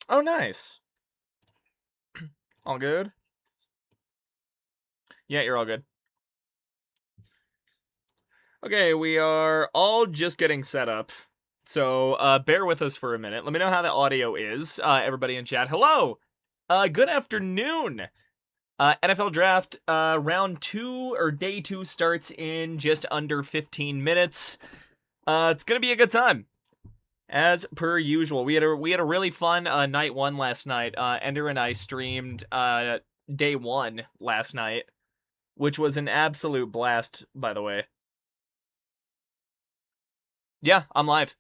Oh, nice. All good? Yeah, you're all good. Okay, we are all just getting set up. So, bear with us for a minute. Let me know how the audio is. Everybody in chat, hello! Good afternoon! NFL Draft, round 2, or day 2 starts in just under 15 minutes. It's gonna be a good time. As per usual, we had a really fun night 1 last night. Ender and I streamed day 1 last night, which was an absolute blast, by the way. Yeah, I'm live.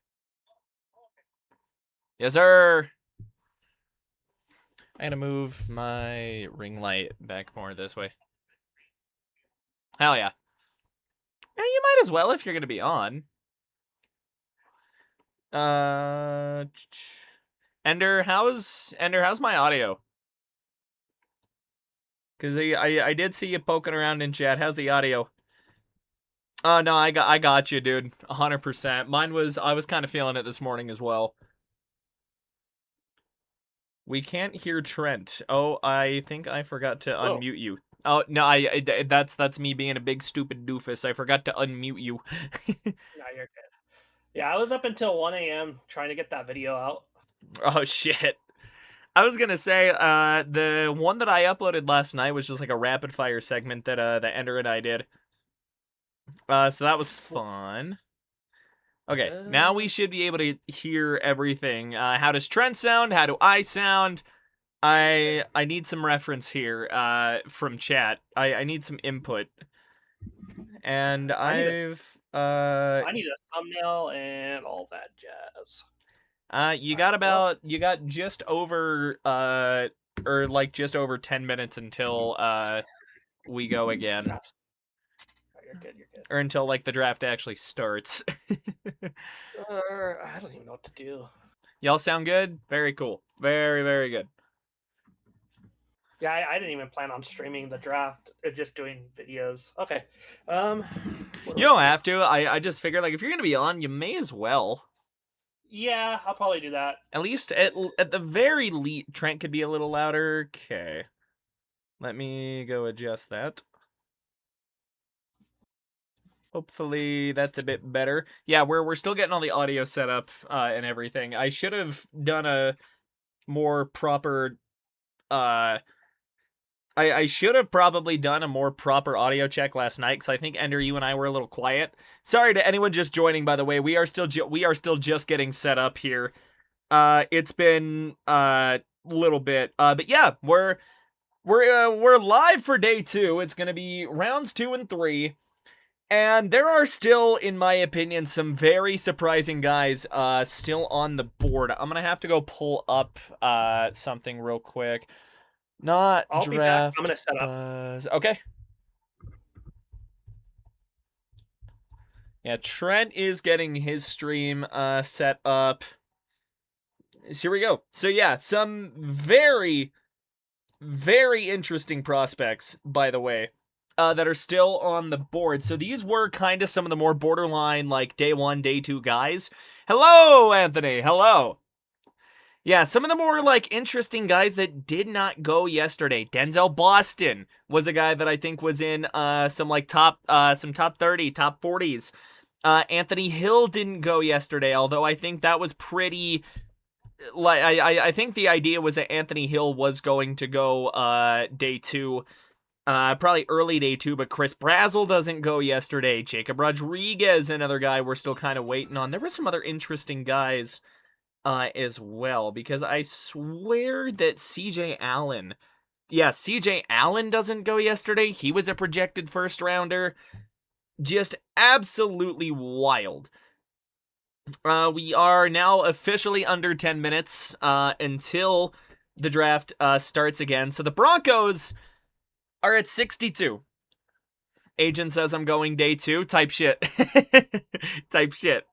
Yes, sir. I gotta move my ring light back more this way. Hell yeah. Yeah, you might as well if you're gonna be on. Ender, how's my audio? Because I did see you poking around in chat. How's the audio? Oh no, I got you, dude. 100%. I was kind of feeling it this morning as well. We can't hear Trent. Oh, I think I forgot to unmute you. Oh no, that's me being a big stupid doofus. I forgot to unmute you. No, you're good. Yeah, I was up until 1 a.m. trying to get that video out. Oh shit. I was gonna say, the one that I uploaded last night was just like a rapid fire segment that that Ender and I did. So that was fun. Okay, now we should be able to hear everything. How does Trent sound? How do I sound? I need some reference here from chat. I need some input. And I need a thumbnail and all that jazz. you got just over or like just over 10 minutes until we go again. You're good. Or until like the draft actually starts. I don't even know what to do. Y'all sound good? Very cool. Very, very good. Yeah, I didn't even plan on streaming the draft. Just doing videos. Okay. You don't have to. I just figured like if you're gonna be on, you may as well. Yeah, I'll probably do that. At least at the very least, Trent could be a little louder. Okay. Let me go adjust that. Hopefully that's a bit better. Yeah, we're still getting all the audio set up and everything. I should have done a more proper I should have probably done a more proper audio check last night because I think Ender, you and I were a little quiet. Sorry to anyone just joining. By the way, we are still just getting set up here. It's been a little bit, but yeah, we're live for day 2. It's gonna be rounds 2 and 3, and there are still, in my opinion, some very surprising guys still on the board. I'm gonna have to go pull up something real quick. Not I'll draft. Be back. I'm gonna set up. Okay. Yeah, Trent is getting his stream set up. So here we go. So yeah, some very, very interesting prospects, by the way, that are still on the board. So these were kind of some of the more borderline, like day 1, day 2 guys. Hello, Anthony. Hello. Yeah, some of the more, like, interesting guys that did not go yesterday. Denzel Boston was a guy that I think was in some top 30, top 40s. Anthony Hill didn't go yesterday, although I think that was pretty... Like, I think the idea was that Anthony Hill was going to go day 2, probably early day 2, but Chris Brazzell doesn't go yesterday. Jacob Rodriguez, another guy we're still kind of waiting on. There were some other interesting guys as well, because I swear that CJ Allen doesn't go yesterday. He was a projected first rounder. Just absolutely wild. We are now officially under 10 minutes until the draft starts again. So the Broncos are at 62. Agent says I'm going day 2. Type shit. Type shit.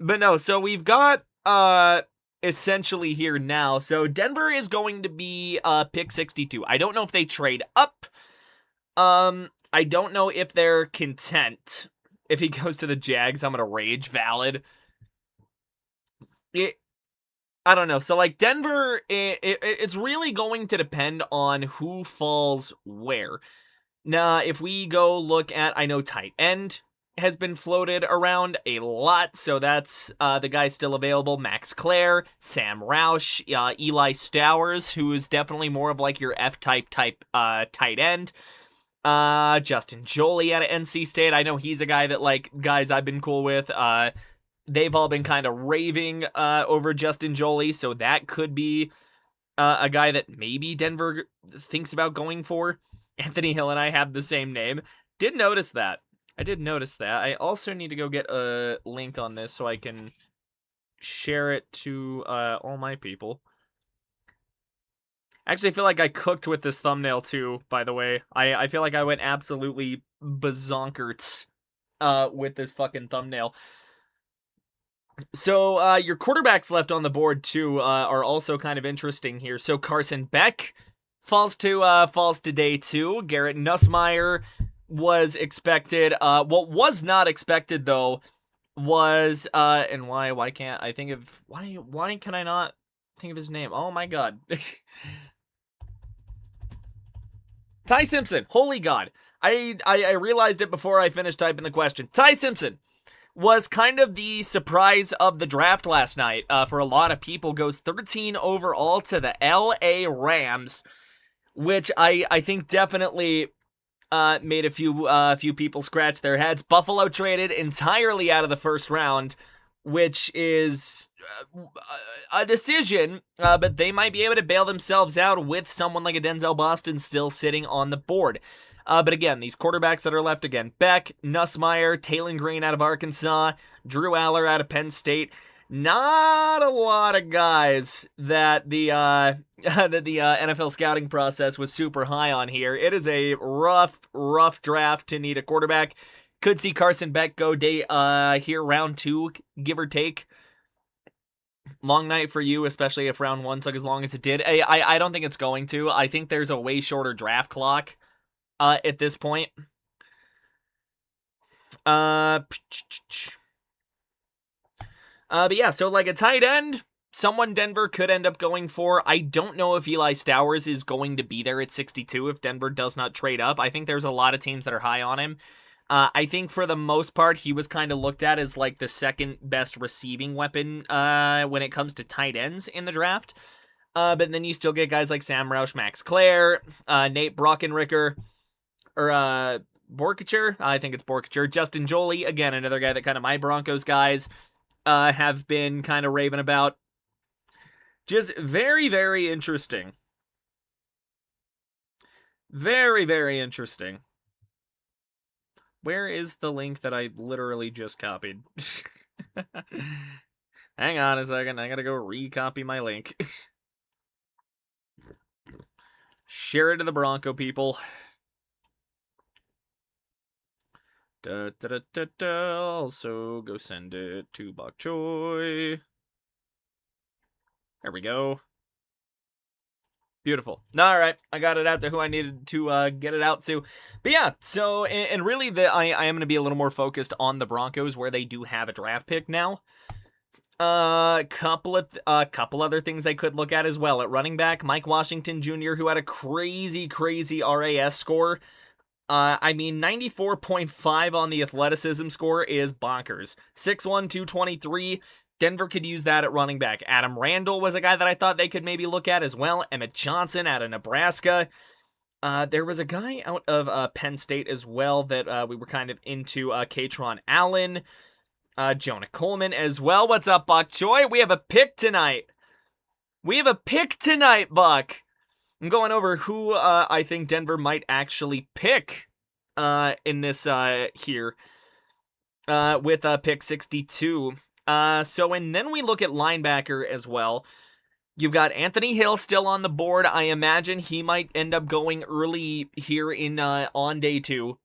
But no, so we've got essentially here now. So Denver is going to be pick 62. I don't know if they trade up. I don't know if they're content. If he goes to the Jags, I'm gonna rage. Valid. I don't know. So, like, Denver, it's really going to depend on who falls where. Now, if we go look at, I know tight end has been floated around a lot, so that's the guy still available. Max Clare, Sam Roush, Eli Stowers, who is definitely more of like your F-type tight end. Justin Joly out of NC State. I know he's a guy that, like, guys I've been cool with. They've all been kind of raving over Justin Joly, so that could be a guy that maybe Denver thinks about going for. Anthony Hill and I have the same name. Did notice that. I did notice that. I also need to go get a link on this so I can share it to all my people. Actually, I feel like I cooked with this thumbnail too, by the way. I feel like I went absolutely bazonkerts with this fucking thumbnail. So, your quarterbacks left on the board too are also kind of interesting here. So Carson Beck falls to day 2. Garrett Nussmeier was expected. What was not expected though was and why can't I think of why can I not think of his name? Oh my god. Ty Simpson. Holy god. I realized it before I finished typing the question. Ty Simpson was kind of the surprise of the draft last night for a lot of people. Goes 13 overall to the LA Rams, which I think definitely made a few people scratch their heads. Buffalo traded entirely out of the first round, which is a decision, but they might be able to bail themselves out with someone like a Denzel Boston still sitting on the board. But again, these quarterbacks that are left again, Beck, Nussmeier, Taylon Green out of Arkansas, Drew Aller out of Penn State. Not a lot of guys that the NFL scouting process was super high on here. It is a rough draft to need a quarterback. Could see Carson Beck go here round 2, give or take. Long night for you, especially if round 1 took as long as it did. I don't think it's going to. I think there's a way shorter draft clock at this point. But yeah, so like a tight end, someone Denver could end up going for. I don't know if Eli Stowers is going to be there at 62 if Denver does not trade up. I think there's a lot of teams that are high on him. I think for the most part, he was kind of looked at as like the second best receiving weapon when it comes to tight ends in the draft. But then you still get guys like Sam Roush, Max Clare, Nate Brockenricker, or Borkacher. I think it's Borkacher. Justin Joly, again, another guy that kind of my Broncos guys have been kind of raving about. Just very, very interesting. Very, very interesting. Where is the link that I literally just copied? Hang on a second. I gotta go recopy my link. Share it to the Bronco people. Also, go send it to Bok Choy. There we go. Beautiful. All right, I got it out to who I needed to get it out to. But yeah, so, and really, I am going to be a little more focused on the Broncos, where they do have a draft pick now. Couple other things they could look at as well. At running back, Mike Washington Jr., who had a crazy RAS score. 94.5 on the athleticism score is bonkers. 6'1", 223. Denver could use that at running back. Adam Randall was a guy that I thought they could maybe look at as well. Emmett Johnson out of Nebraska. There was a guy out of Penn State as well that we were kind of into. Katron Allen. Jonah Coleman as well. What's up, Bok Choy? We have a pick tonight. Buck. I'm going over who I think Denver might actually pick in this here with pick 62. And then we look at linebacker as well. You've got Anthony Hill still on the board. I imagine he might end up going early here in on day 2.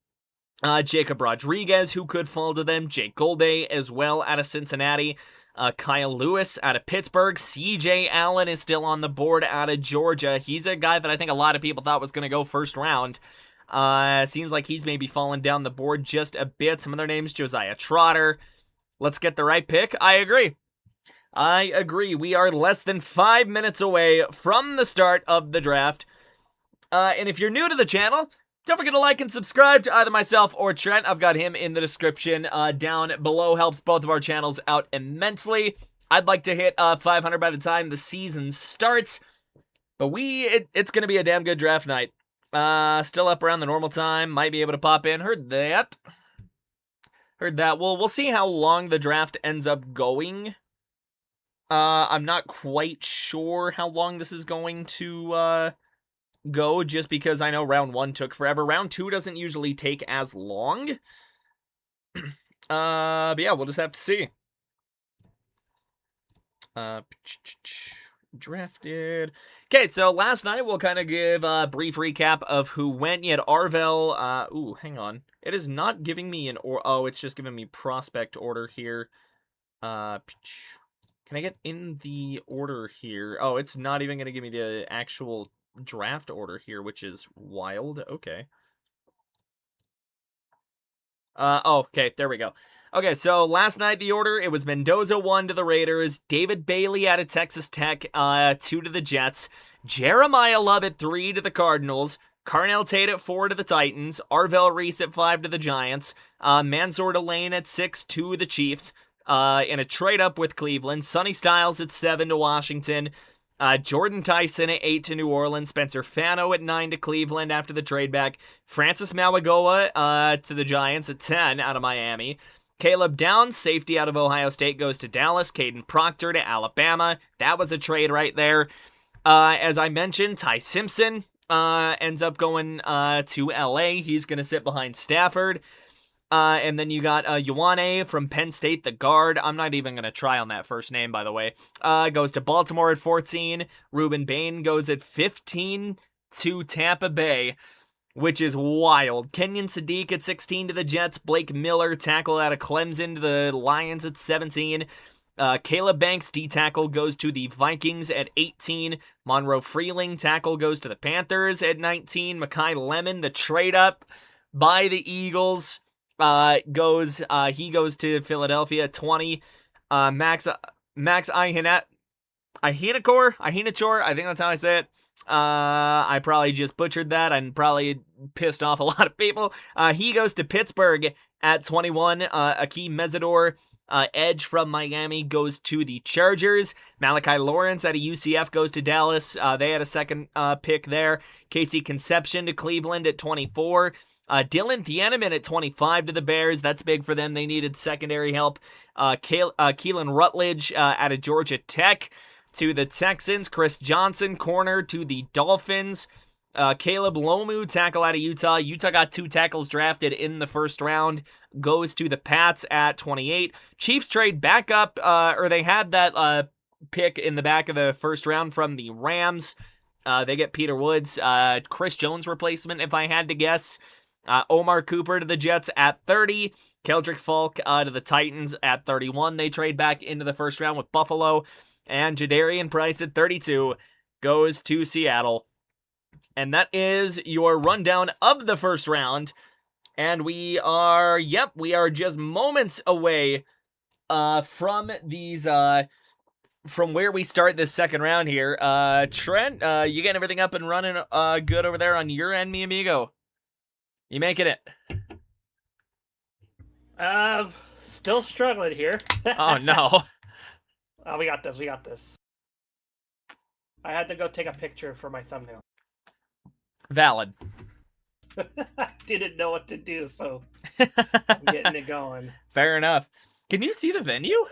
Jacob Rodriguez, who could fall to them. Jake Golday as well out of Cincinnati. Kyle Lewis out of Pittsburgh. CJ Allen is still on the board out of Georgia. He's a guy that I think a lot of people thought was going to go first round. Seems like he's maybe fallen down the board just a bit. Some other names, Josiah Trotter. Let's get the right pick. I agree. I agree. We are less than 5 minutes away from the start of the draft. And if you're new to the channel, don't forget to like and subscribe to either myself or Trent. I've got him in the description down below. Helps both of our channels out immensely. I'd like to hit 500 by the time the season starts. But it's going to be a damn good draft night. Still up around the normal time. Might be able to pop in. Heard that. We'll see how long the draft ends up going. I'm not quite sure how long this is going to go, just because I know round 1 took forever. Round 2 doesn't usually take as long. But yeah, we'll just have to see. Drafted. Okay, so last night we'll kind of give a brief recap of who went. You had Arvel. Ooh, hang on. It is not giving me it's just giving me prospect order here. Can I get in the order here? Oh, it's not even going to give me the actual draft order here, which is wild. Okay. Okay, there we go. Okay, so last night the order, it was Mendoza 1 to the Raiders, David Bailey out of Texas Tech 2 to the Jets, Jeremiah Love at 3 to the Cardinals, Carnell Tate at 4 to the Titans, Arvel Reese at 5 to the Giants, Mansour Delane at 6 to the Chiefs, in a trade-up with Cleveland, Sonny Styles at 7 to Washington, Jordan Tyson at 8 to New Orleans, Spencer Fano at 9 to Cleveland after the trade back, Francis Mauigoa to the Giants at 10 out of Miami, Caleb Downs, safety out of Ohio State, goes to Dallas, Caden Proctor to Alabama. That was a trade right there. As I mentioned, Ty Simpson ends up going to LA. He's going to sit behind Stafford. And then you got Ioane from Penn State, the guard. I'm not even going to try on that first name, by the way. Goes to Baltimore at 14. Ruben Bain goes at 15 to Tampa Bay, which is wild. Kenyon Sadiq at 16 to the Jets. Blake Miller, tackle out of Clemson, to the Lions at 17. Caleb Banks, D-tackle, goes to the Vikings at 18. Monroe Freeling, tackle, goes to the Panthers at 19. Mekhi Lemon, the trade-up by the Eagles, goes to Philadelphia at 20. Max Ihinachor, I think that's how I say it. I probably just butchered that and probably pissed off a lot of people. He goes to Pittsburgh at 21. Akeem Mesidor, edge from Miami, goes to the Chargers. Malachi Lawrence out of UCF goes to Dallas. They had a second pick there. Casey Conception to Cleveland at 24. Dylan Thieneman at 25 to the Bears. That's big for them. They needed secondary help. Keelan Rutledge out of Georgia Tech to the Texans. Chris Johnson, corner, to the Dolphins. Caleb Lomu, tackle out of Utah. Utah got 2 tackles drafted in the first round. Goes to the Pats at 28. Chiefs trade back up, or they had that pick in the back of the first round from the Rams. They get Peter Woods, Chris Jones replacement, if I had to guess. Omar Cooper to the Jets at 30. Keldrick Falk to the Titans at 31. They trade back into the first round with Buffalo. And Jadarian Price at 32 goes to Seattle. And that is your rundown of the first round. And we are just moments away from these from where we start this second round here. Trent, you getting everything up and running good over there on your end, mi amigo? You making it? Still struggling here. Oh no. Oh, we got this. I had to go take a picture for my thumbnail. Valid. I didn't know what to do, so I'm getting it going. Fair enough. Can you see the venue?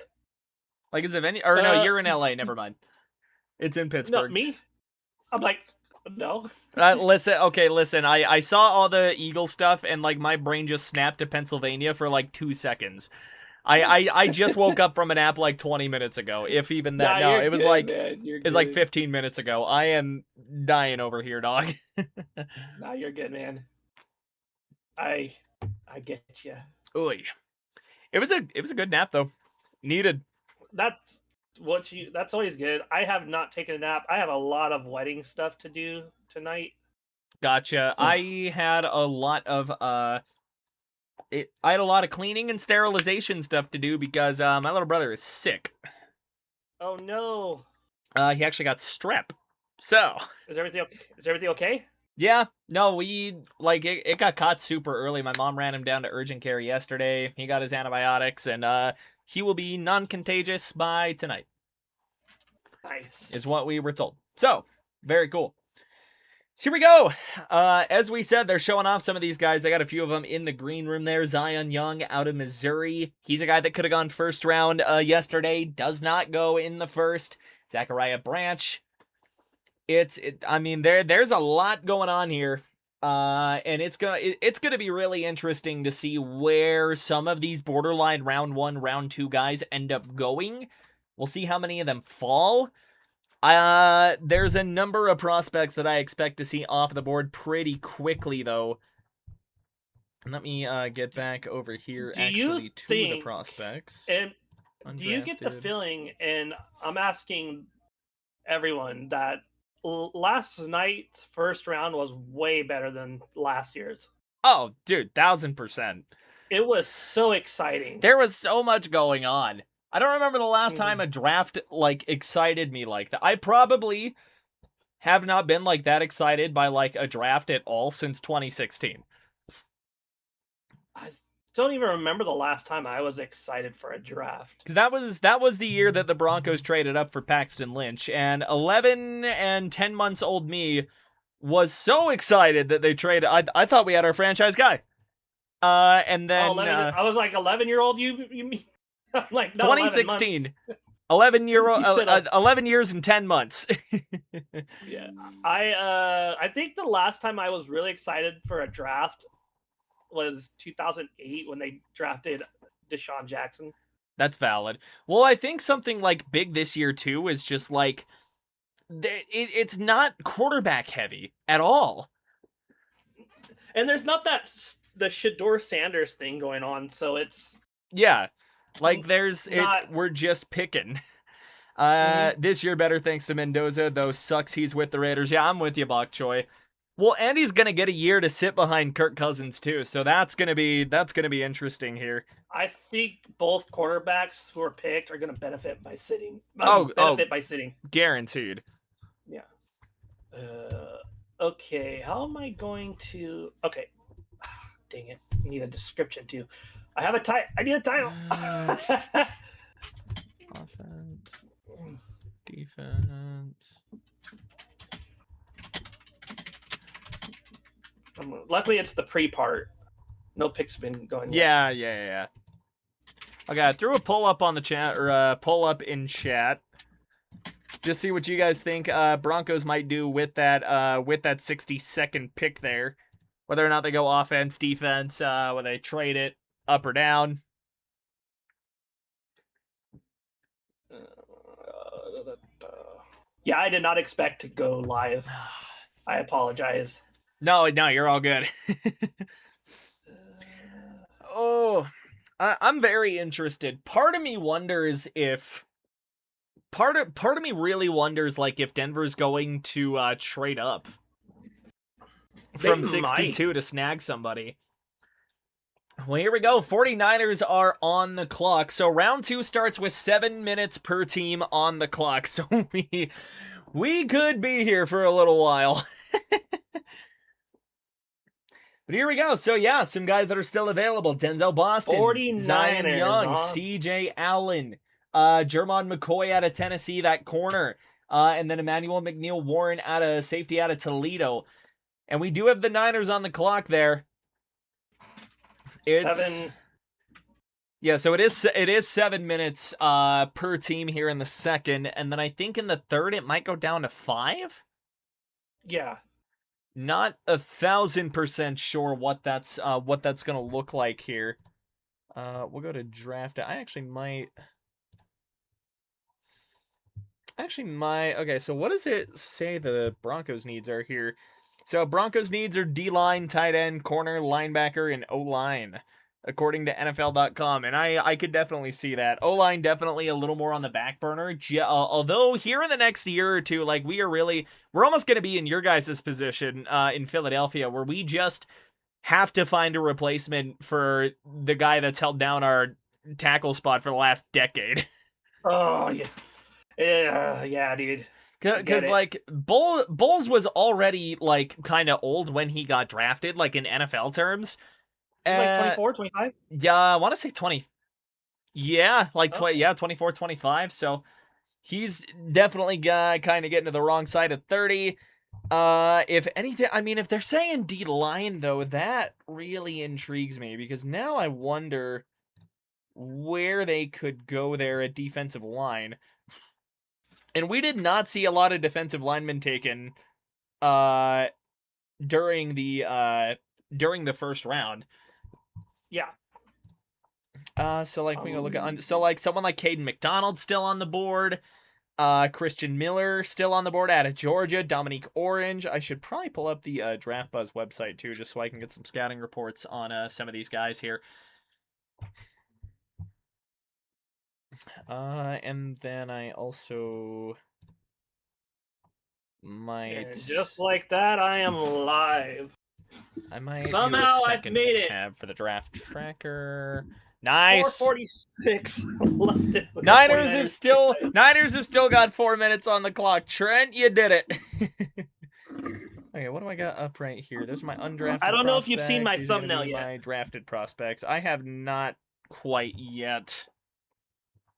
Like, is the venue? Or no, you're in LA. Never mind. It's in Pittsburgh. No, me? I'm like, no. Listen. I saw all the Eagle stuff, and like my brain just snapped to Pennsylvania for like 2 seconds. I just woke up from a nap like 20 minutes ago, if even that. No, it was good, like 15 minutes ago. I am dying over here, dog. No, you're good, man. I get you. Oy. It was a good nap though. Needed. That's always good. I have not taken a nap. I have a lot of wedding stuff to do tonight. Gotcha. I had a lot of cleaning and sterilization stuff to do because my little brother is sick. Oh no. He actually got strep. So, Is everything okay? Is everything okay? yeah, no, it got caught super early. My mom ran him down to urgent care yesterday. He got his antibiotics, and he will be non-contagious by tonight, Nice. is what we were told. So, very cool. So here we go. As we said, they're showing off some of these guys. They got a few of them in the green room there. Zion Young out of Missouri. He's a guy that could have gone first round yesterday. Does not go in the first. Zachariah Branch. I mean, there's a lot going on here. And it's gonna be really interesting to see where some of these borderline round 1, round 2 guys end up going. We'll see how many of them fall. There's a number of prospects that I expect to see off the board pretty quickly, though. Let me get back over here to the prospects. And do you get the feeling, and I'm asking everyone, that last night's first round was way better than last year's? Oh, dude, 1000%. It was so exciting. There was so much going on. I don't remember the last time a draft, excited me like that. I probably have not been, that excited by, a draft at all since 2016. I don't even remember the last time I was excited for a draft. Because that was the year that the Broncos traded up for Paxton Lynch, and 11 and 10 months old me was so excited that they traded. I thought we had our franchise guy. And then... I was like, 11-year-old you mean? Like, 2016. 11 years and 10 months. Yeah. I think the last time I was really excited for a draft was 2008 when they drafted Deshaun Jackson. That's valid. Well, I think something big this year too is just it's not quarterback heavy at all. And there's not the Shedeur Sanders thing going on, so it's... Yeah. We're just picking. This year better thanks to Mendoza, though sucks he's with the Raiders. Yeah, I'm with you, Bok Choy. Well, and he's gonna get a year to sit behind Kirk Cousins too, so that's gonna be interesting here. I think both quarterbacks who are picked are gonna benefit by sitting. By sitting. Guaranteed. Yeah. Okay, how am I going to... Okay. Dang it. I need a description too. I need a title. Offense. Defense. Luckily, it's the pre-part. No picks been going yet. Yeah. Okay, I threw a pull up on the chat, or pull up in chat. Just see what you guys think Broncos might do with that 62nd pick there. Whether or not they go offense, defense, whether they trade it up or down. Yeah, I did not expect to go live. I apologize. No, you're all good. I'm very interested. Part of me wonders if... Part of me really wonders, if Denver's going to trade up from 62 to snag somebody. Well, here we go. 49ers are on the clock. So round 2 starts with 7 minutes per team on the clock. So we could be here for a little while. But here we go. So yeah, some guys that are still available. Denzel Boston, 49ers, Zion Young, CJ Allen, Jermon McCoy out of Tennessee, that corner. And then Emmanuel McNeil Warren out of safety out of Toledo. And we do have the Niners on the clock there. It's 7. Yeah, so it is 7 minutes per team here in the second, and then I think in the third it might go down to 5. Yeah, not 1,000% sure what that's gonna look like here. We'll go to draft. I actually might. Okay, so what does it say the Broncos needs are here? So Broncos needs are D-line, tight end, corner, linebacker, and O-line, according to NFL.com. And I could definitely see that. O-line definitely a little more on the back burner. Although here in the next year or two, we're almost going to be in your guys' position in Philadelphia, where we just have to find a replacement for the guy that's held down our tackle spot for the last decade. Oh, yeah. Yeah, dude. Because like Bulls was already like kind of old when he got drafted, like in NFL terms. He's like 24, 25. Yeah, I want to say 20. Yeah, like Oh. yeah, 24, 25. So he's definitely kind of getting to the wrong side of 30. If anything, I mean, if they're saying D line though, that really intrigues me because now I wonder where they could go there at defensive line. And we did not see a lot of defensive linemen taken during the first round. Yeah. So like we go look at so like someone like Caden McDonald still on the board. Christian Miller still on the board out of Georgia. Dominique Orange. I should probably pull up the Draft Buzz website too, just so I can get some scouting reports on some of these guys here. And then I also might. And just like that, I am live. I might somehow do a I've second made it. tab for the draft tracker. Nice. 4:46 left. Niners have still got 4 minutes on the clock. Trent, you did it. Okay, what do I got up right here? Those are my undrafted. I don't know if you've prospects. seen my These thumbnail yet. My drafted prospects. I have not quite yet.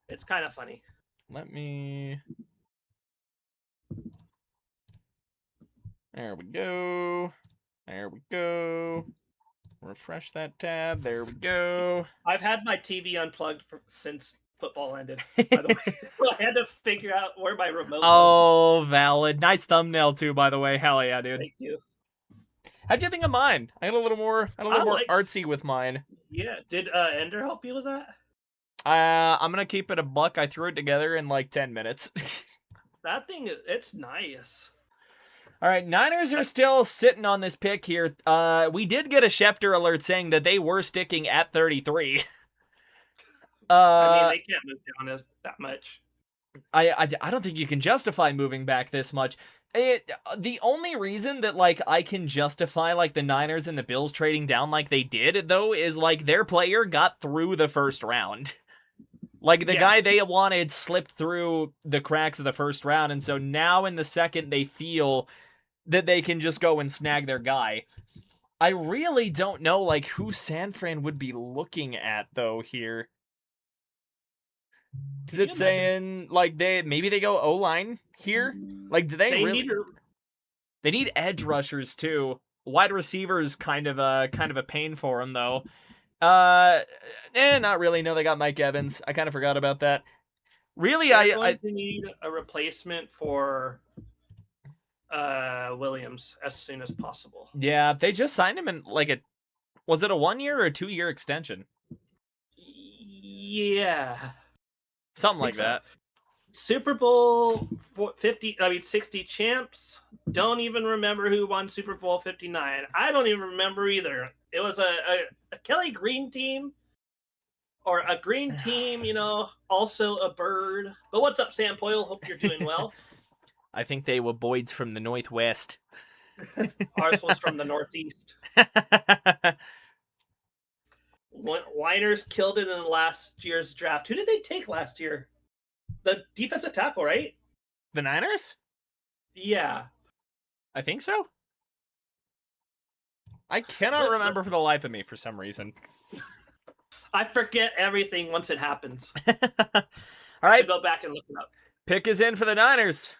It's kind of funny. Let me. There we go. There we go. Refresh that tab. There we go. I've had my TV unplugged since football ended, by the way. I had to figure out where my remote was. Oh, valid. Nice thumbnail, too, by the way. Hell yeah, dude. Thank you. How'd you think of mine? I got a little more artsy with mine. Yeah. Did Ender help you with that? I'm going to keep it a buck. I threw it together in like 10 minutes. That thing, it's nice. All right, Niners are still sitting on this pick here. We did get a Schefter alert saying that they were sticking at 33. I mean, they can't move down that much. I don't think you can justify moving back this much. The only reason that like I can justify like the Niners and the Bills trading down like they did though is like their player got through the first round. Like the guy they wanted slipped through the cracks of the first round, and so now in the second they feel that they can just go and snag their guy. I really don't know like who San Fran would be looking at though here. Because it's saying like maybe they go O-line here. Like do they really? They need edge rushers too. Wide receivers kind of a pain for them though. Not really. No, they got Mike Evans. I kind of forgot about that. Really, I need a replacement for Williams as soon as possible. Yeah, they just signed him in like was it a 1 year or a 2 year extension? Yeah, something like that. Super Bowl 60 champs. Don't even remember who won Super Bowl 59. I don't even remember either. It was a Kelly Green team. Or a green team, also a bird. But what's up, Sam Poyle? Hope you're doing well. I think they were Boyd's from the Northwest. Ours was from the Northeast. Winers killed it in last year's draft. Who did they take last year? The defensive tackle, right? The Niners? Yeah. I think so. I cannot remember for the life of me for some reason. I forget everything once it happens. All right. Go back and look it up. Pick is in for the Niners.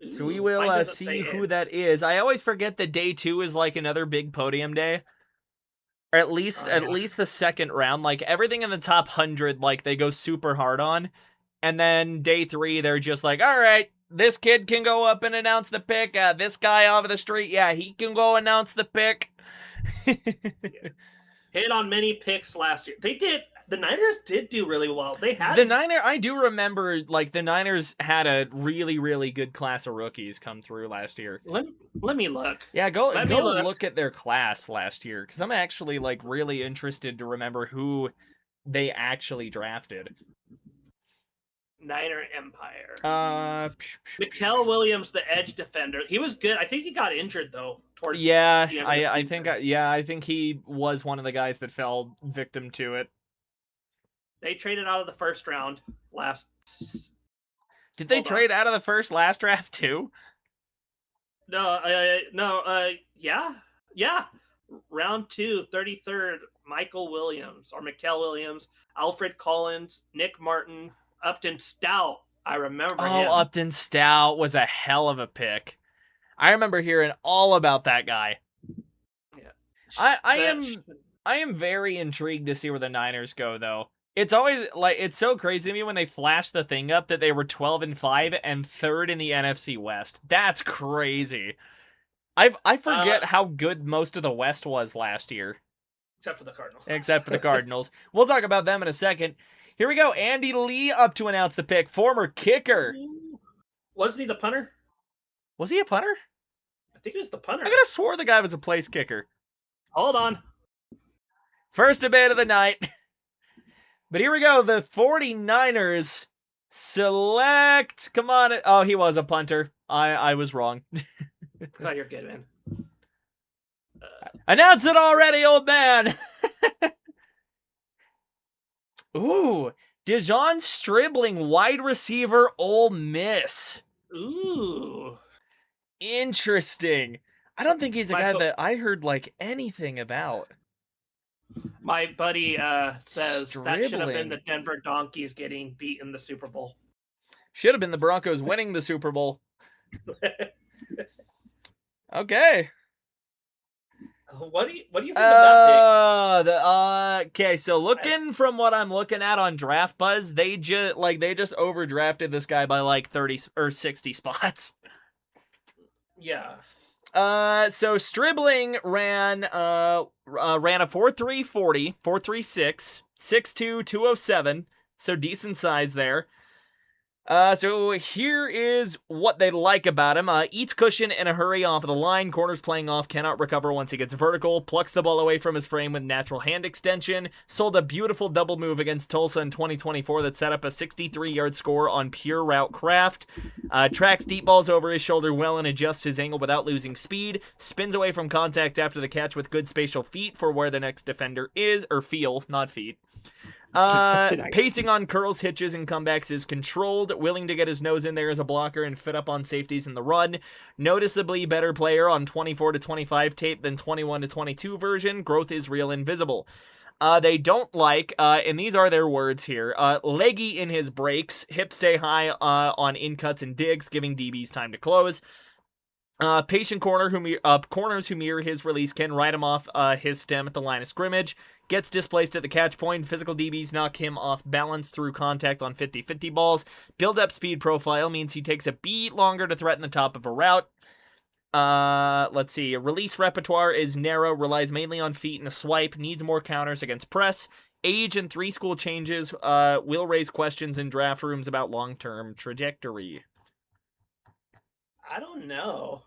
Ooh, so we will see who that is. I always forget that day 2 is like another big podium day. Or at least the second round. Like everything in the top 100, like they go super hard on. And then day 3, they're just like, all right, this kid can go up and announce the pick. This guy off the street, he can go announce the pick. Hit on many picks last year. They did. The Niners did do really well. They had I do remember like the Niners had a really, really good class of rookies come through last year. Let me look. Yeah, go look at their class last year because I'm actually like really interested to remember who they actually drafted. Niner Empire. Mikael Williams, the edge defender. He was good. I think he got injured though. I think he was one of the guys that fell victim to it. They traded out of the first round Did they trade out of the first last draft too? Yeah. Round 2, 33rd, Michael Williams, Alfred Collins, Nick Martin, Upton Stout. I remember him. Oh, Upton Stout was a hell of a pick. I remember hearing all about that guy. Yeah. I am very intrigued to see where the Niners go, though. It's always it's so crazy to me when they flash the thing up that they were 12-5 and third in the NFC West. That's crazy. I forget how good most of the West was last year. Except for the Cardinals. Except for the Cardinals. We'll talk about them in a second. Here we go. Andy Lee up to announce the pick. Former kicker. Wasn't he the punter? Was he a punter? I think he was the punter. I could have swore the guy was a place kicker. Hold on. First debate of the night. But here we go. The 49ers select. Come on. Oh, he was a punter. I was wrong. Oh, you're good, man. Announce it already, old man. Ooh. Dejon Stribling, wide receiver, Ole Miss. Ooh. Interesting. I don't think he's a guy that I heard anything about. My buddy says Stribling. that should have been the Denver Donkeys getting beat in the Super Bowl. Should have been the Broncos winning the Super Bowl. Okay. What do you think of that pick? Okay, so looking from what I'm looking at on Draft Buzz, they just overdrafted this guy by 30 or 60 spots. Yeah. So Stribling ran a 4.3 40, 4.36, 6'2", 207, so decent size there. So here is what they like about him. Eats cushion in a hurry off of the line. Corners playing off, cannot recover once he gets vertical. Plucks the ball away from his frame with natural hand extension. Sold a beautiful double move against Tulsa in 2024 that set up a 63-yard score on pure route craft. Tracks deep balls over his shoulder well and adjusts his angle without losing speed. Spins away from contact after the catch with good spatial feet for where the next defender is, or feel, not feet. Pacing on curls, hitches, and comebacks is controlled, willing to get his nose in there as a blocker and fit up on safeties in the run. Noticeably better player on 24-25 tape than 21-22 version. Growth is real and visible. They don't like, and these are their words here, leggy in his breaks, hips stay high on in-cuts and digs, giving DBs time to close. Patient corners who mirror his release can ride him off his stem at the line of scrimmage. Gets displaced at the catch point. Physical DBs knock him off balance through contact on 50-50 balls. Build-up speed profile means he takes a beat longer to threaten the top of a route. Let's see. Release repertoire is narrow, relies mainly on feet and a swipe, needs more counters against press. Age and 3 school changes will raise questions in draft rooms about long-term trajectory. I don't know.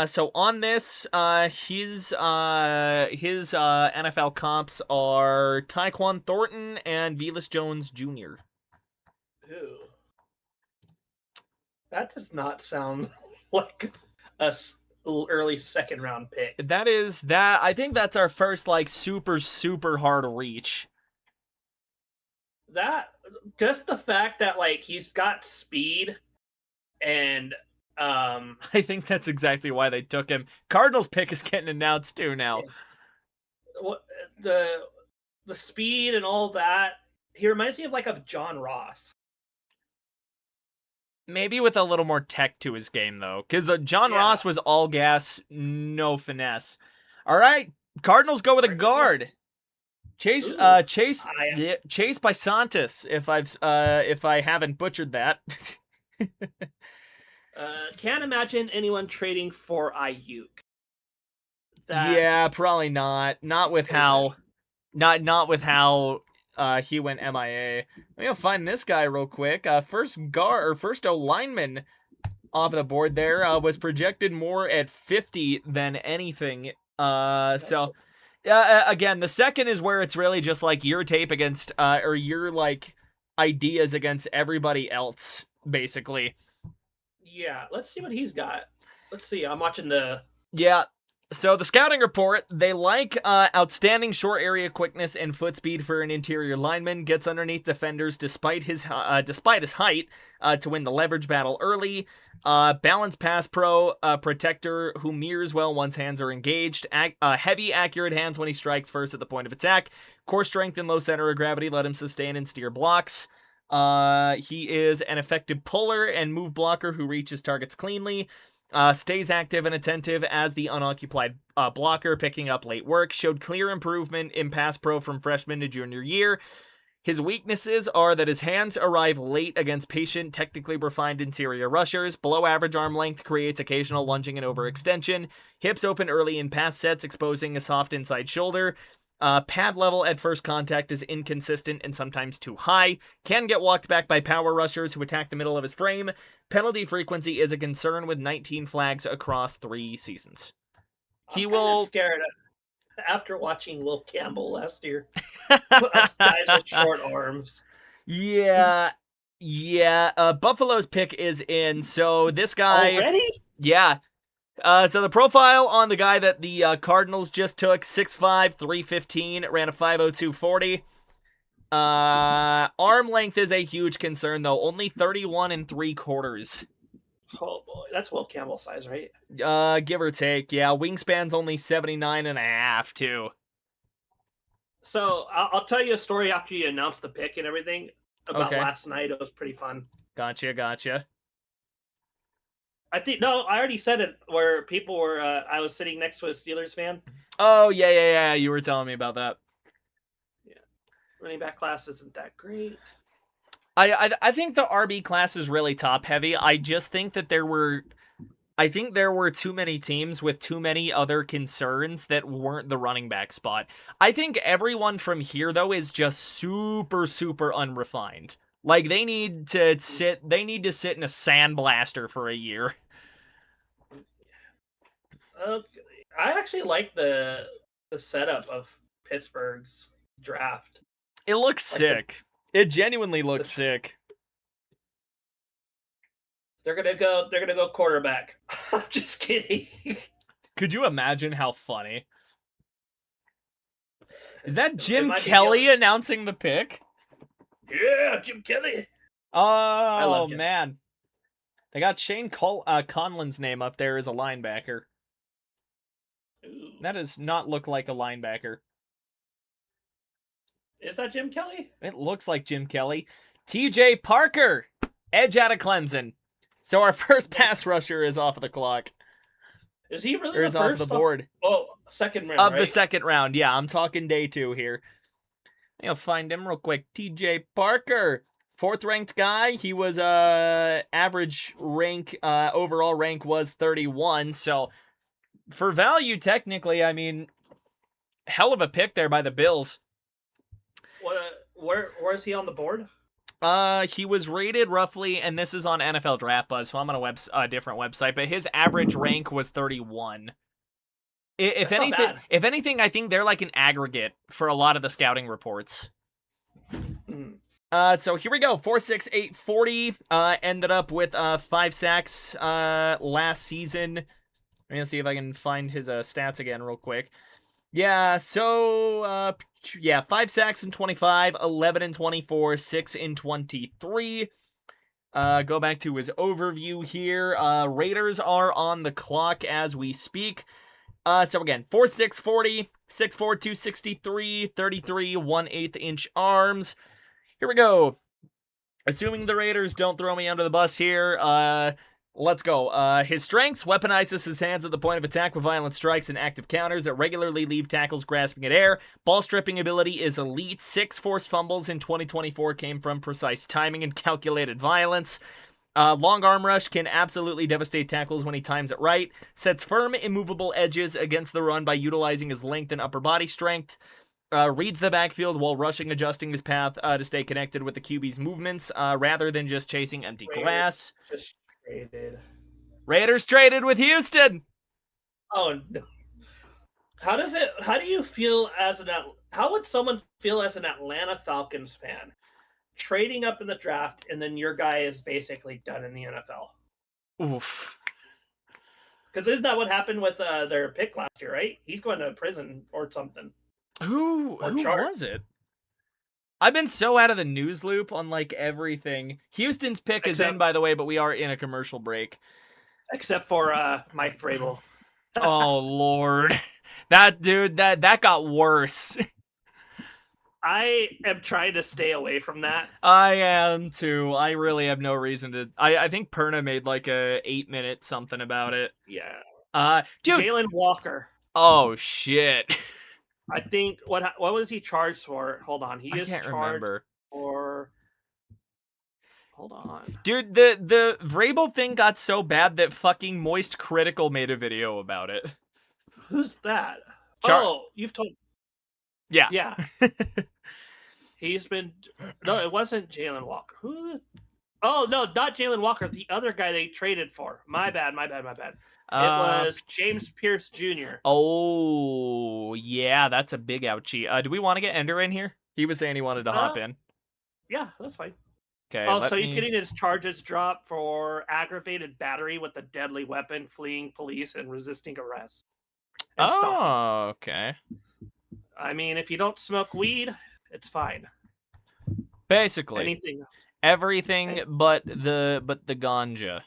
So on this, his NFL comps are Tyquan Thornton and Velus Jones Jr. Ooh. That does not sound like a early second round pick. I think that's our first super hard reach. That just the fact that he's got speed and I think that's exactly why they took him. Cardinals pick is getting announced too now. The speed and all that, he reminds me of John Ross. Maybe with a little more tech to his game though, because John Ross was all gas, no finesse. All right, Cardinals go with a guard. Chase by Santos. If I haven't butchered that. Can't imagine anyone trading for Ayuk. Yeah, probably not. Not with how he went MIA. I'm gonna find this guy real quick. First O lineman off the board there was projected more at 50 than anything. So again, the second is where it's really just your tape against or your ideas against everybody else, basically. Yeah, let's see what he's got. Let's see. I'm watching the... Yeah. So the scouting report, they like outstanding short area quickness and foot speed for an interior lineman. Gets underneath defenders despite his height to win the leverage battle early. Balanced pass pro, protector who mirrors well once hands are engaged. Heavy, accurate hands when he strikes first at the point of attack. Core strength and low center of gravity let him sustain and steer blocks. He is an effective puller and move blocker who reaches targets cleanly. Stays active and attentive as the unoccupied blocker, picking up late work. Showed clear improvement in pass pro from freshman to junior year. His weaknesses are that his hands arrive late against patient, technically refined interior rushers. Below average arm length creates occasional lunging and overextension. Hips open early in pass sets, exposing a soft inside shoulder. Pad level at first contact is inconsistent and sometimes too high. Can get walked back by power rushers who attack the middle of his frame. Penalty frequency is a concern with 19 flags across 3 seasons. I'm scared after watching Will Campbell last year. Guys with short arms. Yeah. Buffalo's pick is in. So this guy. Already? Yeah. So the profile on the guy that the Cardinals just took, 6'5", 315, ran a 5.02 arm length is a huge concern, though. Only 31 3/4. Oh boy, that's Will Campbell size, right? Give or take. Yeah, wingspan's only 79.5 too. So I'll tell you a story after you announce the pick and everything about last night. It was pretty fun. Gotcha. I already said it. Where people were, I was sitting next to a Steelers fan. Oh yeah. You were telling me about that. Yeah, running back class isn't that great. I think the RB class is really top heavy. I just think that there were too many teams with too many other concerns that weren't the running back spot. I think everyone from here though is just super unrefined. Like they need to sit in a sandblaster for a year. I actually like the setup of Pittsburgh's draft. It looks sick. It genuinely looks sick. They're gonna go quarterback. I'm just kidding. Could you imagine how funny? Is that Jim Kelly announcing the pick? Yeah, Jim Kelly. Oh man, they got Shane Conlon's name up there as a linebacker. Ooh. That does not look like a linebacker. Is that Jim Kelly? It looks like Jim Kelly. TJ Parker, edge out of Clemson. So our first pass rusher is off of the clock. Is he really or is off the board? Second round, of right? the second round. Yeah, I'm talking day 2 here. I'll find him real quick. TJ Parker, 4th ranked guy. He was average rank, overall rank was 31. So for value, technically, I mean, hell of a pick there by the Bills. Where is he on the board? He was rated roughly, and this is on NFL Draft Buzz, so I'm on a different website, but his average rank was 31. If anything, I think they're like an aggregate for a lot of the scouting reports. So here we go. 4.68 40. Ended up with 5 sacks last season. I'm gonna see if I can find his stats again real quick. Yeah, so 5 sacks in 25, 11 in 24, 6 in 23. Go back to his overview here. Raiders are on the clock as we speak. So again, 4'6", 40, 6'4", 263, 33 1/8 inch arms. Here we go. Assuming the Raiders don't throw me under the bus here, let's go. His strengths: weaponizes his hands at the point of attack with violent strikes and active counters that regularly leave tackles grasping at air. Ball stripping ability is elite. 6 forced fumbles in 2024 came from precise timing and calculated violence. Long arm rush can absolutely devastate tackles when he times it right. Sets firm, immovable edges against the run by utilizing his length and upper body strength. Reads the backfield while rushing, adjusting his path to stay connected with the QB's movements rather than just chasing empty grass. Just traded. Raiders traded with Houston. Oh no. How do you feel how would someone feel as an Atlanta Falcons fan trading up in the draft and then your guy is basically done in the NFL? Oof. Because isn't that what happened with their pick last year, right? He's going to prison or something. Who was it? I've been so out of the news loop on like everything. Houston's pick is in, by the way, but we are in a commercial break. Except for Mike Vrabel. Oh Lord, that dude, that got worse. I am trying to stay away from that. I am too. I really have no reason to. I think Perna made like a 8-minute something about it. Yeah. Dude. Jalen Walker. Oh shit. I think what was he charged for? Hold on, I can't remember. For. Hold on, dude. The Vrabel thing got so bad that fucking Moist Critical made a video about it. Who's that? You've told. Yeah. Yeah. He's been. No, it wasn't Jalen Walker. Who? Oh no, not Jalen Walker. The other guy they traded for. My bad. It was James Pierce Jr. Oh, yeah, that's a big ouchie. Do we want to get Ender in here? He was saying he wanted to hop in. Yeah, that's fine. Okay. Oh, so he's getting his charges dropped for aggravated battery with a deadly weapon, fleeing police, and resisting arrest. And stalking. Okay. I mean, if you don't smoke weed, it's fine. Basically, everything but the ganja.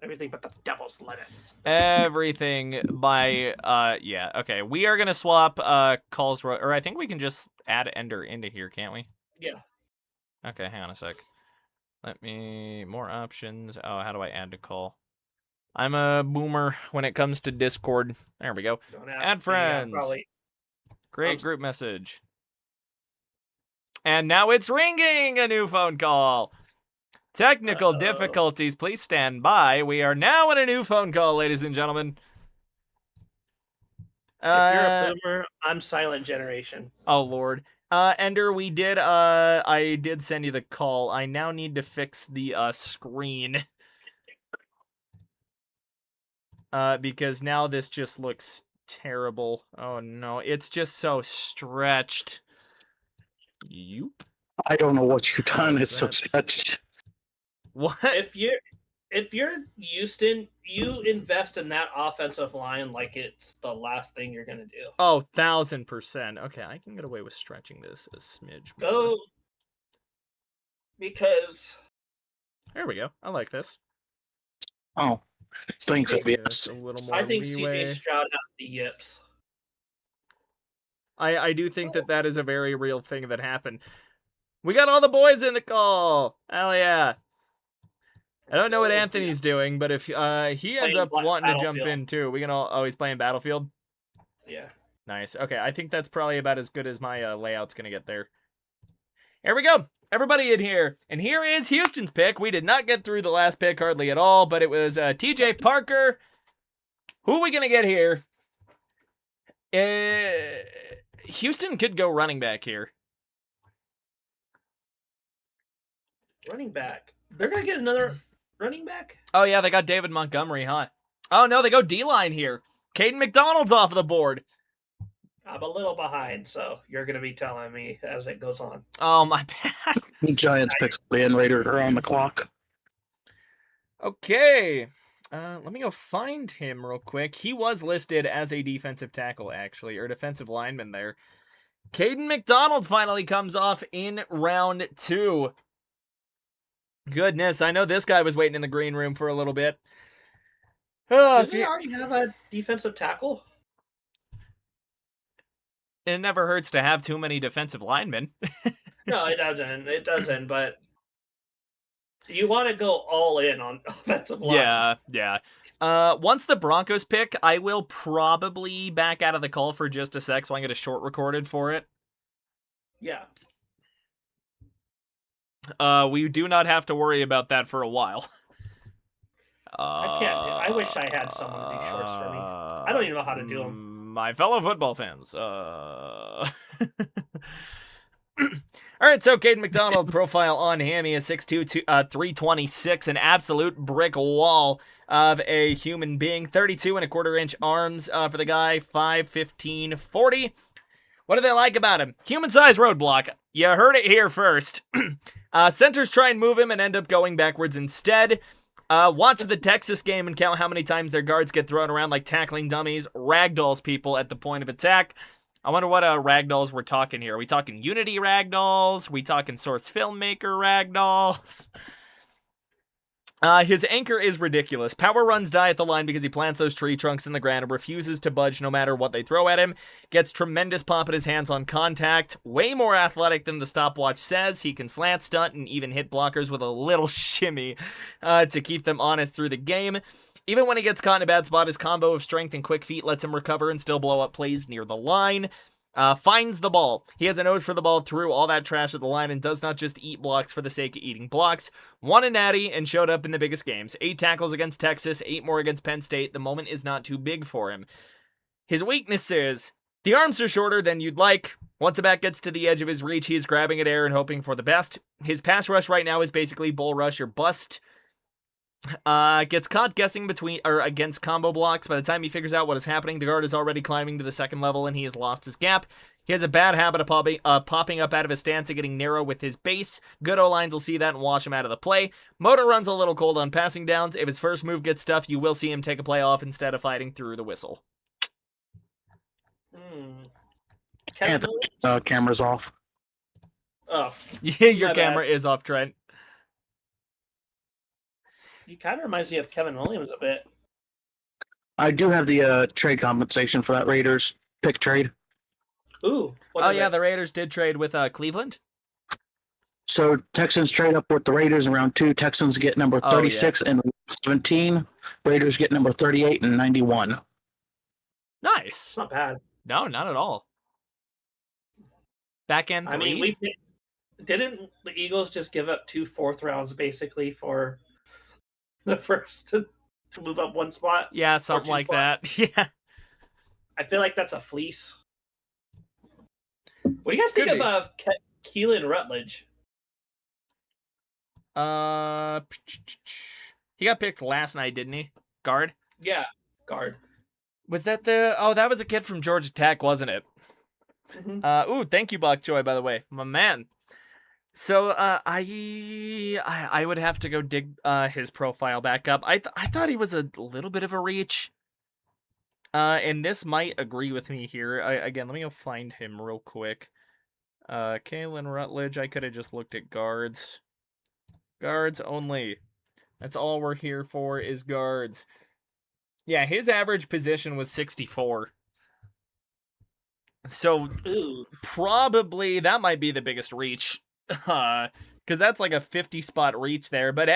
Everything but the devil's lettuce. Everything by yeah. Okay, we are gonna swap calls, or I think we can just add Ender into here, can't we? Yeah. Okay, hang on a sec. Let me more options. Oh, how do I add to call? I'm a boomer when it comes to Discord. There we go. Add friends. Great group message. And now it's ringing! A new phone call. Technical difficulties, please stand by. We are now in a new phone call, ladies and gentlemen. If you're a boomer, I'm silent generation. Oh, Lord. Ender, I did send you the call. I now need to fix the screen. Because now this just looks terrible. Oh no, it's just so stretched. Yoop. I don't know what you've done. It's so stretched. What? If you're Houston, you invest in that offensive line like it's the last thing you're gonna do. Oh, 1000%. Okay, I can get away with stretching this a smidge more. Go, because there we go. I like this. Oh, thanks. A little more I think leeway. CJ Stroud has the yips. I do think that is a very real thing that happened. We got all the boys in the call. Hell yeah. I don't know what Anthony's doing, but if he ends up wanting to jump in too, we can all. Oh, he's playing Battlefield? Yeah. Nice. Okay, I think that's probably about as good as my layout's going to get there. Here we go. Everybody in here. And here is Houston's pick. We did not get through the last pick hardly at all, but it was TJ Parker. Who are we going to get here? Houston could go running back here. Running back? They're going to get another running back? Oh, yeah, they got David Montgomery, huh? Oh, no, they go D-line here. Caden McDonald's off of the board. I'm a little behind, so you're going to be telling me as it goes on. Oh, my bad. Giants picks and Raiders are on the clock. Okay. Let me go find him real quick. He was listed as a defensive tackle, actually, or defensive lineman there. Caden McDonald finally comes off in round 2. Goodness, I know this guy was waiting in the green room for a little bit. Does he already have a defensive tackle? It never hurts to have too many defensive linemen. No, it doesn't. It doesn't, but you want to go all in on offensive line. Yeah. Once the Broncos pick, I will probably back out of the call for just a sec so I can get a short recorded for it. Yeah. We do not have to worry about that for a while. I can't. I wish I had someone to do shorts for me. I don't even know how to do them. My fellow football fans. All right, so Caden McDonald profile on him. He is 6'2", 326, an absolute brick wall of a human being. 32.25-inch arms for the guy. 5'15", 40. What do they like about him? Human-sized roadblock. You heard it here first. Centers try and move him and end up going backwards instead. Watch the Texas game and count how many times their guards get thrown around like tackling dummies, ragdolls people at the point of attack. I wonder what ragdolls we're talking here. Are we talking Unity ragdolls? We talking Source Filmmaker ragdolls? His anchor is ridiculous. Power runs die at the line because he plants those tree trunks in the ground and refuses to budge no matter what they throw at him. Gets tremendous pop at his hands on contact. Way more athletic than the stopwatch says. He can slant, stunt, and even hit blockers with a little shimmy to keep them honest through the game. Even when he gets caught in a bad spot, his combo of strength and quick feet lets him recover and still blow up plays near the line. Finds the ball. He has a nose for the ball through all that trash at the line and does not just eat blocks for the sake of eating blocks. Won a natty and showed up in the biggest games. 8 tackles against Texas, 8 more against Penn State. The moment is not too big for him. His weakness is the arms are shorter than you'd like. Once a back gets to the edge of his reach, he is grabbing at air and hoping for the best. His pass rush right now is basically bull rush or bust. Gets caught guessing between or against combo blocks. By the time he figures out what is happening, the guard is already climbing to the second level and he has lost his gap. He has a bad habit of popping up out of his stance and getting narrow with his base. Good O-lines will see that and wash him out of the play. Motor runs a little cold on passing downs. If his first move gets stuffed, you will see him take a play off instead of fighting through the whistle. Camera's off. Oh, Yeah, your my camera bad. is off, Trent. He kind of reminds me of Kevin Williams a bit. I do have the trade compensation for that Raiders pick trade. Ooh. Oh yeah, the Raiders did trade with Cleveland. So Texans trade up with the Raiders in round 2. Texans get number 36 and 17. Raiders get number 38 and 91. Nice. It's not bad. No, not at all. Back end 3. I mean, didn't the Eagles just give up 2 4th rounds basically for the first to move up one spot? Yeah, something like that. Yeah. I feel like that's a fleece. What do you guys think Could of Keelan Rutledge? He got picked last night, didn't he? Guard? Yeah, guard. Was that that was a kid from Georgia Tech, wasn't it? Mm-hmm. Ooh, thank you, Bok Joy, by the way. My man. So, I would have to go dig his profile back up. I thought he was a little bit of a reach. And this might agree with me here. Again, let me go find him real quick. Kalen Rutledge, I could have just looked at guards. Guards only. That's all we're here for is guards. Yeah, his average position was 64. So, Ooh. probably that might be the biggest reach. Because that's like a 50-spot reach there. But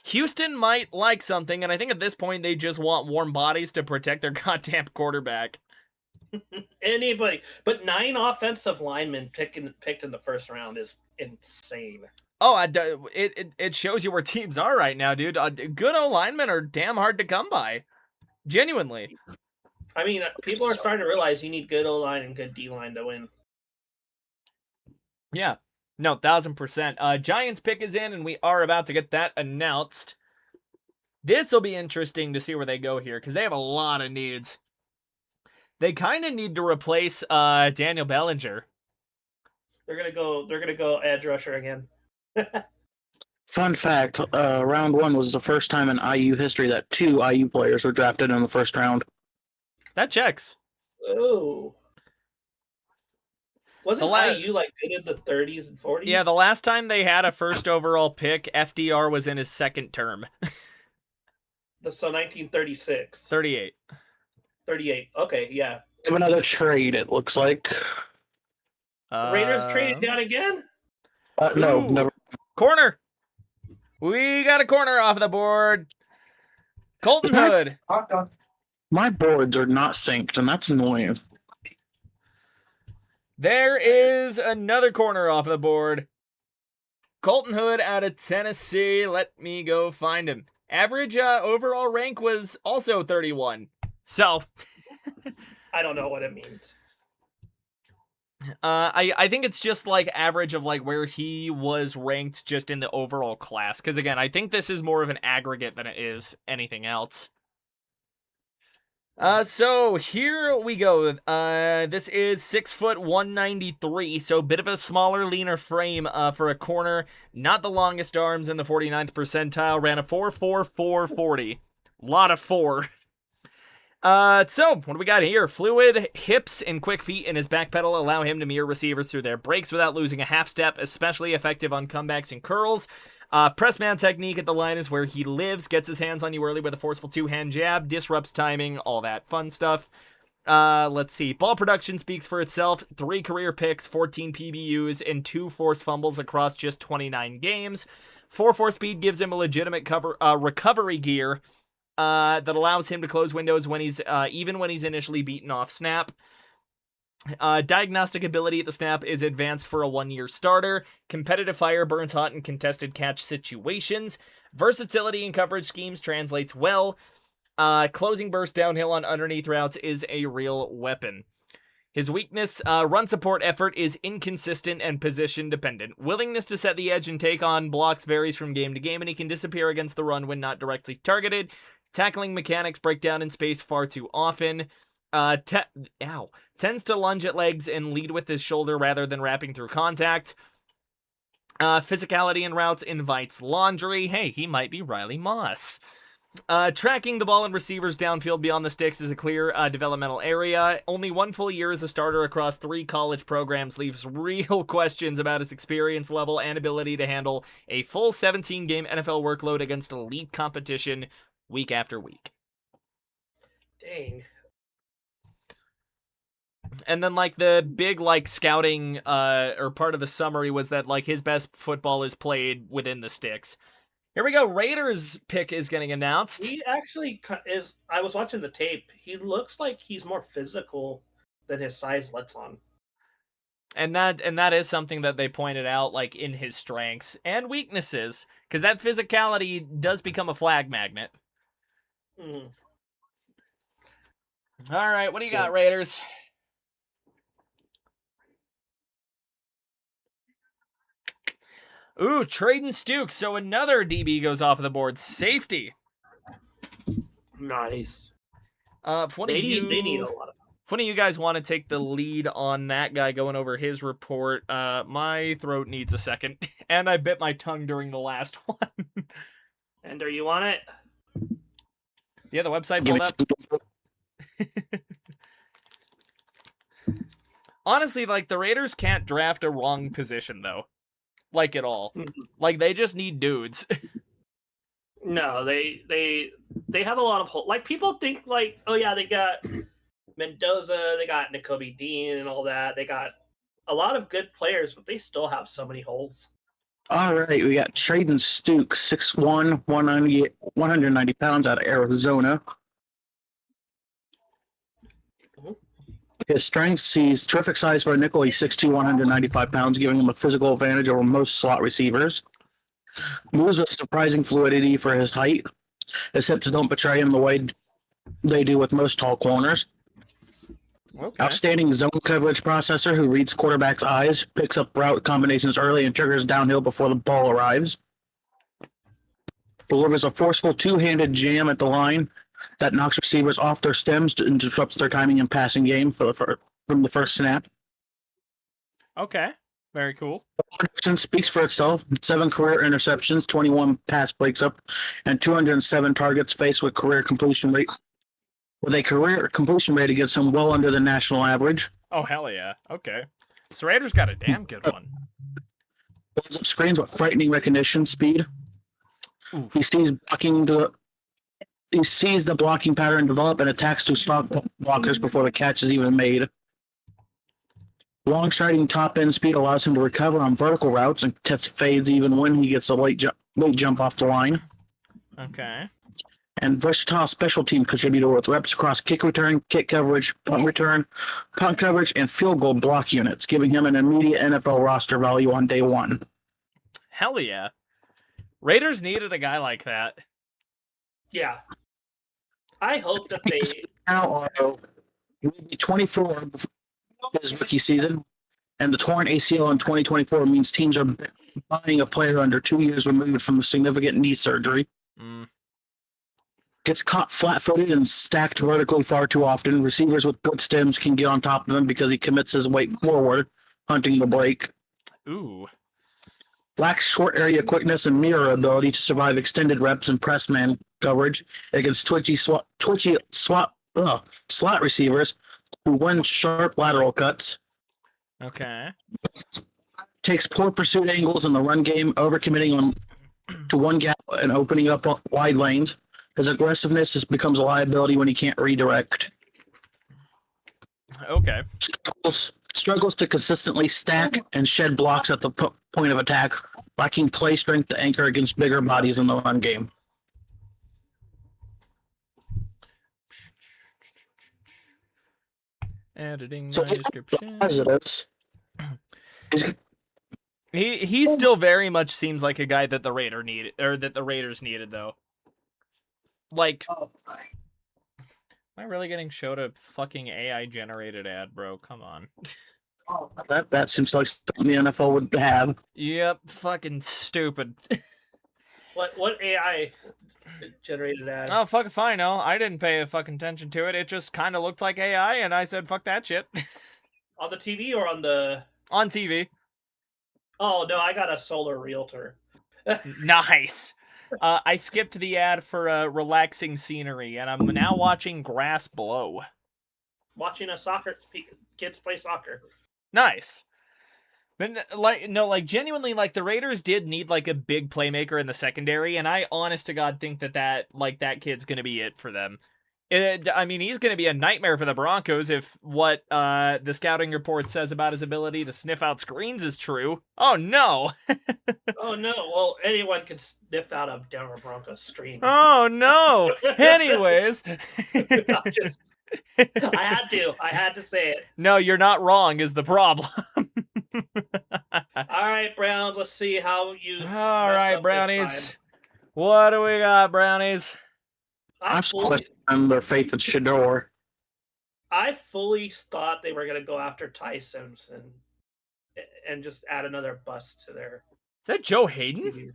Houston might like something, and I think at this point they just want warm bodies to protect their goddamn quarterback. Anybody. But 9 offensive linemen picked in the first round is insane. Oh, it shows you where teams are right now, dude. Good O-linemen are damn hard to come by. Genuinely. I mean, people are starting to realize you need good O-line and good D-line to win. Yeah. No, 1000%. Giants pick is in, and we are about to get that announced. This will be interesting to see where they go here, because they have a lot of needs. They kind of need to replace Daniel Bellinger. They're gonna go edge rusher again. Fun fact, round 1 was the first time in IU history that 2 IU players were drafted in the first round. That checks. Oh. Wasn't IU like good in the 30s and 40s? Yeah, the last time they had a first overall pick, FDR was in his second term. So 1936. 38. 38. Okay, yeah. Have another trade, it looks like. Raiders traded down again? No, Ooh. never. Corner. We got a corner off the board. Colton Hood. My boards are not synced, and that's annoying. There is another corner off the board. Colton Hood out of Tennessee. Let me go find him. Average overall rank was also 31. So, I don't know what it means. I think it's just like average of like where he was ranked just in the overall class. Because again, I think this is more of an aggregate than it is anything else. So here we go. This is 6 foot 193, so a bit of a smaller, leaner frame for a corner. Not the longest arms in the 49th percentile. Ran a 4.44 40. Lot of 4. So what do we got here? Fluid hips and quick feet in his back pedal allow him to mirror receivers through their breaks without losing a half step, especially effective on comebacks and curls. Press man technique at the line is where he lives, gets his hands on you early with a forceful two-hand jab, disrupts timing, all that fun stuff. Let's see. Ball production speaks for itself. 3 career picks, 14 PBUs, and 2 forced fumbles across just 29 games. 4.4 speed gives him a legitimate recovery gear that allows him to close windows when he's even when he's initially beaten off snap. Diagnostic ability at the snap is advanced for a 1-year starter. Competitive fire burns hot in contested catch situations. Versatility in coverage schemes translates well. Closing burst downhill on underneath routes is a real weapon. His weakness, run support effort, is inconsistent and position dependent. Willingness to set the edge and take on blocks varies from game to game, and he can disappear against the run when not directly targeted. Tackling mechanics break down in space far too often. Tends to lunge at legs and lead with his shoulder rather than wrapping through contact. Physicality in routes invites laundry. Hey, he might be Riley Moss. Tracking the ball and receivers downfield beyond the sticks is a clear developmental area. Only 1 full year as a starter across 3 college programs leaves real questions about his experience level and ability to handle a full 17-game NFL workload against elite competition week after week. Dang. And then, like, the big, like, scouting, or part of the summary was that, like, his best football is played within the sticks. Here we go. Raiders pick is getting announced. He actually is. I was watching the tape. He looks like he's more physical than his size lets on. And that is something that they pointed out, like, in his strengths and weaknesses, because that physicality does become a flag magnet. Mm. All right, what do you got, Raiders? Ooh, Traden Stukes. So another DB goes off of the board. Safety. Nice. If They need a lot of. If one of you guys want to take the lead on that guy going over his report, my throat needs a second, and I bit my tongue during the last one. Ender, you want it? Yeah, the website pulled up. Honestly, like, the Raiders can't draft a wrong position, though. Like, at all. Like, they just need dudes. No, they have a lot of holes. Like, people think, like, oh yeah, they got Mendoza, they got Nakobe Dean and all that. They got a lot of good players, but they still have so many holes. All right, we got Traden Stukes, 6'1", 190 pounds out of Arizona. His strengths, he's terrific size for a nickel. He's 6'2", 195 pounds, giving him a physical advantage over most slot receivers. Moves with surprising fluidity for his height. His hips don't betray him the way they do with most tall corners. Okay. Outstanding zone coverage processor who reads quarterback's eyes, picks up route combinations early, and triggers downhill before the ball arrives. Delivers a forceful two-handed jam at the line that knocks receivers off their stems and disrupts their timing and passing game from the first snap. Okay. Very cool. Production speaks for itself. 7 career interceptions, 21 pass breaks up, and 207 targets faced with career completion rate. With a career completion rate against him well under the national average. Oh, hell yeah. Okay. So Raiders got a damn good one. Builds up screens with frightening recognition speed. Oof. He sees the blocking pattern develop and attacks to stop blockers before the catch is even made. Long striding top end speed allows him to recover on vertical routes and test fades even when he gets a late jump off the line. Okay. And versatile special team contributor with reps across kick return, kick coverage, punt coverage, and field goal block units, giving him an immediate NFL roster value on day one. Hell yeah. Raiders needed a guy like that. Yeah. I hope that they Now, he will be 24 before his rookie season, and the torn ACL in 2024 means teams are buying a player under 2 years removed from a significant knee surgery. Gets caught flat-footed and stacked vertically far too often. Receivers with good stems can get on top of him because he commits his weight forward, hunting the break. Ooh. Lacks short area quickness and mirror ability to survive extended reps and press man coverage against slot receivers who win sharp lateral cuts. Okay. Takes poor pursuit angles in the run game, overcommitting to one gap and opening up wide lanes. His aggressiveness becomes a liability when he can't redirect. Okay. Struggles to consistently stack and shed blocks at the point of attack, lacking play strength to anchor against bigger bodies in the run game. Editing So my description. Positives. He still very much seems like a guy that the Raiders needed though. Like, am I really getting showed a fucking AI generated ad, bro? Come on. That seems like something the NFL would have. Yep, fucking stupid. What AI generated ad? Oh, fuck if I know. I didn't pay a fucking attention to it. It just kind of looked like AI, and I said, fuck that shit. On the TV or on the... On TV. Oh, no, I got a solar realtor. Nice. I skipped the ad for relaxing scenery, and I'm now watching grass blow. Watching kids play soccer. Nice. But genuinely, like, the Raiders did need like a big playmaker in the secondary, and I honest to God think that kid's gonna be it for them. I mean, he's gonna be a nightmare for the Broncos if what the scouting report says about his ability to sniff out screens is true. Oh no. Oh no! Well, anyone can sniff out a Denver Broncos screen. Oh no. Anyways. I had to say it. No, you're not wrong is the problem. All right, Browns. Let's see how you. All right, Brownies. What do we got, Brownies? I'm questioning their faith in Shador. I fully thought they were going to go after Ty Simpson and just add another bust to their. Is that Joe Hayden?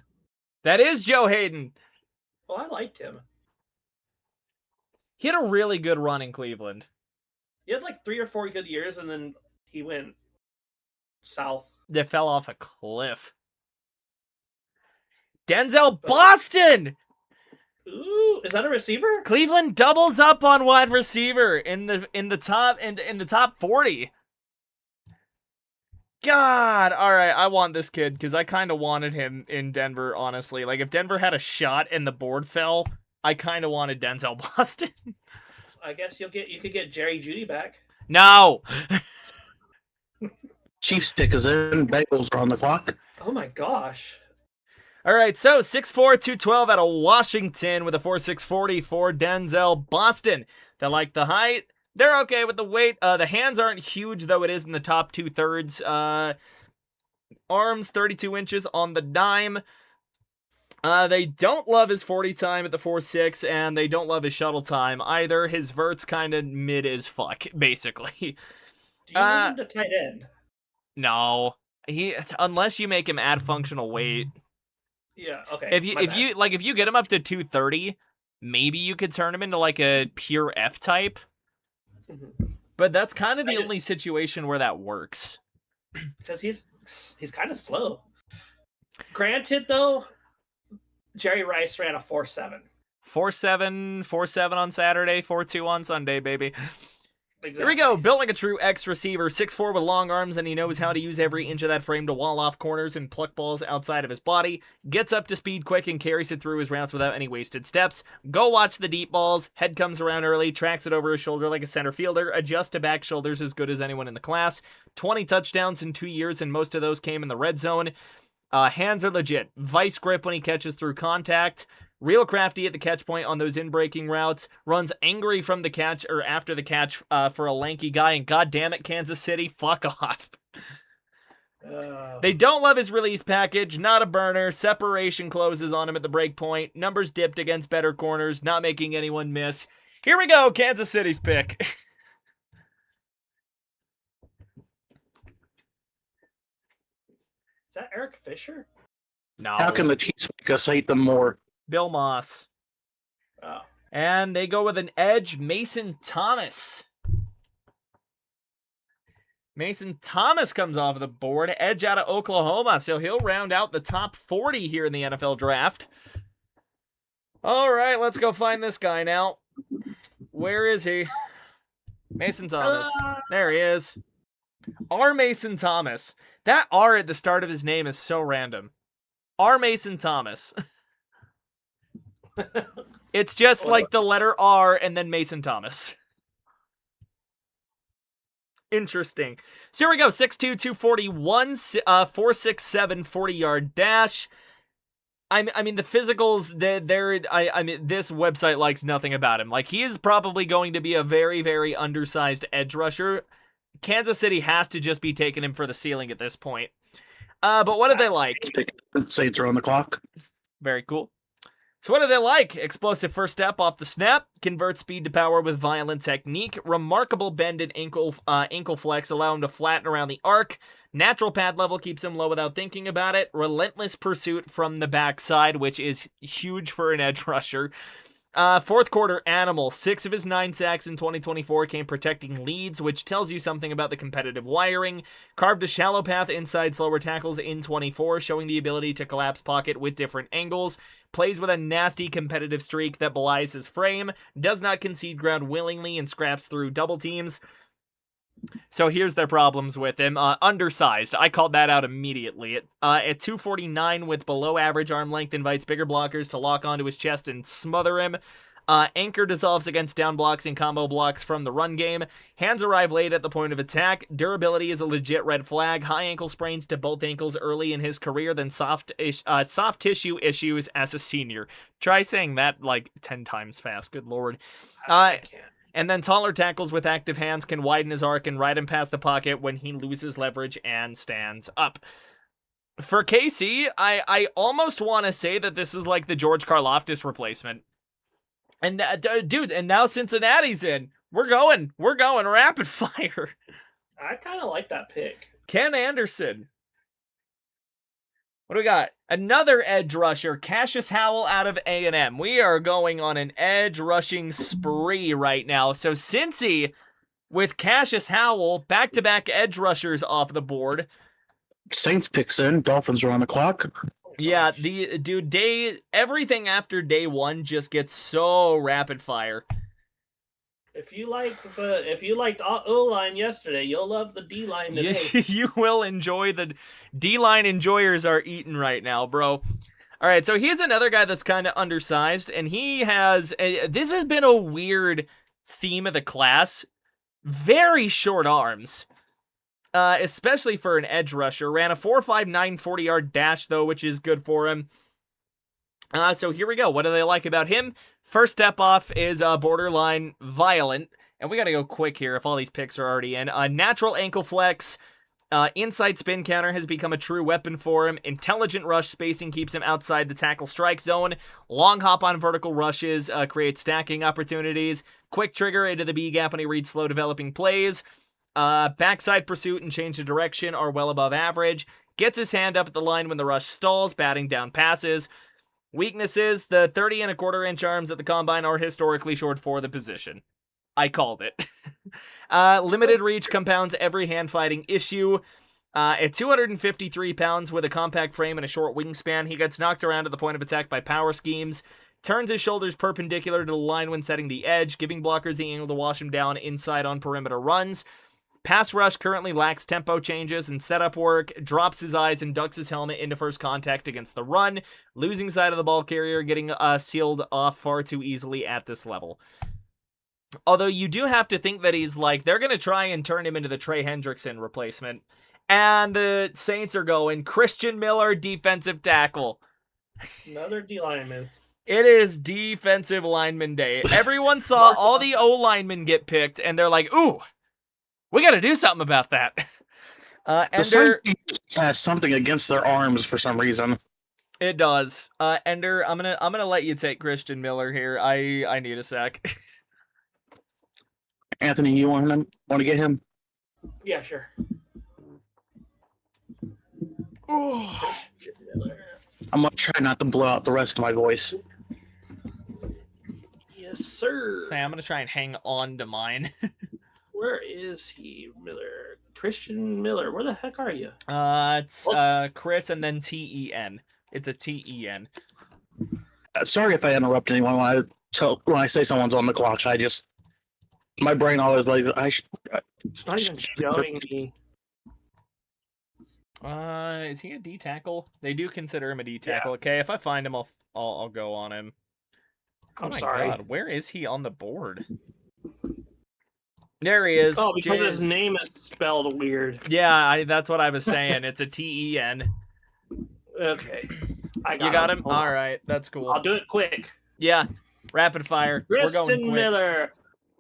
That is Joe Hayden. Well, I liked him. He had a really good run in Cleveland. He had like 3 or 4 good years, and then he went south. They fell off a cliff. Denzel Boston! Ooh, is that a receiver? Cleveland doubles up on wide receiver in the top 40. God, all right, I want this kid because I kind of wanted him in Denver. Honestly, like if Denver had a shot and the board fell, I kind of wanted Denzel Boston. I guess you could get Jerry Jeudy back. No. Chiefs pick is in. Bengals are on the clock. Oh my gosh. All right, so 6'4", 212 out of Washington with a 4.6 40 for Denzel Boston. They like the height. They're okay with the weight. The hands aren't huge, though it is in the top 2/3. Arms, 32 inches on the dime. They don't love his 40 time at the 4.6, and they don't love his shuttle time either. His vert's kind of mid as fuck, basically. Do you move him to tight end? No. Unless you make him add functional weight. Yeah, okay. If you get him up to 230, maybe you could turn him into like a pure F type. Mm-hmm. But that's kind of the only situation where that works. Because he's kind of slow. Granted, though, Jerry Rice ran a 4.7. 4.7 on Saturday, 4.2 on Sunday, baby. Exactly. Here we go. Built like a true X receiver, 6'4" with long arms, and he knows how to use every inch of that frame to wall off corners and pluck balls outside of his body. Gets up to speed quick and carries it through his routes without any wasted steps. Go watch the deep balls. Head comes around early, tracks it over his shoulder like a center fielder, adjusts to back shoulders as good as anyone in the class. 20 touchdowns in 2 years, and most of those came in the red zone. Hands are legit. Vice grip when he catches through contact. Real crafty at the catch point on those in-breaking routes. Runs angry from the catch or after the catch for a lanky guy. And god damn it, Kansas City, fuck off. They don't love his release package. Not a burner. Separation closes on him at the break point. Numbers dipped against better corners. Not making anyone miss. Here we go, Kansas City's pick. Is that Eric Fisher? No. How can the Chiefs make us hate them more? Bill Moss. Oh. And they go with an edge, Mason Thomas. Mason Thomas comes off the board, edge out of Oklahoma, so he'll round out the top 40 here in the NFL draft. All right, let's go find this guy now. Where is he? Mason Thomas. There he is. R. Mason Thomas. That R at the start of his name is so random. R. Mason Thomas. It's just like the letter R and then Mason Thomas. Interesting. So here we go. 6'2", 241, 4.67, 40-yard dash. I mean, the physicals, I mean, this website likes nothing about him. Like, he is probably going to be a very, very undersized edge rusher. Kansas City has to just be taking him for the ceiling at this point. But what did they like? Saints are on the clock. Very cool. So what do they like? Explosive first step off the snap, convert speed to power with violent technique, remarkable bend and ankle flex allow him to flatten around the arc, natural pad level keeps him low without thinking about it, relentless pursuit from the backside, which is huge for an edge rusher. Fourth quarter animal, 6 of his 9 sacks in 2024 came protecting leads, which tells you something about the competitive wiring. Carved a shallow path inside slower tackles in 24, showing the ability to collapse pocket with different angles. Plays with a nasty competitive streak that belies his frame. Does not concede ground willingly and scraps through double teams. So here's their problems with him. Undersized. I called that out immediately. At 249 with below average arm length, invites bigger blockers to lock onto his chest and smother him. Anchor dissolves against down blocks and combo blocks from the run game. Hands arrive late at the point of attack. Durability is a legit red flag. High ankle sprains to both ankles early in his career, then soft tissue issues as a senior. Try saying that like 10 times fast. Good lord. I can't. And then taller tackles with active hands can widen his arc and ride him past the pocket when he loses leverage and stands up. For Casey, I almost want to say that this is like the George Karlaftis replacement. And dude, and now Cincinnati's in. We're going rapid fire. I kind of like that pick. Ken Anderson. What do we got? Another edge rusher, Cassius Howell out of A&M. We are going on an edge rushing spree right now. So Cincy, with Cassius Howell, back-to-back edge rushers off the board. Saints picks in. Dolphins are on the clock. Yeah, everything after day one just gets so rapid fire. If you liked O-line yesterday, you'll love the D-line today. You will enjoy the D-line enjoyers are eating right now, bro. All right, so he's another guy that's kind of undersized, and he has this has been a weird theme of the class. Very short arms, especially for an edge rusher. Ran a 4.59 40-yard dash though, which is good for him. So here we go. What do they like about him? First step off is borderline violent. And we got to go quick here if all these picks are already in. Natural ankle flex. Inside spin counter has become a true weapon for him. Intelligent rush spacing keeps him outside the tackle strike zone. Long hop on vertical rushes creates stacking opportunities. Quick trigger into the B gap when he reads slow developing plays. Backside pursuit and change of direction are well above average. Gets his hand up at the line when the rush stalls, batting down passes. Weaknesses, the 30 1/4 inch arms at the combine are historically short for the position. I called it. Limited reach compounds every hand fighting issue. At 253 pounds with a compact frame and a short wingspan, he gets knocked around at the point of attack by power schemes. Turns his shoulders perpendicular to the line when setting the edge, giving blockers the angle to wash him down inside on perimeter runs. Pass rush currently lacks tempo changes and setup work, drops his eyes and ducks his helmet into first contact against the run, losing sight of the ball carrier, getting sealed off far too easily at this level. Although you do have to think that he's like, they're going to try and turn him into the Trey Hendrickson replacement. And the Saints are going Christian Miller, defensive tackle. Another D lineman. It is defensive lineman day. Everyone saw all the O linemen get picked, and they're like, ooh, we got to do something about that. Ender has something against their arms for some reason. It does. Ender, I'm gonna let you take Christian Miller here. I need a sec. Anthony, you want to get him? Yeah, sure. I'm gonna try not to blow out the rest of my voice. He Yes, sir. Say, I'm gonna try and hang on to mine. Where is he, Miller? Christian Miller. Where the heck are you? It's Chris and then Ten. It's a Ten. Sorry if I interrupt anyone when I say someone's on the clock. My brain always like It's not even showing me. Is he a D tackle? They do consider him a D tackle. Yeah. Okay, if I find him, I'll go on him. I'm my sorry. God, where is he on the board? There he is. Oh, because Jizz. his name is spelled weird. Yeah, that's what I was saying. It's a Ten. Okay. You got him? Hold on. All right, that's cool. I'll do it quick. Yeah, rapid fire. We're going Kristen quick. Miller.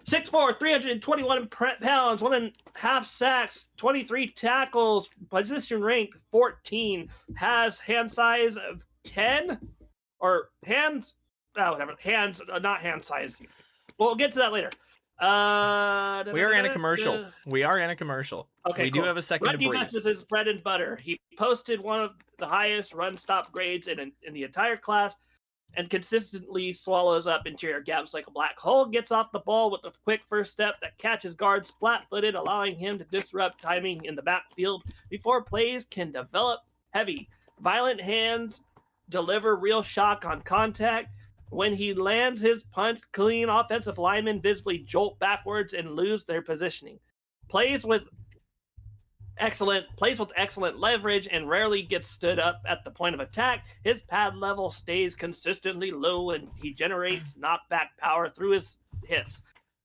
6'4", 321 pounds, 1.5 sacks, 23 tackles, position rank 14, has hand size of 10, or hands, whatever, hands, not hand size. We'll get to that later. We are in a commercial. We are in a commercial. Okay, we cool. do have a second Run to breathe. defense is his bread and butter. He posted one of the highest run stop grades in the entire class, and consistently swallows up interior gaps like a black hole, gets off the ball with a quick first step that catches guards flat-footed, allowing him to disrupt timing in the backfield before plays can develop. Heavy, violent hands deliver real shock on contact. When he lands his punch clean, offensive linemen visibly jolt backwards and lose their positioning. Plays with excellent leverage and rarely gets stood up at the point of attack. His pad level stays consistently low and he generates knockback power through his hips.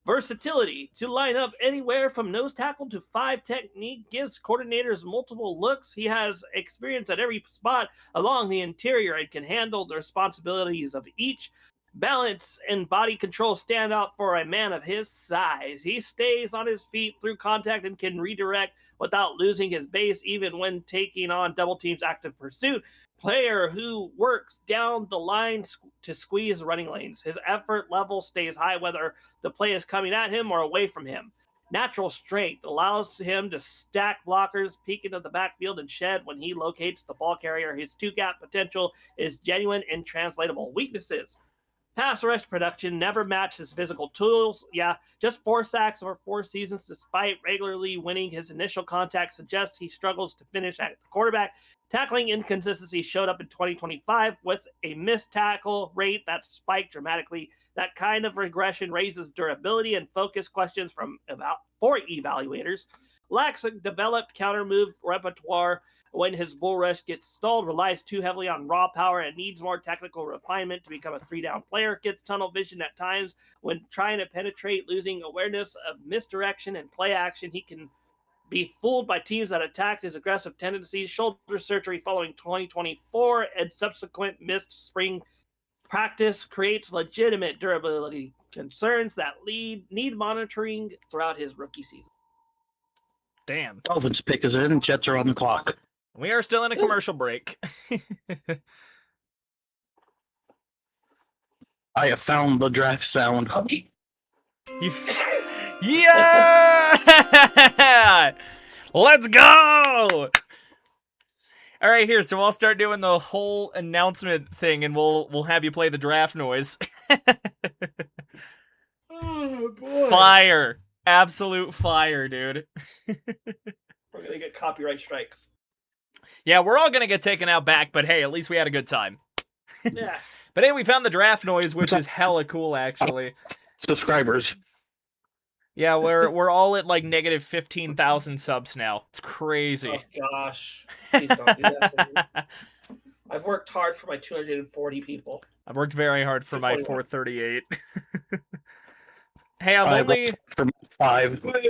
Versatility to line up anywhere from nose tackle to 5 technique gives coordinators multiple looks. He has experience at every spot along the interior and can handle the responsibilities of each. Balance and body control stand out for a man of his size. He stays on his feet through contact and can redirect without losing his base, even when taking on double teams active pursuit. Player who works down the line to squeeze running lanes. His effort level stays high whether the play is coming at him or away from him. Natural strength allows him to stack blockers, peek into the backfield, and shed when he locates the ball carrier. His two-gap potential is genuine and translatable. Weaknesses. Pass rush production never matched his physical tools. Yeah, just 4 sacks over 4 seasons, despite regularly winning his initial contact, suggests he struggles to finish at the quarterback. Tackling inconsistency showed up in 2025 with a missed tackle rate that spiked dramatically. That kind of regression raises durability and focus questions for evaluators. Lacks a developed counter move repertoire. When his bull rush gets stalled, relies too heavily on raw power and needs more technical refinement to become a 3-down player. Gets tunnel vision at times when trying to penetrate, losing awareness of misdirection and play action. He can be fooled by teams that attack his aggressive tendencies. Shoulder surgery following 2024 and subsequent missed spring practice creates legitimate durability concerns that need monitoring throughout his rookie season. Damn. Dolphins pick is in. Jets are on the clock. We are still in a commercial break. I have found the draft sound. Yeah! Let's go! All right, here. So I'll start doing the whole announcement thing, and we'll have you play the draft noise. Oh boy! Fire! Absolute fire, dude. We're gonna get copyright strikes. Yeah, we're all gonna get taken out back, but hey, at least we had a good time. Yeah. But hey, we found the draft noise, which is hella cool, actually. Subscribers. Yeah, we're all at like negative 15,000 subs now. It's crazy. Oh gosh. Please don't do that. I've worked hard for my 240 people. I've worked very hard for my 241. 438. Hey, I'm only from 5. Nice.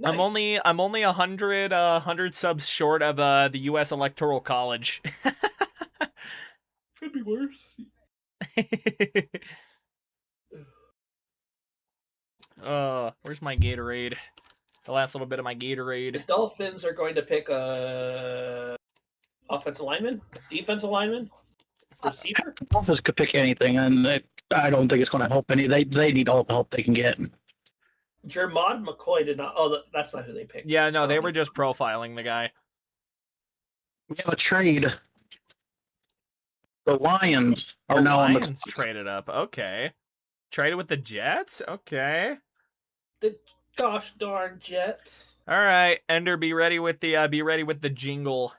I'm only 100 subs short of the U.S. Electoral College. Could be worse. Where's my Gatorade? The last little bit of my The Gatorade. Dolphins are going to pick a offensive lineman, defensive lineman, receiver. Dolphins could pick anything, and I don't think it's going to help any. They need all the help they can get. Jermod McCoy did not. Oh, that's not who they picked. Yeah, no, they were just profiling the guy. We have a trade. The Lions are The now on the Lions traded up. Okay. Traded with the Jets? Okay. The gosh darn Jets. All right, Ender, be ready with the jingle.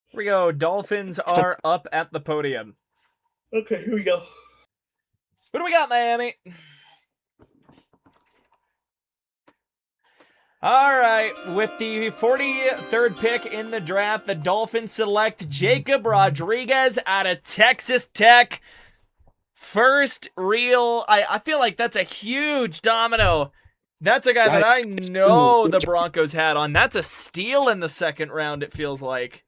Here we go. Dolphins are up at the podium. Okay, here we go. Who do we got, Miami? All right, with the 43rd pick in the draft, the Dolphins select Jacob Rodriguez out of Texas Tech. First real, I feel like that's a huge domino. That's a guy that I know the Broncos had on. That's a steal in the second round, it feels like.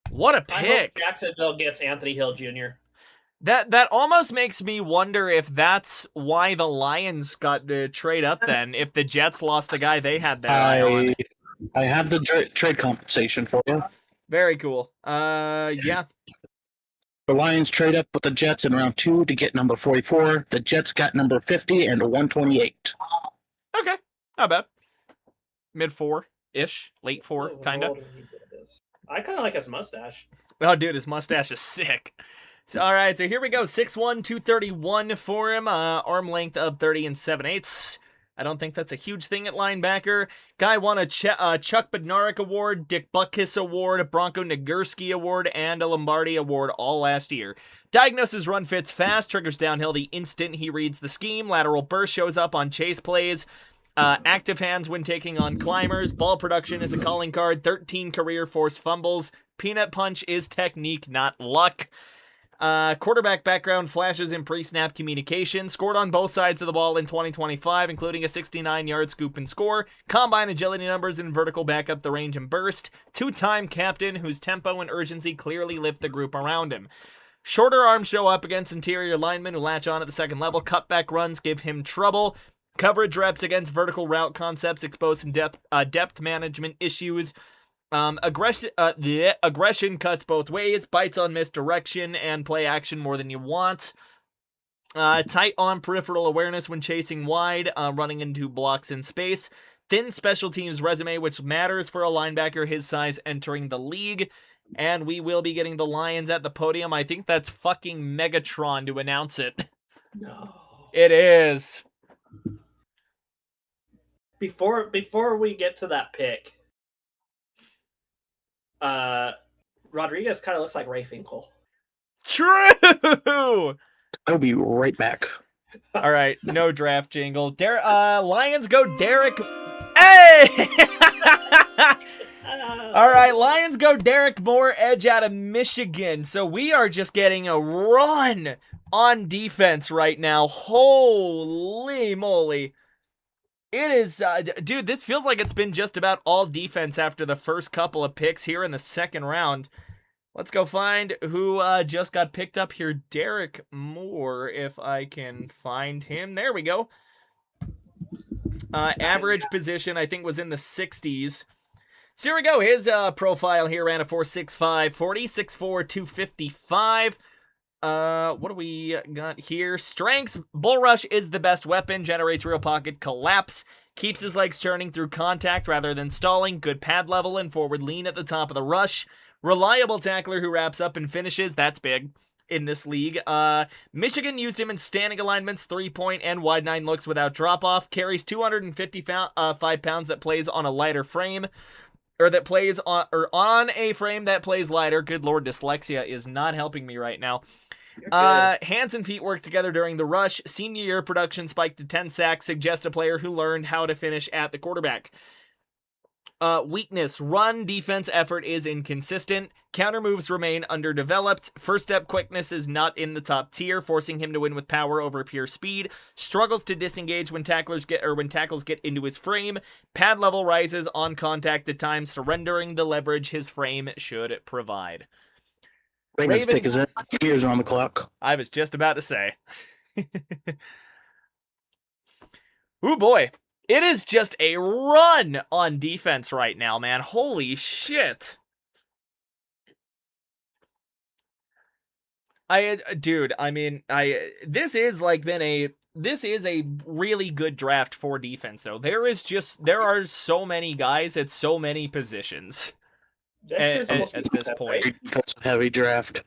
What a I hope pick. Jacksonville gets Anthony Hill Jr. That almost makes me wonder if that's why the Lions got to trade up then, if the Jets lost the guy they had their eye on. I have the trade compensation for you. Very cool. Yeah. The Lions trade up with the Jets in round 2 to get number 44. The Jets got number 50 and 128. Okay. Not bad. Mid 4-ish. Late 4, kind of. I kind of like his mustache. Oh, dude, his mustache is sick. So, all right, so here we go. 6'1", 231 for him. Arm length of 30 7/8. I don't think that's a huge thing at linebacker. Guy won a Chuck Bednarik Award, Dick Butkus Award, a Bronco Nagurski Award, and a Lombardi Award all last year. Diagnosis run fits fast, triggers downhill the instant he reads the scheme. Lateral burst shows up on chase plays. Active hands when taking on climbers. Ball production is a calling card. 13 career forced fumbles. Peanut punch is technique, not luck. Quarterback background flashes in pre-snap communication. Scored on both sides of the ball in 2025, including a 69-yard scoop and score. Combine agility numbers and vertical back up the range and burst. Two-time captain whose tempo and urgency clearly lift the group around him. Shorter arms show up against interior linemen who latch on at the second level. Cutback runs give him trouble. Coverage reps against vertical route concepts expose some depth management issues. Aggression cuts both ways, bites on misdirection and play action more than you want. Tight on peripheral awareness when chasing wide, running into blocks in space. Thin special teams resume, which matters for a linebacker his size entering the league. And we will be getting the Lions at the podium. I think that's fucking Megatron to announce it. No. It is. Before we get to that pick, Rodriguez kind of looks like Ray Finkel. True! I'll be right back. All right, no draft jingle. Lions go Derek. Hey! All right, Lions go Derek Moore, edge out of Michigan. So we are just getting a run on defense right now. Holy moly. It is, dude, this feels like it's been just about all defense after the first couple of picks here in the second round. Let's go find who just got picked up here. Derek Moore, if I can find him. There we go. Average position, I think, was in the 60s. So here we go. His profile here ran a 4.65 40, 6'4", 255. What do we got here? Strengths. Bull rush is the best weapon. Generates real pocket collapse. Keeps his legs turning through contact rather than stalling. Good pad level and forward lean at the top of the rush. Reliable tackler who wraps up and finishes. That's big in this league. Michigan used him in standing alignments, 3-point and wide 9 looks without drop off. Carries 255 pounds that plays on a lighter frame. Or that plays on a frame that plays lighter. Good lord, dyslexia is not helping me right now. Hands and feet work together during the rush. Senior year production spiked to 10 sacks. Suggests a player who learned how to finish at the quarterback. Weakness. Run defense effort is inconsistent. Counter moves remain underdeveloped. First step quickness is not in the top tier, forcing him to win with power over pure speed. Struggles to disengage when tackles get into his frame. Pad level rises on contact at times, surrendering the leverage his frame should provide. Ravens pick is it. Years on the clock. I was just about to say. Ooh boy. It is just a run on defense right now, man. Holy shit. This is a really good draft for defense, though. There are so many guys at so many positions. Next year's almost at this defense, point. right? Defensive heavy draft.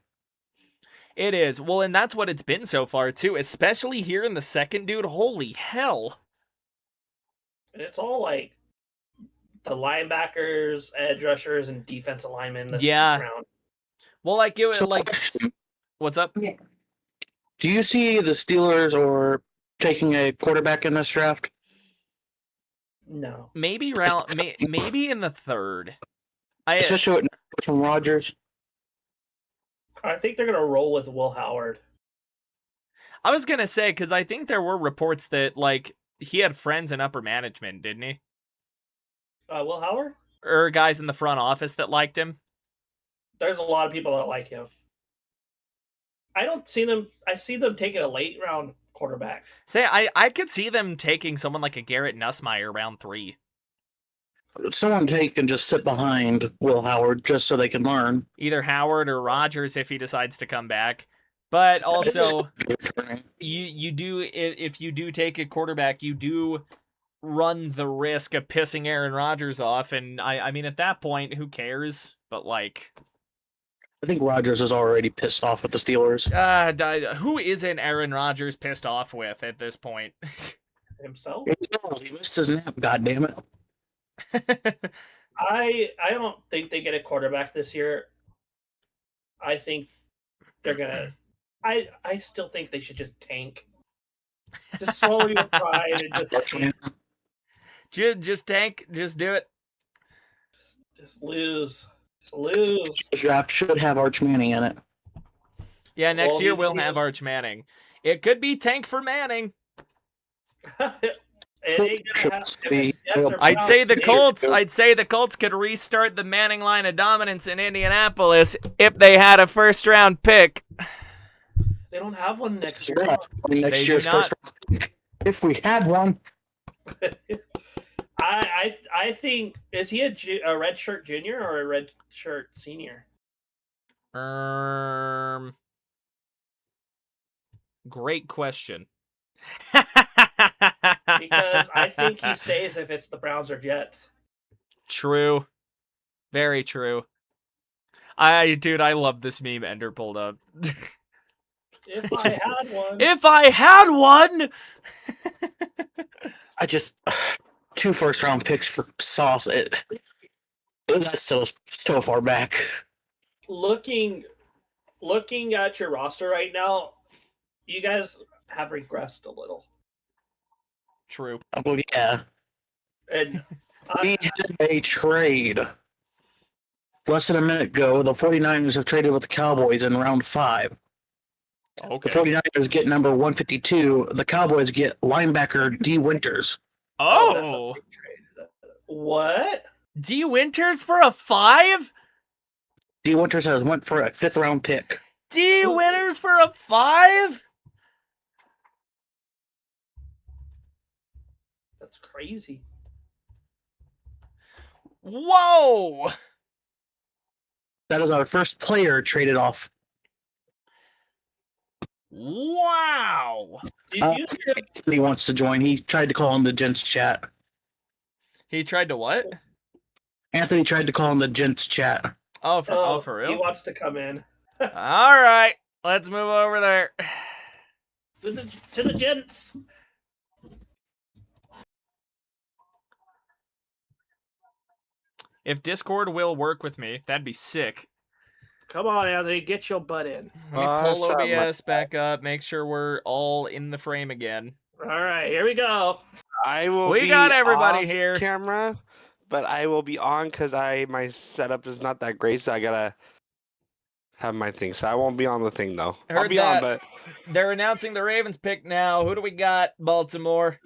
It is. Well, and that's what it's been so far, too. Especially here in the second, dude. Holy hell. And it's all like the linebackers, edge rushers, and defensive linemen this Yeah. round. Well, like, it, So- like, what's up? Do you see the Steelers or taking a quarterback in this draft? No. Maybe maybe in the third. Especially with from Rodgers. I think they're gonna roll with Will Howard. I was gonna say, because I think there were reports that, like, he had friends in upper management, didn't he? Will Howard? Or guys in the front office that liked him. There's a lot of people that like him. I don't see them. I see them taking a late round quarterback. Say, I could see them taking someone like a Garrett Nussmeier round 3. Someone take and just sit behind Will Howard just so they can learn. Either Howard or Rodgers if he decides to come back. But also, you do, if you do take a quarterback, you do run the risk of pissing Aaron Rodgers off. And I mean, at that point, who cares? But like, I think Rodgers is already pissed off with the Steelers. who isn't Aaron Rodgers pissed off with at this point? Himself? He missed his nap, goddammit. I don't think they get a quarterback this year. I think they're gonna. I still think they should just tank. Just swallow your pride and just tank. Just tank. Just do it. Just lose. Just lose. The draft should have Arch Manning in it. Yeah, next Well, year he- we'll he have was- Arch Manning. It could be tank for Manning. It ain't gonna happen. If it's Jets or I'd say the Browns, Colts. I'd say the Colts could restart the Manning line of dominance in Indianapolis if they had a first-round pick. They don't have one next year. Yeah, next They do year's not. first. If we had one, I think, is he a red shirt junior or a red shirt senior? Great question. Because I think he stays if it's the Browns or Jets. True. Very true. Dude, I love this meme Ender pulled up. If I had one. If I had one! I just 2 first-round picks for Sauce. That's still far back. Looking at your roster right now, you guys have regressed a little. True. Oh yeah, And we had a trade. Less than a minute ago, the 49ers have traded with the Cowboys in round 5. The Okay. 49ers get number 152. The Cowboys get linebacker D. Winters. Oh! what? D. Winters for a 5? D. Winters has went for a 5th-round pick. D. Winters for a 5? That's crazy. Whoa! That is our first player traded off. Wow! Did you skip? He wants to join. He tried to call in the gents chat. He tried to what? Anthony tried to call in the gents chat. Oh, for He real? wants to come in. All right, let's move over there. To the gents. If Discord will work with me, that'd be sick. Come on, Anthony, get your butt in. Let me pull Awesome. OBS back up, make sure we're all in the frame again. All right, here we go. I will. We be got everybody off here. Camera, but I will be on because my setup is not that great, so I gotta have my thing. So I won't be on the thing though. I'll Heard be that. on, but They're announcing the Ravens pick now. Who do we got, Baltimore?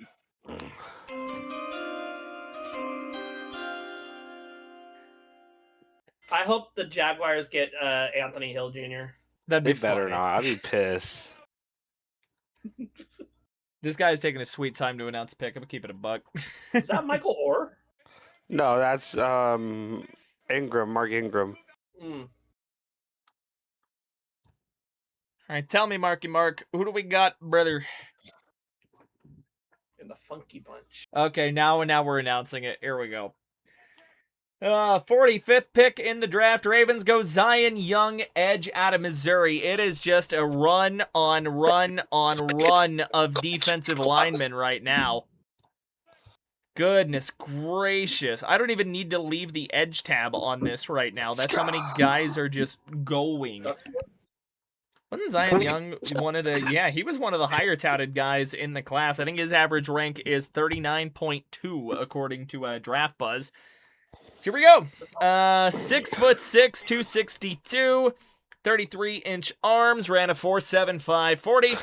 I hope the Jaguars get Anthony Hill Jr. That'd they be better funny. not. I'd be pissed. This guy's taking a sweet time to announce a pick. I'm gonna keep it a buck. Is that Michael Orr? No, that's Ingram, Mark Ingram. Mm. All right, tell me, Marky Mark, who do we got, brother? In the funky bunch. Okay, now we're announcing it. Here we go. 45th pick in the draft. Ravens go Zion Young, edge out of Missouri. It is just a run on run on run of defensive linemen right now. Goodness gracious. I don't even need to leave the edge tab on this right now. That's how many guys are just going. Wasn't Zion Young one of the... Yeah, he was one of the higher touted guys in the class. I think his average rank is 39.2 according to Draft Buzz. So here we go. 6'6", 262, 33-inch arms, ran a 4.75 40.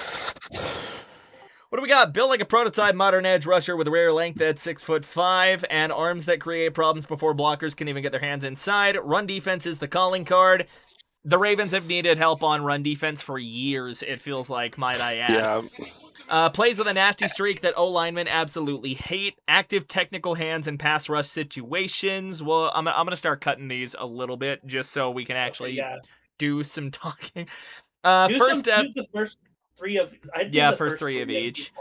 What do we got? Built like a prototype modern edge rusher with a rear length at 6'5" and arms that create problems before blockers can even get their hands inside. Run defense is the calling card. The Ravens have needed help on run defense for years, it feels like, might I add. Yeah. Plays with a nasty streak that O-linemen absolutely hate. Active technical hands in pass rush situations. Well, I'm gonna start cutting these a little bit just so we can actually do some talking. First step. The first three of first three of each.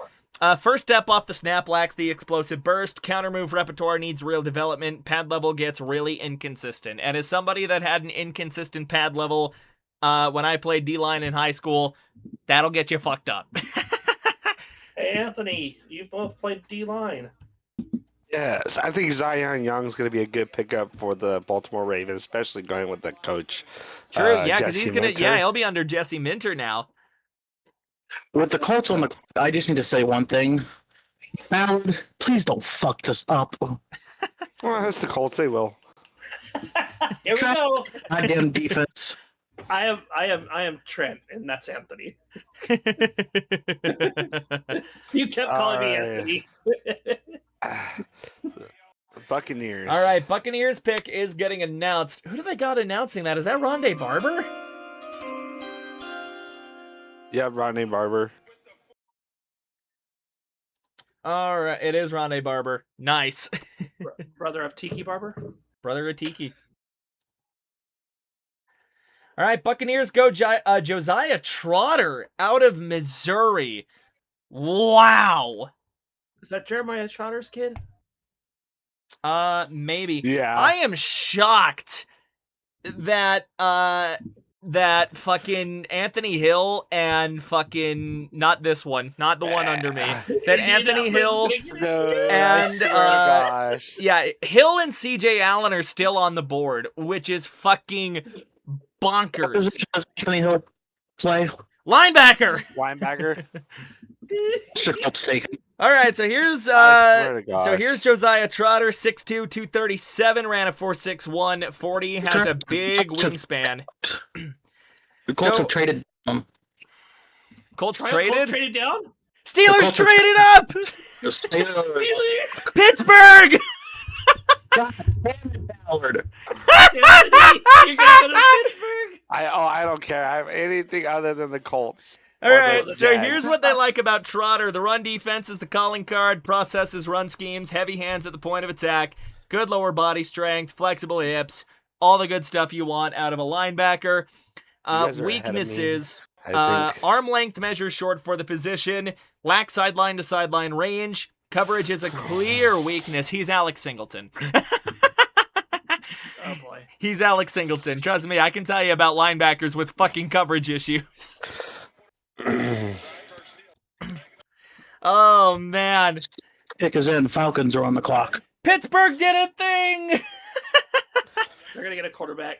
First step off the snap lacks the explosive burst. Counter move repertoire needs real development. Pad level gets really inconsistent. And as somebody that had an inconsistent pad level when I played D-line in high school, that'll get you fucked up. Hey, Anthony, you both played D-line. Yes, I think Zion Young's going to be a good pickup for the Baltimore Ravens, especially going with the coach. True, yeah, because he's Jesse gonna, Minter. he'll be under Jesse Minter now. With the Colts on the, I just need to say one thing. Ballard, please don't fuck this up. Well, that's the Colts. They will. Here we go. Goddamn defense. I am Trent, and that's Anthony. You kept calling me Anthony. Buccaneers. All right, Buccaneers pick is getting announced. Who do they got announcing that? Is that Rondé Barber? Yeah, Rodney Barber. All right, it is Rondé Barber. Nice. Brother of Tiki Barber? Brother of Tiki. All right, Buccaneers go Josiah Trotter out of Missouri. Wow. Is that Jeremiah Trotter's kid? Maybe. Yeah. I am shocked that that fucking Anthony Hill and fucking not this one, not the one under me. That Anthony Hill and gosh. yeah, Hill and CJ Allen are still on the board, which is fucking bonkers. Does Anthony Hill play? Linebacker. Colts taken. All right, so here's I swear to gosh. here's Josiah Trotter, 6'2", 237, ran a 4.61 40, has a big wingspan. The Colts So- have traded. Colts Colts traded. traded down? Steelers Colts are- traded up. The Steelers. Pittsburgh. God damn it, Ballard. Anthony, you're gonna go to Pittsburgh? I don't care. I have anything other than the Colts. All Or right, the so Jags. here's what they like about Trotter. The run defense is the calling card, processes run schemes, heavy hands at the point of attack, good lower body strength, flexible hips, all the good stuff you want out of a linebacker. guys are ahead of me, Weaknesses, I think. arm length measures short for the position, lacks sideline to sideline range, coverage is a clear weakness. He's Alex Singleton. Oh boy. He's Alex Singleton. Trust me, I can tell you about linebackers with fucking coverage issues. Oh, man. Pick is in. Falcons are on the clock. Pittsburgh did a thing! They're gonna get a quarterback.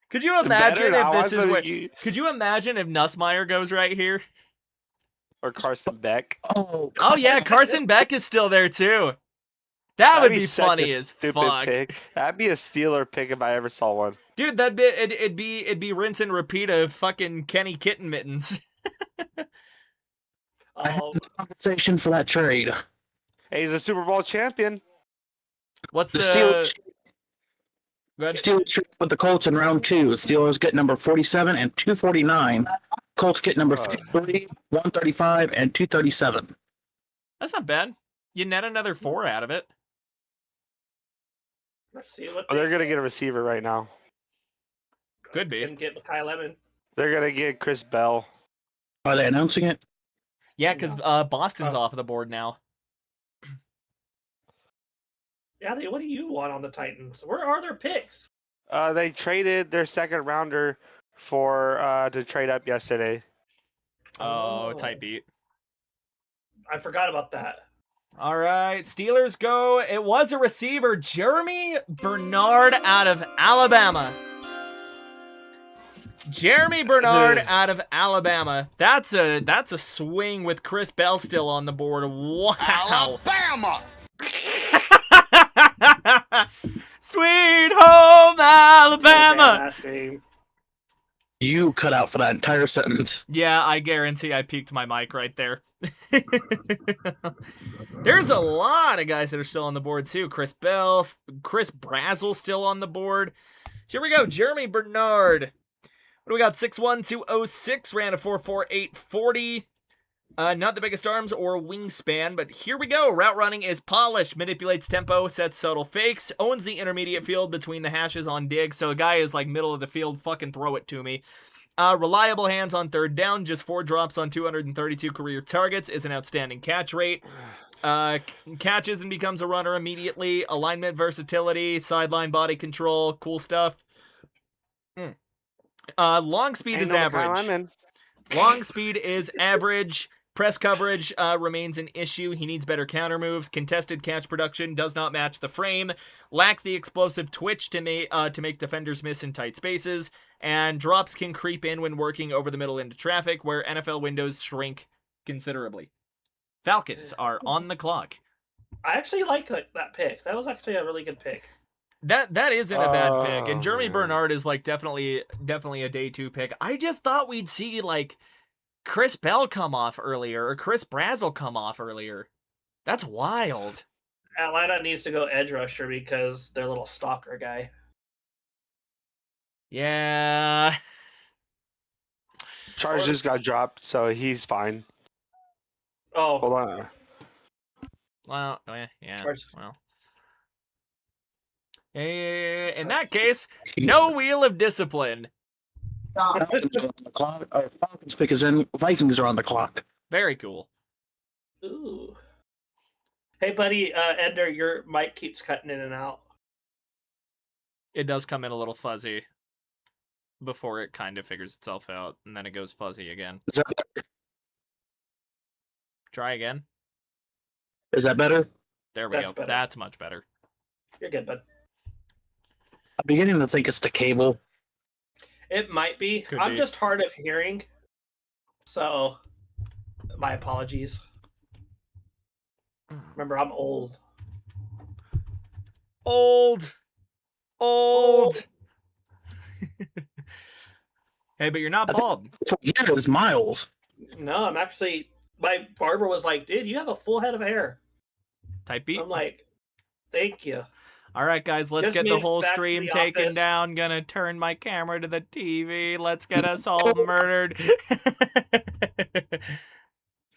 Could you imagine Better now, if this is so what... you- Could you imagine if Nussmeier goes right here? Or Carson Beck. Oh, Oh, yeah, Carson Beck is still there, too. That would That'd be such funny a as stupid fuck. pick. That'd be a Steeler pick if I ever saw one. Dude, it'd be rinse and repeat of fucking Kenny Kitten Mittens. I have Oh, the compensation for that trade. Hey, he's a Super Bowl champion. What's The the... Steelers, Go ahead. Steelers trade with the Colts in round 2. Steelers get number 47 and 249. Colts get number 53, 135, and 237. That's not bad. You net another 4 out of it. let's see what Oh, they're gonna get a receiver right now. Could be. can get Kyle Lemon. They're gonna get Chris Bell. Are they announcing it? Yeah, because Boston's off of the board now. Anthony, what do you want on the Titans? Where are their picks? They traded their second rounder for to trade up yesterday. Oh, tight beat. I forgot about that. All right, Steelers go. It was a receiver, Jeremy Bernard out of Alabama. Jeremy Bernard out of Alabama. That's a swing with Chris Bell still on the board. Wow. Alabama. Sweet home Alabama. Last game. You cut out for that entire sentence. Yeah, I guarantee I peaked my mic right there. There's a lot of guys that are still on the board too. Chris Bell, Chris Brazzell still on the board. Here we go. Jeremy Bernard. What do we got? 6'1", 206, ran a 4.48 40. Not the biggest arms or wingspan, but here we go. Route running is polished, manipulates tempo, sets subtle fakes, owns the intermediate field between the hashes on dig. So a guy is like middle of the field, fucking throw it to me. Reliable hands on third down, just 4 drops on 232 career targets, is an outstanding catch rate. Catches and becomes a runner immediately. Alignment versatility, sideline body control, cool stuff. Long speed is average. Long speed is average. Press coverage remains an issue. He needs better counter moves. Contested catch production does not match the frame. Lacks the explosive twitch to make defenders miss in tight spaces. And drops can creep in when working over the middle into traffic, where NFL windows shrink considerably. Falcons are on the clock. I actually like that pick. That was actually a really good pick. That isn't a bad pick, and Jeremy Bernard is like definitely a day 2 pick. I just thought we'd see like Chris Bell come off earlier or Chris Brazzell come off earlier. That's wild. Atlanta needs to go edge rusher because their little stalker guy. Yeah. Charles just got dropped, so he's fine. Oh, Hold on. Well, yeah. Charles. Well. In that case, no wheel of discipline. Falcons are on the clock. Falcons pick is in. Vikings are on the clock. Very cool. Ooh. Hey, buddy, Ender, your mic keeps cutting in and out. It does come in a little fuzzy before it kind of figures itself out, and then it goes fuzzy again. Try again. Is that better? There we That's go. better. That's much better. You're good, bud. I'm beginning to think it's the cable. It might be. Could I'm be. just hard of hearing, so my apologies. Remember, I'm old. Old. Hey, but you're not bald. Yeah, it's Miles. No, I'm actually. My barber was like, "Dude, you have a full head of hair." Type beat. I'm like, "Thank you." All right, guys, let's Just get made the it whole back to stream the taken office. down. Gonna turn my camera to the TV. Let's get us all murdered.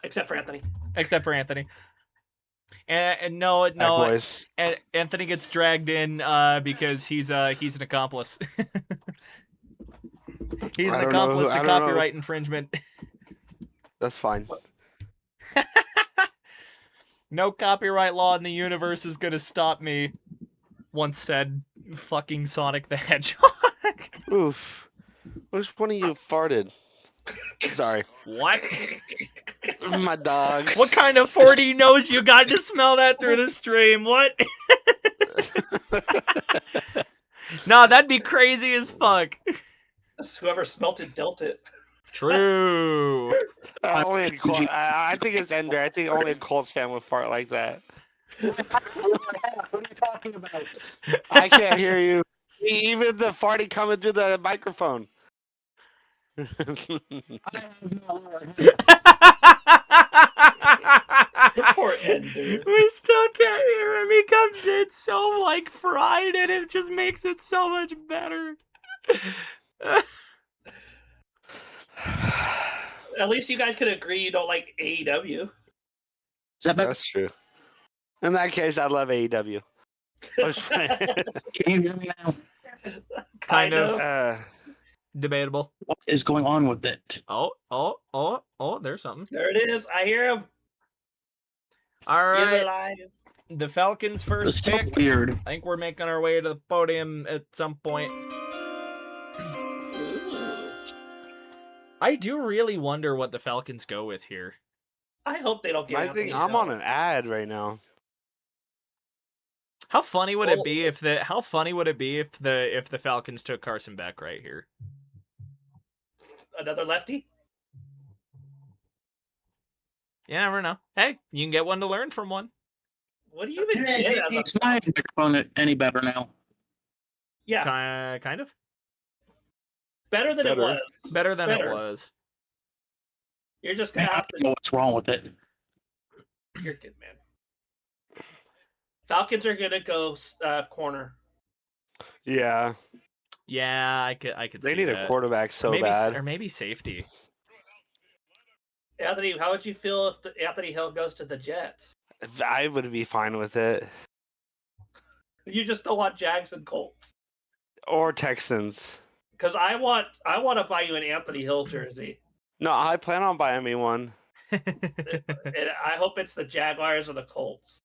Except for Anthony. Except for Anthony. And no, Hi, boys. Anthony gets dragged in because he's an accomplice. He's an I don't accomplice know. to I don't know. copyright infringement. That's fine. No copyright law in the universe is gonna stop me. Once said fucking Sonic the Hedgehog. Oof. Which one of you farted? Sorry. What? My dog. What kind of 4D nose you got to smell that through the stream? What? Nah, that'd be crazy as fuck. Whoever smelt it dealt it. True. I think it's Ender. I think only a Colts fan would fart like that. What are you talking about? I can't hear you. Even the farting coming through the microphone. I have no Poor Ender. We still can't hear him. He comes in so like fried, and it just makes it so much better. At least you guys could agree you don't like AEW. Is that better? That's true. In that case, I love AEW. Can you hear me now? Kind of. Debatable. What is going on with it? Oh, there's something. There it is. I hear him. All He's right. alive. The Falcons' first It's so pick. weird. I think we're making our way to the podium at some point. I do really wonder what the Falcons go with here. I hope they don't get. I think I'm on an ad right now. How funny would it Well- be if the Falcons took Carson back right here? Another lefty. You never know. Hey, you can get one to learn from one. What do you even get as a? It's not microphone any better now. Yeah, Kind of. better than it Better. was. Better than it Better. was. You're just gonna I have don't know what's wrong with it. to. You're good, man. Falcons are gonna go corner. Yeah, Yeah, I could they see need that. a quarterback so maybe, bad. Or maybe safety. Anthony, how would you feel if Anthony Hill goes to the Jets? I would be fine with it. You just don't want Jags and Colts. Or Texans. Because I want to buy you an Anthony Hill jersey. No, I plan on buying me one. And I hope it's the Jaguars or the Colts.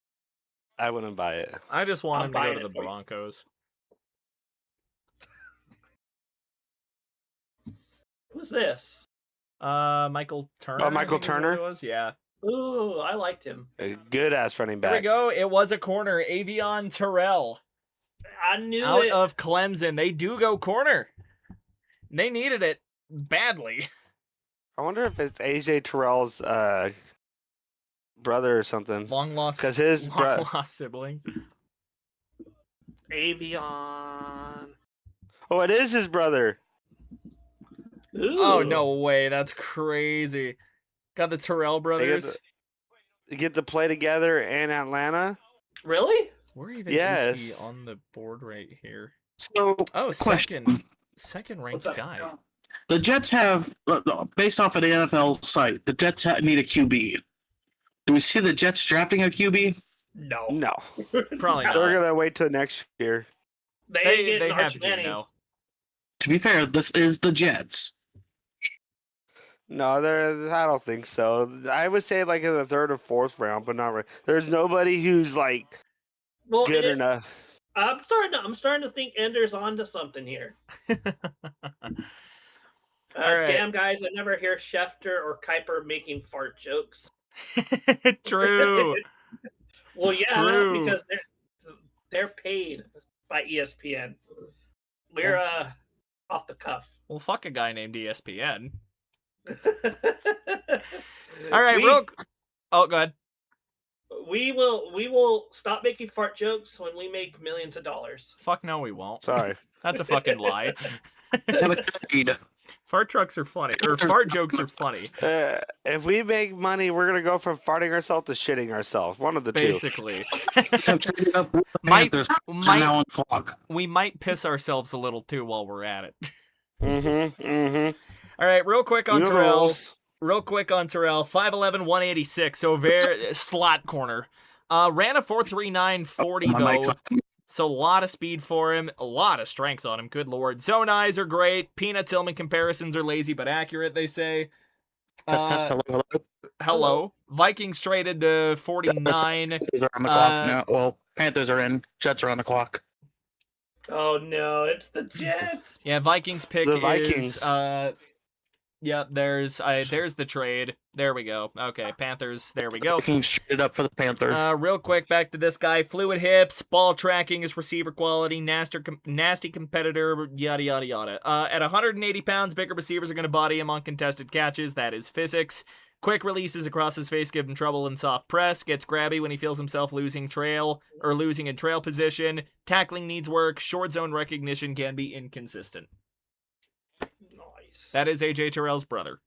I wouldn't buy it. I just want I'm him to go buying to it the for you. Broncos. Who's this? Michael Turner. Michael I think is what Turner? it was. Yeah. Ooh, I liked him. A good ass running There we back. go. It was a corner. Avion Terrell I knew out it. of Clemson. They do go corner. They needed it badly. I wonder if it's AJ Terrell's brother or something. Long lost. 'Cause his long lost sibling. Avion. Oh, it is his brother. Ooh. Oh no way! That's crazy. Got the Terrell brothers. They get to play together in Atlanta. Really? Where even is Yes. he on the board right here? So, Oh, question. second ranked What's up? guy. The Jets have, based off of the NFL site, the Jets need a QB. Do we see the Jets drafting a QB? No. No, Probably they're not. gonna wait till next year. They They have Arch to Manning. know. To be fair, this is the Jets. No, I don't think so. I would say like in the third or fourth round, but not right. There's nobody who's like Well, good it is- enough. I'm starting to think Ender's onto something here. All right. Damn guys, I never hear Schefter or Kuiper making fart jokes. True. Well, yeah, True. because they're paid by ESPN. We're off the cuff. Well, fuck a guy named ESPN. All right, Oh, go ahead. We will stop making fart jokes when we make millions of dollars. Fuck no, we won't. Sorry. That's a fucking lie. Let's have a trade. Fart trucks are funny, or fart jokes are funny. If we make money, we're gonna go from farting ourselves to shitting ourselves. One of the Basically, So traded up with the Might- Panthers are might- now on the clock. we might piss ourselves a little too while we're at it. two. Mm-hmm. All right, real quick on Terrell. Noodles. Real quick on Terrell, 5'11", 186, so very slot corner. Ran a 4.39 40 My though, mic- so a lot of speed for him, a lot of strengths on him. Good lord, zone eyes are great. Peanut Tillman comparisons are lazy but accurate. They say. Test, hello. Hello. Vikings traded to 49. Panthers are on the clock now. Well, Panthers are in. Jets are on the clock. Oh no, it's the Jets. Yeah, Vikings pick The is Vikings. yeah, there's the trade. There we go. Okay, Panthers, there we go. Vikings traded up for the Panthers. Real quick, back to this guy. Fluid hips, ball tracking is receiver quality, nasty competitor, yada, yada, yada. At 180 pounds, bigger receivers are going to body him on contested catches. That is physics. Quick releases across his face give him trouble in soft press. Gets grabby when he feels himself losing in trail position. Tackling needs work. Short zone recognition can be inconsistent. Nice. That is AJ Terrell's brother.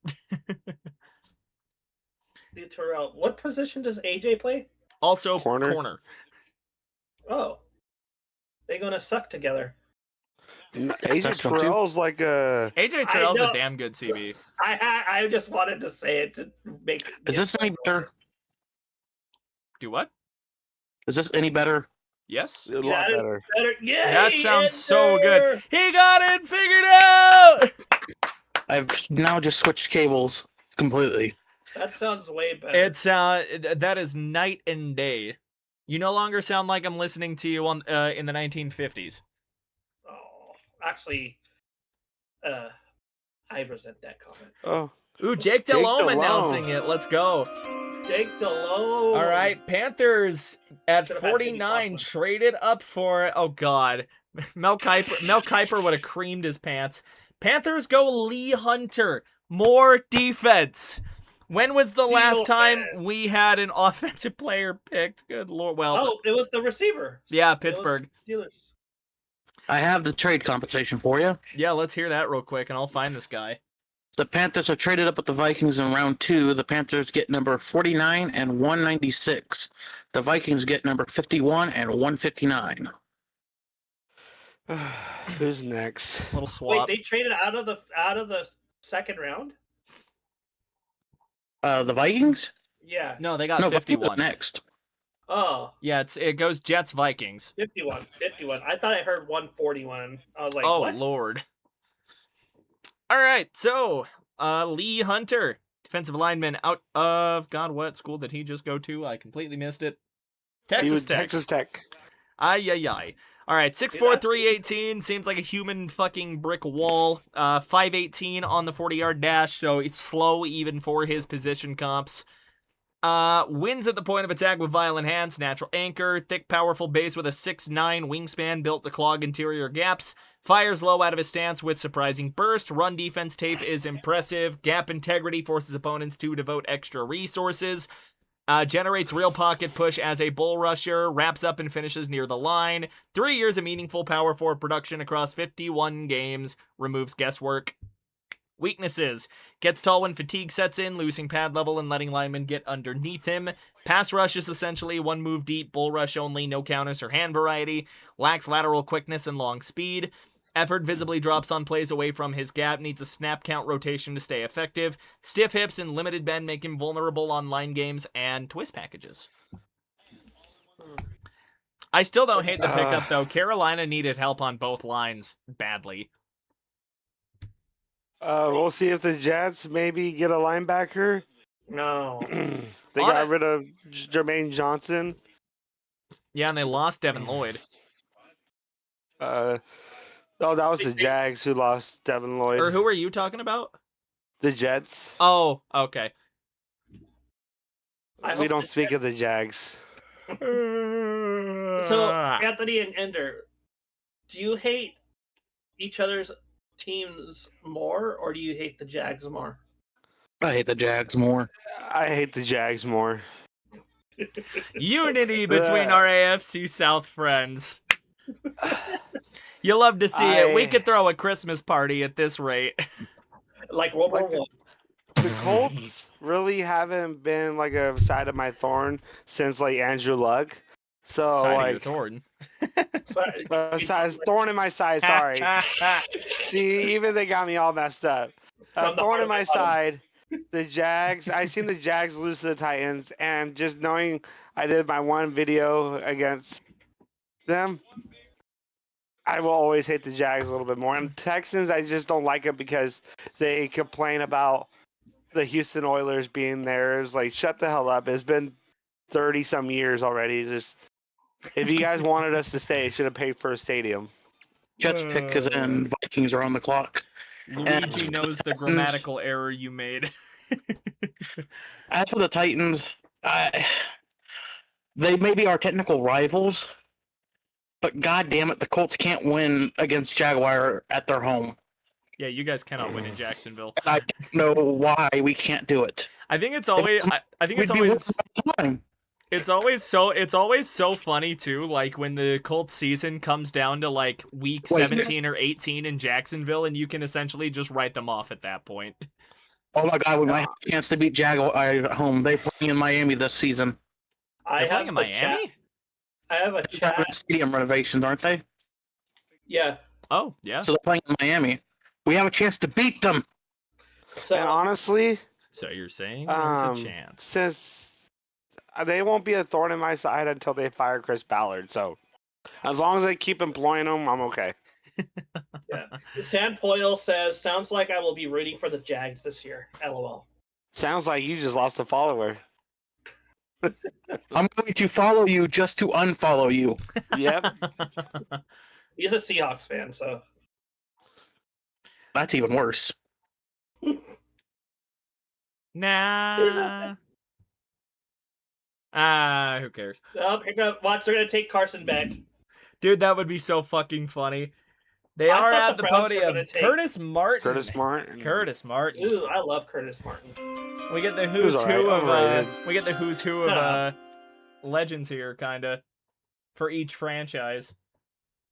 The Terrell. What position does AJ play? Also, Corner. corner. Oh, they're gonna suck together. AJ That's one, too. Terrell's like a. AJ Terrell's a know. damn good CB. I just wanted to say it to make it. Is this any better? Do what? Is this any better? Yes? A lot That is better. better? Yeah, That sounds so good. He got it figured out! I've now just switched cables completely. That sounds way better. It's that is night and day. You no longer sound like I'm listening to you on in the 1950s. Oh, actually, I resent that comment. Oh, Ooh, Jake Jake Delhomme Delhomme. announcing it. Let's go. Jake Delhomme. All right, Panthers at Should've had Jimmy 49 Clausen. traded up for. Oh God, Mel Kiper would have creamed his pants. Panthers go Lee Hunter. More defense. When was the last time we had an offensive player picked? Good Lord. Well, Oh, it was the receiver. yeah, It was Pittsburgh. Steelers. I have the trade compensation for you. Yeah, let's hear that real quick, and I'll find this guy. The Panthers are traded up with the Vikings in round 2. The Panthers get number 49 and 196. The Vikings get number 51 and 159. who's next? Little Wait, swap. they traded out of the second round? The Vikings? Yeah. No, they got No, Vikings 51. are next. Oh, Yeah, it goes Jets Vikings. 51. I thought I heard 141. I was like, Oh what? Lord. All right, so Lee Hunter, defensive lineman out of what school did he just go to? I completely missed it. Texas Tech. Texas Tech. Ay. All right, 6'4", 318, seems like a human fucking brick wall. 5'18" on the 40-yard dash, so it's slow even for his position comps. Wins at the point of attack with violent hands, natural anchor, thick, powerful base with a 6'9" wingspan built to clog interior gaps. Fires low out of his stance with surprising burst. Run defense tape is impressive. Gap integrity forces opponents to devote extra resources. Generates real pocket push as a bull rusher. Wraps up and finishes near the line. 3 years of meaningful power forward production across 51 games. Removes guesswork. Weaknesses. Gets tall when fatigue sets in, losing pad level and letting linemen get underneath him. Pass rush is essentially one move deep, bull rush only, no counters or hand variety. Lacks lateral quickness and long speed. Effort visibly drops on plays away from his gap, needs a snap count rotation to stay effective. Stiff hips and limited bend make him vulnerable on line games and twist packages. I still don't hate the pickup, though. Carolina needed help on both lines badly. We'll see if the Jets maybe get a linebacker. No. They got rid of Jermaine Johnson. Yeah, and they lost Devin Lloyd. Oh, that was the Jags who lost Devin Lloyd. Or who are you talking about? The Jets. Oh, okay. We don't speak of the Jags. So, Anthony and Ender, do you hate each other's teams more, or do you hate the Jags more? I hate the Jags more. I hate the Jags more. Unity between our AFC South friends. You love to see it. We could throw a Christmas party at this rate. Like World War One. The Colts really haven't been like a side of my thorn since like Andrew Luck. So Side of like your thorn. thorn in my side. Sorry. See, even they got me all messed up. Thorn in my side. The Jags. I seen the Jags lose to the Titans, and just knowing I did my one video against them, I will always hate the Jags a little bit more. And Texans, I just don't like it because they complain about the Houston Oilers being theirs. Like, shut the hell up. It's been 30-some years already. Just if you guys wanted us to stay, you should have paid for a stadium. Jets pick is in. Vikings are on the clock. Luigi knows the grammatical error you made. As for the Titans, they may be our technical rivals, but god damn it, the Colts can't win against Jaguar at their home. Yeah, you guys cannot win in Jacksonville. I don't know why we can't do it. I think it's always. I think it's always. It's always so funny too, like when the Colts season comes down to like week 17 or 18 in Jacksonville, and you can essentially just write them off at that point. Oh my god, we might have a chance to beat Jaguar at home. They're playing in Miami this season. They're playing in Miami? I have a chat. Stadium renovations, aren't they? Yeah. Oh, yeah. So they're playing in Miami. We have a chance to beat them. So And honestly, So you're saying there's a chance. since they won't be a thorn in my side until they fire Chris Ballard. So as long as they keep employing him, I'm okay. yeah. Sand Poyle says, sounds like I will be rooting for the Jags this year. LOL. Sounds like you just lost a follower. I'm going to follow you just to unfollow you. Yep. He's a Seahawks fan, so. That's even worse. Nah. Who cares? Oh, watch, they're gonna take Carson back. Dude, that would be so fucking funny. They I are thought at the the Browns were podium. gonna take- Curtis Martin. Curtis Martin. Curtis Martin. Ooh, I love Curtis Martin. We get the He was who's alright, who of overrated. we get the who's who of legends here, kinda, for each franchise.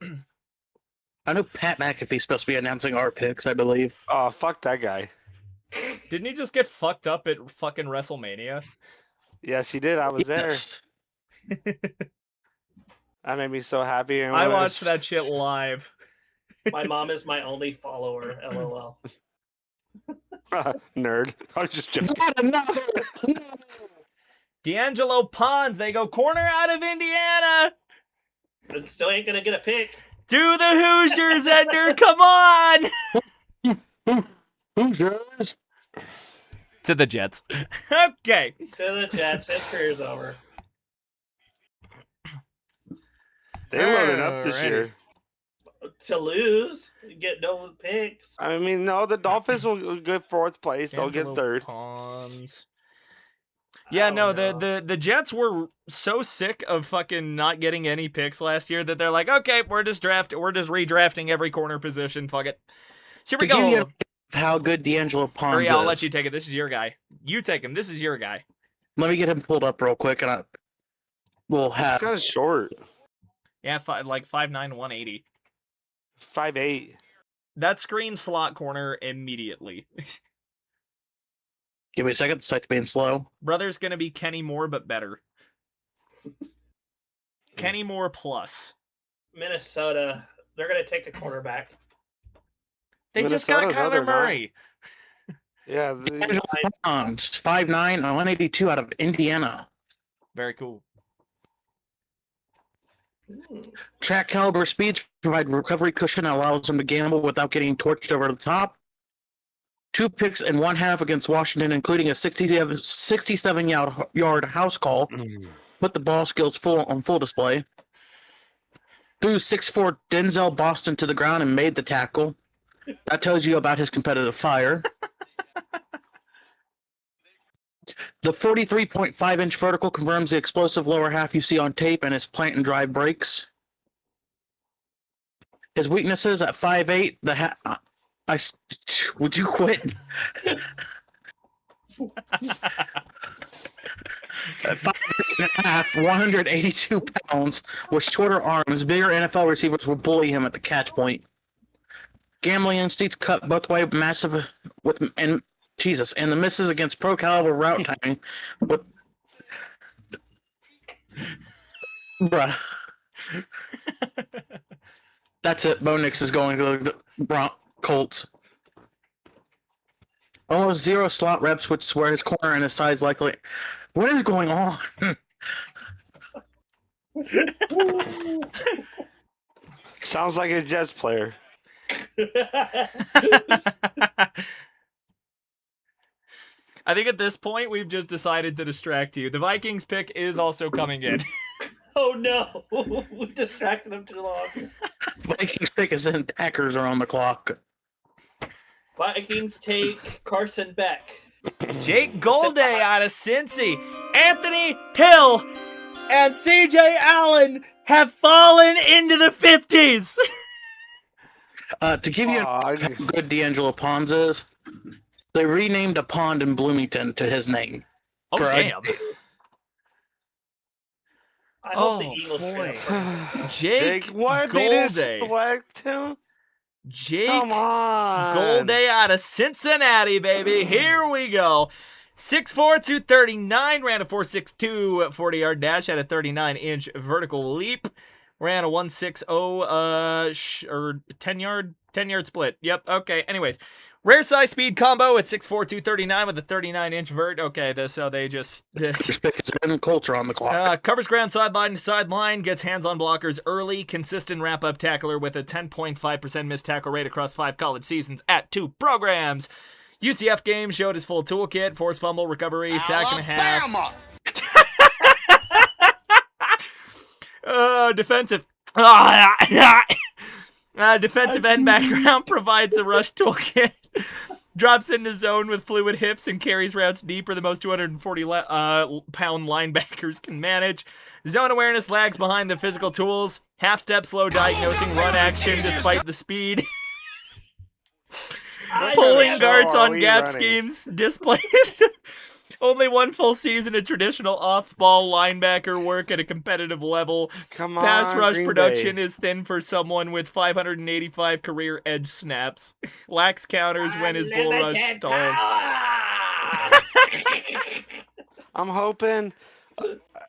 I know Pat McAfee's supposed to be announcing our picks, I believe. Oh, fuck that guy. Didn't he just get fucked up at fucking WrestleMania? Yes, he did. I was there. Yes. That made me so happy. And I when watched that shit live. My mom is my only follower. LOL. Nerd. I was just joking. D'Angelo Pons, they go corner out of Indiana. But still ain't gonna get a pick. Do the Hoosiers, Ender, come on! Who's yours? To the Jets. Okay. To the Jets. His career's over. They loaded up this Alrighty. year. To lose, you get no picks. I mean, no, the Dolphins will get fourth place. They'll get D'Angelo third. Pons. I Yeah, don't no, know. the Jets were so sick of fucking not getting any picks last year that they're like, okay, we're just redrafting every corner position. Fuck it. So here we To give go. you how good D'Angelo Pons Hurry, is. I'll let you take it. This is your guy. You take him. This is your guy. Let me get him pulled up real quick, and we'll have. Kind of short. Yeah, like 5'9", 180. 5'8". That screams slot corner immediately. Give me a second. The site's being slow. Brother's gonna be Kenny Moore, but better. Kenny Moore plus. Minnesota, they're gonna take a quarterback. They just got Minnesota, no, Kyler they're not. Murray. Yeah. D'Angelo Pons, 5'9", 182 out of Indiana. Very cool. Track caliber speeds provide recovery cushion that allows them to gamble without getting torched over the top. 2 picks and 1/2 against Washington, including a 67-yard house call. Put the ball skills on full display. Threw 6'4" Denzel Boston to the ground and made the tackle. That tells you about his competitive fire. The 43.5-inch vertical confirms the explosive lower half you see on tape and his plant and drive brakes. His weaknesses at 5'8", would you quit? At 5'8", 182 pounds, with shorter arms, bigger NFL receivers will bully him at the catch point. Gambling instincts cut both way, massive and the misses against pro caliber route timing. But bruh, that's it. Bo Nix is going to the Colts. Almost 0 slot reps, which is where his corner and his size likely. What is going on? Sounds like a Jets player. I think at this point we've just decided to distract you. The Vikings pick is also coming in. Oh no, we distracted him too long. Vikings pick is in. Packers are on the clock. Vikings take Carson Beck. Jake Golday out of Cincy. Anthony Hill and CJ Allen have fallen into the 50s. To give you how good D'Angelo Pons is, they renamed a pond in Bloomington to his name. Oh, For a- damn. I hope the Oh, Eagles boy. boy. Jake what they just Golday. select him? Jake Come on. Golday out of Cincinnati, baby. Here we go. 6'4", 239, ran a 4.62 40-yard dash, had a 39-inch vertical leap, ran a 1.60 or 10-yard split. Yep, okay. Anyways, rare size speed combo at 6'4", 239 with a 39-inch vert. Okay, so they just First pick is in. Colts are on the clock. covers ground sideline to sideline, gets hands on blockers early, consistent wrap-up tackler with a 10.5% missed tackle rate across 5 college seasons at 2 programs. UCF game showed his full toolkit, forced fumble, recovery, sack and a half. Defensive end background provides a rush toolkit. Drops into zone with fluid hips and carries routes deeper than most 240-pound linebackers can manage. Zone awareness lags behind the physical tools. Half-step slow diagnosing run action despite the speed. Pulling guards on gap schemes. Displays. Only one full season of traditional off-ball linebacker work at a competitive level. Come on, Pass rush Green production Bay. is thin for someone with 585 career edge snaps. Lacks counters when his bull rush stalls. I'm hoping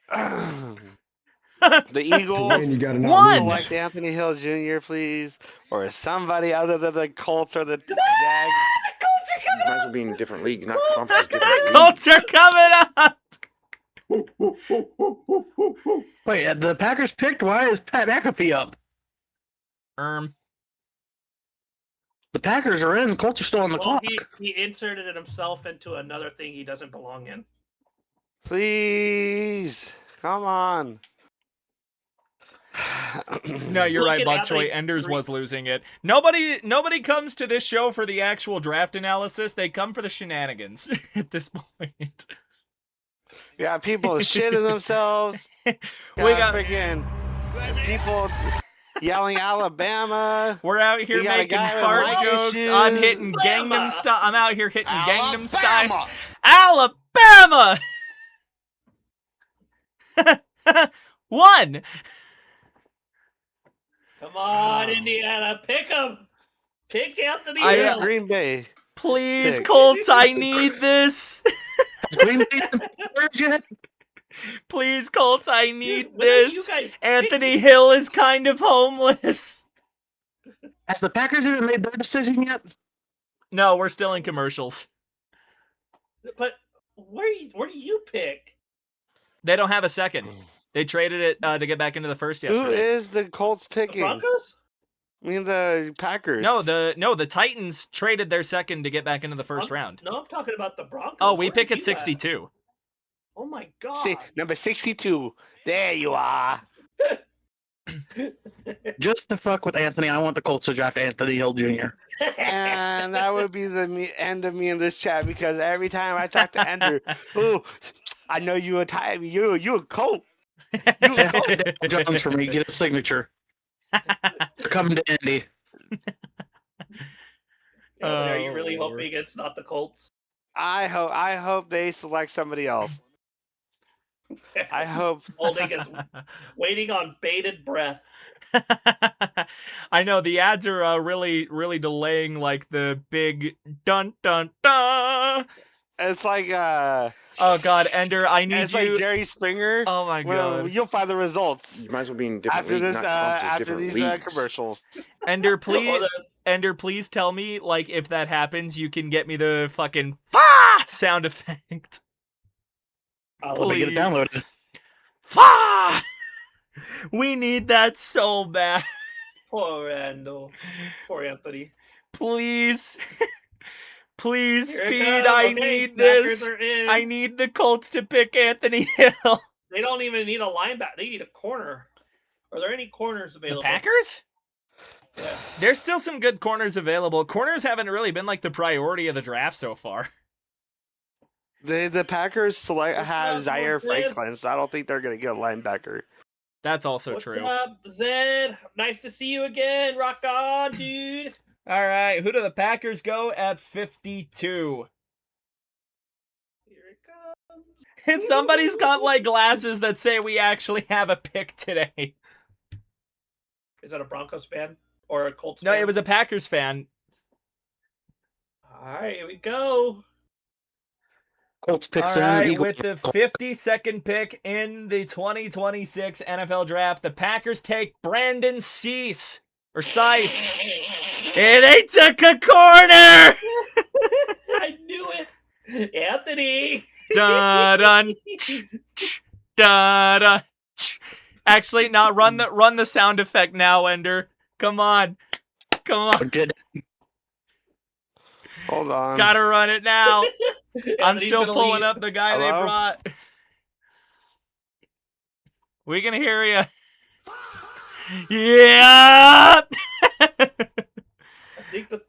the Eagles You gotta not One! lose. select Anthony Hill Jr., please, or somebody other than the Colts or the Jags. You might as well be in different leagues, not conferences. Different leagues. Colts are coming up! Wait, the Packers picked? Why is Pat McAfee up? Um, The Packers are in. Colts are still on the Well, clock. he inserted it himself into another thing he doesn't belong in. Please, come on. no, you're Look right, at Buckchoy. Anthony Enders Green. was losing it. Nobody comes to this show for the actual draft analysis. They come for the shenanigans at this point. We got people shitting themselves. We got freaking people yelling Alabama. We're out here We got a making guy with fart mic jokes. issues. I'm hitting Alabama. Gangnam Style. I'm out here hitting Gangnam Style. Alabama. Alabama. One. Come on, Indiana, pick him. Pick Anthony I, Hill. Green Bay. Please, Pick. Colts, I need this. Is Green Bay in the Packers yet? Please, Colts, I need What are you this. guys Anthony picking? Hill is kind of homeless. Has the Packers even made their decision yet? No, we're still in commercials. But where do you pick? They don't have a second. They traded it to get back into the first Who yesterday. is the Colts The picking? Broncos? I mean the Packers. No, the Titans traded their second to get back into the 1st round. No, I'm talking about the Broncos. Oh, we Where pick are at you 62. Oh my god. Number 62. There you are. Just to fuck with Anthony, I want the Colts to draft Anthony Hill Jr. And that would be the end of me in this chat because every time I talk to Andrew, oh, I know you a time. You a Colt. Say hi to Daniel Jones for me. Get a signature. Come to Indy. Are you Oh, really Lord. hoping it's not the Colts? I hope they select somebody else. I hope. Holding is waiting on bated breath. I know the ads are really delaying like the big dun dun dun. It's like Oh God, Ender, I need it's you. like Jerry Springer. Oh my Well, God, you'll find the results You might as well be in different after leagues, this. not conferences. After Different these leagues. commercials. Ender, Or please, the- Ender, please tell me like if that happens, you can get me the fucking fa sound effect. Let me get it Please. downloaded. Fa. We need that so bad. Poor Randall. Poor Anthony. Please. Please, Here it Speed, comes. I Okay, need Packers this. are in. I need the Colts to pick Anthony Hill. They don't even need a linebacker. They need a corner. Are there any corners The available? Packers? Yeah. There's still some good corners available. Corners haven't really been like the priority of the draft so far. The Packers select What's have up, Zaire Zed? Franklin, so I don't think they're gonna get a linebacker. That's also What's true. up, Zed? Nice to see you again. Rock on, dude. All right, who do the Packers go at 52? Here it comes. Somebody's got like glasses that say we actually have a pick today. Is that a Broncos fan or a Colts No, fan? it was a Packers fan. All right, here we go. Colts picks All right, in. Eagles. with the 52nd pick in the 2026 NFL Draft, the Packers take Brandon Cease. Or Sice. And they took a corner! I knew it. Anthony. Dun, dun, dun. Actually, no, run the sound effect now, Ender. Come on. Come on. Good. Hold on. Gotta run it now. I'm Anthony's still gonna pulling leave. up the guy they Hello? brought. We can hear you. Yeah. I think the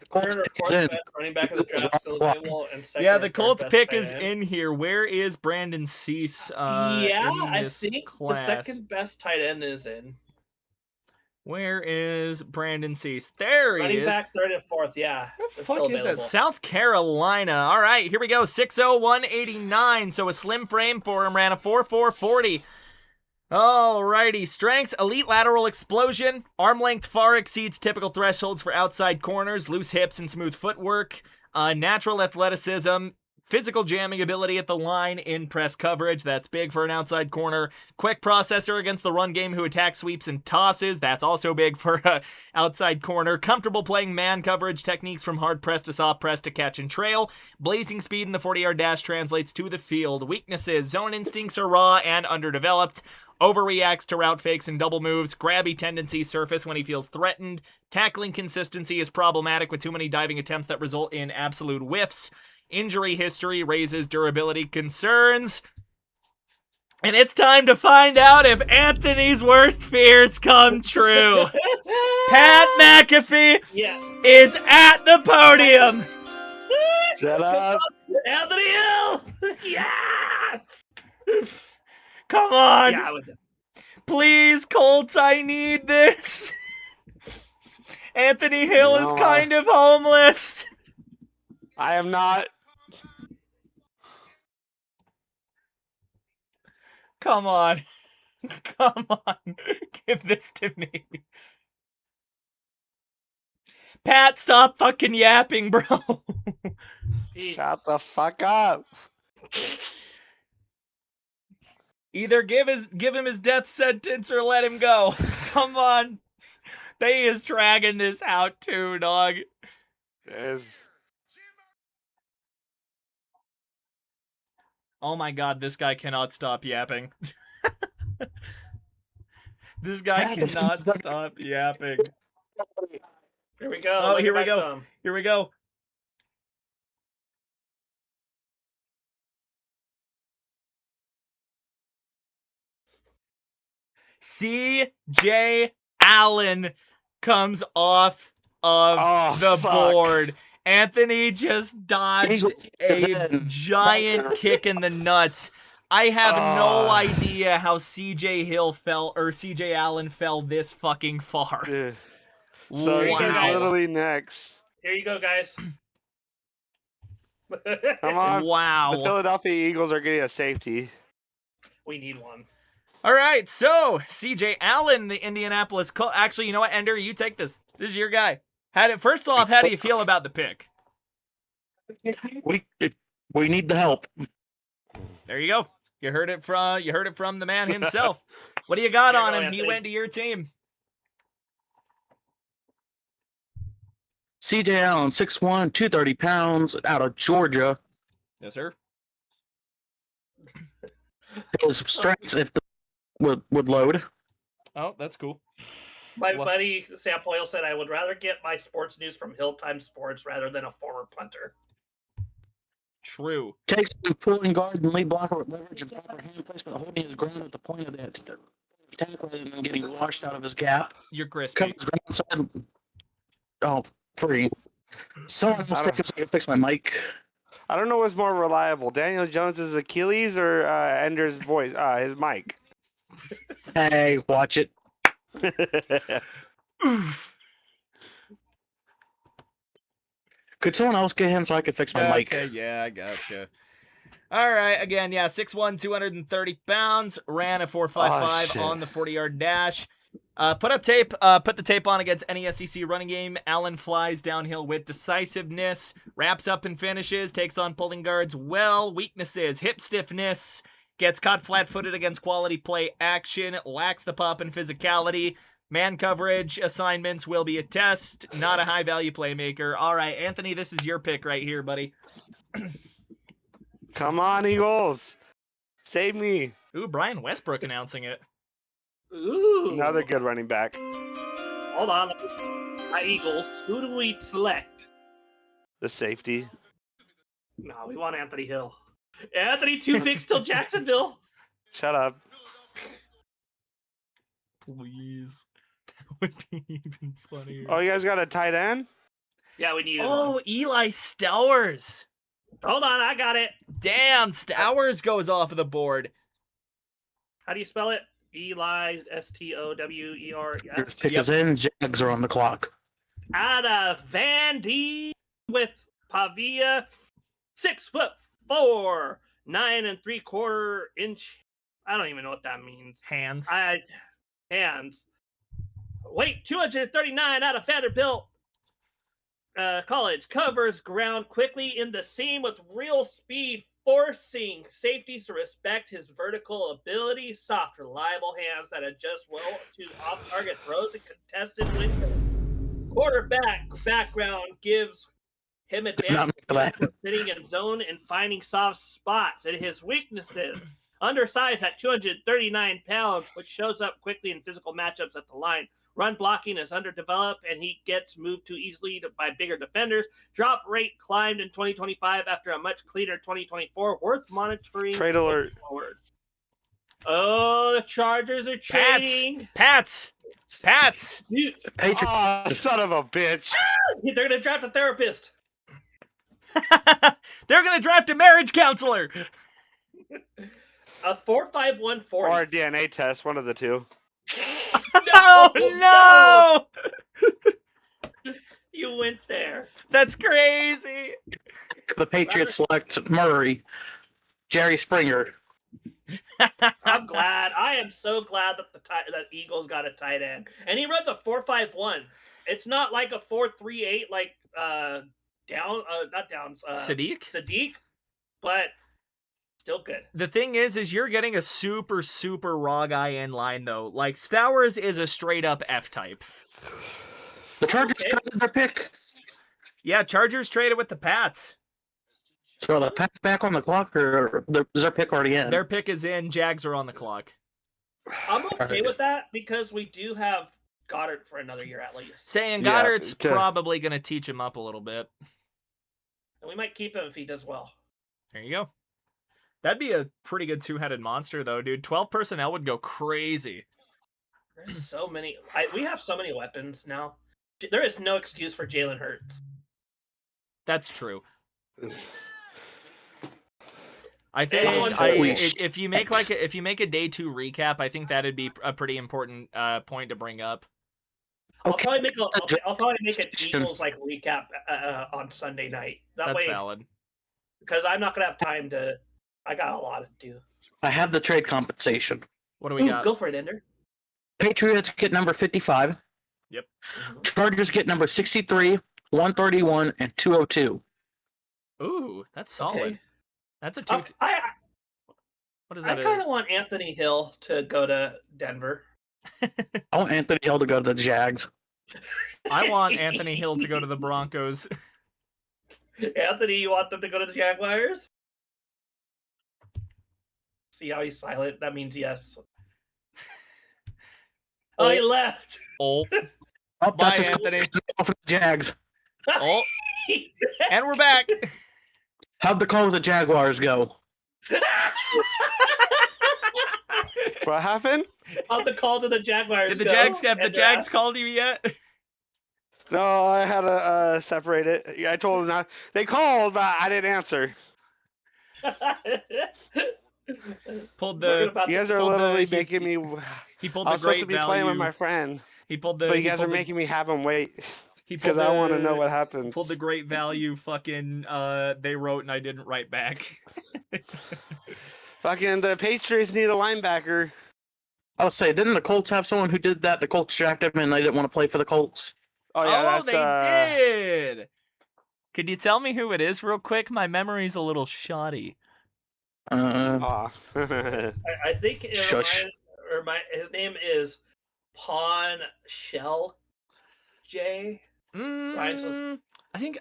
Colts third or pick is fourth in. best running back of the draft still available, and second Yeah, or the third Colts best pick tight is end. in here. Where is Brandon Cease Yeah, in I this think class? the second best tight end is in. Where is Brandon Cease? There he Running is. back, third and fourth, yeah. What the they're fuck still is that? available. South Carolina. All right, here we go. 6'0", 189. So a slim frame for him. Ran a 4.4 40. Alrighty, strengths, elite lateral explosion, arm length far exceeds typical thresholds for outside corners, loose hips and smooth footwork, natural athleticism, physical jamming ability at the line in press coverage, that's big for an outside corner, quick processor against the run game who attacks sweeps and tosses, that's also big for an outside corner, comfortable playing man coverage, techniques from hard press to soft press to catch and trail, blazing speed in the 40-yard dash translates to the field, weaknesses, zone instincts are raw and underdeveloped, overreacts to route fakes and double moves, grabby tendencies surface when he feels threatened, tackling consistency is problematic with too many diving attempts that result in absolute whiffs, injury history raises durability concerns, and it's time to find out if Anthony's worst fears come true. Pat McAfee is at the podium. Shut up. Anthony Hill! Yes! Come on. Yeah, I would. Please, Colts, I need this. Anthony Hill is kind of homeless. I am not. Come on. Come on. Give this to me. Pat, stop fucking yapping, bro. Shut the fuck up. Either give him his death sentence or let him go. Come on. They is dragging this out too, dog. Yes. Oh my god, this guy cannot stop yapping. This guy cannot stop yapping. Here we go. Oh, here we go. Here we go. C.J. Allen comes off of the board. Anthony just dodged a giant kick in the nuts. I have no idea how C.J. Allen fell this fucking far. Yeah. So he's literally next. Here you go, guys. Come on. Wow. The Philadelphia Eagles are getting a safety. We need one. All right, so C.J. Allen, the Indianapolis Colts. Actually, you know what, Ender, you take this. This is your guy. First off, how do you feel about the pick? We need the help. There you go. You heard it from the man himself. What do you got on him? He went to your team. CJ Allen, 6'1", 230 pounds, out of Georgia. Yes, sir. His strengths, if the would load. Oh, that's cool. My buddy Sam Poyle said I would rather get my sports news from Hilltime Sports rather than a former punter. True. Takes the pulling guard and lead blocker with leverage and proper hand placement, holding his ground at the point of that tackle rather than getting washed out of his gap. You're crispy. Covers ground side. Oh, free. Someone else take a fix my mic. I don't know what's more reliable, Daniel Jones's Achilles or Ender's voice, his mic. Hey, watch it. Could someone else get him so I could fix my mic? Okay, yeah, I gotcha. All right, again, yeah, 6'1", 230 pounds, ran a 4.55 on the 40-yard dash. Put the tape on against any SEC running game. Allen flies downhill with decisiveness, wraps up and finishes, takes on pulling guards well. Weaknesses, hip stiffness, gets caught flat-footed against quality play action, lacks the pop and physicality. Man coverage assignments will be a test, not a high-value playmaker. All right, Anthony, this is your pick right here, buddy. Come on, Eagles. Save me. Ooh, Brian Westbrook announcing it. Ooh. Another good running back. Hold on. My Eagles. Who do we select? The safety. No, we want Anthony Hill. Anthony, 2 picks till Jacksonville. Shut up. please. That would be even funnier. Oh, you guys got a tight end? Yeah, we need. Oh, Eli Stowers. Hold on, I got it. Damn, Stowers goes off of the board. How do you spell it? Eli Stower. Your pick is in. Jags are on the clock. Out of Vandy with Pavia, 6'4", 9 3/4 inch. I don't even know what that means. Hands. Hands. Weight 239 out of Vanderbilt College. Covers ground quickly in the seam with real speed, forcing safeties to respect his vertical ability. Soft, reliable hands that adjust well to off-target throws and contested windows. Quarterback background gives him advantage sitting in zone and finding soft spots. And his weaknesses: undersized at 239 pounds, which shows up quickly in physical matchups at the line. Run blocking is underdeveloped, and he gets moved too easily by bigger defenders. Drop rate climbed in 2025 after a much cleaner 2024. Worth monitoring. Trade alert. Forward. Oh, the Chargers are trading. Pats. Patriots. Oh, son of a bitch. They're going to draft a therapist. They're going to draft a marriage counselor. A 4.51 40. Or a DNA test, one of the two. Oh, no! You went there. That's crazy. The Patriots select Murray. Jerry Springer. I'm glad. I am so glad that that Eagles got a tight end, and he runs a 4.51. It's not like a 4.38 like Sadiq, but still good. The thing is you're getting a super, super raw guy in line, though. Like, Stowers is a straight-up F-type. The Chargers traded their pick. Yeah, Chargers traded with the Pats. So the Pats back on the clock, or is their pick already in? Their pick is in. Jags are on the clock. I'm okay with that because we do have Goddard for another year at least. Saying Goddard's probably going to teach him up a little bit. And we might keep him if he does well. There you go. That'd be a pretty good two-headed monster, though, dude. 12 personnel would go crazy. There's so many. We have so many weapons now. There is no excuse for Jalen Hurts. That's true. I think if you make a day 2 recap, I think that'd be a pretty important point to bring up. I'll probably make an Eagles like recap on Sunday night. That's valid. Because I'm not gonna have time to. I got a lot to do. I have the trade compensation. What do we got? Go for it, Ender. Patriots get number 55. Yep. Chargers get number 63, 131, and 202. Ooh, that's solid. Okay. That's a two. What is that? I kind of want Anthony Hill to go to Denver. I want Anthony Hill to go to the Jags. I want Anthony Hill to go to the Broncos. Anthony, you want them to go to the Jaguars? See how he's silent? That means yes. Oh, he left. Oh, Oh, bye, that's Anthony. For the Jags. Oh, and we're back. How'd the call with the Jaguars go? What happened? How'd the call to the Jaguars Did the go? Jags have the Jags called you yet? No, I had to separate it. I told them not. They called, but I didn't answer. Pulled the. You guys are pulled literally the- making me. He pulled I the was supposed great to be value. playing with my friend, He pulled the. but he you guys are pulled the- making me have him wait He pulled because I want to the- know what happens. Pulled the great value. Fucking. They wrote and I didn't write back. Fucking the Patriots need a linebacker. I would say, didn't the Colts have someone who did that? The Colts jacked him and they didn't want to play for the Colts. Oh yeah, they that's, did. Could you tell me who it is real quick? My memory's a little shoddy. aw. I think it Shush. his name is Pawn Shell J. I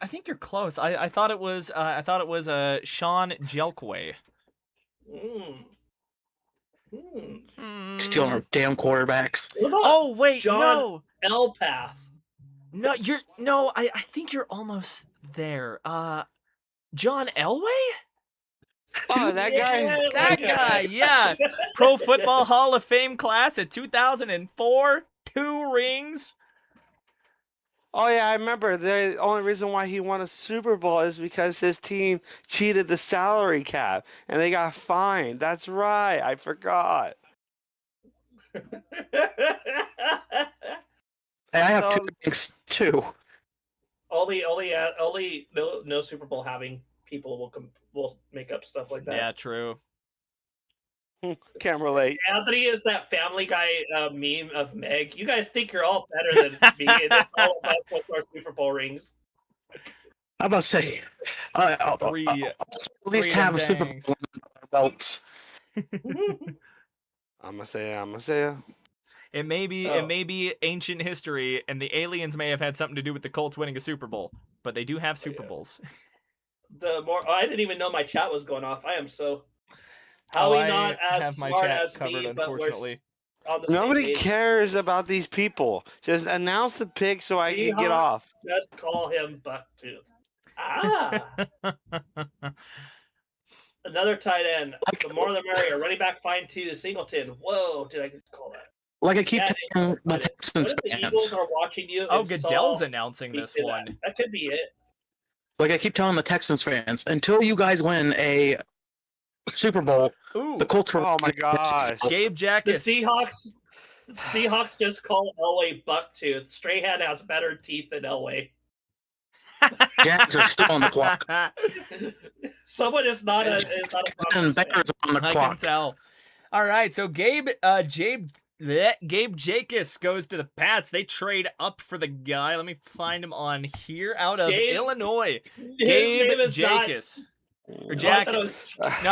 think you're close. I thought it was Sean Jelkway. Stealing our damn quarterbacks. What about Oh wait, John Elpath? no. I think you're almost there. John Elway? Oh, that guy. That guy, yeah. Pro Football Hall of Fame class of 2004. 2 rings. Oh yeah, I remember. The only reason why he won a Super Bowl is because his team cheated the salary cap and they got fined. That's right. I forgot. Hey, I have 2 rings too. only no Super Bowl having people will make up stuff like that. Yeah, true. Can't relate. Anthony is that Family Guy meme of Meg. You guys think you're all better than me, and it's all of us with our Super Bowl rings. How about say, Three. at least have a Super Bowl belts. I'm gonna say. It may be ancient history, and the aliens may have had something to do with the Colts winning a Super Bowl, but they do have Super Bowls. I didn't even know my chat was going off. I am so. How are we not I as have my smart chat as covered, me, but we're unfortunately. on the same Nobody page. cares about these people. Just announce the pick so I can get off. Just call him Bucktooth. Ah. Another tight end. The more the merrier. Running back fine too. Singleton. Whoa, did I call that? Like I keep telling the What Texans if the fans. Eagles are watching you? Oh, and Goodell's saw announcing me this say one. That could be it. Like I keep telling the Texans fans, until you guys win a Super Bowl, Ooh, the Colts were. Oh my gosh. Gabe The Jackus. Seahawks just call Elway Bucktooth. Strahan has better teeth than Elway. Jags are still on the clock. Someone is not a And Bears are on the I can clock. tell. All right, so Gabe Jackus goes to the Pats. They trade up for the guy. Let me find him on here. Out of Illinois. Gabe Jackus. Or Jack. No,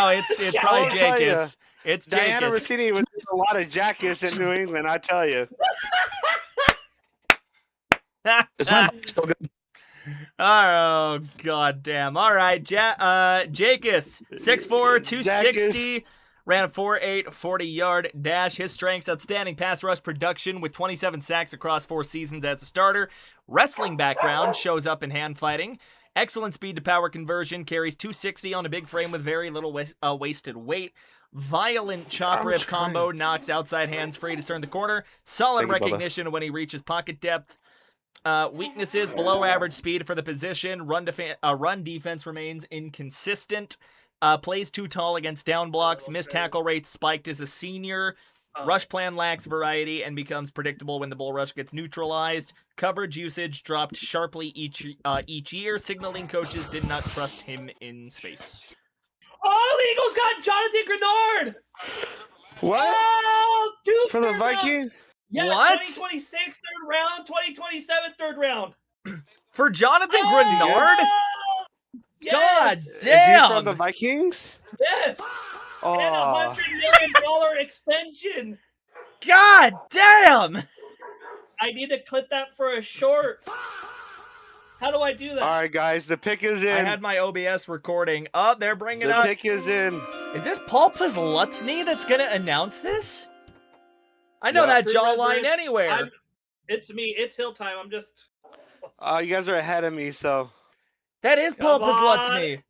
it's probably tell ya. Jackus. It's Diana Jackus. Rossini would do a lot of Jackus in New England, I tell you. Is my mic still good? Oh, god damn. All right, Jackus, 6'4", 260, ran a 4.8 40-yard dash. His strengths: outstanding pass rush production with 27 sacks across 4 seasons as a starter. Wrestling background, shows up in hand fighting. Excellent speed to power conversion, carries 260 on a big frame with very little wasted weight. Violent chop rip combo, knocks outside hands free to turn the corner. Solid recognition when he reaches pocket depth. Weaknesses: below average speed for the position. Run defense remains inconsistent. Plays too tall against down blocks. Missed tackle rate spiked as a senior. Rush plan lacks variety and becomes predictable when the bull rush gets neutralized. Coverage usage dropped sharply each year, signaling coaches did not trust him in space. Oh, the Eagles got Jonathan Grenard! What? Oh, 2 For the first rounds. Vikings? Yeah, What? 2026 third round, 2027 third round. For Jonathan Grenard? Oh, yes! God Is he damn! from the Vikings? Yes! Oh. And a $100 million extension. God damn! I need to clip that for a short. How do I do that? All right, guys, the pick is I in. had my OBS recording. Oh, they're bringing The up. pick is in. Is this Paul Pazlutsny that's gonna announce this? I know Yeah. that jawline anywhere. It's me. It's Hill time. I'm just. You guys are ahead of me, so. That is Paul Come on. Pazlutsny.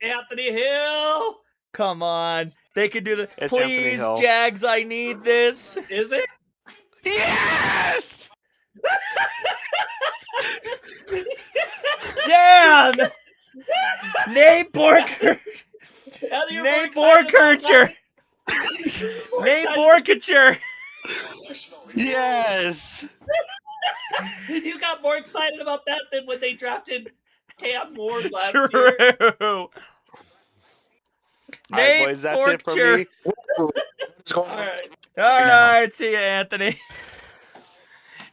Anthony Hill. Come on. They could do the. It's Anthony Please, Hill. Jags, I need this. Is it? Yes! Damn! Nate Borker. Nate Borkercher. Nate Borkercher. Yes! You got more excited about that than when they drafted Cam Ward last True. year. All Nate right, boys, that's it for Borcher. me. All right. All right, see you, Anthony.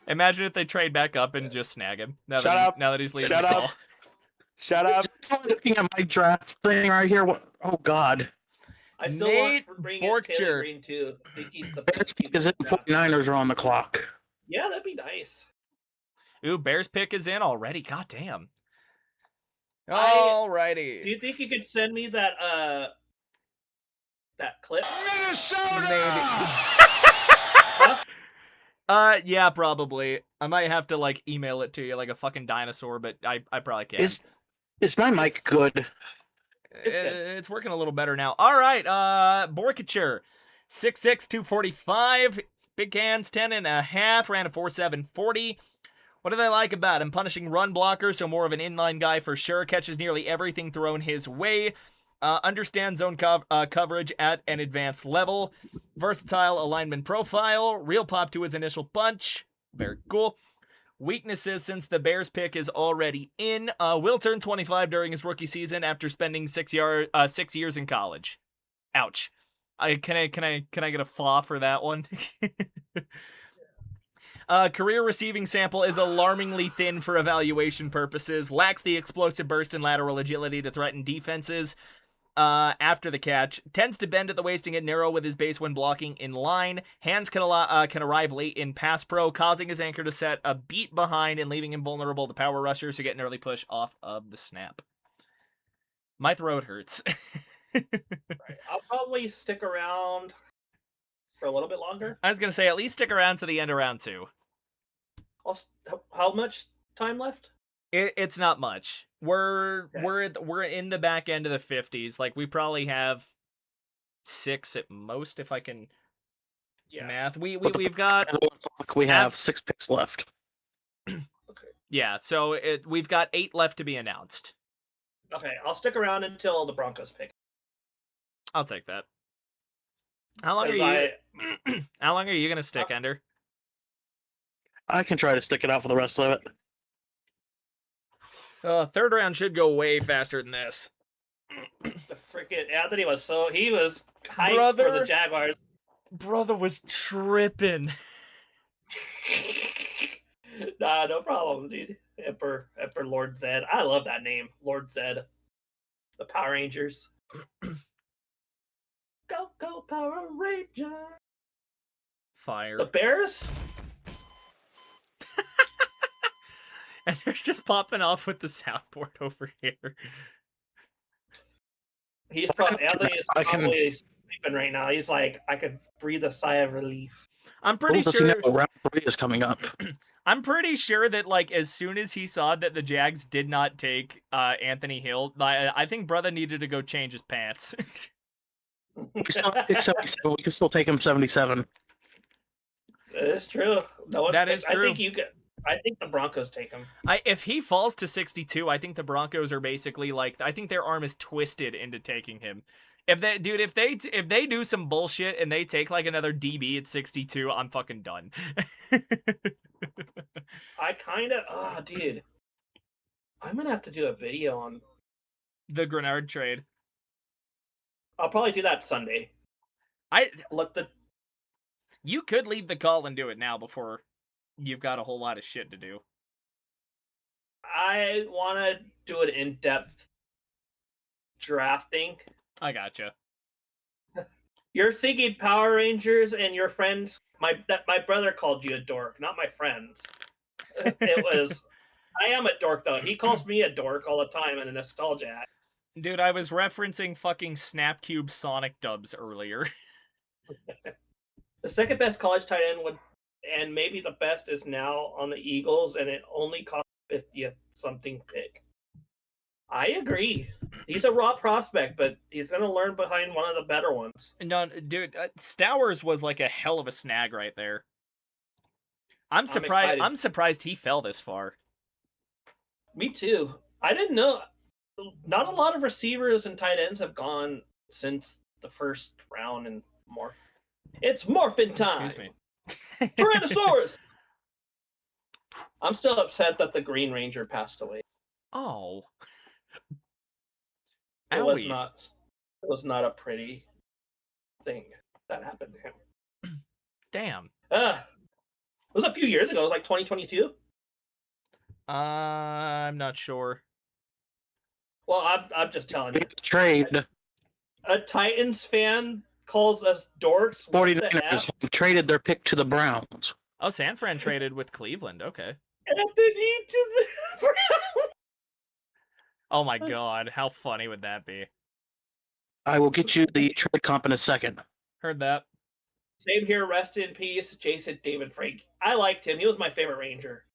Imagine if they trade back up and just snag him. Now Shut that up. Now that he's leaving Shut the up. call. Shut up. Looking at my draft thing right here. Oh God. I still Nate want to bring Borcher. in Taylor Green too. I think he's the Bears best pick is in. draft. 49ers are on the clock. Yeah, that'd be nice. Ooh, Bears pick is in already. God damn. I- Alrighty. Do you think you could send me that clip? Yeah, probably. I might have to like email it to you like a fucking dinosaur, but I probably can. Is my mic good? It's working a little better now. All right, Borkature, 6'6", 245, big hands, 10.5, ran a 4.7 40. What do they like about him? Punishing run blockers, so more of an inline guy for sure. Catches nearly everything thrown his way. Understands zone coverage at an advanced level. Versatile alignment profile. Real pop to his initial punch. Very cool. Weaknesses, since the Bears pick is already in. Will turn 25 during his rookie season after spending 6 years in college. Ouch. Can I get a flaw for that one? Career receiving sample is alarmingly thin for evaluation purposes. Lacks the explosive burst and lateral agility to threaten defenses after the catch. Tends to bend at the waist and get narrow with his base when blocking in line. Hands can arrive late in pass pro, causing his anchor to set a beat behind and leaving him vulnerable to power rushers who get an early push off of the snap. My throat hurts. Right. I'll probably stick around for a little bit longer. I was going to say, at least stick around to the end of round 2. How much time left? It's not much. We're in the back end of the 50s. Like, we probably have 6 at most, if I can math. We've got we have 6 picks left. Okay. Yeah, so we've got 8 left to be announced. Okay, I'll stick around until the Broncos pick. I'll take that. How long are you gonna stick, Ender? I can try to stick it out for the rest of it. Third round should go way faster than this. The freaking Anthony was hyped for the Jaguars. Brother was tripping. Nah, no problem, dude. Emperor Lord Zed. I love that name, Lord Zed. The Power Rangers. Go Power Ranger. Fire. The Bears. And there's just popping off with the soundboard over here. He's probably sleeping right now. He's like, I could breathe a sigh of relief. I'm pretty sure round 3 is coming up. I'm pretty sure that, like, as soon as he saw that the Jags did not take Anthony Hill, I think brother needed to go change his pants. We still pick 77. We can still take him 77. That is true. That is true. I think the Broncos take him. If he falls to 62, I think the Broncos are basically like, I think their arm is twisted into taking him. If they do some bullshit and they take like another DB at 62, I'm fucking done. Dude. I'm gonna have to do a video on the Grenard trade. I'll probably do that Sunday. You could leave the call and do it now before you've got a whole lot of shit to do. I want to do an in-depth drafting. I gotcha. You're thinking Power Rangers and your friends. My brother called you a dork, not my friends. I am a dork though. He calls me a dork all the time in a nostalgia act. Dude, I was referencing fucking Snapcube Sonic dubs earlier. The second best college tight end and maybe the best is now on the Eagles, and it only cost 50th something pick. I agree. He's a raw prospect, but he's going to learn behind one of the better ones. No, dude, Stowers was like a hell of a snag right there. I'm surprised he fell this far. Me too. I didn't know. Not a lot of receivers and tight ends have gone since the first round and morph. It's morphin' time. Excuse me. Tyrannosaurus. I'm still upset that the Green Ranger passed away. Oh. It was not a pretty thing that happened to him. Damn. It was a few years ago. It was like 2022. I'm not sure. Well, I'm just telling you. Trade. A Titans fan calls us dorks. 49ers have traded their pick to the Browns. Oh, San Fran traded with Cleveland. Okay. Anthony to the Browns. Oh my god, how funny would that be? I will get you the trade comp in a second. Heard that. Same here. Rest in peace, Jason David Frank. I liked him. He was my favorite Ranger.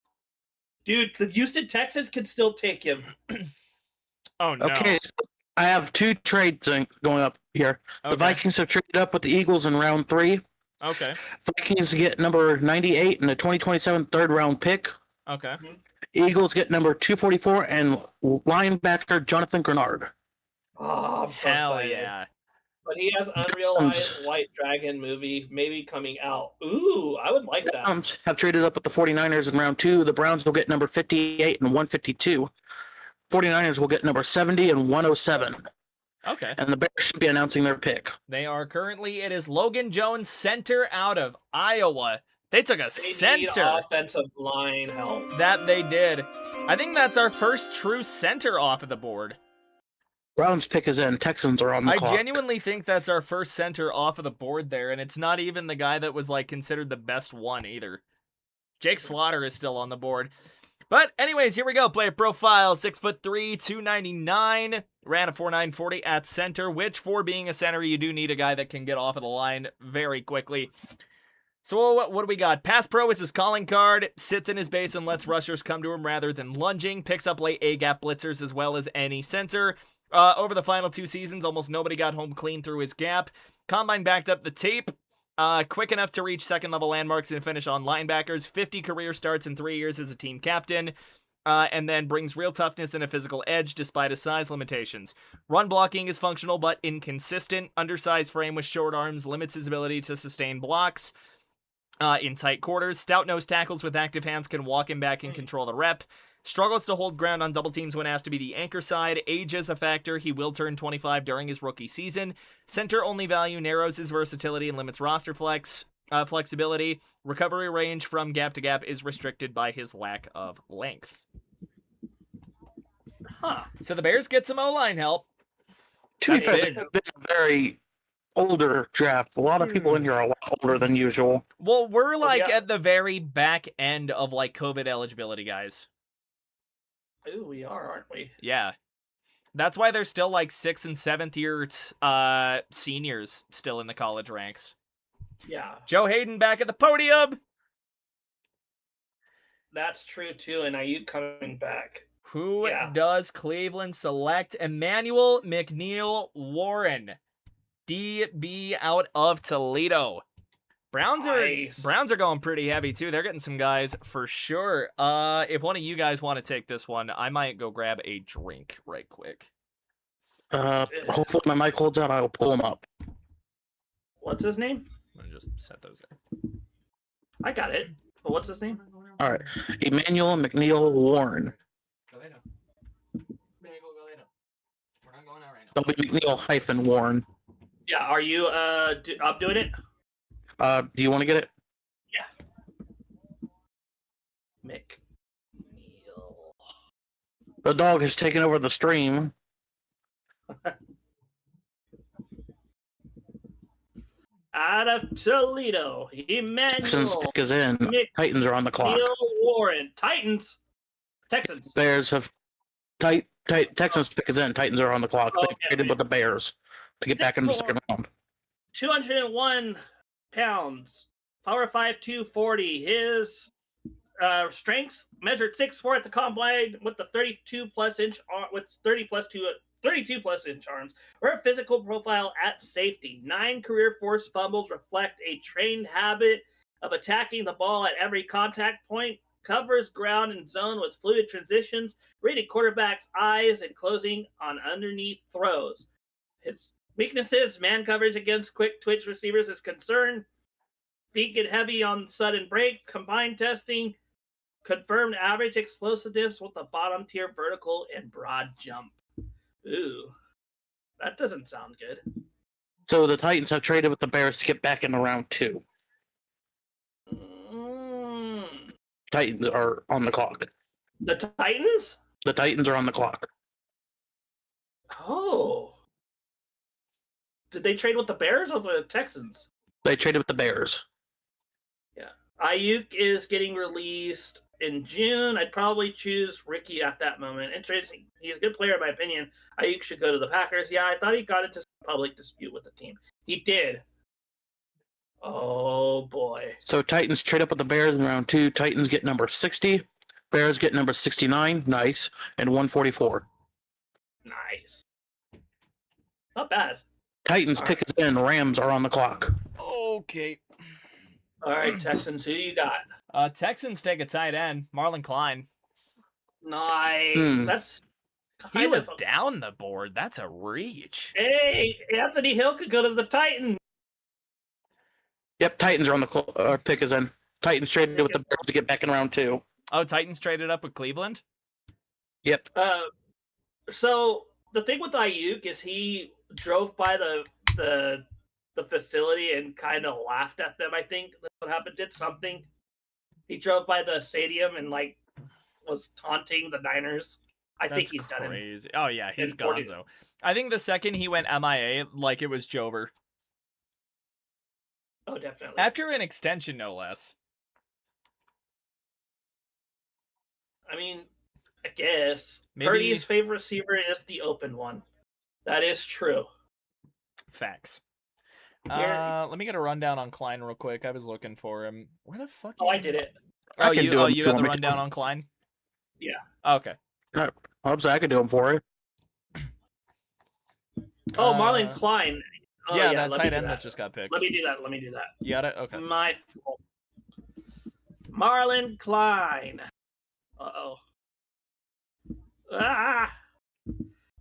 Dude, the Houston Texans can still take him. Oh no. Okay, so I have two trades going up here. The Okay. Vikings have traded up with the Eagles in round 3. Okay. Vikings get number 98 in the 2027 third round pick. Okay. Eagles get number 244 and linebacker Jonathan Grenard. Oh, I'm so Hell excited. yeah. But he has Unrealized White Dragon movie maybe coming out. Ooh, I would like that. Browns have traded up with the 49ers in round 2. The Browns will get number 58 and 152. 49ers will get number 70 and 107. Okay. And the Bears should be announcing their pick. They are currently, it is Logan Jones, center out of Iowa. They took a They center. need offensive line help. That they did. I think that's our first true center off of the board. Browns pick is in. Texans are on the I clock. genuinely think that's our first center off of the board there, and it's not even the guy that was like considered the best one either. Jake Slaughter is still on the board. But anyways, here we go. Player profile, 6'3", 299, ran a 4.9 40 at center, which for being a center, you do need a guy that can get off of the line very quickly. So what do we got? Pass pro is his calling card, sits in his base and lets rushers come to him rather than lunging, picks up late A-gap blitzers as well as any center. Over the final 2 seasons, almost nobody got home clean through his gap. Combine backed up the tape. Quick enough to reach second-level landmarks and finish on linebackers. 50 career starts in 3 years as a team captain. And then brings real toughness and a physical edge despite his size limitations. Run blocking is functional but inconsistent. Undersized frame with short arms limits his ability to sustain blocks in tight quarters. Stout-nosed tackles with active hands can walk him back and control the rep. Struggles to hold ground on double teams when asked to be the anchor side. Age is a factor. He will turn 25 during his rookie season. Center-only value narrows his versatility and limits roster flexibility. Recovery range from gap to gap is restricted by his lack of length. Huh. So the Bears get some O-line help. To be That's fair, big. this has been a very older draft. A lot of people in here are a lot older than usual. Well, we're like yeah. at the very back end of like COVID eligibility, guys. Ooh, we are, aren't we? Yeah. That's why there's still like 6th and 7th year seniors still in the college ranks. Yeah, Joe Hayden back at the podium. that's true too. And Ayuk coming back. Who Yeah. does Cleveland select? Emmanuel McNeil Warren, DB out of Toledo. Browns Nice. are going pretty heavy too. They're getting some guys for sure. If one of you guys want to take this one, I might go grab a drink right quick. Hopefully my mic holds out. I'll pull them up. What's his name? I'm gonna just set those there. I got it. But what's his name? All right. Emmanuel McNeil Warren. We're not going out right now. That'll be McNeil - Warren. Yeah, are you I'm doing it? Do you want to get it? McNeil. The dog has taken over the stream. Out of Toledo, Texans Emmanuel pick is in. Titans are on the clock. Warren. Titans. Texans. Bears have Texans pick is in. Titans are on the clock. They Okay. traded with the Bears to get back into the 6'4". second round. 201 pounds. Power 5, 240. His strengths measured 6'4" at the combine with the 32 plus inch arms, or a physical profile at safety. 9 career forced fumbles reflect a trained habit of attacking the ball at every contact point. Covers ground and zone with fluid transitions, reading quarterbacks' eyes and closing on underneath throws. His weaknesses: man coverage against quick twitch receivers is concerned. Feet get heavy on sudden break. Combined testing confirmed average explosiveness with a bottom tier vertical and broad jump. Ooh, that doesn't sound good. So the Titans have traded with the Bears to get back into round 2. Titans are on the clock. The Titans? The Titans are on the clock. Oh. Did they trade with the Bears or the Texans? They traded with the Bears. Yeah. Ayuk is getting released in June. I'd probably choose Ricky at that moment. Interesting. He's a good player, in my opinion. Ayuk should go to the Packers. Yeah, I thought he got into some public dispute with the team. He did. Oh, boy. So Titans trade up with the Bears in round 2. Titans get number 60. Bears get number 69. Nice. And 144. Nice. Not bad. Titans pick us in. Rams are on the clock. Okay. All right, Texans, who you got? Texans take a tight end, Marlon Klein. Nice. That's He kind was of down the board. That's a reach. Hey, Anthony Hill could go to the Titans. Yep, Titans are on the pick us in. Titans traded with the Bills to get back in round 2. Oh, Titans traded up with Cleveland? Yep. So the thing with Ayuk is he drove by the facility and kind of laughed at them. I think that's what happened. Did something. He drove by the stadium and like was taunting the Niners. I think he's done crazy. Oh yeah, he's in 40. gonzo. I think the second he went MIA, like it was Jover. Oh, definitely. After an extension, no less. I mean, I guess Maybe- Purdy's favorite receiver is the open one. That is true. Facts. Here- Let me get a rundown on Klein real quick. I was looking for him. Where the fuck? Oh, I did it. I can do him if you you got want the me to. rundown on Klein? Yeah. Okay. I could do them for you. Oh, Marlon Klein. Oh, yeah, that let me tight do end that. that just got picked. Let me do that. You got it? Okay. My fault. Marlon Klein. Uh-oh.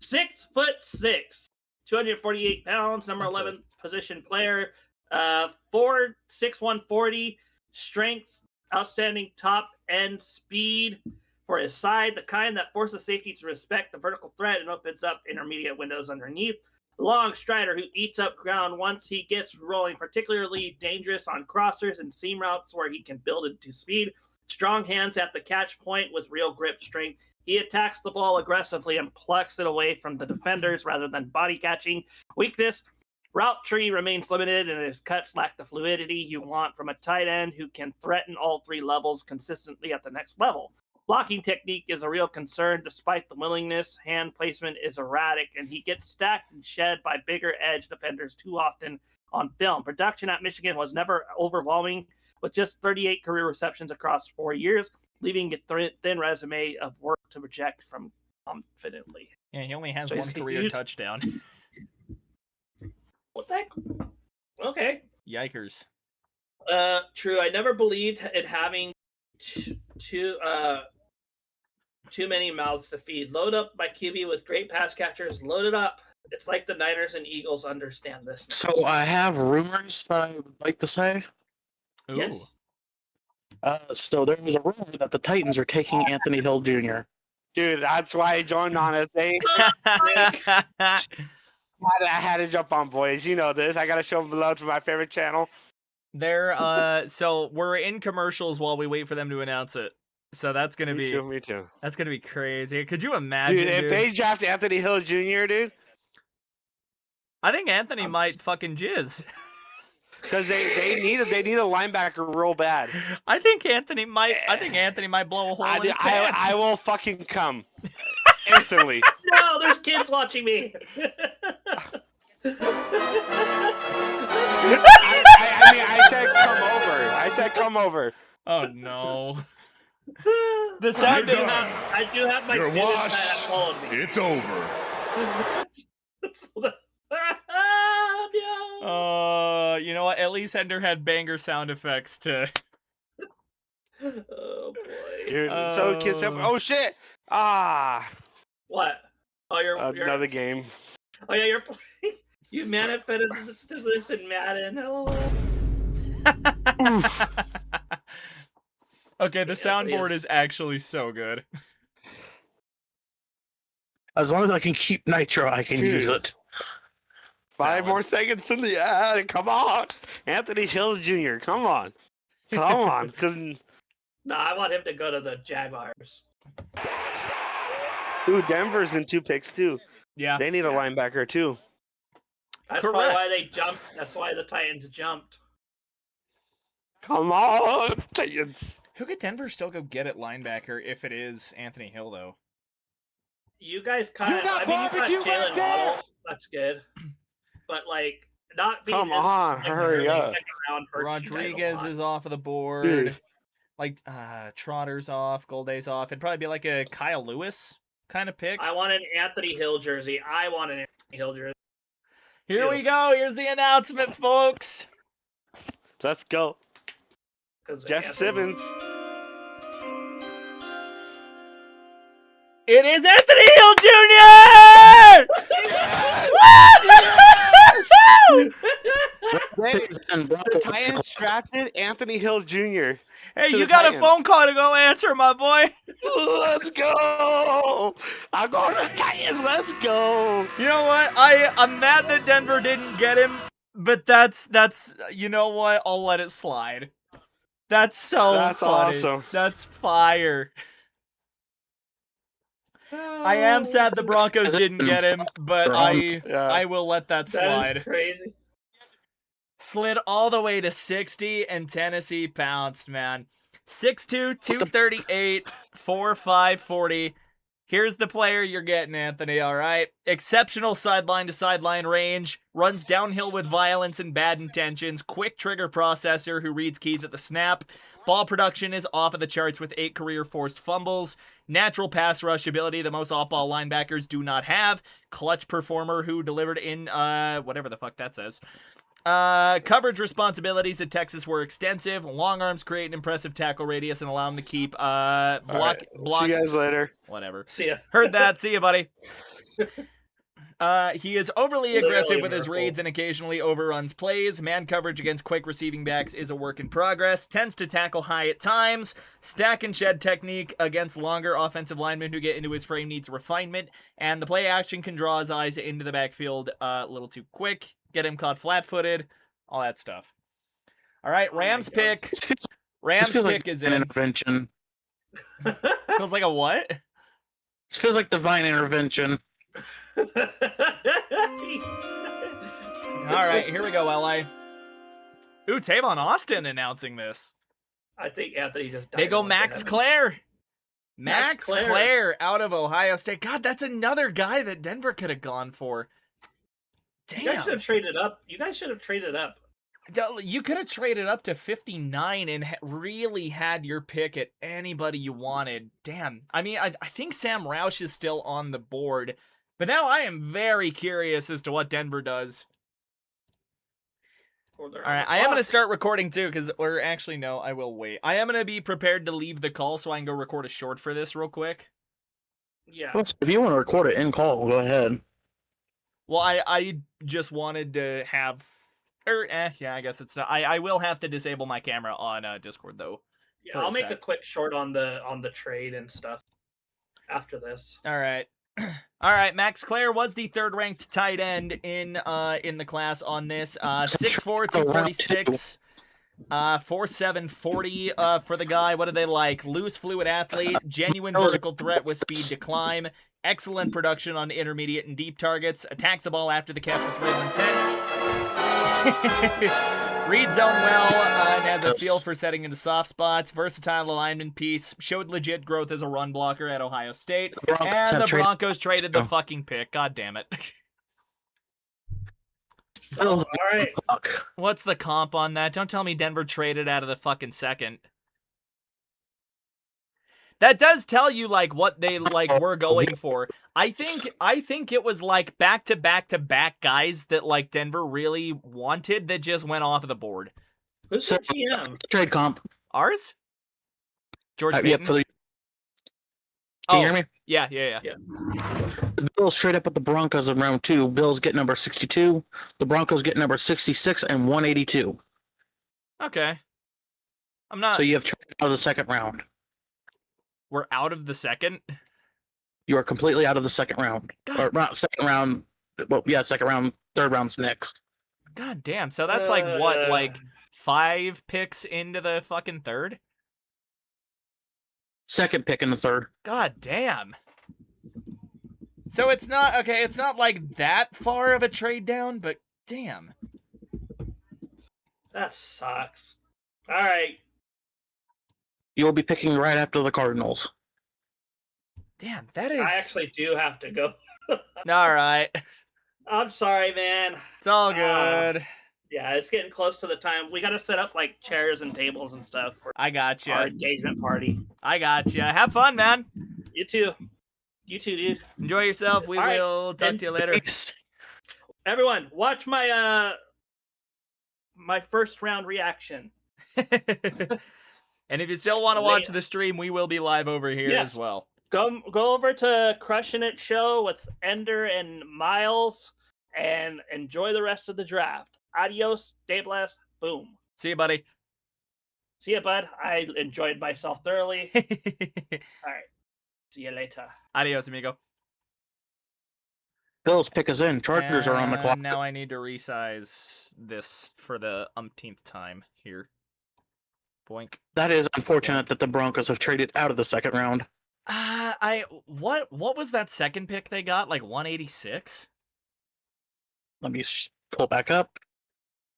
6'6", 248 pounds, number That's 11 position player. 4'6", 140, strength, outstanding top end speed for his side, the kind that forces safety to respect the vertical threat and opens up intermediate windows underneath. Long strider who eats up ground once he gets rolling, particularly dangerous on crossers and seam routes where he can build into speed. Strong hands at the catch point with real grip strength. He attacks the ball aggressively and plucks it away from the defenders rather than body catching. Weakness, route tree remains limited and his cuts lack the fluidity you want from a tight end who can threaten all 3 levels consistently at the next level. Blocking technique is a real concern despite the willingness. Hand placement is erratic, and he gets stacked and shed by bigger edge defenders too often on film. Production at Michigan was never overwhelming, with just 38 career receptions across 4 years, leaving a thin resume of work to project from confidently. Yeah, he only has So one he's career used- touchdown. What the heck? Okay. Yikers. True. I never believed in having too many mouths to feed. Load up my QB with great pass catchers. Load it up. It's like the Niners and Eagles understand this now. So I have rumors that I would like to say. Ooh. Yes. So there was a rumor that the Titans are taking Anthony Hill Jr. Dude, that's why I joined on it. I had to jump on, boys. You know this. I got to show them love to my favorite channel. So we're in commercials while we wait for them to announce it. So that's gonna Me be too, me too. that's gonna be crazy. Could you imagine, Dude, if they draft Anthony Hill Jr., dude, I think Anthony might fucking jizz. because they need a linebacker real bad. I think Anthony might blow a hole in his pants. I will fucking come instantly. No, there's kids watching me. I mean, I said come over. I said come over. Oh no. The I sound do have my You're students washed. that followed me. It's over. No. you know what? At least Hender had banger sound effects to Oh boy. Dude, so kiss him. Oh shit. What? Oh, you're Another game. Oh yeah, you're playing. You manifested this in Madden. Hello. Okay, the Yeah, soundboard please. is actually so good. As long as I can keep Nitro, I can Dude. use it. 5 more seconds in the ad. Come on, Anthony Hill Jr. Come on, because No, I want him to go to the Jaguars. Denver's in 2 picks too. Yeah. They need a linebacker too. That's probably why Correct. they jumped. That's why the Titans jumped. Come on, Titans. Who could Denver still go get at linebacker if it is Anthony Hill though? You guys kind of. I mean, you got Jalen Waddle. That's good. But like, not being Come in, on, like, hurry early up. second round hurts you guys a Rodriguez lot. is off of the board. Dude. Like Trotter's off, Golday's off. It'd probably be like a Kyle Lewis kind of pick. I want an Anthony Hill jersey. I want an Anthony Hill jersey. Here we go. Here's the announcement, folks. Let's go. 'Cause Jeff Anthony- Simmons. It is Anthony Hill Jr. The Titans drafted Anthony Hill Jr. Hey, to you the got a Titans. phone call to go answer, my boy. Let's go. I'm going to the Titans. Let's go. You know what? I'm mad that Denver didn't get him, but that's you know what? I'll let it slide. That's That's funny. awesome. That's fire. I am sad the Broncos didn't get him, but I will let that That slide. is crazy. Slid all the way to 60, and Tennessee pounced, man. 6'2", 238, 4'5", 40. Here's the player you're getting, Anthony, all right? Exceptional sideline-to-sideline range, runs downhill with violence and bad intentions, quick trigger processor who reads keys at the snap. Ball production is off of the charts with 8 career forced fumbles. Natural pass rush ability that most off-ball linebackers do not have. Clutch performer who delivered in, whatever the fuck that says. Coverage responsibilities at Texas were extensive. Long arms create an impressive tackle radius and allow him to keep block. See you guys later. Whatever. See ya. Heard that. See you, buddy. He is overly aggressive Literally with his Miracle. reads and occasionally overruns plays. Man coverage against quick receiving backs is a work in progress. Tends to tackle high at times. Stack and shed technique against longer offensive linemen who get into his frame needs refinement. And the play action can draw his eyes into the backfield a little too quick. Get him caught flat-footed. All that stuff. All right, Rams my pick. This Rams feels pick like is an in. intervention. Feels like a what? This feels like divine intervention. All right, here we go, LA. Ooh, Tavon Austin announcing this. I think Anthony just died. They go on Max that. Clare. Max Max Clare. Clare out of Ohio State. God, that's another guy that Denver could have gone for. You guys should Damn. have traded up. You guys should have traded up. You could have traded up to 59 and really had your pick at anybody you wanted. Damn. I mean, I think Sam Roush is still on the board. But now I am very curious as to what Denver does. All All right, I am going to start recording too, or actually, no, I will wait. I am going to be prepared to leave the call so I can go record a short for this real quick. Yeah. Well, if you want to record it in call, go ahead. Well, I just wanted to have, yeah, I guess it's not. I will have to disable my camera on Discord though. Yeah, for a I'll make sec. a quick short on the trade and stuff after this. All right. All right, Max Clare was the third-ranked tight end in the class on this. 6'4", 246, 4'7", 40 for the guy. What do they like? Loose, fluid athlete, genuine vertical threat with speed to climb, excellent production on intermediate and deep targets, attacks the ball after the catch with real intent. Reads zone well and has a feel for setting into soft spots. Versatile alignment piece. Showed legit growth as a run blocker at Ohio State. And the Broncos traded the fucking pick. God damn it. All right. What's the comp on that? Don't tell me Denver traded out of the fucking second. That does tell you like what they like were going for. I think it was like back to back guys that like Denver really wanted that just went off of the board. Who's So- the GM? Trade comp. Ours? George Payton? Yep, for the, can you hear me? Yeah. The Bills trade up with the Broncos in round 2. Bills get number 62. The Broncos get number 66 and 182. Okay. I'm not. So you have traded out of the second round. We're out of the second. You are completely out of the second round. God. Or second round. Well, yeah, second round. Third round's next. God damn. So that's like what, like 5 picks into the fucking third? Second pick in the third. God damn. So it's not okay, it's not like that far of a trade down, but damn. That sucks. All right. You'll be picking right after the Cardinals. Damn, that is I actually do have to go. all right. I'm sorry, man. It's all good. Yeah, it's getting close to the time. We got to set up like chairs and tables and stuff for I got our you. engagement party. I got you. Have fun, man. You too. You too, dude. Enjoy yourself. We All right. will talk to you later. Peace. Everyone, watch my my first round reaction. And if you still want to watch the stream, we will be live over here as well. Go over to Crushing It Show with Ender and Miles and enjoy the rest of the draft. Adios, stay blessed, boom. See you, buddy. See you, bud. I enjoyed myself thoroughly. All right. See you later. Adios, amigo. Bills pick us in. Chargers are on the clock. Now I need to resize this for the umpteenth time here. Boink. That is unfortunate that the Broncos have traded out of the second round. What was that second pick they got? Like 186? Let me pull back up.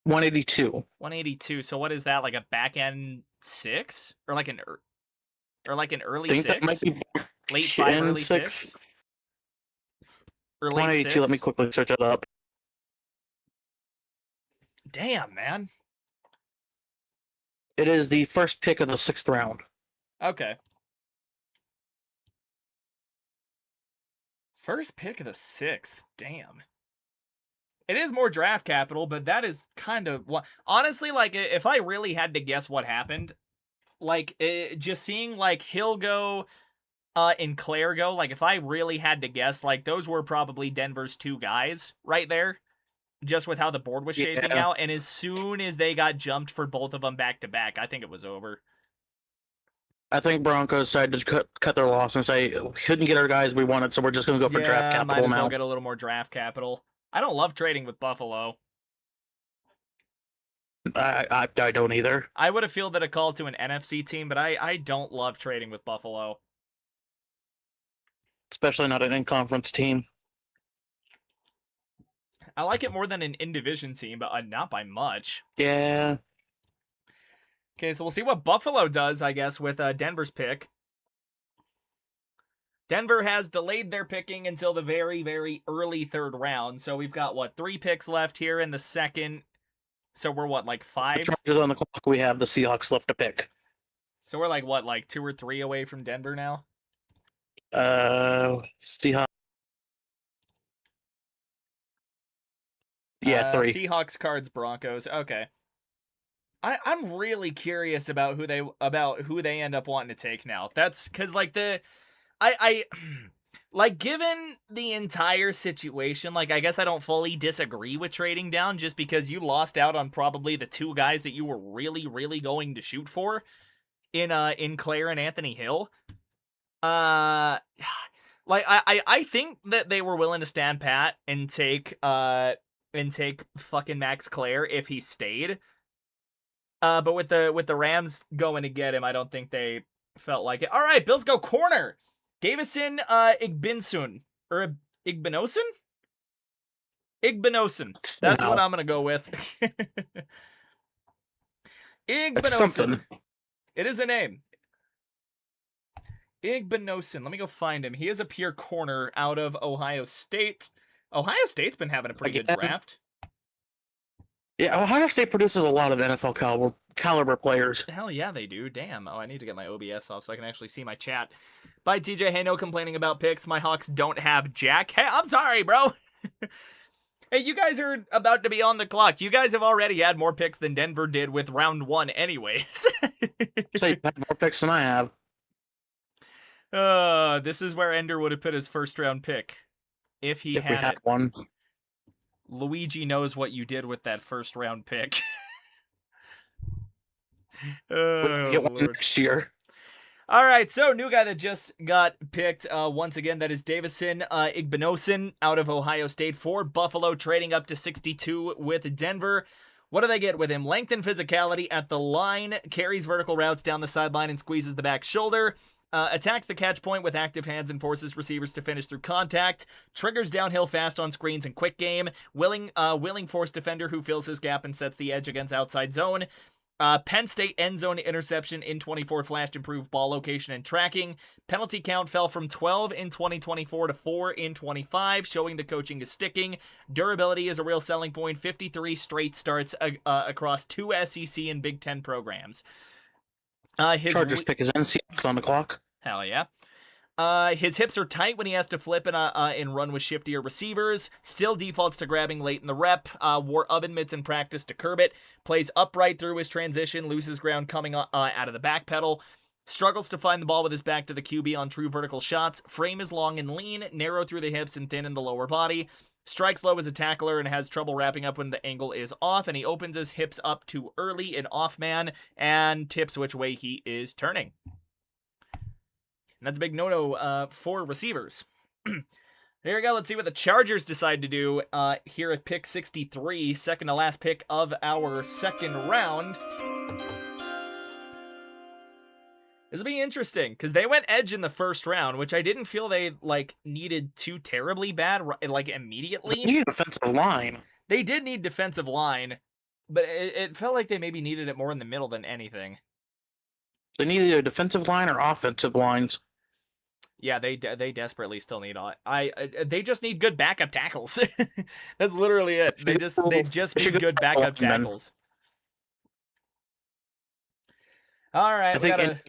182. 182. So what is that? Like a back end 6 or like an early I think 6? that might be Late 5, in early 6? Or late 182. 6? Let me quickly search it up. Damn, man. It is the first pick of the 6th round. Okay. First pick of the 6th. Damn. It is more draft capital, but that is kind of what. Honestly, like, if I really had to guess what happened, like, just seeing, like, Hill go and Claire go, like, if I really had to guess, like, those were probably Denver's 2 guys right there, just with how the board was shaping out. And as soon as they got jumped for both of them back to back, I think it was over. I think Broncos decided to cut their loss and say, we couldn't get our guys we wanted, so we're just going to go for draft capital might as well now. get a little more draft capital. I don't love trading with Buffalo. I don't either. I would have fielded a call to an NFC team, but I don't love trading with Buffalo. Especially not an in-conference team. I like it more than an in-division team, but not by much. Yeah. Okay, so we'll see what Buffalo does, I guess, with Denver's pick. Denver has delayed their picking until the very, very early 3rd round. So we've got, 3 picks left here in the second. So we're, like 5? Chargers on the clock. We have the Seahawks left to pick. So we're, like 2 or 3 away from Denver now? Seahawks. Yeah, 3. Seahawks, Cards, Broncos. Okay. I'm really curious about who they end up wanting to take now. That's because I given the entire situation, I guess I don't fully disagree with trading down just because you lost out on probably the 2 guys that you were really, really going to shoot for in Claire and Anthony Hill. I think that they were willing to stand pat and take fucking Max Claire if he stayed. But with the Rams going to get him, I don't think they felt like it. All right, Bills go corner. Davison Igbinosun. Or Igbinosun? Igbinosun. That's what I'm going to go with. Igbinosun. It is a name. Igbinosun. Let me go find him. He is a pure corner out of Ohio State. Ohio State's been having a pretty good draft. Yeah, Ohio State produces a lot of NFL caliber players. Hell yeah, they do. Damn. Oh, I need to get my OBS off so I can actually see my chat. Bye, TJ. Hey, no complaining about picks. My Hawks don't have Jack. Hey, I'm sorry, bro. Hey, you guys are about to be on the clock. You guys have already had more picks than Denver did with round 1 anyways. So you had more picks than I have. This is where Ender would have put his first round pick. If we had one. Luigi knows what you did with that first round pick. Oh, get one next year. All right, so new guy that just got picked once again. That is Davison Igbinosun out of Ohio State for Buffalo, trading up to 62 with Denver. What do they get with him? Length and physicality at the line, carries vertical routes down the sideline and squeezes the back shoulder. Attacks the catch point with active hands and forces receivers to finish through contact. Triggers downhill fast on screens and quick game. Willing force defender who fills his gap and sets the edge against outside zone. Penn State end zone interception in 24 flashed improved ball location and tracking. Penalty count fell from 12 in 2024 to 4 in 25, showing the coaching is sticking. Durability is a real selling point. 53 straight starts across 2 SEC and Big Ten programs. Chargers pick is in. Seahawks on the clock. Hell yeah. His hips are tight when he has to flip and run with shiftier receivers. Still defaults to grabbing late in the rep. Wore oven mitts in practice to curb it. Plays upright through his transition. Loses ground coming out of the back pedal. Struggles to find the ball with his back to the QB on true vertical shots. Frame is long and lean, narrow through the hips and thin in the lower body. Strikes low as a tackler and has trouble wrapping up when the angle is off. And he opens his hips up too early in off man and tips which way he is turning. And that's a big no-no for receivers. Here we go. Let's see what the Chargers decide to do here at pick 63, second to last pick of our second round. This will be interesting because they went edge in the first round, which I didn't feel they needed too terribly bad immediately. They need a defensive line. They did need defensive line, but it felt like they maybe needed it more in the middle than anything. They need either defensive line or offensive lines. Yeah, they desperately still need they just need good backup tackles. That's literally it. They just need good backup tackles. All right, I think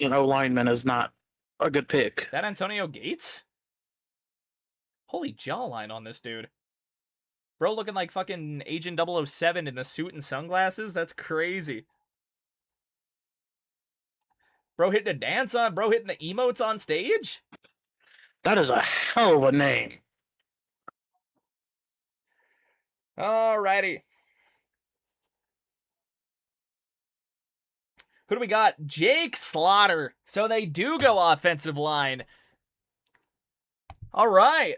an O lineman is not a good pick. Is that Antonio Gates? Holy jawline on this dude. Bro looking like fucking Agent 007 in the suit and sunglasses. That's crazy. Bro hitting a dance on, bro hitting the emotes on stage? That is a hell of a name. Alrighty. Who do we got? Jake Slaughter. So they do go offensive line. All right.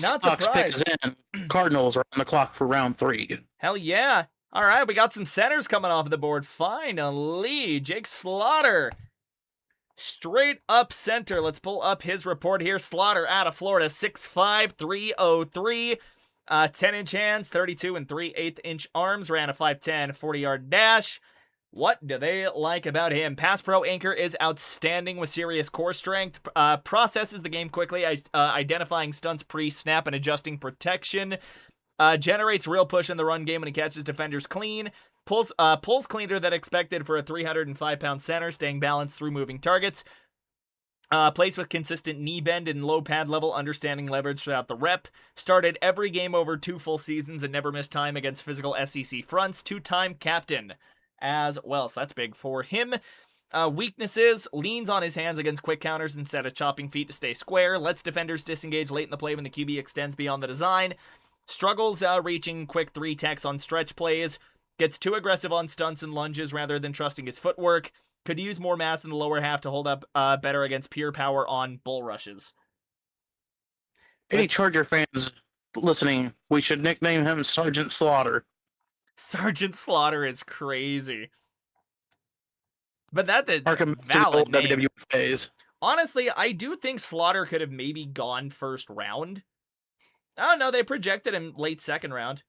Not Seahawks surprised. pick is in. Cardinals are on the clock for round 3. Hell yeah. All right, we got some centers coming off the board. Finally, Jake Slaughter. Straight up center. Let's pull up his report here. Slaughter out of Florida, 6'5", 303. 10-inch hands, 32 and 3/8-inch arms. Ran a 5'10", 40-yard dash. What do they like about him? Pass pro anchor is outstanding with serious core strength. Processes the game quickly, identifying stunts pre-snap and adjusting protection. Generates real push in the run game when he catches defenders clean. Pulls cleaner than expected for a 305-pound center, staying balanced through moving targets. Plays with consistent knee bend and low pad level, understanding leverage throughout the rep. Started every game over 2 full seasons and never missed time against physical SEC fronts. 2-time captain as well, so that's big for him. Weaknesses: leans on his hands against quick counters instead of chopping feet to stay square. Lets defenders disengage late in the play when the QB extends beyond the design. Struggles reaching quick 3 techs on stretch plays. Gets too aggressive on stunts and lunges rather than trusting his footwork. Could use more mass in the lower half to hold up better against pure power on bull rushes. Any Charger fans listening, we should nickname him Sergeant Slaughter. Sergeant Slaughter is crazy. But that's a Harken to the valid old name. WWF days. Honestly, I do think Slaughter could have maybe gone first round. Oh, no, they projected him late second round.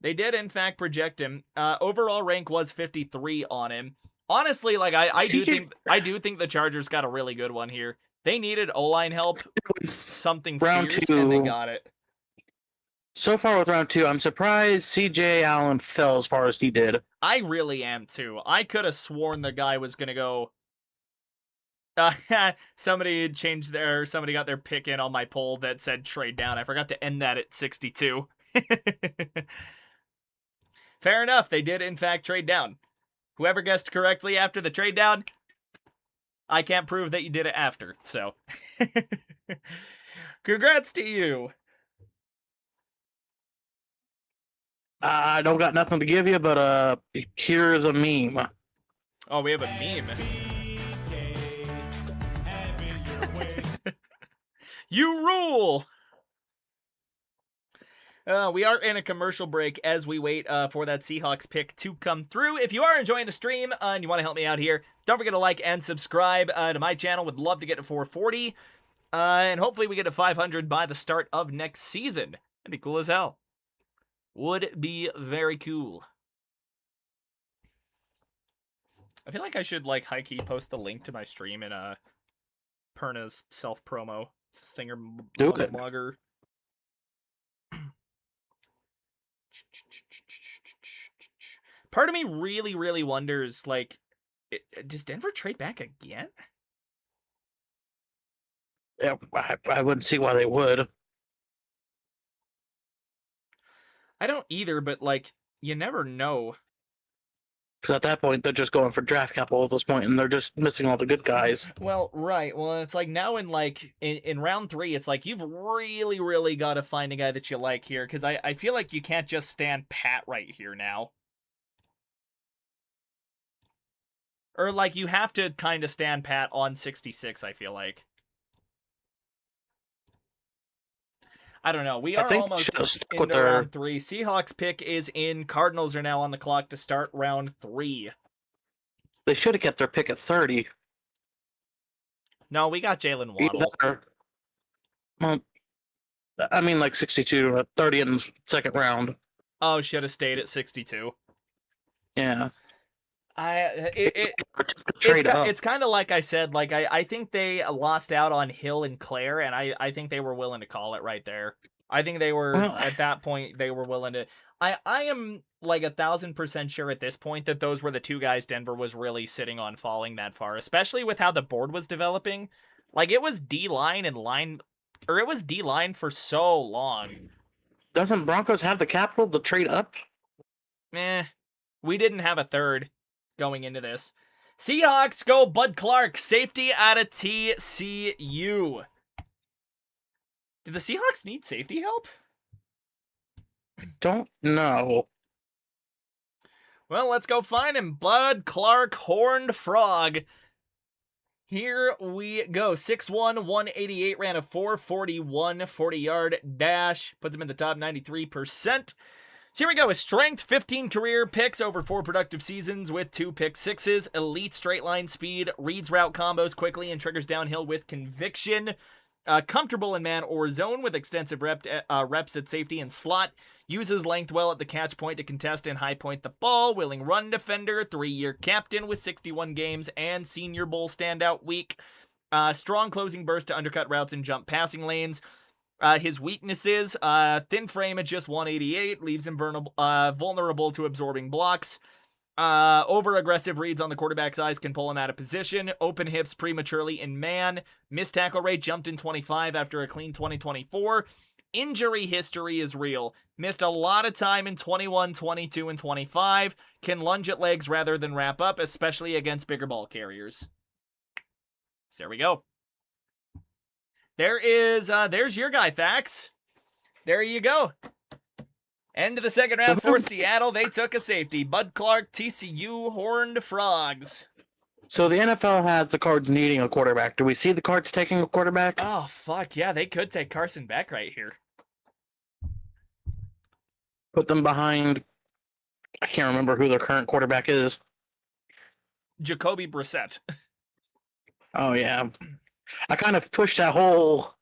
They did, in fact, project him. Overall rank was 53 on him. Honestly, I do think the Chargers got a really good one here. They needed O-line help, something Round fierce, 2. and they got it. So far with round 2, I'm surprised C.J. Allen fell as far as he did. I really am, too. I could have sworn the guy was going to go... somebody got their pick in on my poll that said trade down. I forgot to end that at 62. Fair enough. They did, in fact, trade down. Whoever guessed correctly after the trade down, I can't prove that you did it after. So, congrats to you. I don't got nothing to give you, but here's a meme. Oh, we have a meme. You rule! We are in a commercial break as we wait for that Seahawks pick to come through. If you are enjoying the stream and you want to help me out here, don't forget to like and subscribe to my channel. Would love to get to 440. And hopefully we get to 500 by the start of next season. That'd be cool as hell. Would be very cool. I feel like I should, high-key post the link to my stream in Perna's self-promo thinger blogger. Part of me really, really wonders, does Denver trade back again? Yeah, I wouldn't see why they would. I don't either, but like you never know. Because at that point, they're just going for draft capital at this point, and they're just missing all the good guys. Well, right. Well, it's like now in round 3, it's like you've really, really got to find a guy that you like here, because I feel like you can't just stand pat right here now. Or like you have to kind of stand pat on 66, I feel like. I don't know. We are almost into round 3. Seahawks pick is in. Cardinals are now on the clock to start round 3. They should have kept their pick at 30. No, we got Jalen Waddle. Well, I mean like 62 or 30 in the second round. Oh, should have stayed at 62. Yeah. It's kind of like I said, like I think they lost out on Hill and Claire, and I think they were willing to call it right there. I think they were at that point they were willing to. I am like 1,000% sure at this point that those were the two guys Denver was really sitting on falling that far, especially with how the board was developing. Like it was D-line and line, or it was D-line for so long. Doesn't Broncos have the capital to trade up? We didn't have a third going into this. Seahawks go Bud Clark, safety out of TCU. Did the Seahawks need safety help? I don't know. Well, let's go find him. Bud Clark, Horned Frog. Here we go. 6'1", 188, ran a 4.41 40-yard dash. Puts him in the top 93%. So here we go. His strength, 15 career picks over 4 productive seasons with 2 pick sixes. Elite straight line speed, reads route combos quickly and triggers downhill with conviction. Comfortable in man or zone with extensive reps at safety and slot. Uses length well at the catch point to contest and high point the ball. Willing run defender, 3-year captain with 61 games and Senior Bowl standout week. Strong closing burst to undercut routes and jump passing lanes. His weaknesses, thin frame at just 188, leaves him vulnerable to absorbing blocks. Over-aggressive reads on the quarterback's eyes can pull him out of position. Open hips prematurely in man. Missed tackle rate jumped in 25 after a clean 2024. Injury history is real. Missed a lot of time in 21, 22, and 25. Can lunge at legs rather than wrap up, especially against bigger ball carriers. So there we go. There's your guy, Thax. There you go. End of the second round for Seattle. They took a safety. Bud Clark, TCU, Horned Frogs. So the NFL has the Cards needing a quarterback. Do we see the Cards taking a quarterback? Oh, fuck. Yeah, they could take Carson Beck right here. Put them behind... I can't remember who their current quarterback is. Jacoby Brissett. Oh, yeah. I kind of pushed that whole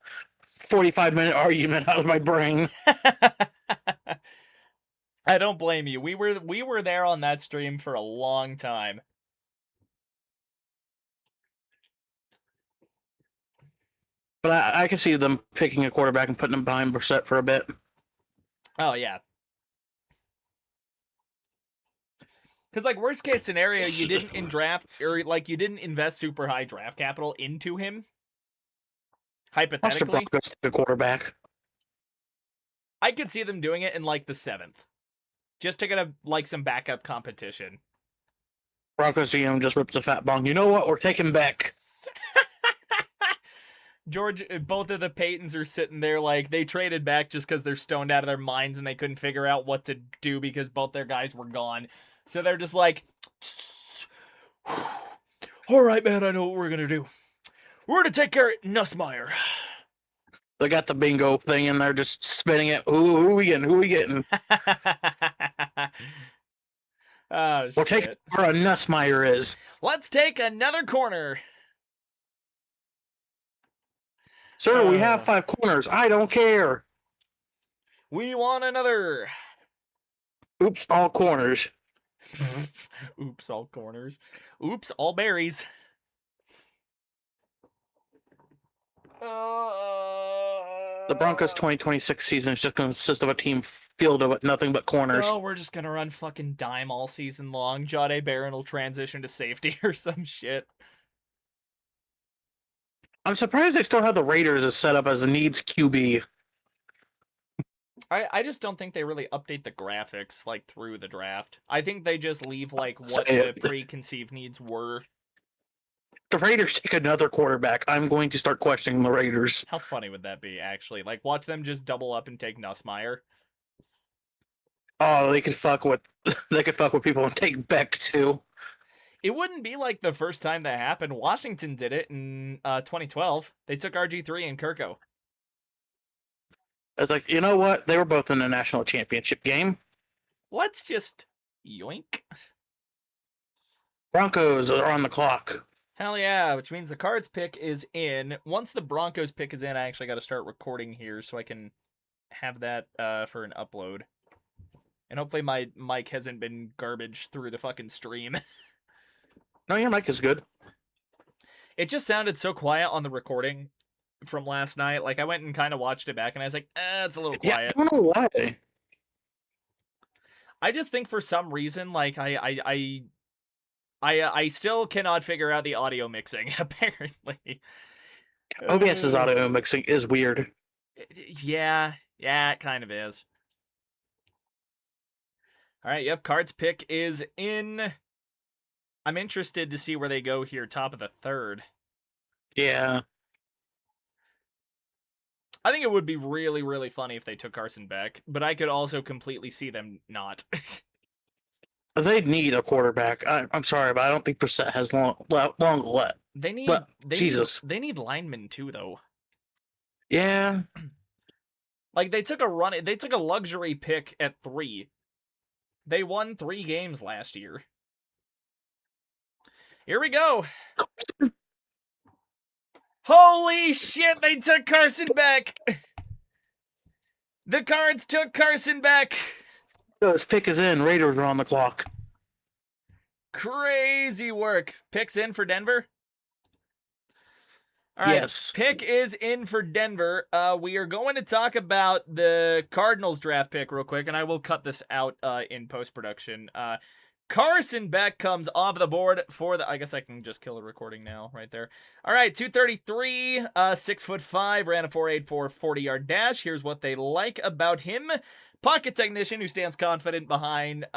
45-minute argument out of my brain. I don't blame you. We were there on that stream for a long time. But I can see them picking a quarterback and putting him behind Brissett for a bit. Oh, yeah. Because, like, worst case scenario, you didn't you didn't invest super high draft capital into him. Hypothetically. The quarterback. I could see them doing it in, like, the 7th. Just to get some backup competition. Broncos GM just rips a fat bong. You know what? We're taking Beck. George, both of the Paytons are sitting there like they traded back just because they're stoned out of their minds and they couldn't figure out what to do because both their guys were gone. So they're just like, all right, man, I know what we're going to do. We're going to take care of Nussmeier. They got the bingo thing and they're just spinning it. Who are we getting? Who are we getting? Oh, we'll take it where a Nussmeier is. Let's take another corner. Sir, we have 5 corners. I don't care. We want another. Oops, all corners. Oops, all corners. Oops, all berries. The Broncos 2026 season is just going to consist of a team filled with nothing but corners. Oh, we're just going to run fucking dime all season long. Jahdae Barron will transition to safety or some shit. I'm surprised they still have the Raiders as set up as a needs QB. I just don't think they really update the graphics like through the draft. I think they just leave like what Say the it. preconceived needs were. The Raiders take another quarterback. I'm going to start questioning the Raiders. How funny would that be, actually? Like, watch them just double up and take Nussmeier. Oh, they could fuck with people and take Beck too. It wouldn't be like the first time that happened. Washington did it in 2012. They took RG3 and Kirko. It's like, you know what? They were both in the national championship game. Let's just yoink. Broncos are on the clock. Hell yeah, which means the Cards pick is in. Once the Broncos pick is in, I actually got to start recording here so I can have that for an upload. And hopefully my mic hasn't been garbage through the fucking stream. No, your mic is good. It just sounded so quiet on the recording from last night. Like, I went and kind of watched it back, and I was like, it's a little quiet. Yeah, I don't know why. I just think for some reason, like, I still cannot figure out the audio mixing, apparently. OBS's audio mixing is weird. Yeah, it kind of is. All right, yep, Cards pick is in. I'm interested to see where they go here, top of the third. Yeah. I think it would be really, really funny if they took Carson Beck, but I could also completely see them not. They need a quarterback. I'm sorry, but I don't think Brissett has long left. They need But, they Jesus. Need, they need linemen too, though. Yeah. Like, they took a luxury pick at 3. They won 3 games last year. Here we go. Holy shit, they took Carson Beck. The Cards took Carson Beck. So his pick is in. Raiders are on the clock. Crazy work. Pick's in for Denver. All right, Yes. Pick is in for Denver. We are going to talk about the Cardinals draft pick real quick, and I will cut this out in post-production. Carson Beck comes off the board for the... I guess I can just kill the recording now, right there. All right, 233, 6'5", ran a 4.84 40-yard dash. Here's what they like about him. Pocket technician who stands confident behind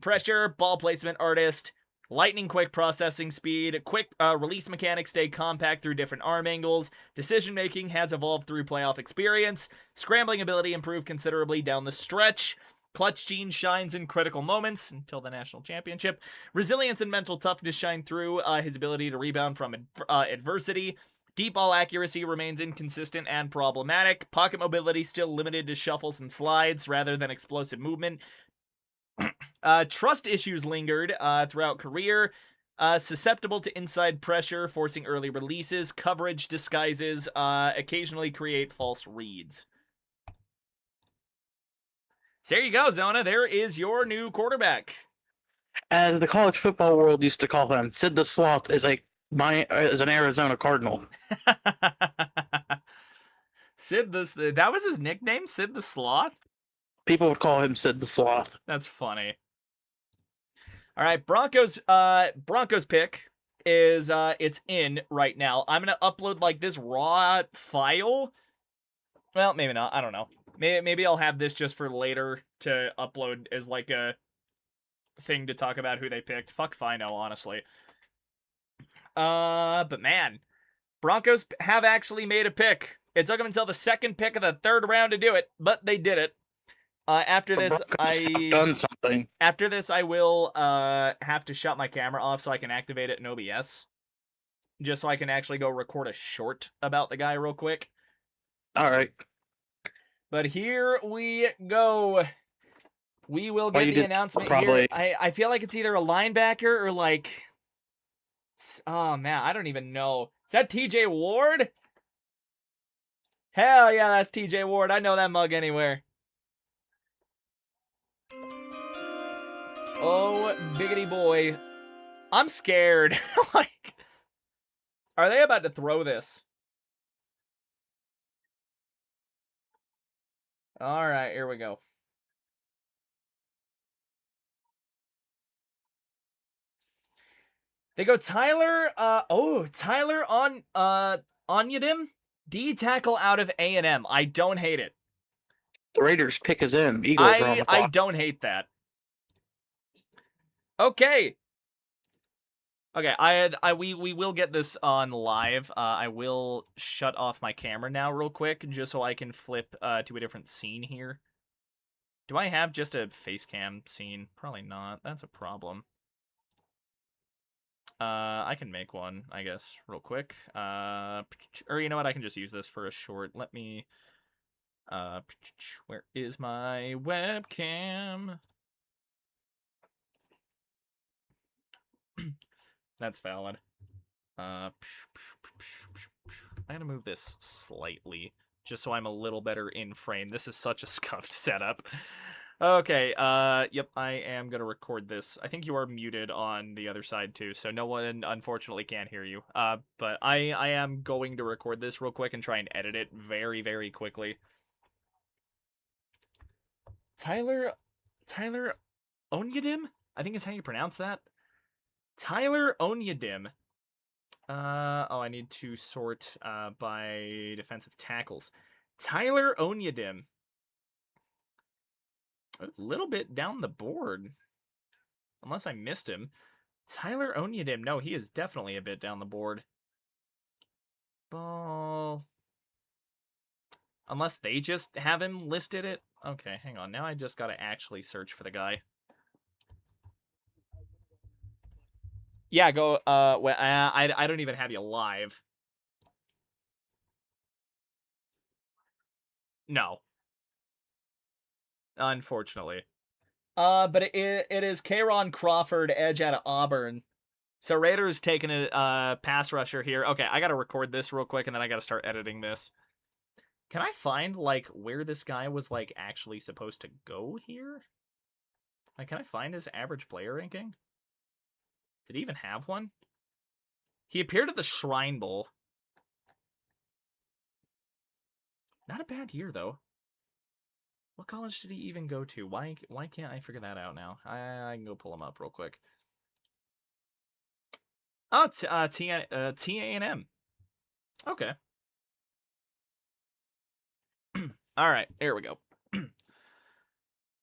pressure. Ball placement artist. Lightning quick processing speed. Quick release mechanics stay compact through different arm angles. Decision making has evolved through playoff experience. Scrambling ability improved considerably down the stretch. Clutch gene shines in critical moments until the national championship. Resilience and mental toughness shine through his ability to rebound from adversity. Deep ball accuracy remains inconsistent and problematic. Pocket mobility still limited to shuffles and slides rather than explosive movement. Trust issues lingered throughout career. Susceptible to inside pressure, forcing early releases. Coverage disguises occasionally create false reads. So there you go, Zona. There is your new quarterback. As the college football world used to call him, Sid the Sloth is an Arizona Cardinal. Sid that was his nickname, Sid the Sloth? People would call him Sid the Sloth. That's funny. All right, Broncos pick is it's in right now. I'm going to upload like this raw file. Well, maybe not. I don't know. Maybe I'll have this just for later to upload as like a thing to talk about who they picked. Fuck if I know, honestly. But man, Broncos have actually made a pick. It took them until the second pick of the third round to do it, but they did it. After this, done something. After this, I will have to shut my camera off so I can activate it in OBS, just so I can actually go record a short about the guy real quick. All right. But here we go. We will get the announcement here. I feel like it's either a linebacker or like... Oh, man, I don't even know. Is that TJ Ward? Hell yeah, that's TJ Ward. I know that mug anywhere. Oh, biggity boy. I'm scared. Like, are they about to throw this? All right, here we go. They go Tyler on Onyedim, D tackle out of A&M. I don't hate it. The Raiders pick is in. Eagles are on the I clock. don't hate that. Okay. Okay, we will get this on live. I will shut off my camera now real quick just so I can flip to a different scene here. Do I have just a face cam scene? Probably not. That's a problem. I can make one, I guess, real quick. Or you know what? I can just use this for a short. Let me... where is my webcam? That's valid. I gotta move this slightly, just so I'm a little better in frame. This is such a scuffed setup. Okay, yep, I am gonna record this. I think you are muted on the other side too, so no one unfortunately can't hear you. But I am going to record this real quick and try and edit it very, very quickly. Tyler Onyedim? I think is how you pronounce that. Tyler Onyedim. I need to sort by defensive tackles. Tyler Onyedim. A little bit down the board. Unless I missed him. Tyler Onyedim. No, he is definitely a bit down the board. Ball. Unless they just have him listed it. Okay, hang on. Now I just gotta actually search for the guy. Yeah, go, well, I don't even have you live. No. Unfortunately. But it is K'Ron Crawford, edge out of Auburn. So Raiders taking a pass rusher here. Okay, I gotta record this real quick, and then I gotta start editing this. Can I find, like, where this guy was, like, actually supposed to go here? Like, can I find his average player ranking? Did he even have one? He appeared at the Shrine Bowl. Not a bad year, though. What college did he even go to? Why can't I figure that out now? I can go pull him up real quick. Oh, T-A-N-M. Okay. All right, here we go.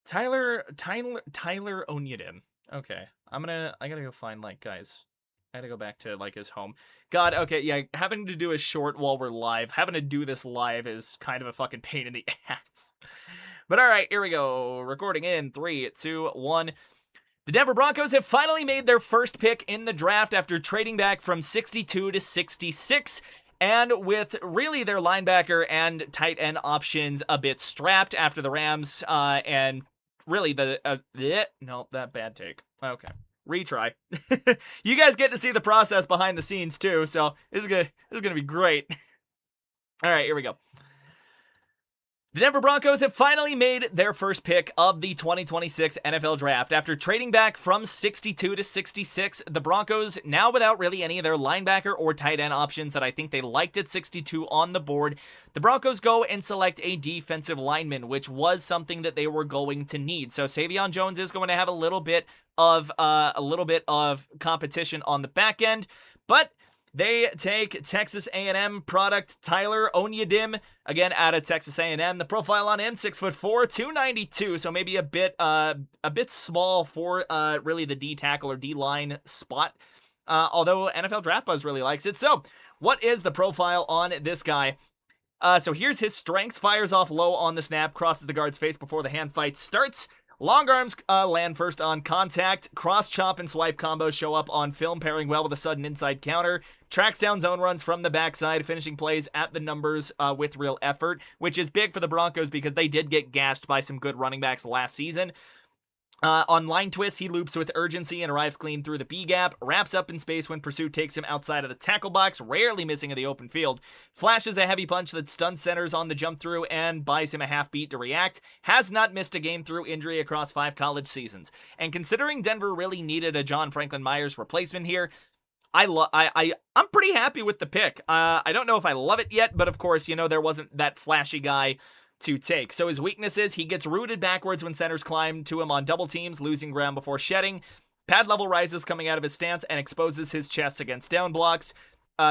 Tyler Onyedim. Okay, I gotta go find, like, guys. I gotta go back to, like, his home. God, okay, yeah, having to do a short while we're live, having to do this live is kind of a fucking pain in the ass. But all right, here we go. Recording in 3, 2, 1. The Denver Broncos have finally made their first pick in the draft after trading back from 62 to 66. And with really their linebacker and tight end options a bit strapped after the Rams, and really no, that bad take. Okay, retry. You guys get to see the process behind the scenes too, so this is gonna be great. All right, here we go. The Denver Broncos have finally made their first pick of the 2026 NFL Draft. After trading back from 62 to 66, the Broncos, now without really any of their linebacker or tight end options that I think they liked at 62 on the board, the Broncos go and select a defensive lineman, which was something that they were going to need. So Savion Jones is going to have a little bit of competition on the back end, but they take Texas A&M product Tyler Onyedim, again out of Texas A&M. The profile on him, 6'4", 292, so maybe a bit small for really the D tackle or D line spot. Although NFL Draft Buzz really likes it. So, what is the profile on this guy? So here's his strengths: fires off low on the snap, crosses the guard's face before the hand fight starts. Long arms land first on contact. Cross chop and swipe combos show up on film, pairing well with a sudden inside counter. Tracks down zone runs from the backside, finishing plays at the numbers with real effort, which is big for the Broncos because they did get gashed by some good running backs last season. On line twists, he loops with urgency and arrives clean through the B gap, wraps up in space when pursuit takes him outside of the tackle box, rarely missing in the open field, flashes a heavy punch that stuns centers on the jump through and buys him a half beat to react, has not missed a game through injury across 5 college seasons. And considering Denver really needed a John Franklin Myers replacement here, I'm pretty happy with the pick. I don't know if I love it yet, but of course, there wasn't that flashy guy to take. So his weakness is he gets rooted backwards when centers climb to him on double teams, losing ground before shedding. Pad level rises coming out of his stance and exposes his chest against down blocks.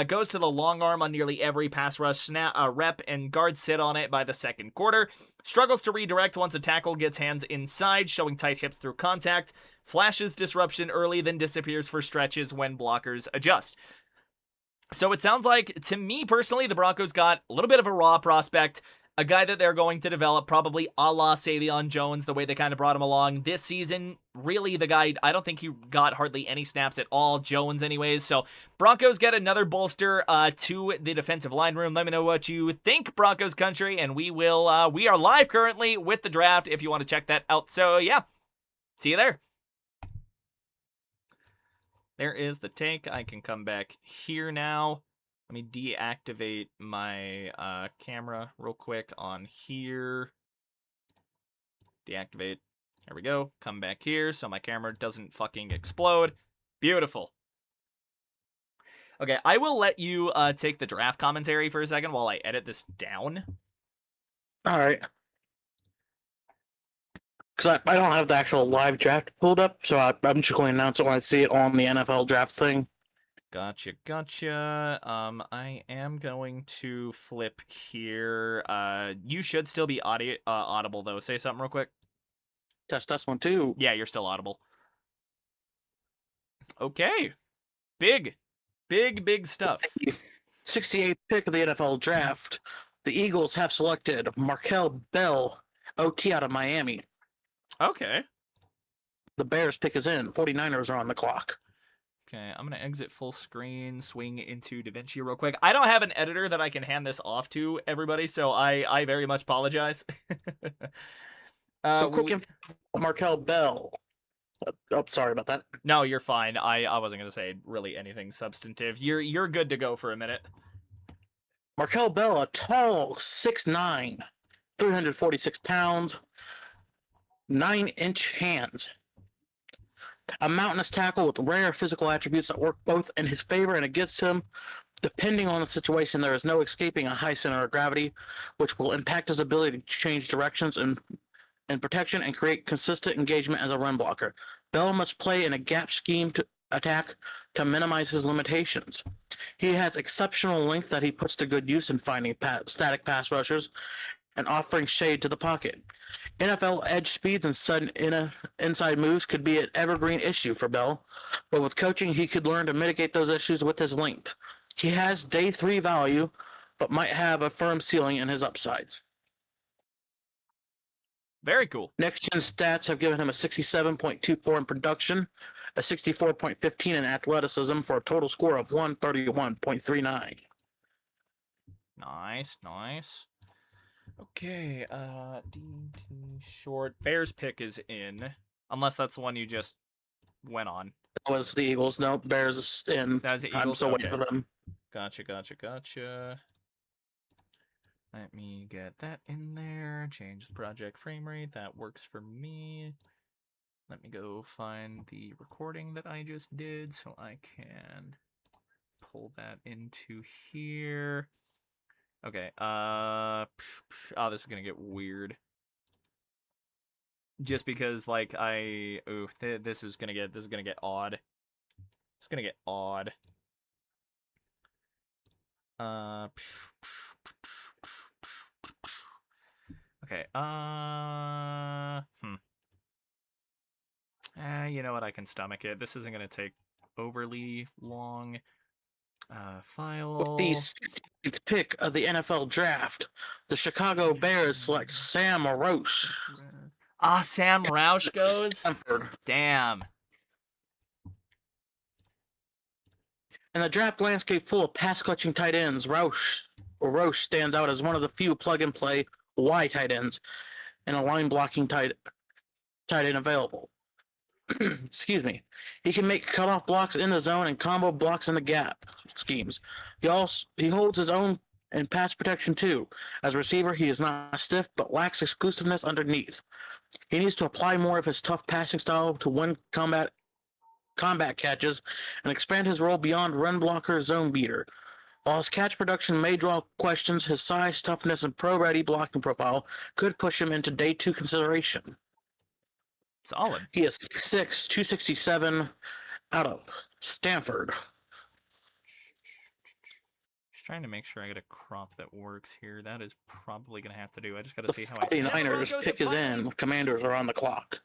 Goes to the long arm on nearly every pass rush rep, and guards sit on it by the second quarter. Struggles to redirect once a tackle gets hands inside, showing tight hips through contact. Flashes disruption early, then disappears for stretches when blockers adjust. So it sounds like, to me personally, the Broncos got a little bit of a raw prospect. A guy that they're going to develop, probably a la Savion Jones, the way they kind of brought him along this season. Really, the guy, I don't think he got hardly any snaps at all, Jones anyways. So Broncos get another bolster to the defensive line room. Let me know what you think, Broncos country, and we are live currently with the draft if you want to check that out. So yeah, see you there. There is the take. I can come back here now. Let me deactivate my camera real quick on here. Deactivate. There we go. Come back here so my camera doesn't fucking explode. Beautiful. Okay, I will let you take the draft commentary for a second while I edit this down. All right. Because I don't have the actual live draft pulled up, so I'm just going to announce it when I see it on the NFL draft thing. Gotcha. I am going to flip here. You should still be audible, though. Say something real quick. Test 1, 2. Yeah, you're still audible. Okay. Big stuff. 68th pick of the NFL draft. The Eagles have selected Markel Bell, OT out of Miami. Okay. The Bears pick is in. 49ers are on the clock. Okay, I'm going to exit full screen, swing into DaVinci real quick. I don't have an editor that I can hand this off to everybody, so I very much apologize. Quick info, Markel Bell. Oh, sorry about that. No, you're fine. I wasn't going to say really anything substantive. You're good to go for a minute. Markel Bell, a tall 6'9", 346 pounds, 9-inch hands. A mountainous tackle with rare physical attributes that work both in his favor and against him. Depending on the situation, there is no escaping a high center of gravity, which will impact his ability to change directions and protection and create consistent engagement as a run blocker. Bell must play in a gap scheme to attack to minimize his limitations. He has exceptional length that he puts to good use in finding static pass rushers and offering shade to the pocket. NFL edge speeds and sudden inside moves could be an evergreen issue for Bell, but with coaching, he could learn to mitigate those issues with his length. He has day 3 value, but might have a firm ceiling in his upsides. Very cool. Next gen stats have given him a 67.24 in production, a 64.15 in athleticism for a total score of 131.39. Nice. Okay, DT short. Bears pick is in. Unless that's the one you just went on. That was the Eagles. No, Bears is in. That was the Eagles. I'm still waiting for them. Gotcha. Let me get that in there. Change the project frame rate. That works for me. Let me go find the recording that I just did so I can pull that into here. Okay, oh, this is gonna get weird. Just because, like, this is gonna get odd. It's gonna get odd. Okay, you know what, I can stomach it. This isn't gonna take overly long. File. With the 16th pick of the NFL draft, the Chicago Bears select Sam Roche. Sam Roush goes? Stanford. Damn. In the draft landscape full of pass-clutching tight ends, Roche stands out as one of the few plug-and-play Y tight ends and a line-blocking tight end available. Excuse me. He can make cutoff blocks in the zone and combo blocks in the gap schemes. He holds his own in pass protection too. As a receiver, he is not stiff but lacks exclusiveness underneath. He needs to apply more of his tough passing style to win combat catches and expand his role beyond run blocker zone beater. While his catch production may draw questions, his size, toughness, and pro-ready blocking profile could push him into day 2 consideration. Solid. He is 6'6", 267, out of Stanford. Just trying to make sure I get a crop that works here. That is probably going to have to do. I just got to The see how I see. 49ers pick is in. Commanders are on the clock.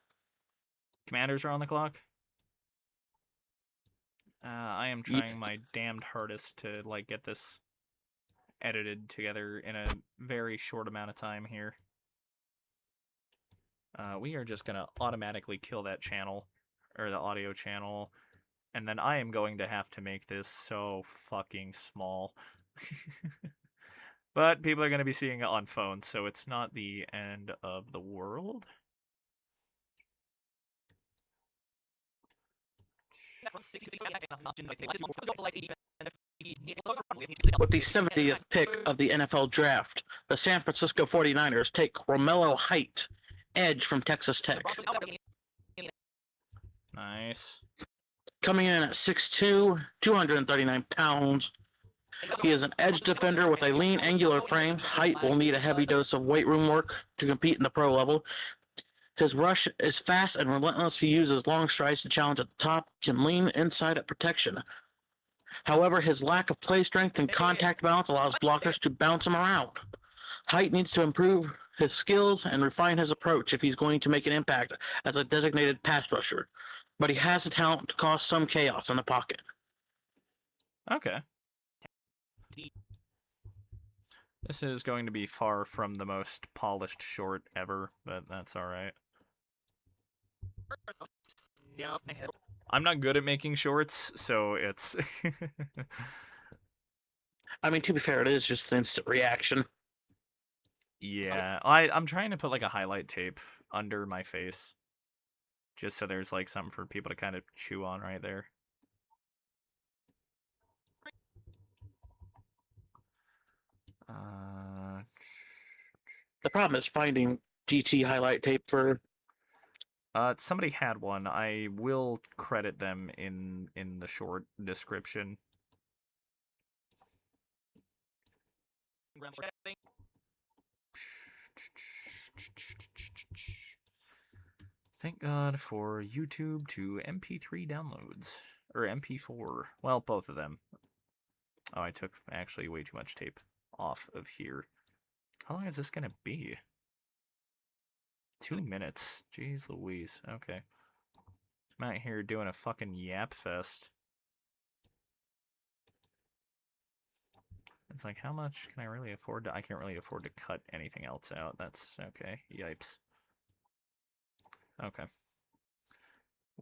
Commanders are on the clock. I am trying my damned hardest to like get this edited together in a very short amount of time here. We are just going to automatically kill that channel, or the audio channel, and then I am going to have to make this so fucking small. But people are going to be seeing it on phones, so it's not the end of the world. With the 70th pick of the NFL draft, the San Francisco 49ers take Romello Height, edge from Texas Tech. Nice. Coming in at 6'2", 239 pounds. He is an edge defender with a lean, angular frame. Height will need a heavy dose of weight room work to compete in the pro level. His rush is fast and relentless. He uses long strides to challenge at the top, can lean inside at protection. However, his lack of play strength and contact balance allows blockers to bounce him around. Height needs to improve his skills and refine his approach if he's going to make an impact as a designated pass rusher. But he has the talent to cause some chaos in the pocket. Okay. This is going to be far from the most polished short ever, but that's alright. I'm not good at making shorts, so it's... I mean, to be fair, it is just an instant reaction. Yeah, I'm trying to put like a highlight tape under my face, just so there's like something for people to kind of chew on right there. The problem is finding GT highlight tape for... Somebody had one. I will credit them in the short description. Thank God for YouTube to MP3 downloads. Or MP4. Well, both of them. Oh, I took actually way too much tape off of here. How long is this going to be? 2 minutes. Jeez Louise. Okay. I'm out here doing a fucking yap fest. It's like, how much can I really afford to... I can't really afford to cut anything else out. That's okay. Yipes. Okay.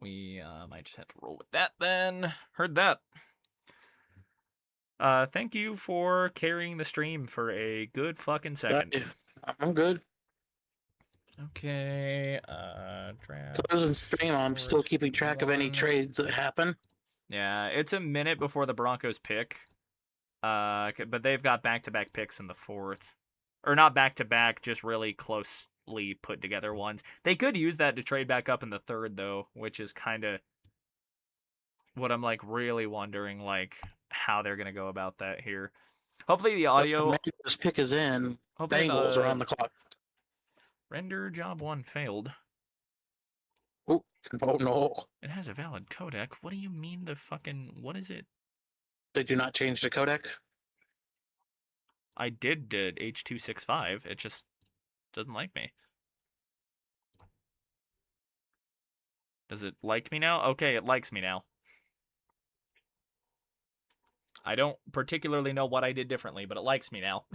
We might just have to roll with that then. Heard that. Thank you for carrying the stream for a good fucking second. I'm good. Okay, draft. So there's a stream. I'm still keeping track of any trades that happen. Yeah, it's a minute before the Broncos pick. But they've got back-to-back picks in the 4th. Or not back-to-back, just really closely put together ones. They could use that to trade back up in the 3rd, though, which is kind of what I'm, like, really wondering, like, how they're going to go about that here. Hopefully the audio... This pick is in. Bengals are on the clock. Render job 1 failed. Oh no. It has a valid codec. What do you mean the fucking... What is it? They do not change the codec? I did H265. It just doesn't like me. Does it like me now? Okay, it likes me now. I don't particularly know what I did differently, but it likes me now.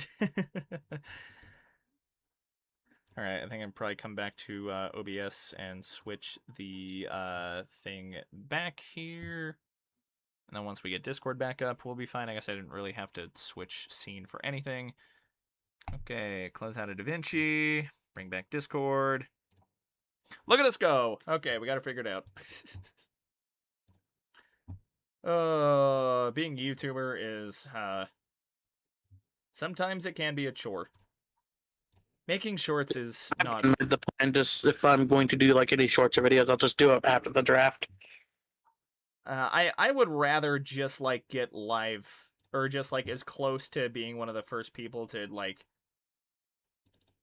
Alright, I think I'll probably come back to OBS and switch the thing back here. And then once we get Discord back up, we'll be fine. I guess I didn't really have to switch scene for anything. Okay, close out of DaVinci. Bring back Discord. Look at us go! Okay, we got it figured out. Being a YouTuber is, sometimes it can be a chore. Making shorts is not... The plan, just if I'm going to do like any shorts or videos, I'll just do it after the draft. I would rather just, like, get live, or just, like, as close to being one of the first people to, like,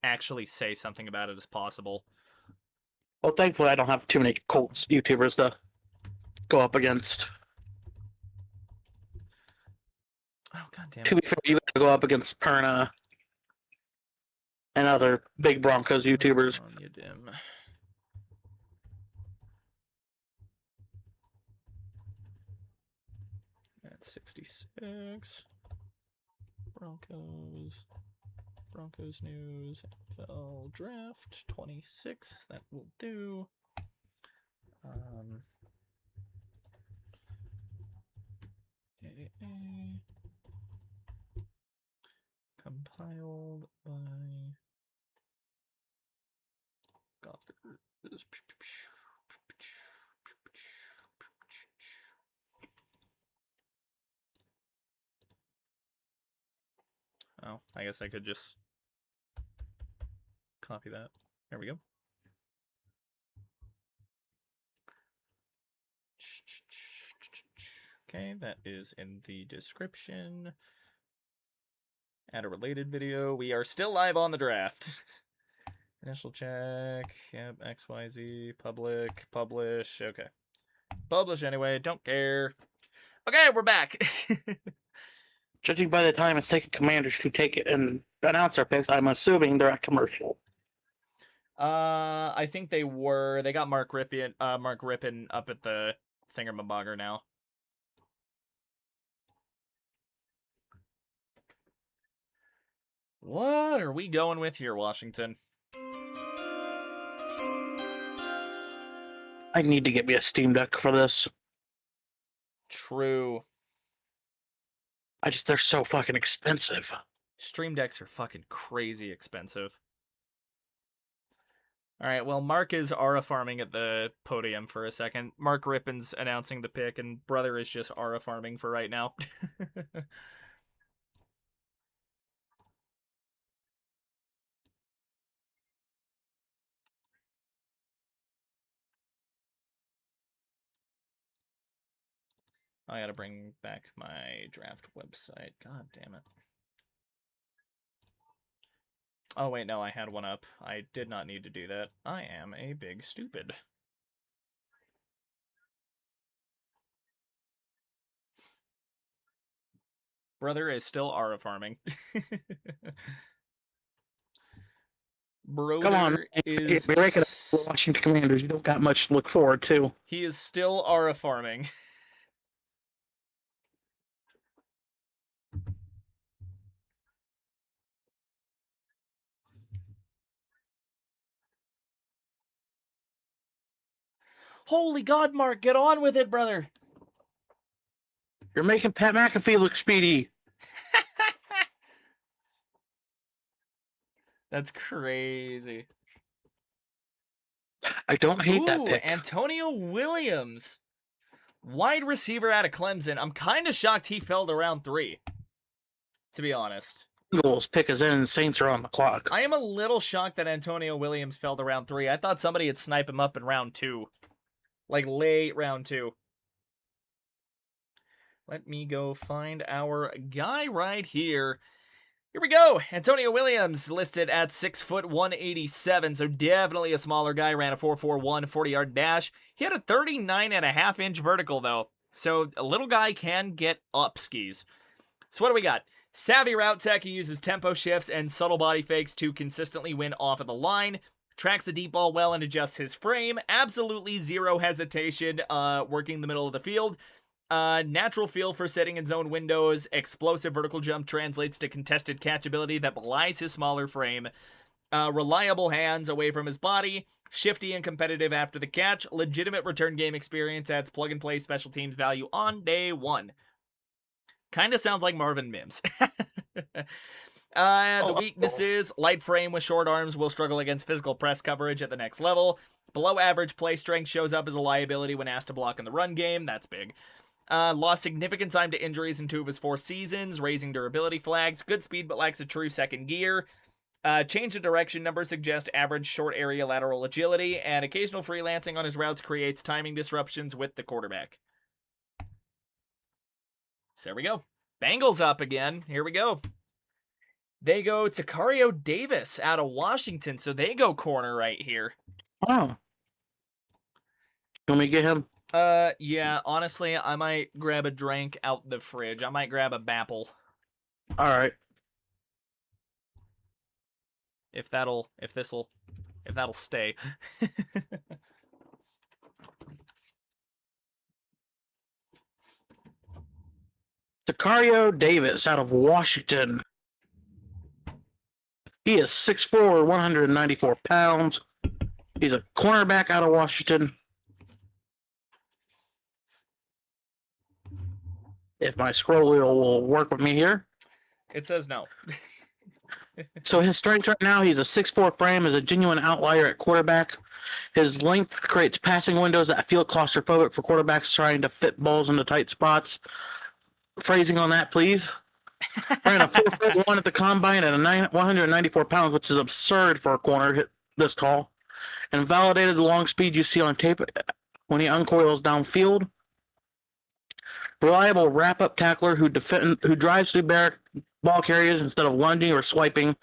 actually say something about it as possible. Well, thankfully, I don't have too many Colts YouTubers to go up against. Oh, god damn To it. be fair, you have to go up against Perna and other big Broncos YouTubers. On you, dim. At 66. Broncos news. NFL draft 26. That will do. Compiled by Goddard. Oh, I guess I could just copy that. There we go. Okay, that is in the description. Add a related video. We are still live on the draft. Initial check. Yep, XYZ. Public. Publish. Okay. Publish anyway. Don't care. Okay, we're back. Judging by the time it's taken Commanders to take it and announce their picks, I'm assuming they're at commercial. I think they were. They got Mark Rippon up at the thingamabogger now. What are we going with here, Washington? I need to get me a Steam Deck for this. True. They're so fucking expensive. Stream decks are fucking crazy expensive. Alright, well, Mark is aura farming at the podium for a second. Mark Rippon's announcing the pick, and Brother is just aura farming for right now. I gotta bring back my draft website. God damn it. Oh, wait, no, I had one up. I did not need to do that. I am a big stupid. Brother is still aura farming. Brother Come on, is... you're ranking the Washington Commanders. You don't got much to look forward to. He is still aura farming. Holy God, Mark, get on with it, brother. You're making Pat McAfee look speedy. That's crazy. I don't hate that pick. Antonio Williams. Wide receiver out of Clemson. I'm kind of shocked he fell to round 3, to be honest. Bengals pick is in, and Saints are on the clock. I am a little shocked that Antonio Williams fell to round 3. I thought somebody would snipe him up in round 2. Like late round 2. Let me go find our guy right here. Here we go. Antonio Williams listed at 6', 187. So definitely a smaller guy. Ran a 4.41 40-yard dash. He had a 39.5-inch vertical though. So a little guy can get up skis. So what do we got? Savvy route tech. He uses tempo shifts and subtle body fakes to consistently win off of the line. Tracks the deep ball well and adjusts his frame. Absolutely zero hesitation working the middle of the field. Natural feel for setting in zone windows. Explosive vertical jump translates to contested catchability that belies his smaller frame. Reliable hands away from his body. Shifty and competitive after the catch. Legitimate return game experience. Adds plug-and-play special teams value on day 1. Kind of sounds like Marvin Mims. The weaknesses, light frame with short arms will struggle against physical press coverage at the next level. Below average play strength shows up as a liability when asked to block in the run game. That's big. Lost significant time to injuries in 2 of his 4 seasons, raising durability flags. Good speed but lacks a true second gear. Change of direction numbers suggest average short area lateral agility, and occasional freelancing on his routes creates timing disruptions with the quarterback. So there we go. Bengals up again. Here we go. They go to Cario Davis out of Washington, so they go corner right here. Oh. You want me to get him? Yeah, honestly, I might grab a drink out the fridge. I might grab a Bapple. All right. If that'll stay. Sicario Davis out of Washington. He is 6'4", 194 pounds. He's a cornerback out of Washington. If my scroll wheel will work with me here. It says no. So his strength right now, he's a 6'4" frame, is a genuine outlier at quarterback. His length creates passing windows that feel claustrophobic for quarterbacks trying to fit balls into tight spots. Phrasing on that, please. Ran a 4'1" at the combine at 194 pounds, which is absurd for a corner this tall. And validated the long speed you see on tape when he uncoils downfield. Reliable wrap-up tackler who drives through ball carriers instead of lunging or swiping.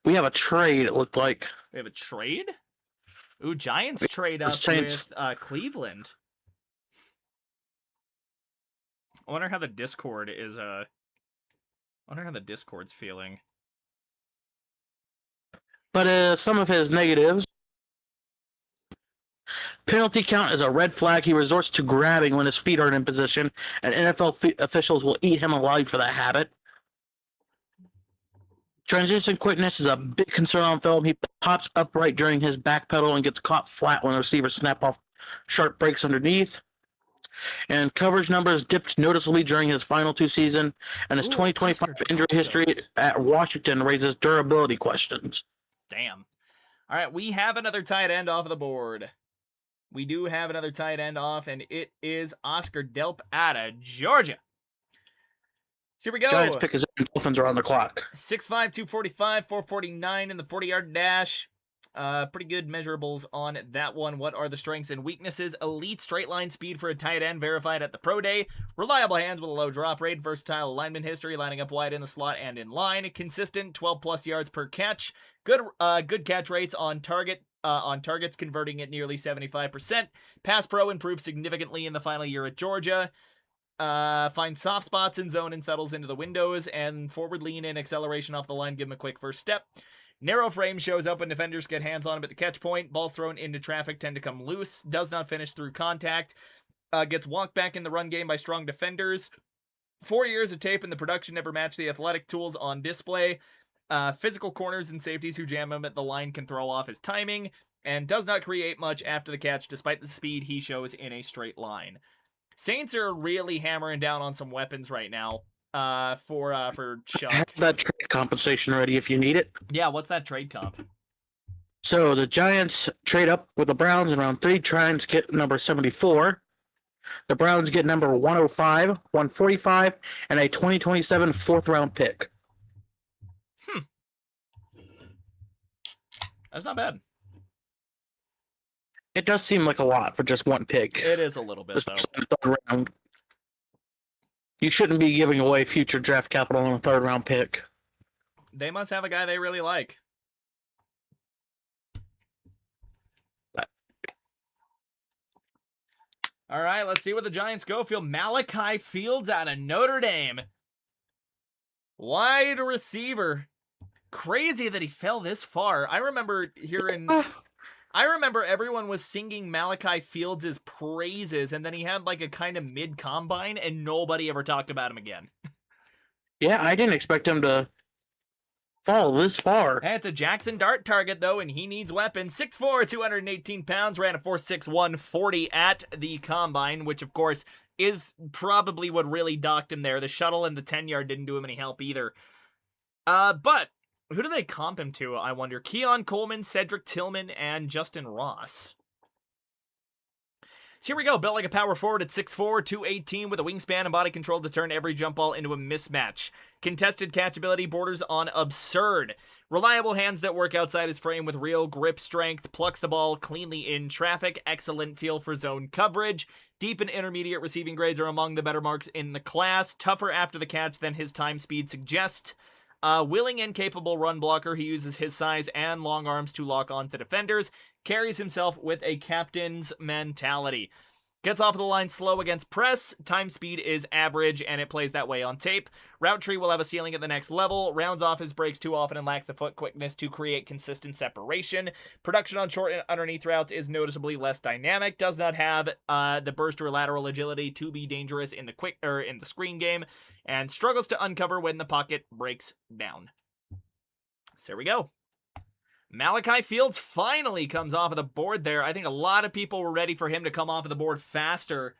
We have a trade, it looked like. We have a trade? Ooh, Giants trade up Saints. with Cleveland. I wonder how the Discord is I wonder how the Discord's feeling. But some of his negatives. Penalty count is a red flag. He resorts to grabbing when his feet aren't in position, and NFL officials will eat him alive for that habit. Transition quickness is a big concern on film. He pops upright during his back pedal and gets caught flat when the receivers snap off sharp breaks underneath. And coverage numbers dipped noticeably during his final 2 seasons, and his 2025 injury history at Washington raises durability questions. Damn. All right, we have another tight end off the board. We do have another tight end off, and it is Oscar Delp out of Georgia. So here we go. Giants pick his own. Dolphins are on the clock. 6'5", 245, 449 in the 40-yard dash. Pretty good measurables on that one. What are the strengths and weaknesses? Elite straight line speed for a tight end verified at the pro day. Reliable hands with a low drop rate. Versatile alignment history, lining up wide in the slot and in line. Consistent 12+ yards per catch. Good catch rates on targets, converting at nearly 75%. Pass pro improved significantly in the final year at Georgia. Finds soft spots in zone and settles into the windows, and forward lean and acceleration off the line give him a quick first step. Narrow frame shows up when defenders get hands on him at the catch point. Balls thrown into traffic tend to come loose. Does not finish through contact. Gets walked back in the run game by strong defenders. 4 years of tape and the production never matched the athletic tools on display. Physical corners and safeties who jam him at the line can throw off his timing. And does not create much after the catch despite the speed he shows in a straight line. Saints are really hammering down on some weapons right now. For Chuck. Have that trade compensation ready if you need it. Yeah, what's that trade comp? So the Giants trade up with the Browns in round 3. Giants get number 74. The Browns get number 105, 145, and a 2027 4th-round pick. That's not bad. It does seem like a lot for just one pick. It is a little bit, though. Round. You shouldn't be giving away future draft capital on a 3rd-round pick. They must have a guy they really like. All right, let's see what the Giants go. Malachi Fields out of Notre Dame. Wide receiver. Crazy that he fell this far. I remember everyone was singing Malachi Fields' praises, and then he had like a kind of mid-combine, and nobody ever talked about him again. Yeah, I didn't expect him to fall this far. Hey, it's a Jackson Dart target, though, and he needs weapons. 6'4", 218 pounds, ran a 4.6, 140 at the combine, which, of course, is probably what really docked him there. The shuttle and the 10-yard didn't do him any help either. But who do they comp him to, I wonder? Keon Coleman, Cedric Tillman, and Justin Ross. So here we go. Built like a power forward at 6'4", 218 with a wingspan and body control to turn every jump ball into a mismatch. Contested catchability borders on absurd. Reliable hands that work outside his frame with real grip strength. Plucks the ball cleanly in traffic. Excellent feel for zone coverage. Deep and intermediate receiving grades are among the better marks in the class. Tougher after the catch than his time speed suggests. Willing and capable run blocker, he uses his size and long arms to lock onto defenders, carries himself with a captain's mentality. Gets off the line slow against press, time speed is average, and it plays that way on tape. Route tree will have a ceiling at the next level, rounds off his breaks too often and lacks the foot quickness to create consistent separation. Production on short and underneath routes is noticeably less dynamic, does not have the burst or lateral agility to be dangerous in the screen game, and struggles to uncover when the pocket breaks down. So there we go. Malachi Fields finally comes off of the board there. I think a lot of people were ready for him to come off of the board faster.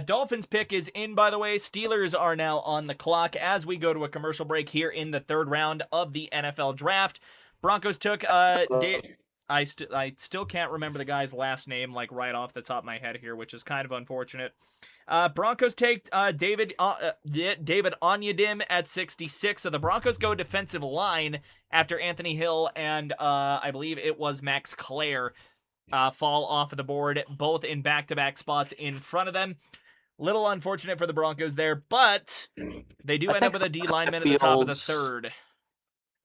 Dolphins pick is in, by the way. Steelers are now on the clock as we go to a commercial break here in the third round of the NFL draft. Broncos took I still can't remember the guy's last name like right off the top of my head here, which is kind of unfortunate. Broncos take David Onyedim at 66. So the Broncos go defensive line after Anthony Hill and I believe it was Max Clare fall off of the board, both in back-to-back spots in front of them. Little unfortunate for the Broncos there, but they do end up with a D lineman at the top of the third.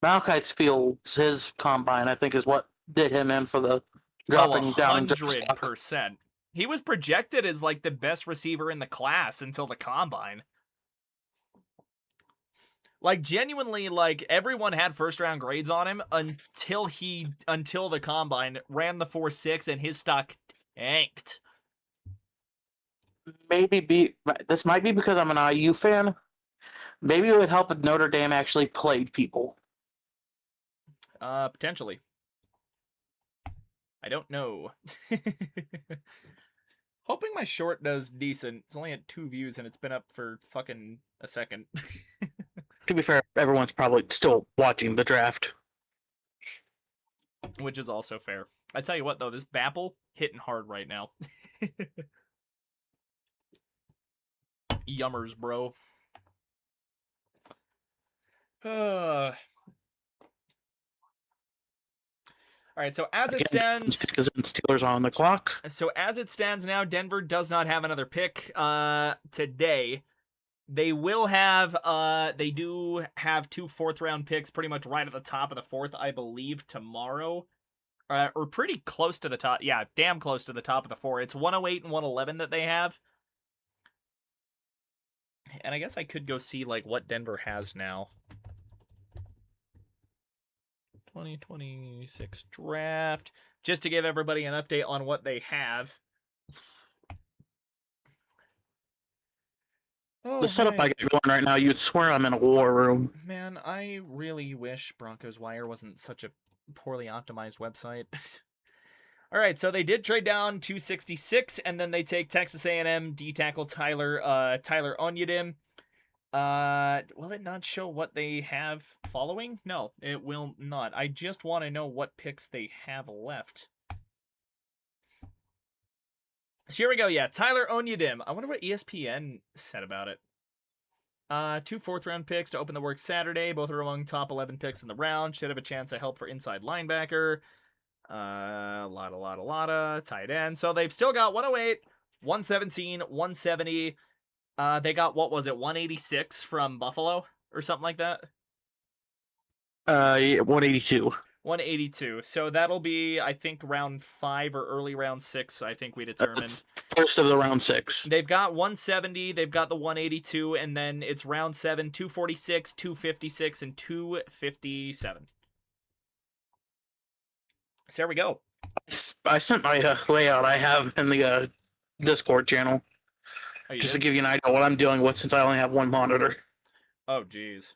Malachi Fields, his combine, I think, is what did him in for the dropping down. 100%. He was projected as like the best receiver in the class until the combine. Like genuinely, like everyone had first round grades on him until the combine ran the 4.6 and his stock tanked. This might be because I'm an IU fan. Maybe it would help if Notre Dame actually played people. Potentially. I don't know. Hoping my short does decent. It's only at 2 views and it's been up for fucking a second. To be fair, everyone's probably still watching the draft. Which is also fair. I tell you what though, this Bapple hitting hard right now. Yummers, bro. All right, so as it stands, because the Steelers are on the clock. So as it stands now, Denver does not have another pick today. They will have they do have 2 4th-round picks pretty much right at the top of the 4th, I believe, tomorrow. Or pretty close to the top. Yeah, damn close to the top of the 4. It's 108 and 111 that they have. And I guess I could go see like what Denver has now. 2026 draft, just to give everybody an update on what they have. The setup I got going right now, you'd swear I'm in a war room. Man, I really wish Broncos Wire wasn't such a poorly optimized website. All right, so they did trade down to 66, and then they take Texas A&M D tackle Tyler Onyedim. Will it not show what they have following? No, it will not. I just want to know what picks they have left. So here we go. Yeah, Tyler Onyedim. I wonder what ESPN said about it. 2 4th-round picks to open the works Saturday. Both are among top 11 picks in the round. Should have a chance to help for inside linebacker. Lotta. Tight end. So they've still got 108, 117, 170. They got, what was it, 186 from Buffalo or something like that? 182. 182. So that'll be, I think, round 5 or early round 6, I think we determined. First of the round 6. They've got 170, they've got the 182, and then it's round 7, 246, 256, and 257. So there we go. I sent my layout I have in the Discord channel. Oh, just to give you an idea of what I'm dealing with since I only have one monitor. Oh, geez.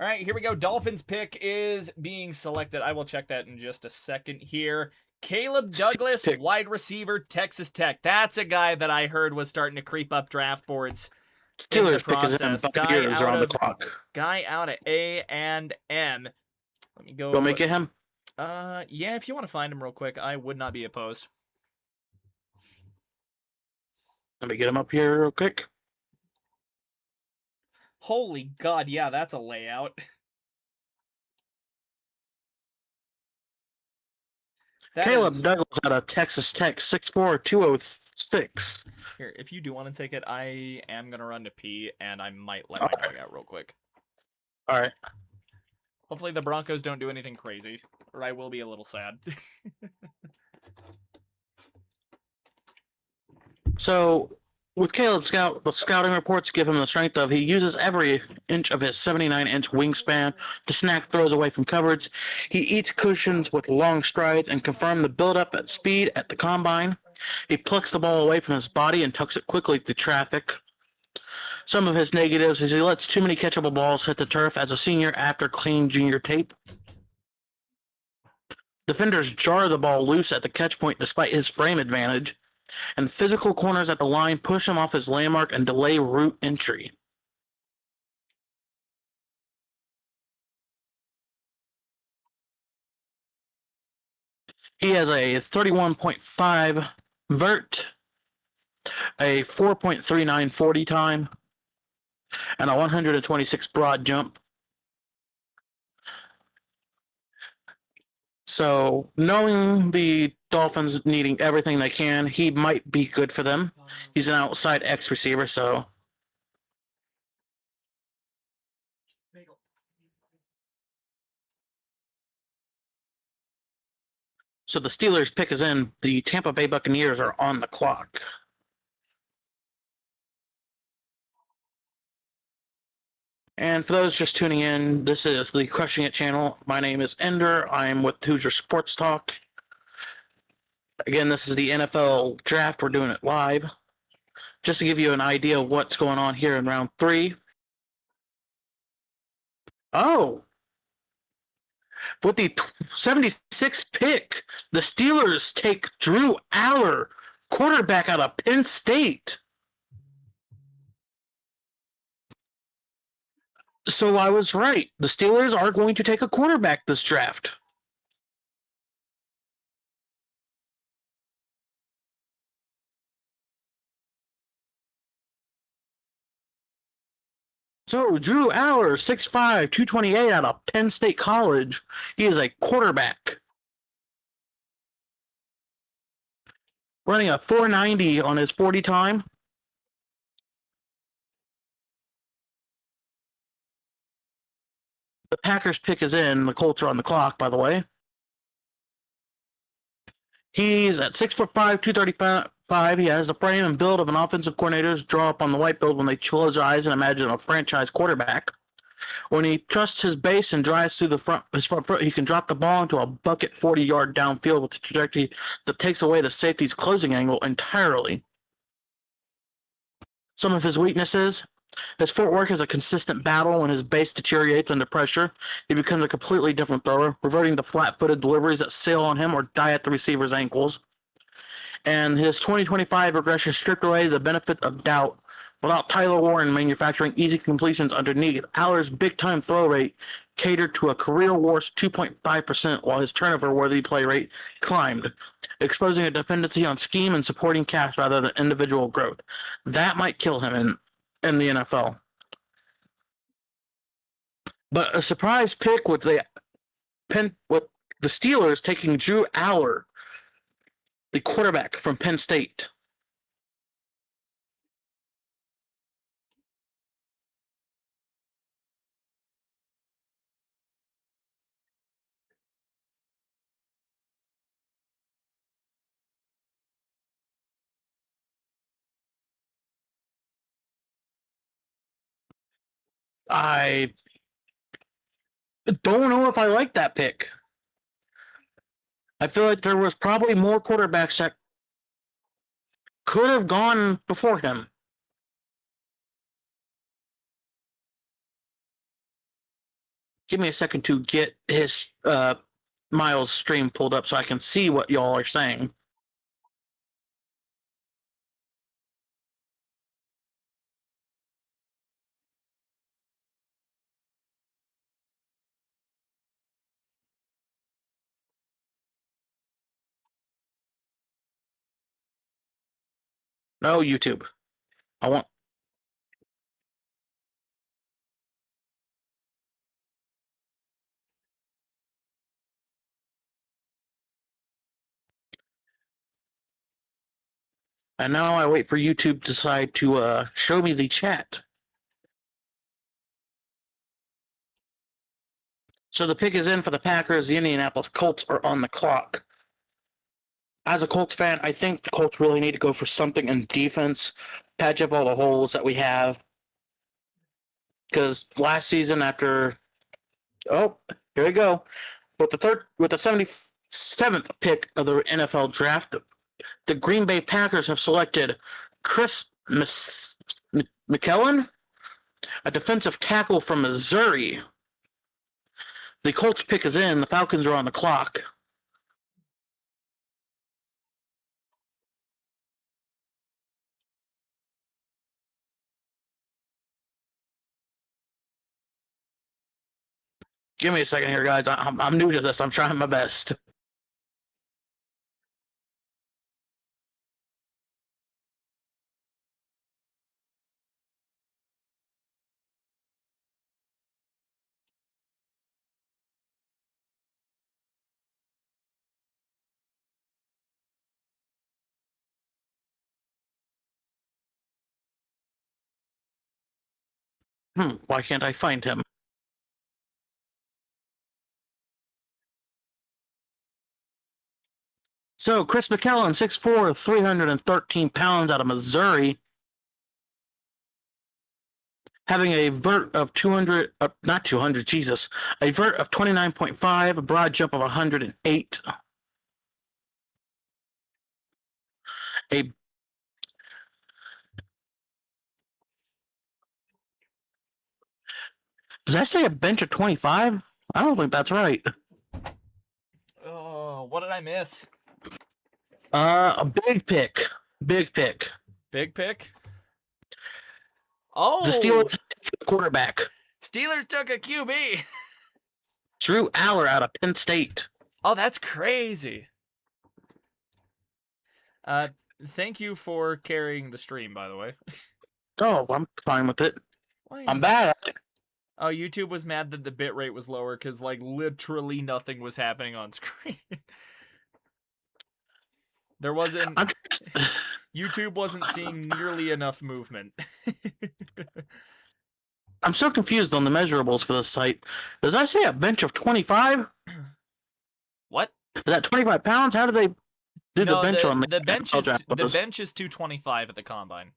All right, here we go. Dolphins pick is being selected. I will check that in just a second here. Caleb Douglas, wide receiver, Texas Tech. That's a guy that I heard was starting to creep up draft boards. Steelers pick is in 5 years are on the clock. Guy out at A&M. Let me go. Go make it him? Yeah, if you want to find him real quick, I would not be opposed. Let me get him up here real quick. Holy God, yeah, that's a layout. Caleb Douglas out of Texas Tech, 6'4", 206. Here, if you do want to take it, I am going to run to pee, and I might let my dog out real quick. All right. Hopefully the Broncos don't do anything crazy, or I will be a little sad. So, with Caleb Scout, the scouting reports give him the strength of he uses every inch of his 79-inch wingspan to snag throws away from coverage. He eats cushions with long strides and confirmed the build-up at speed at the combine. He plucks the ball away from his body and tucks it quickly through traffic. Some of his negatives is he lets too many catchable balls hit the turf as a senior after clean junior tape. Defenders jar the ball loose at the catch point despite his frame advantage, and physical corners at the line push him off his landmark and delay route entry. He has a 31.5 vert, a 4.39 40 time, and a 126 broad jump. So, knowing the Dolphins needing everything they can, he might be good for them. He's an outside X receiver, so. So the Steelers pick is in. The Tampa Bay Buccaneers are on the clock. And for those just tuning in, this is the Crushing It channel. My name is Ender. I'm with Hoosier Sports Talk. Again, this is the NFL draft. We're doing it live. Just to give you an idea of what's going on here in round 3. Oh! With the 76th pick, the Steelers take Drew Aller, quarterback out of Penn State. So I was right. The Steelers are going to take a quarterback this draft. So Drew Aller, 6'5", 228 out of Penn State College. He is a quarterback. Running a 4.90 on his 40 time. The Packers pick is in. The Colts are on the clock, by the way. He's at 6'5", 235. He has the frame and build of an offensive coordinator's draw up on the white build when they close their eyes and imagine a franchise quarterback. When he trusts his base and drives through his front foot, he can drop the ball into a bucket 40-yard downfield with a trajectory that takes away the safety's closing angle entirely. Some of his weaknesses: his footwork is a consistent battle. When his base deteriorates under pressure, he becomes a completely different thrower, reverting to flat-footed deliveries that sail on him or die at the receiver's ankles. And his 2025 regression stripped away the benefit of doubt. Without Tyler Warren manufacturing easy completions underneath, Aller's big-time throw rate catered to a career-worst 2.5%, while his turnover-worthy play rate climbed, exposing a dependency on scheme and supporting cast rather than individual growth. That might kill him in the NFL. But a surprise pick with the Steelers taking Drew Aller, the quarterback from Penn State. I don't know if I like that pick. I feel like there was probably more quarterbacks that could have gone before him. Give me a second to get his Miles stream pulled up so I can see what y'all are saying. No, YouTube. I want. And now I wait for YouTube to decide to show me the chat. So the pick is in for the Packers. The Indianapolis Colts are on the clock. As a Colts fan, I think the Colts really need to go for something in defense, patch up all the holes that we have. Because last season, here we go, with the 77th pick of the NFL draft, the Green Bay Packers have selected Chris McKellen, a defensive tackle from Missouri. The Colts pick is in. The Falcons are on the clock. Give me a second here, guys. I'm new to this. I'm trying my best. Why can't I find him? So, Chris McKellen, 6'4", 313 pounds, out of Missouri, having a vert of 200, not 200, Jesus, a vert of 29.5, a broad jump of 108. Does that say a bench of 25? I don't think that's right. Oh, what did I miss? A big pick. Big pick? Oh! The Steelers took a quarterback. Steelers took a QB. Drew Aller out of Penn State. Oh, that's crazy. Thank you for carrying the stream, by the way. Oh, I'm fine with it. Why I'm bad at it. Oh, YouTube was mad that the bitrate was lower because, like, literally nothing was happening on screen. There wasn't... YouTube wasn't seeing nearly enough movement. I'm so confused on the measurables for this site. Does that say a bench of 25? What? Is that 25 pounds? How do they do the bench on the bench is the bench is 225 at the combine.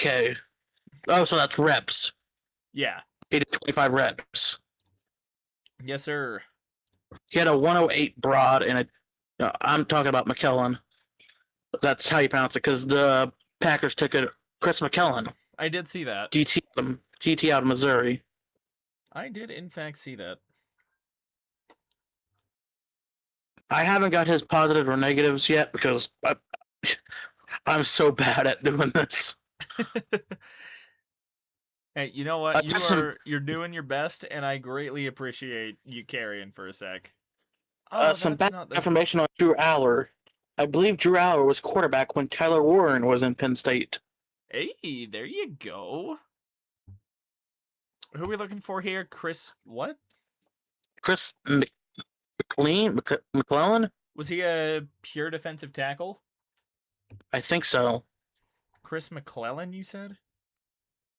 Okay. Oh, so that's reps. Yeah. He did 25 reps. Yes, sir. He had a 108 broad, and I'm talking about McKellen. That's how you pronounce it, because the Packers took it. Chris McKellen. I did see that. GT out of Missouri. I did, in fact, see that. I haven't got his positive or negatives yet, because I'm so bad at doing this. Hey, you know what? You're doing your best, and I greatly appreciate you carrying for a sec. Some back information on Drew Aller. I believe Drew Aller was quarterback when Tyler Warren was in Penn State. Hey, there you go. Who are we looking for here? Chris what? Chris McClellan? Was he a pure defensive tackle? I think so. Chris McClellan, you said?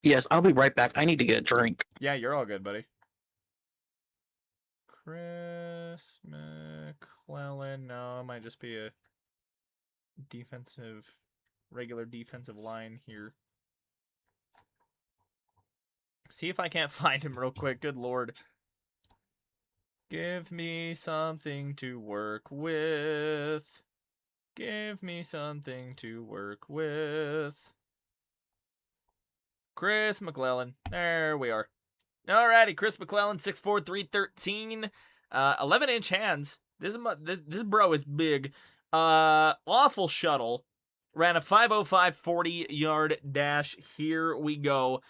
Yes, I'll be right back. I need to get a drink. Yeah, you're all good, buddy. Chris McClellan. No, it might just be a regular defensive line here. See if I can't find him real quick. Good lord. Give me something to work with. Give me something to work with. Chris McClellan. There we are. Alrighty, Chris McClellan, 6'4", 313. 11-inch hands. This bro is big. Awful shuttle. Ran a 5.05 40-yard dash. Here we go.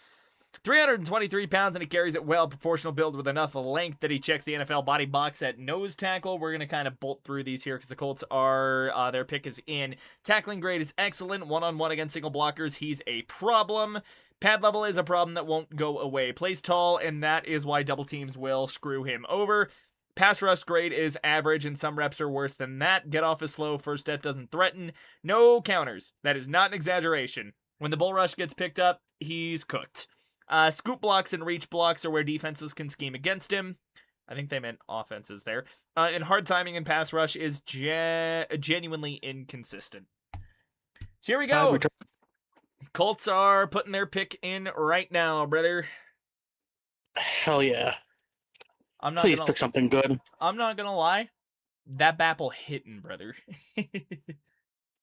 323 pounds, and he carries it well. Proportional build with enough length that he checks the NFL body box at nose tackle. We're going to kind of bolt through these here because the Colts are, their pick is in. Tackling grade is excellent. One-on-one against single blockers, he's a problem. Pad level is a problem that won't go away. Plays tall, and that is why double teams will screw him over. Pass rush grade is average, and some reps are worse than that. Get off is slow. First step doesn't threaten. No counters. That is not an exaggeration. When the bull rush gets picked up, he's cooked. Scoop blocks and reach blocks are where defenses can scheme against him. I think they meant offenses there. And hard timing and pass rush is genuinely inconsistent. So here we go. Colts are putting their pick in right now, brother. Hell yeah. I'm not Please gonna, pick something good. I'm not gonna lie. That Bapple hitting, brother.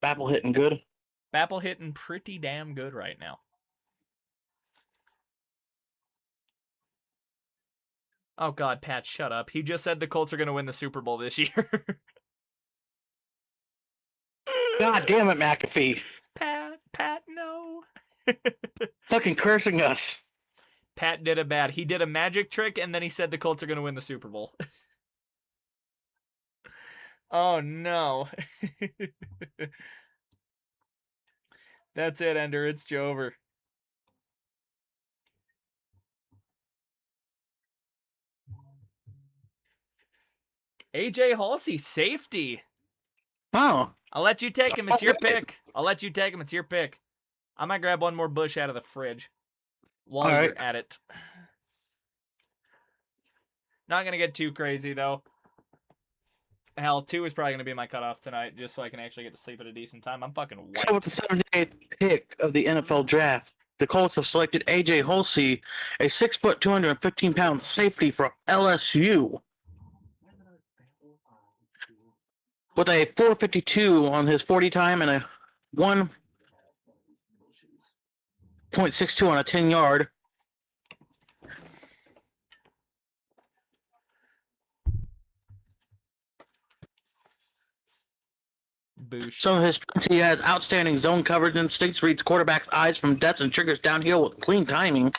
Bapple hitting good. Bapple hitting pretty damn good right now. Oh God, Pat, shut up. He just said the Colts are gonna win the Super Bowl this year. God damn it, McAfee. Pat, no. Fucking cursing us. Pat did a bad. He did a magic trick, and then he said the Colts are going to win the Super Bowl. Oh, no. That's it, Ender. It's Jover. AJ Halsey, safety. Oh. I'll let you take him. It's your pick. It's your pick. I might grab one more bush out of the fridge while you're at it. Not going to get too crazy, though. Hell, 2 is probably going to be my cutoff tonight, just so I can actually get to sleep at a decent time. I'm fucking wiped. So with the 78th pick of the NFL draft, the Colts have selected AJ Halsey, a 6 foot, 215-pound safety from LSU. With a 4.52 on his 40 time and a 1.62 on a 10-yard. Boosh. Some of his strengths, he has outstanding zone coverage instincts, reads quarterback's eyes from depth, and triggers downhill with clean timing.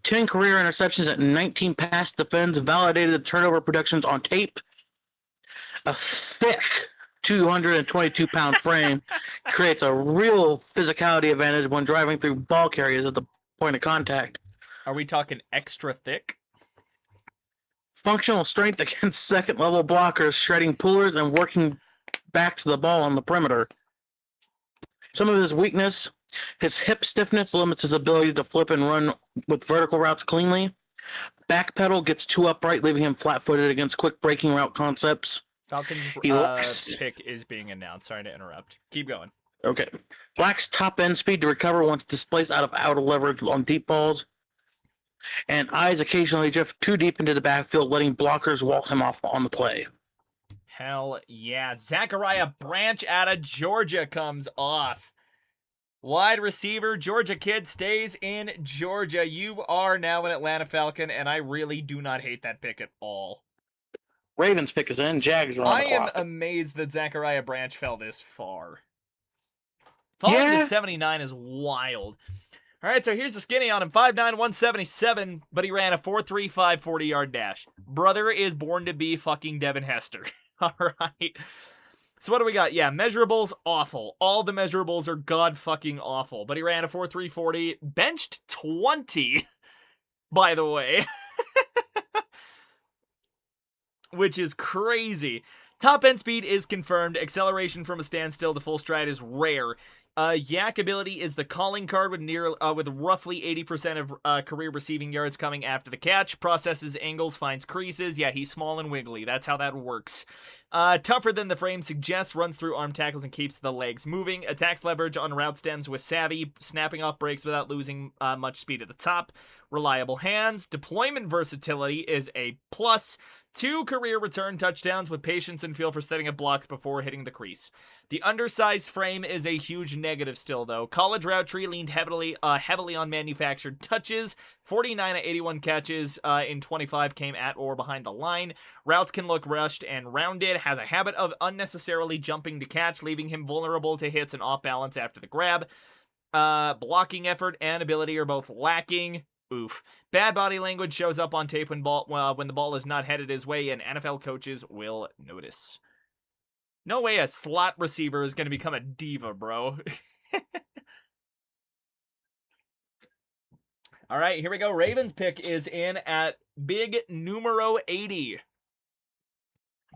10 career interceptions at 19 pass defense, validated turnover productions on tape. A thick 222-pound frame creates a real physicality advantage when driving through ball carriers at the point of contact. Are we talking extra thick? Functional strength against second-level blockers, shredding pullers and working back to the ball on the perimeter. Some of his weakness, his hip stiffness limits his ability to flip and run with vertical routes cleanly. Back pedal gets too upright, leaving him flat-footed against quick breaking route concepts. Falcons' pick is being announced. Sorry to interrupt. Keep going. Okay. Lacks top end speed to recover once displaced out of outer leverage on deep balls. And eyes occasionally drift too deep into the backfield, letting blockers walk him off on the play. Hell yeah. Zachariah Branch out of Georgia comes off. Wide receiver, Georgia kid stays in Georgia. You are now an Atlanta Falcon, and I really do not hate that pick at all. Ravens pick is in. Jags are on the clock. I am amazed that Zachariah Branch fell this far. Falling to 79 is wild. All right, so here's the skinny on him. 5'9", 177, but he ran a 4.35 40-yard dash. Brother is born to be fucking Devin Hester. All right. So what do we got? Yeah, measurables, awful. All the measurables are god fucking awful. But he ran a 4.3 40, benched 20, by the way. Which is crazy. Top end speed is confirmed. Acceleration from a standstill to full stride is rare. Yak ability is the calling card with roughly 80% of career receiving yards coming after the catch. Processes angles, finds creases. Yeah, he's small and wiggly. That's how that works. Tougher than the frame suggests. Runs through arm tackles and keeps the legs moving. Attacks leverage on route stems with savvy. Snapping off breaks without losing much speed at the top. Reliable hands. Deployment versatility is a plus. 2 career return touchdowns with patience and feel for setting up blocks before hitting the crease. The undersized frame is a huge negative still, though. College route tree leaned heavily on manufactured touches. 49 of 81 catches in 25 came at or behind the line. Routes can look rushed and rounded. Has a habit of unnecessarily jumping to catch, leaving him vulnerable to hits and off balance after the grab. Blocking effort and ability are both lacking. Oof. Bad body language shows up on tape when the ball is not headed his way, and NFL coaches will notice. No way a slot receiver is going to become a diva, bro. All right, here we go. Ravens pick is in at big numero 80.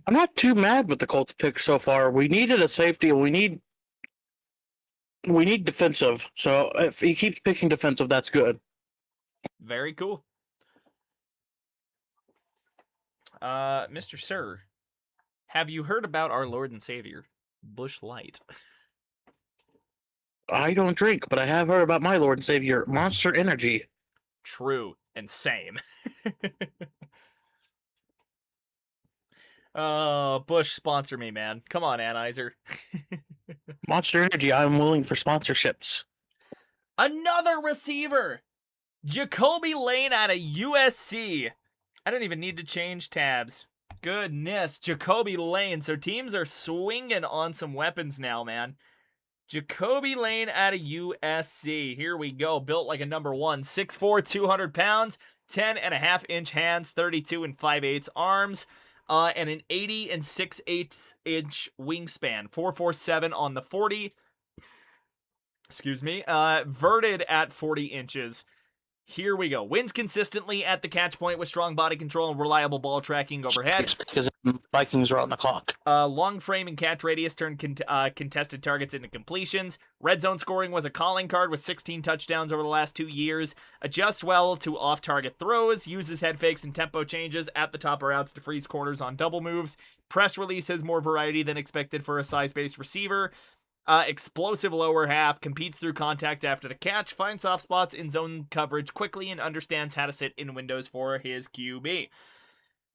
I'm not too mad with the Colts pick so far. We needed a safety, and we need defensive. So if he keeps picking defensive, that's good. Very cool. Mr. Sir, have you heard about our Lord and Savior, Busch Light? I don't drink, but I have heard about my Lord and Savior, Monster Energy. True and same. Busch, sponsor me, man. Come on, Anheuser. Monster Energy, I'm willing for sponsorships. Another receiver! Jacoby Lane out of USC. I don't even need to change tabs. Goodness, Jacoby Lane. So teams are swinging on some weapons now, man. Jacoby Lane out of USC. Here we go. Built like a number one. 6'4", 200 pounds, 10.5-inch hands, 32 5/8 arms, and an 80 6/8-inch wingspan. 4.47 on the 40. Excuse me. Verted at 40 inches. Here we go. Wins consistently at the catch point with strong body control and reliable ball tracking overhead. Because the Vikings are on the clock. Long frame and catch radius turned contested targets into completions. Red zone scoring was a calling card with 16 touchdowns over the last 2 years. Adjusts well to off-target throws. Uses head fakes and tempo changes at the top of routes to freeze corners on double moves. Press release has more variety than expected for a size-based receiver. Explosive lower half, competes through contact after the catch, finds soft spots in zone coverage quickly, and understands how to sit in windows for his QB.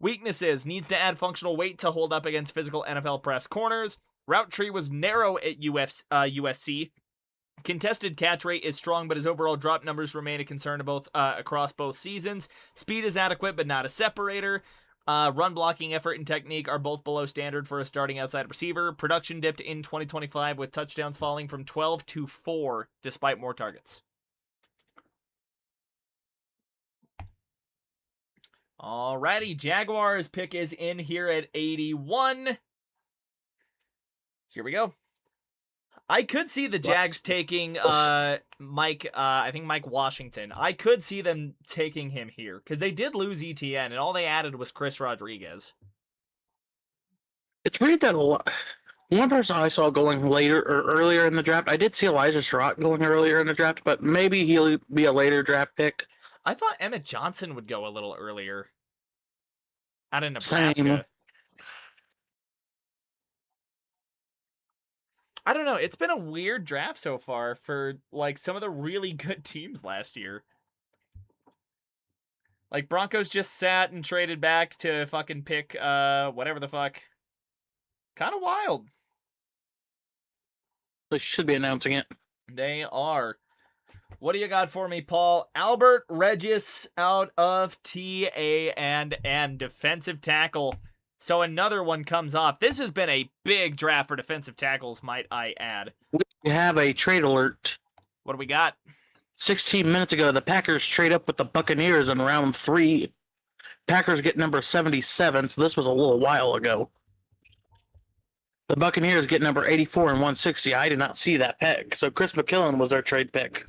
Weaknesses: needs to add functional weight to hold up against physical NFL press corners. Route tree was narrow at USC. Contested catch rate is strong, but his overall drop numbers remain a concern across both seasons. Speed is adequate, but not a separator. Run blocking effort and technique are both below standard for a starting outside receiver. Production dipped in 2025 with touchdowns falling from 12 to 4 despite more targets. Alrighty, Jaguars pick is in here at 81. So here we go. I could see the Jags taking Mike Washington. I could see them taking him here because they did lose ETN and all they added was Chris Rodriguez. It's weird that one person I saw going later or earlier in the draft, I did see Elijah Sherratt going earlier in the draft, but maybe he'll be a later draft pick. I thought Emmett Johnson would go a little earlier out of Nebraska. Same. I don't know. It's been a weird draft so far for like some of the really good teams last year. Like Broncos just sat and traded back to fucking pick whatever the fuck. Kind of wild. They should be announcing it. They are. What do you got for me, Paul? Albert Regis out of TA&M, defensive tackle. So another one comes off. This has been a big draft for defensive tackles, might I add. We have a trade alert. What do we got? 16 minutes ago, the Packers trade up with the Buccaneers in round 3. Packers get number 77, so this was a little while ago. The Buccaneers get number 84 and 160. I did not see that pick. So Chris McKillen was their trade pick.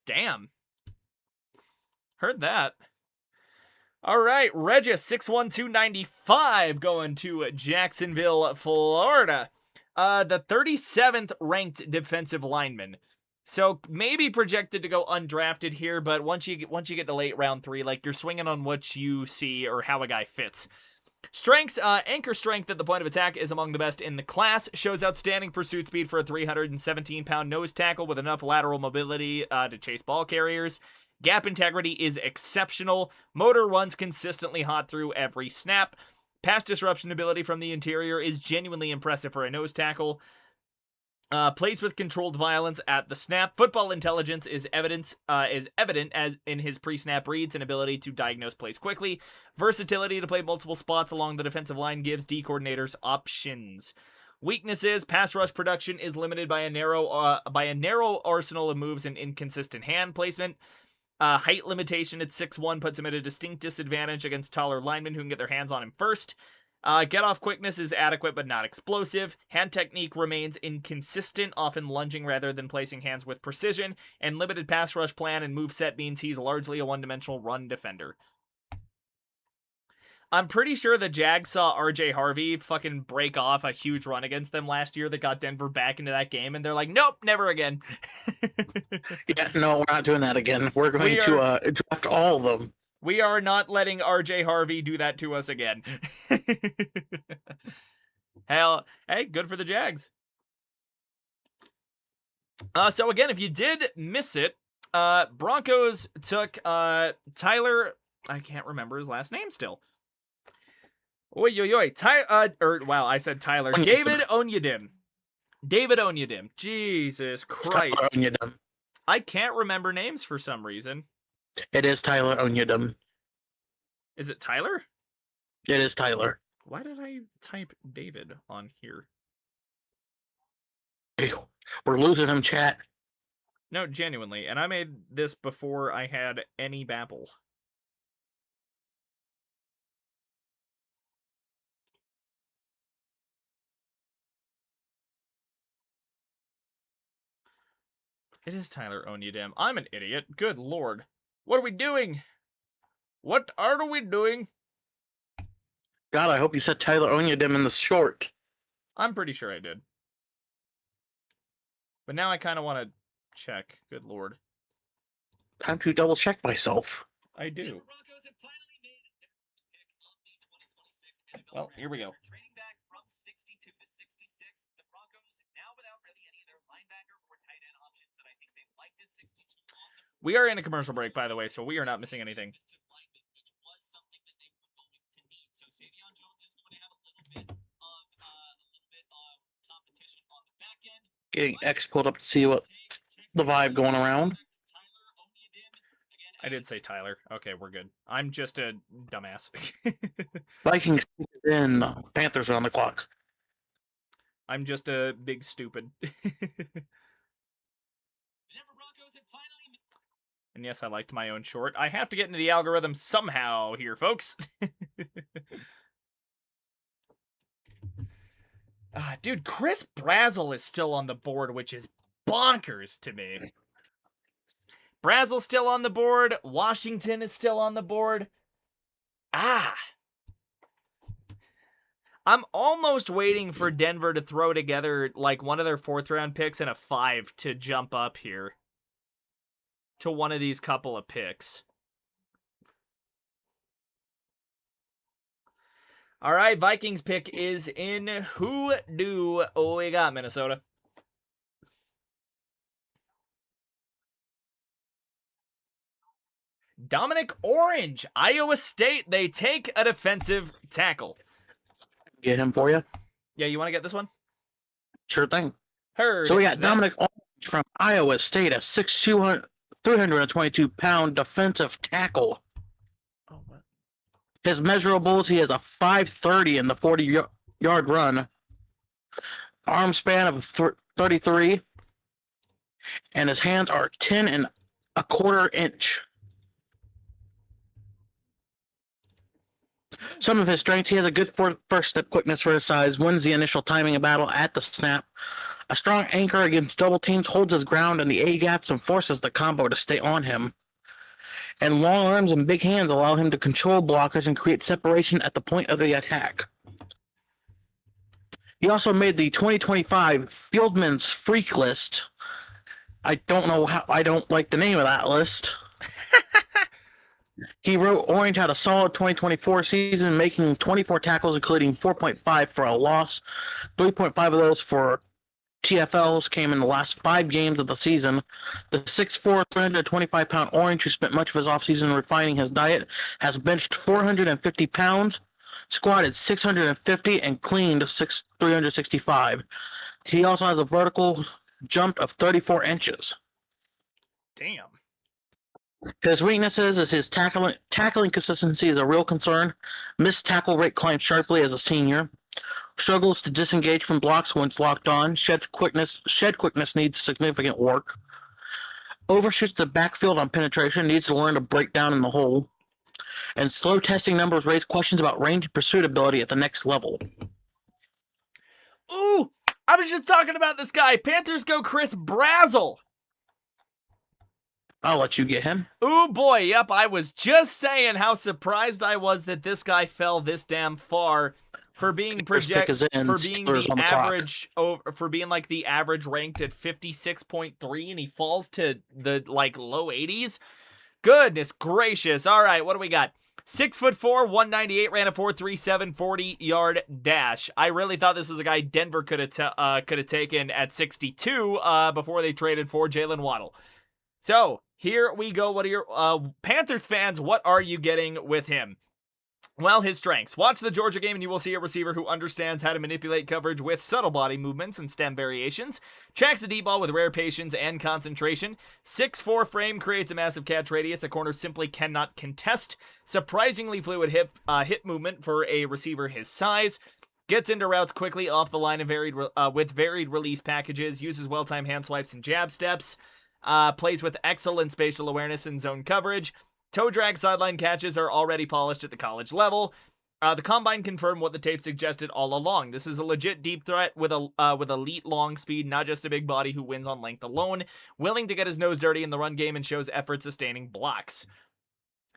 Damn. Heard that. All right, Regis, 6'1", 295, going to Jacksonville, Florida. The 37th ranked defensive lineman. So maybe projected to go undrafted here, but once you get to late round 3, like you're swinging on what you see or how a guy fits. Strengths, anchor strength at the point of attack is among the best in the class. Shows outstanding pursuit speed for a 317-pound nose tackle with enough lateral mobility to chase ball carriers. Gap integrity is exceptional. Motor runs consistently hot through every snap. Pass disruption ability from the interior is genuinely impressive for a nose tackle. Plays with controlled violence at the snap. Football intelligence is evident as in his pre-snap reads and ability to diagnose plays quickly. Versatility to play multiple spots along the defensive line gives D coordinators options. Weaknesses: pass rush production is limited by a narrow arsenal of moves and inconsistent hand placement. Height limitation at 6'1" puts him at a distinct disadvantage against taller linemen who can get their hands on him first. Get-off quickness is adequate but not explosive. Hand technique remains inconsistent, often lunging rather than placing hands with precision. And limited pass rush plan and moveset means he's largely a one-dimensional run defender. I'm pretty sure the Jags saw RJ Harvey fucking break off a huge run against them last year that got Denver back into that game, and they're like, nope, never again. Yeah, no, we're not doing that again. We're going to draft all of them. We are not letting RJ Harvey do that to us again. Hell, hey, good for the Jags. So again, if you did miss it, Broncos took Tyler, I can't remember his last name still. Oi, wow, I said Tyler. David Onyedim. Jesus Christ. Onyedim. I can't remember names for some reason. It is Tyler Onyedim. Is it Tyler? It is Tyler. Why did I type David on here? Ew, we're losing him, chat. No, genuinely. And I made this before I had any babble. It is Tyler Onyedim. I'm an idiot. Good lord. What are we doing? What are we doing? God, I hope you said Tyler Onyedim in the short. I'm pretty sure I did. But now I kind of want to check. Good lord. Time to double check myself. I do. Well, here we go. We are in a commercial break, by the way, so we are not missing anything. Getting X pulled up to see what the vibe going around. I did say Tyler. Okay, we're good. I'm just a dumbass. Vikings in, Panthers are on the clock. I'm just a big stupid. And yes, I liked my own short. I have to get into the algorithm somehow here, folks. Dude, Chris Brazzell is still on the board, which is bonkers to me. Brazzell's still on the board. Washington is still on the board. I'm almost waiting for Denver to throw together like one of their 4th round picks and a 5 to jump up here to one of these couple of picks. All right, Vikings pick is in. Who do we got, Minnesota? Dominic Orange, Iowa State. They take a defensive tackle. Get him for you? Yeah, you want to get this one? Sure thing. Heard. So we got Dominic Orange from Iowa State, a 6'2", 322-pound defensive tackle. Oh, what? His measurables, he has a 5.30 in the 40-yard run, arm span of 33, and his hands are 10 1/4 inch. Some of his strengths: he has a good first step quickness for his size, wins the initial timing of battle at the snap, a strong anchor against double teams, holds his ground in the A-gaps and forces the combo to stay on him. And long arms and big hands allow him to control blockers and create separation at the point of the attack. He also made the 2025 Fieldman's Freak List. I don't know how, I don't like the name of that list. He wrote Orange had a solid 2024 season, making 24 tackles, including 4.5 for a loss. 3.5 of those for TFLs came in the last 5 games of the season. The 6'4", 325-pound Orange, who spent much of his offseason refining his diet, has benched 450 pounds, squatted 650, and cleaned 365. He also has a vertical jump of 34 inches. Damn. His weaknesses is his tackling consistency is a real concern. Missed tackle rate climbs sharply as a senior. Struggles to disengage from blocks once locked on. Shed quickness needs significant work. Overshoots the backfield on penetration. Needs to learn to break down in the hole. And slow testing numbers raise questions about range and pursuit ability at the next level. Ooh, I was just talking about this guy. Panthers go Chris Brazzell. I'll let you get him. Ooh boy, yep, I was just saying how surprised I was that this guy fell this damn far for being First pick is in, for being Steelers the on the clock. average for being like the average ranked at 56.3 and he falls to the like low 80s. Goodness gracious. All right, what do we got? 6'4", 198, ran a 4.37 40-yard dash. I really thought this was a guy Denver could have taken at 62 before they traded for Jalen Waddle. So, here we go. What are your Panthers fans, what are you getting with him? Well, his strengths. Watch the Georgia game and you will see a receiver who understands how to manipulate coverage with subtle body movements and stem variations. Tracks the deep ball with rare patience and concentration. 6'4" frame creates a massive catch radius the corner simply cannot contest. Surprisingly fluid hip movement for a receiver his size. Gets into routes quickly off the line and with varied release packages. Uses well-timed hand swipes and jab steps. Plays with excellent spatial awareness and zone coverage. Toe drag sideline catches are already polished at the college level. The combine confirmed what the tape suggested all along. This is a legit deep threat with elite long speed, not just a big body who wins on length alone. Willing to get his nose dirty in the run game and shows effort sustaining blocks.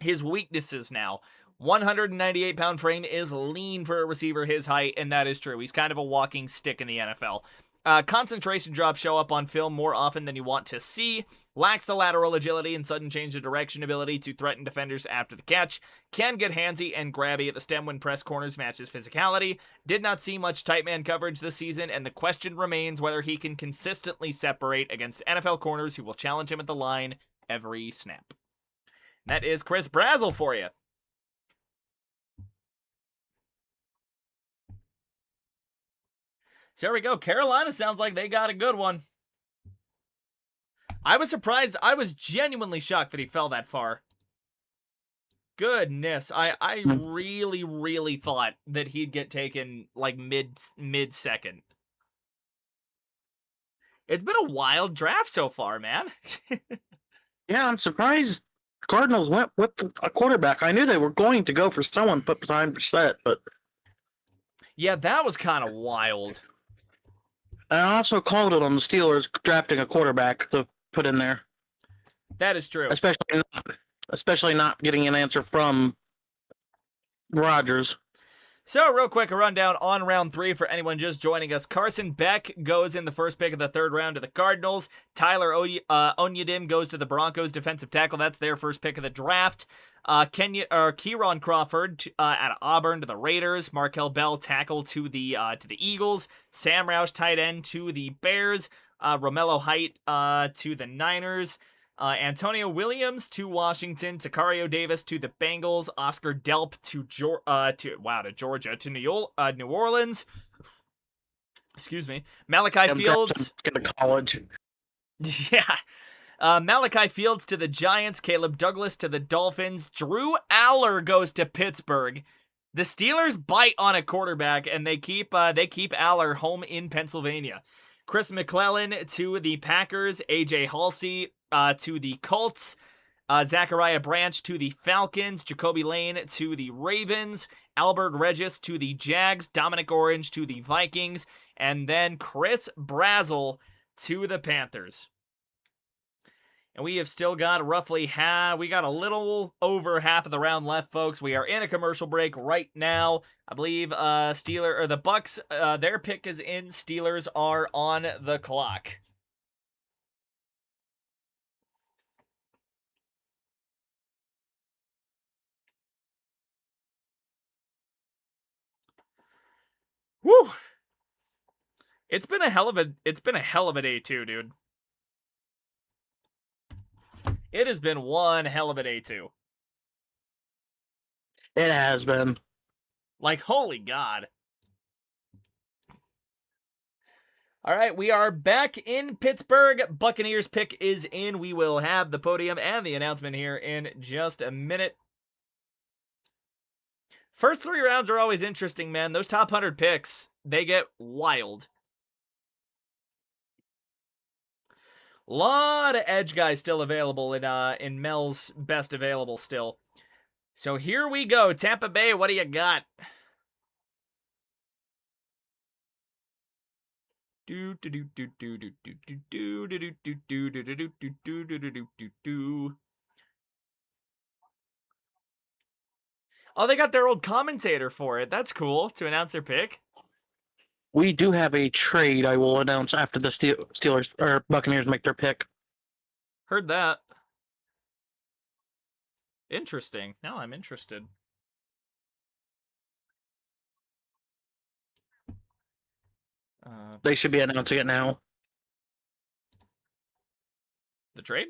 His weaknesses now. 198-pound frame is lean for a receiver his height, and that is true. He's kind of a walking stick in the NFL. Concentration drops show up on film more often than you want to see. Lacks the lateral agility and sudden change of direction ability to threaten defenders after the catch. Can get handsy and grabby at the stem when press corners match his physicality. Did not see much tight man coverage this season, and the question remains whether he can consistently separate against NFL corners who will challenge him at the line every snap. That is Chris Brazel for you. So there we go. Carolina sounds like they got a good one. I was surprised. I was genuinely shocked that he fell that far. Goodness. I really, really thought that he'd get taken like mid-second. It's been a wild draft so far, man. Yeah, I'm surprised Cardinals went with a quarterback. I knew they were going to go for someone put behind Brissett, but... Yeah, that was kind of wild. I also called it on the Steelers drafting a quarterback to put in there. That is true. Especially not getting an answer from Rodgers. So, real quick, a rundown on round 3 for anyone just joining us. Carson Beck goes in the first pick of the 3rd round to the Cardinals. Tyler Onyedim goes to the Broncos, defensive tackle. That's their first pick of the draft. Kieron Crawford out of Auburn to the Raiders. Markel Bell, tackle to the Eagles. Sam Roush, tight end to the Bears. Romello Height to the Niners. Antonio Williams to Washington. Takario Davis to the Bengals. Oscar Delp to Georgia, to New Orleans. Excuse me. Malachi Fields. Get to college. Yeah. Malachi Fields to the Giants. Caleb Douglas to the Dolphins. Drew Aller goes to Pittsburgh. The Steelers bite on a quarterback, and they keep Aller home in Pennsylvania. Chris McClellan to the Packers. AJ Halsey to the Colts. Zachariah Branch to the Falcons. Jacoby Lane to the Ravens. Albert Regis to the Jags. Dominic Orange to the Vikings. And then Chris Brazel to the Panthers. And we have still got roughly we got a little over half of the round left, folks. We are in a commercial break right now. I believe the Bucks, their pick is in. Steelers are on the clock. Woo! It's been a hell of a day too, dude. It has been one hell of a day, too. It has been. Like, holy God. All right, we are back in Pittsburgh. Buccaneers pick is in. We will have the podium and the announcement here in just a minute. First 3 rounds are always interesting, man. Those top 100 picks, they get wild. Lot of edge guys still available in Mel's best available still. So here we go. Tampa Bay, what do you got? Do do do do do do do do do do do do do do do do do do do do. Oh, they got their old commentator for it. That's cool to announce their pick. We do have a trade I will announce after the Steelers or Buccaneers make their pick. Heard that. Interesting. Now I'm interested. They should be announcing it now. The trade?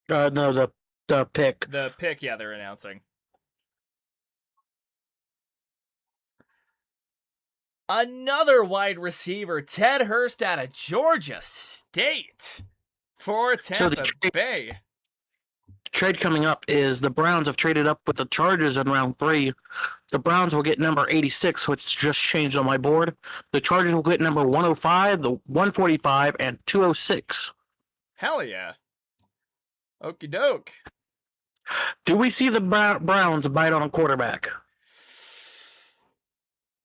No, the pick. The pick, yeah, they're announcing. Another wide receiver, Ted Hurst out of Georgia State for Tampa Bay. Trade coming up is the Browns have traded up with the Chargers in round 3. The Browns will get number 86, which just changed on my board. The Chargers will get number 105, the 145, and 206. Hell yeah. Okie doke. Do we see the Browns bite on a quarterback?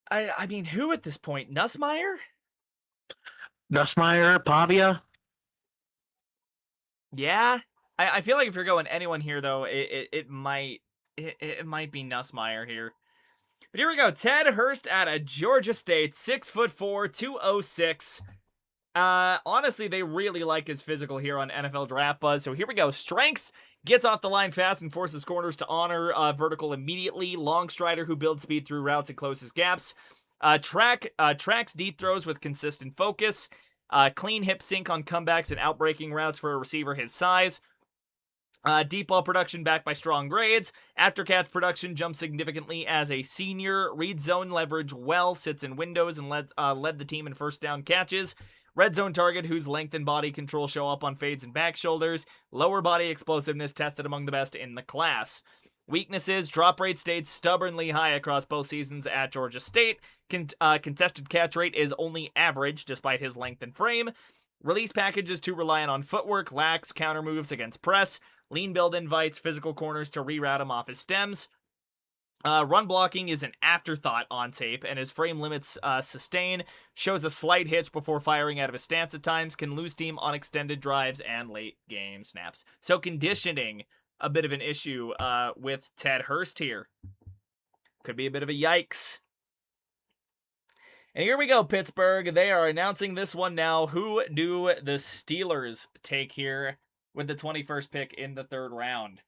I mean, who at this point? Nussmeier? Nussmeier, Pavia? Yeah. I feel like if you're going anyone here, though, it might be Nussmeier here. But here we go. Ted Hurst out of Georgia State, 6'4", 206. Honestly, they really like his physical here on NFL Draft Buzz. So here we go. Strengths, gets off the line fast and forces corners to honor vertical immediately. Long strider who builds speed through routes and closes gaps. Tracks deep throws with consistent focus. Clean hip sync on comebacks and outbreaking routes for a receiver his size. Deep ball production backed by strong grades. After catch production jumps significantly as a senior. Reads zone leverage well, sits in windows and led the team in first down catches. Red zone target whose length and body control show up on fades and back shoulders. Lower body explosiveness tested among the best in the class. Weaknesses, drop rate stayed stubbornly high across both seasons at Georgia State. Contested catch rate is only average despite his length and frame. Release package is too reliant on footwork, lacks counter moves against press. Lean build invites physical corners to reroute him off his stems. Run blocking is an afterthought on tape, and his frame limits sustain. Shows a slight hitch before firing out of his stance at times. Can lose steam on extended drives and late game snaps. So conditioning, a bit of an issue with Ted Hurst here. Could be a bit of a yikes. And here we go, Pittsburgh. They are announcing this one now. Who do the Steelers take here with the 21st pick in the 3rd round?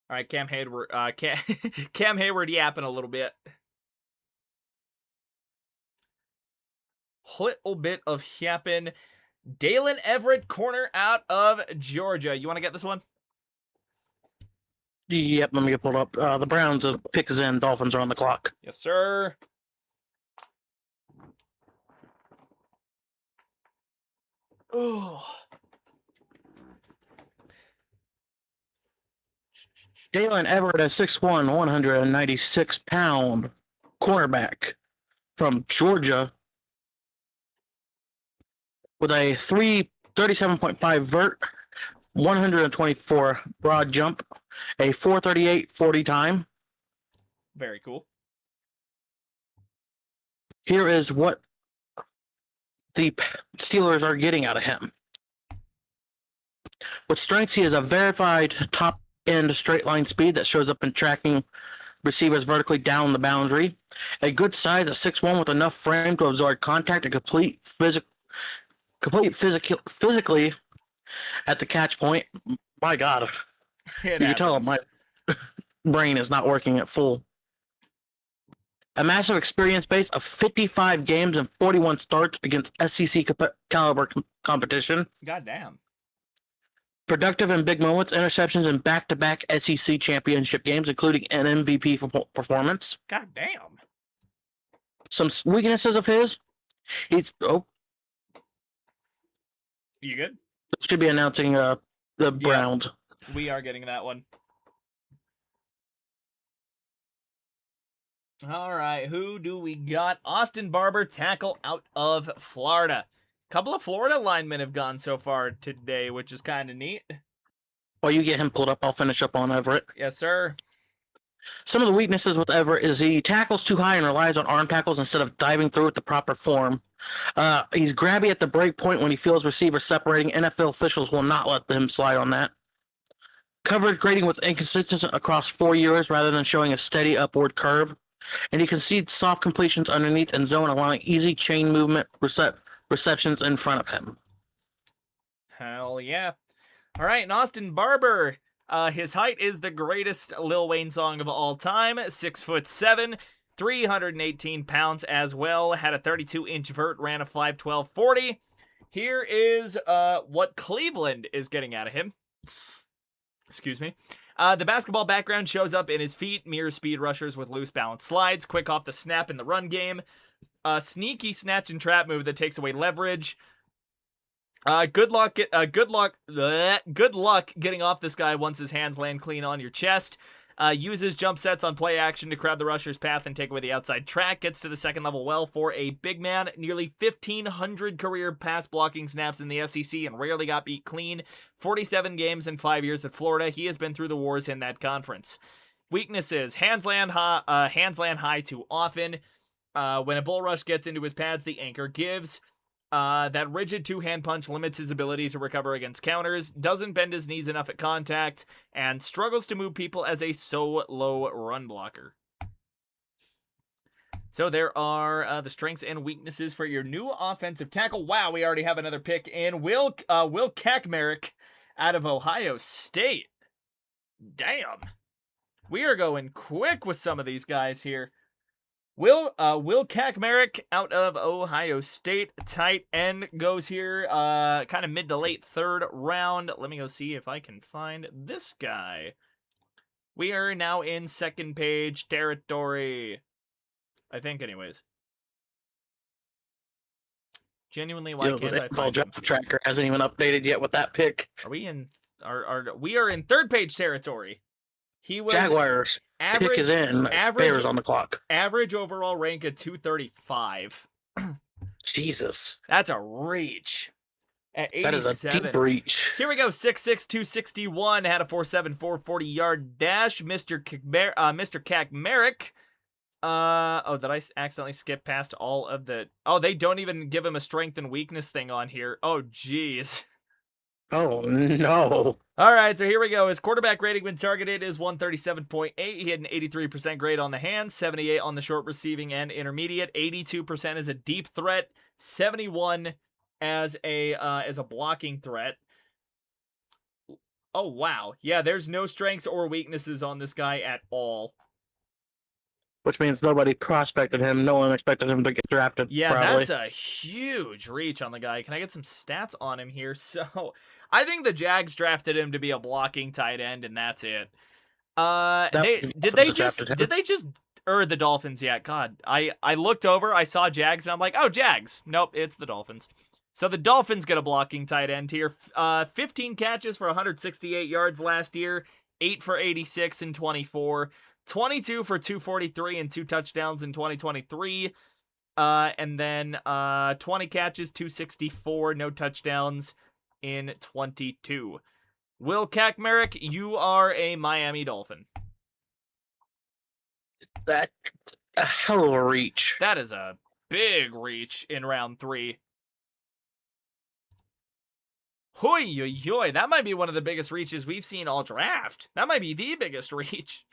All right, Cam Hayward yapping a little bit. Little bit of yapping. Dalen Everett, corner out of Georgia. You want to get this one? Yep, let me get pulled up. The Browns of pick is in. Dolphins are on the clock. Yes, sir. Oh. Dalen Everett, a 6'1", 196-pound cornerback from Georgia with a 337.5 vert, 124 broad jump, a 4.38 40 time. Very cool. Here is what the Steelers are getting out of him. With strengths, he is a verified top end straight line speed that shows up in tracking receivers vertically down the boundary. A good size at 6'1" with enough frame to absorb contact and complete physically at the catch point. My God. You can tell my brain is not working at full. A massive experience base of 55 games and 41 starts against SEC caliber competition. Goddamn. Productive in big moments, interceptions in back-to-back SEC championship games, including an MVP performance. Goddamn. Some weaknesses of his. You good? Should be announcing the Browns. We are getting that one. All right, who do we got? Austin Barber, tackle out of Florida. Couple of Florida linemen have gone so far today, which is kind of neat. While you get him pulled up, I'll finish up on Everett. Yes, sir. Some of the weaknesses with Everett is he tackles too high and relies on arm tackles instead of diving through with the proper form. He's grabby at the break point when he feels receivers separating. NFL officials will not let him slide on that. Coverage grading was inconsistent across 4 years rather than showing a steady upward curve. And he concedes soft completions underneath and zone, allowing easy chain movement receptions in front of him. Hell yeah. All right, and Austin Barber. His height is the greatest Lil Wayne song of all time. 6'7", 318 pounds as well. Had a 32-inch vert, ran a 5.12.40. Here is what Cleveland is getting out of him. Excuse me. The basketball background shows up in his feet. Mirrors speed rushers with loose balance slides. Quick off the snap in the run game. Sneaky snatch and trap move that takes away leverage. Good luck getting off this guy once his hands land clean on your chest. Uses jump sets on play action to crowd the rusher's path and take away the outside track. Gets to the second level well for a big man. Nearly 1,500 career pass blocking snaps in the SEC and rarely got beat clean. 47 games in 5 years at Florida. He has been through the wars in that conference. Weaknesses: hands land high too often. When a bull rush gets into his pads, the anchor gives. That rigid two-hand punch limits his ability to recover against counters, doesn't bend his knees enough at contact, and struggles to move people as a solo run blocker. So there are the strengths and weaknesses for your new offensive tackle. Wow, we already have another pick in. Will Kaczmarek out of Ohio State. Damn. We are going quick with some of these guys here. Will Kaczmarek out of Ohio State, tight end, goes here kind of mid to late third round. Let me go see if I can find this guy. We are now in second page territory. I think, anyways. Genuinely, why can't I find him? Tracker hasn't even updated yet with that pick. Are we in? We are in third page territory. He was Jaguars. average, pick is in. Bears on the clock. Average overall rank at 235. Jesus. That's a reach. At 87. That is a deep reach. Here we go. 6'6", 261. Had a 4.7, 440-yard dash. Mr. Kaczmarek. Did I accidentally skip past all of the... Oh, they don't even give him a strength and weakness thing on here. Oh, jeez. Oh, no. All right, so here we go. His quarterback rating when targeted is 137.8. He had an 83% grade on the hands, 78 on the short receiving and intermediate, 82% as a deep threat, 71 as a blocking threat. Oh, wow. Yeah, there's no strengths or weaknesses on this guy at all. Which means nobody prospected him. No one expected him to get drafted. Yeah, probably. That's a huge reach on the guy. Can I get some stats on him here? So, I think the Jags drafted him to be a blocking tight end, and that's it. Did they just or the Dolphins? Yeah, God, I looked over, I saw Jags, and I'm like, oh, Jags. Nope, it's the Dolphins. So the Dolphins get a blocking tight end here. 15 catches for 168 yards last year, 8 for 86 in 24. 22 for 243 and 2 touchdowns in 2023. And then 20 catches, 264, no touchdowns in 22. Will Kaczmarek, you are a Miami Dolphin. That's a hell of a reach. That is a big reach in round 3. Hoy, that might be one of the biggest reaches we've seen all draft. That might be the biggest reach.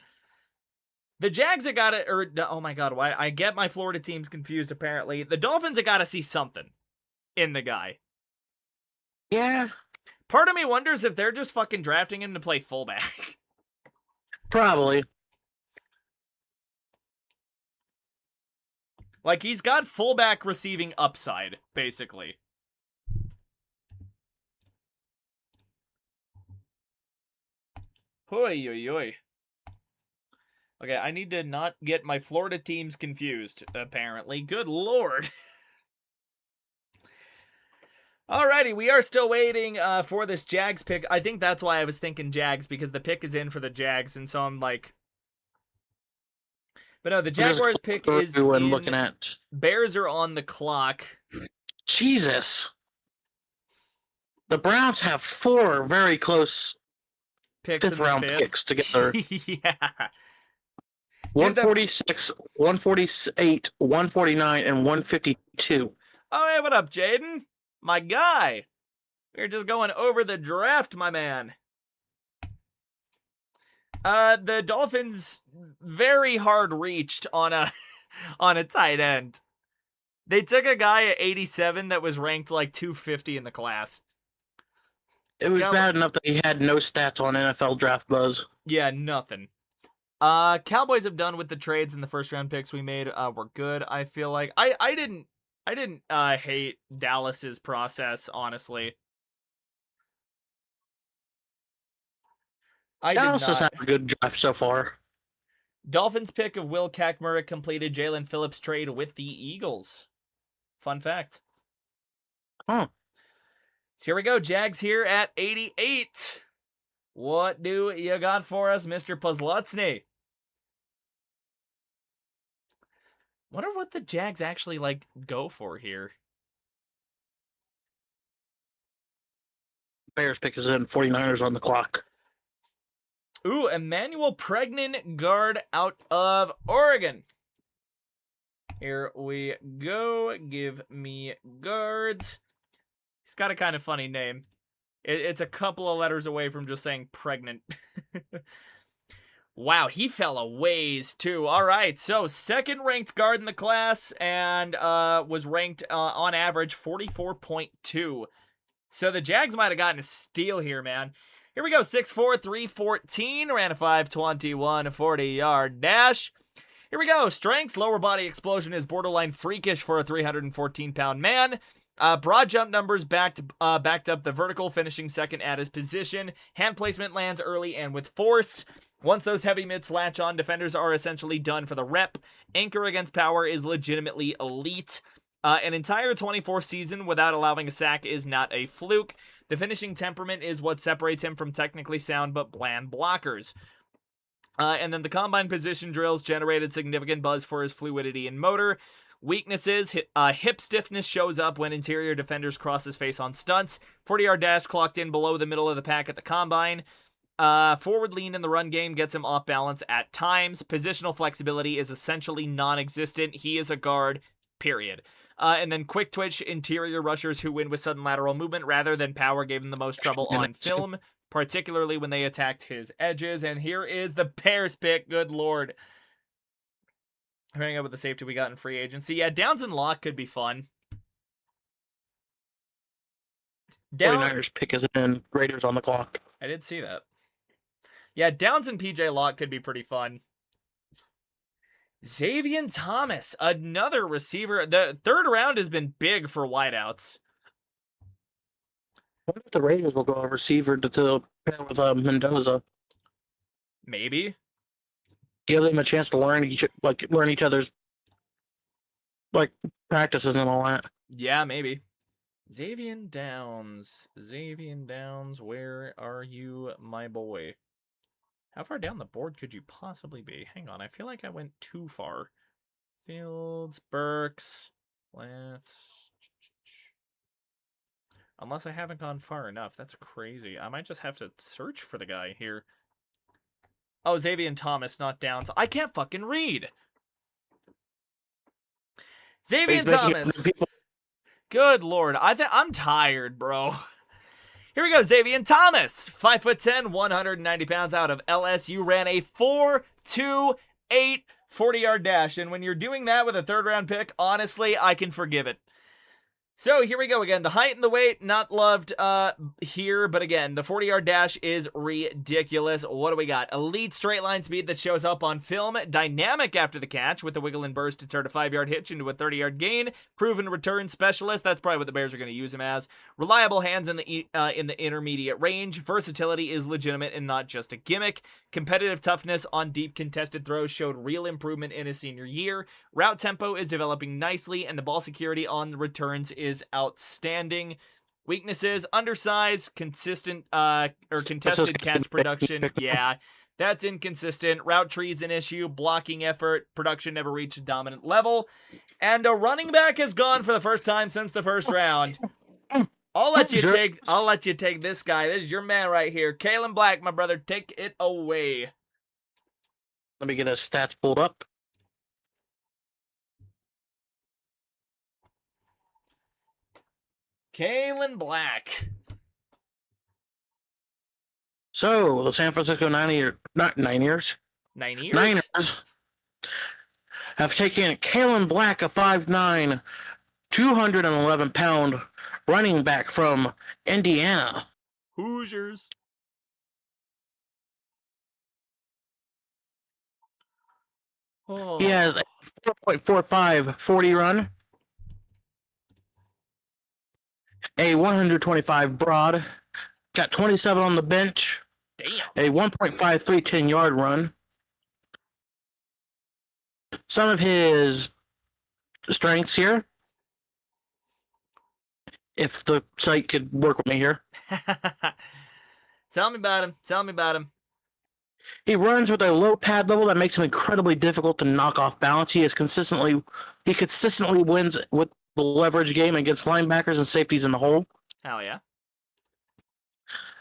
The Jags have got to, oh my God, why? I get my Florida teams confused, apparently. The Dolphins have got to see something in the guy. Yeah. Part of me wonders if they're just fucking drafting him to play fullback. Probably. Like, he's got fullback receiving upside, basically. Hoy. Okay, I need to not get my Florida teams confused, apparently. Good Lord. Alrighty, we are still waiting for this Jags pick. I think that's why I was thinking Jags, because the pick is in for the Jags, and so I'm like... But no, the Jaguars pick is in. Looking at. Bears are on the clock. Jesus. The Browns have 4 very close Picks in the fifth-round fifth. picks together. Yeah. 146, 148, 149, and 152. Oh, hey, what up, Jaden? My guy. We're just going over the draft, my man. The Dolphins very hard reached on a on a tight end. They took a guy at 87 that was ranked like 250 in the class. It was bad enough that he had no stats on NFL Draft Buzz. Yeah, nothing. Cowboys have done with the trades and the first round picks we made. We're good. I feel like I didn't hate Dallas's process, honestly. Dallas has had a good draft so far. Dolphins pick of Will Kakmurick completed Jalen Phillips trade with the Eagles. Fun fact. Huh. So here we go. Jags here at 88. What do you got for us, Mr. Puzlutsny? Wonder what the Jags actually, like, go for here. Bears pick is in, 49ers on the clock. Ooh, Emmanuel Pregnant guard out of Oregon. Here we go. Give me guards. He's got a kind of funny name. It's a couple of letters away from just saying pregnant. Wow, he fell a ways too. All right, so second ranked guard in the class and was ranked on average 44.2. So the Jags might have gotten a steal here, man. Here we go, 6'4", 314, ran a 5.21, 40-yard dash. Here we go, strengths, lower body explosion is borderline freakish for a 314-pound man. Broad jump numbers backed up the vertical, finishing second at his position. Hand placement lands early and with force. Once those heavy mitts latch on, defenders are essentially done for the rep. Anchor against power is legitimately elite. An entire 24 season without allowing a sack is not a fluke. The finishing temperament is what separates him from technically sound but bland blockers. And then the combine position drills generated significant buzz for his fluidity and motor. Weaknesses, hip stiffness shows up when interior defenders cross his face on stunts. 40-yard dash clocked in below the middle of the pack at the combine. Forward lean in the run game gets him off balance at times. Positional flexibility is essentially non-existent. He is a guard, period. And then quick twitch interior rushers who win with sudden lateral movement rather than power gave him the most trouble on film, particularly when they attacked his edges. And here is the Bears pick. Good lord. Hurrying up with the safety we got in free agency. Yeah, Downs and Locke could be fun. 49ers pick is in, Raiders on the clock. I did see that. Yeah, Downs and PJ Locke could be pretty fun. Xavier Thomas, another receiver. The third round has been big for wideouts. What if the Raiders will go a receiver to pair with Mendoza? Maybe. Give them a chance to learn each other's practices and all that. Yeah, maybe. Xavier Downs, where are you, my boy? How far down the board could you possibly be? Hang on, I feel like I went too far. Fields, Burks, let's... Unless I haven't gone far enough. That's crazy. I might just have to search for the guy here. Oh, Xavier Thomas, not Downs. I can't fucking read. Xavier Thomas. Good lord. I'm tired, bro. Here we go. Xavier Thomas. 5'10", 190 pounds out of LSU. Ran a 4.28 40-yard dash. And when you're doing that with a third-round pick, honestly, I can forgive it. So here we go again. The height and the weight, not loved here. But again, the 40-yard dash is ridiculous. What do we got? Elite straight line speed that shows up on film. Dynamic after the catch with the wiggle and burst to turn a 5-yard hitch into a 30-yard gain. Proven return specialist. That's probably what the Bears are going to use him as. Reliable hands in the intermediate range. Versatility is legitimate and not just a gimmick. Competitive toughness on deep contested throws showed real improvement in his senior year. Route tempo is developing nicely, and the ball security on the returns is outstanding. Weaknesses: undersized, contested catch production. Yeah, that's inconsistent. Route tree's an issue. Blocking effort, production never reached a dominant level. And a running back is gone for the first time since the first round. I'll let you Sure. take this guy. This is your man right here. Kalen Black, my brother. Take it away. Let me get his stats pulled up. Kalen Black. So the San Francisco Niners have taken Kalen Black, a 5'9", 211-pound running back from Indiana. Hoosiers. Oh. He has a 4.45 40 run, a 125 broad, got 27 on the bench, Damn. a 1.53 10-yard run. Some of his strengths here, if the site could work with me here. Tell me about him. He runs with a low pad level that makes him incredibly difficult to knock off balance. He consistently wins with the leverage game against linebackers and safeties in the hole. Hell yeah.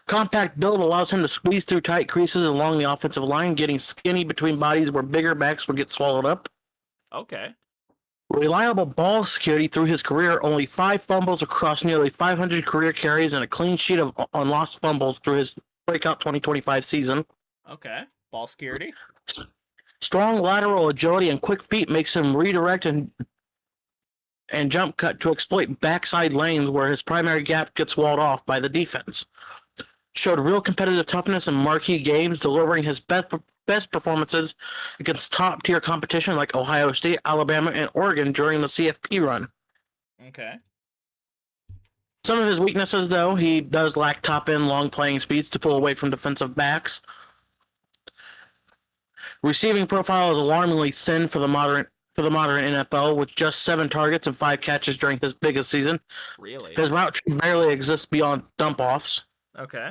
Compact build allows him to squeeze through tight creases along the offensive line, getting skinny between bodies where bigger backs would get swallowed up. Okay. Reliable ball security through his career, only 5 fumbles across nearly 500 career carries and a clean sheet on lost fumbles through his breakout 2025 season. Okay. Ball security. Strong lateral agility and quick feet makes him redirect and jump cut to exploit backside lanes where his primary gap gets walled off by the defense. Showed real competitive toughness in marquee games, delivering his best performances against top-tier competition like Ohio State, Alabama, and Oregon during the CFP run. Okay. Some of his weaknesses, though, he does lack top-end long playing speeds to pull away from defensive backs. Receiving profile is alarmingly thin for the modern NFL, with just 7 targets and 5 catches during his biggest season. Really? His route tree barely exists beyond dump-offs. Okay.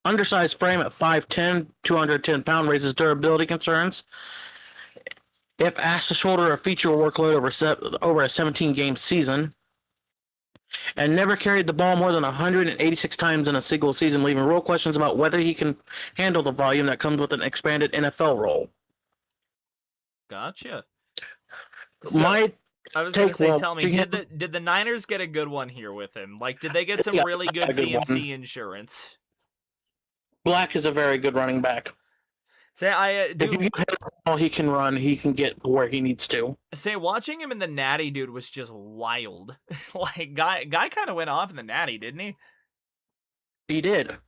Undersized frame at 5'10", 210-pound raises durability concerns. If asked to shoulder a feature workload over a 17-game season, and never carried the ball more than 186 times in a single season, leaving real questions about whether he can handle the volume that comes with an expanded NFL role. Gotcha. I was going to say, tell me, did the Niners get a good one here with him? Like, did they get some really good CMC insurance? Black is a very good running back. Say, if you give him the ball, he can run. He can get where he needs to. Say, watching him in the Natty, dude, was just wild. Like, guy kind of went off in the Natty, didn't he? He did.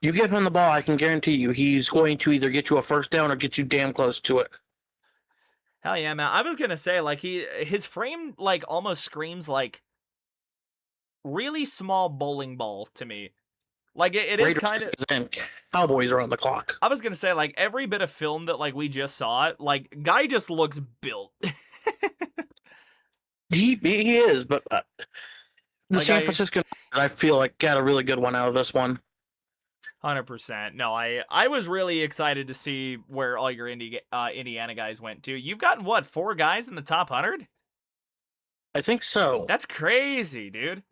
You give him the ball, I can guarantee you, he's going to either get you a first down or get you damn close to it. Hell yeah, man. I was gonna say, like, his frame, like, almost screams, like, really small bowling ball to me. Like, it is kind of... Cowboys are on the clock. I was gonna say, like, every bit of film that, like, we just saw, like, guy just looks built. He is, but the San Francisco, I feel like, got a really good one out of this one. 100%. No, I was really excited to see where all your Indiana guys went to. You've gotten, what, 4 guys in the top 100? I think so. That's crazy, dude.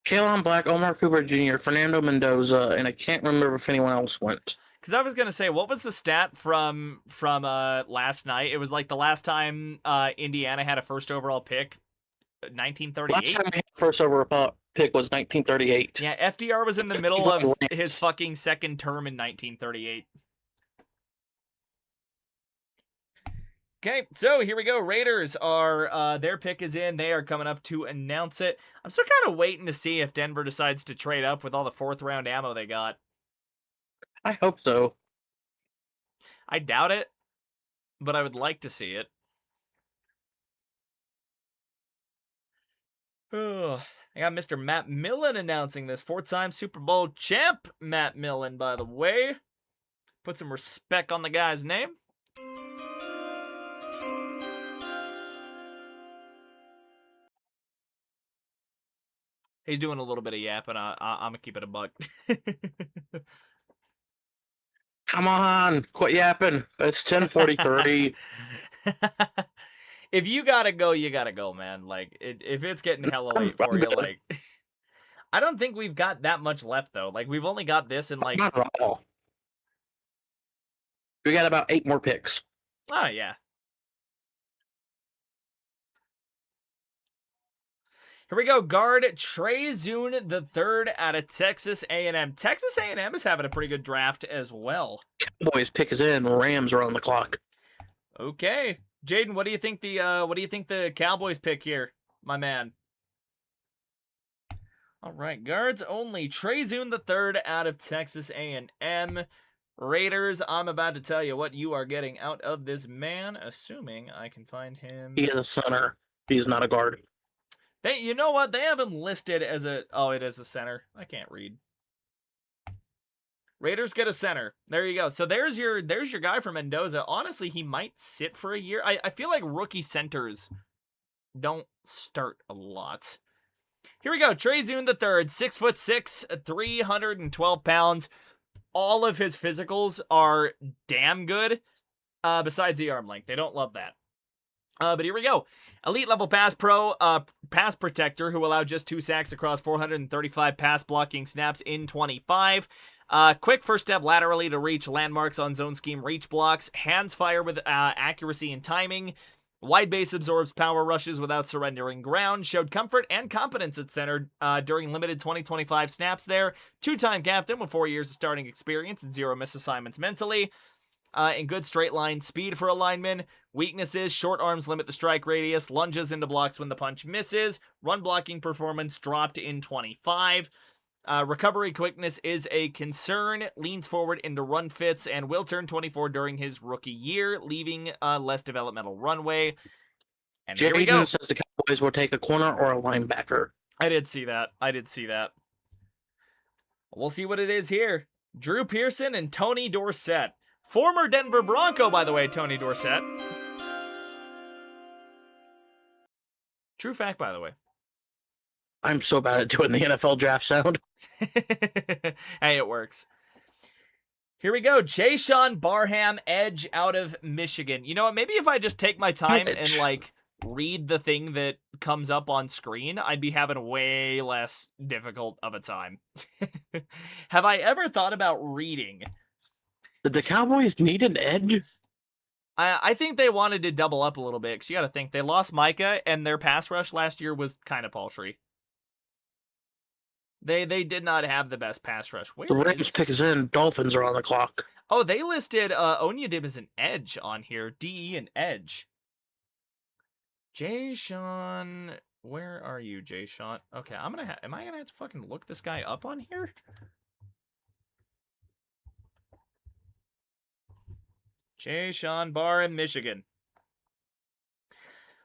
Kalen Black, Omar Cooper Jr., Fernando Mendoza, and I can't remember if anyone else went. Because I was going to say, what was the stat from last night? It was like the last time Indiana had a first overall pick, 1938. Last time we had first overall pick was 1938. Yeah, FDR was in the middle of his fucking second term in 1938. Okay, so here we go. Raiders are, their pick is in. They are coming up to announce it. I'm still kind of waiting to see if Denver decides to trade up with all the 4th round ammo they got. I hope so. I doubt it, but I would like to see it. Oh, I got Mr. Matt Millen announcing this. 4-time Super Bowl champ Matt Millen, by the way. Put some respect on the guy's name. He's doing a little bit of yapping. I'm going to keep it a buck. Come on, quit yapping. It's 10:43. if you gotta go, you gotta go, man. Like, if it's getting hella late for you, like, I don't think we've got that much left though. Like, we've only got this in like. Not at all. We got about 8 more picks. Oh yeah. Here we go. Guard Trey Zune the third out of Texas A&M. Texas A&M is having a pretty good draft as well. Cowboys pick is in. Rams are on the clock. Okay, Jaden, what do you think the Cowboys pick here, my man? All right, guards only. Trey Zune the third out of Texas A&M. Raiders, I'm about to tell you what you are getting out of this man, assuming I can find him. He is a center. He's not a guard. You know what? They have him listed as a. Oh, it is a center. I can't read. Raiders get a center. There you go. So there's your guy from Mendoza. Honestly, he might sit for a year. I feel like rookie centers don't start a lot. Here we go. Trey Zune the third, 6'6", 312 pounds. All of his physicals are damn good. Besides the arm length, they don't love that. But here we go. Elite level pass protector who allowed just 2 sacks across 435 pass blocking snaps in 25. Quick first step laterally to reach landmarks on zone scheme reach blocks. Hands fire with accuracy and timing. Wide base absorbs power rushes without surrendering ground. Showed comfort and competence at center during limited 2025 snaps there. 2-time captain with 4 years of starting experience and 0 misassignments mentally. In good straight line speed for a lineman. Weaknesses, short arms limit the strike radius, lunges into blocks when the punch misses. Run blocking performance dropped in 25. Recovery quickness is a concern, leans forward into run fits, and will turn 24 during his rookie year, leaving less developmental runway. And here we go. Jaden says the Cowboys will take a corner or a linebacker. I did see that. We'll see what it is here. Drew Pearson and Tony Dorsett. Former Denver Bronco, by the way, Tony Dorsett. True fact, by the way. I'm so bad at doing the NFL draft sound. Hey, it works. Here we go. Jay-Sean Barham, edge out of Michigan. You know what? Maybe if I just take my time and, like, read the thing that comes up on screen, I'd be having way less difficult of a time. Have I ever thought about reading? Did the Cowboys need an edge? I think they wanted to double up a little bit, because you got to think, they lost Micah, and their pass rush last year was kind of paltry. They did not have the best pass rush. The Rams pick is in. Dolphins are on the clock. Oh, they listed Onyedib as an edge on here. DE and edge. Jay-Sean, where are you, Jay-Sean? Okay, am I gonna have to fucking look this guy up on here? Jay-Sean Barr in Michigan.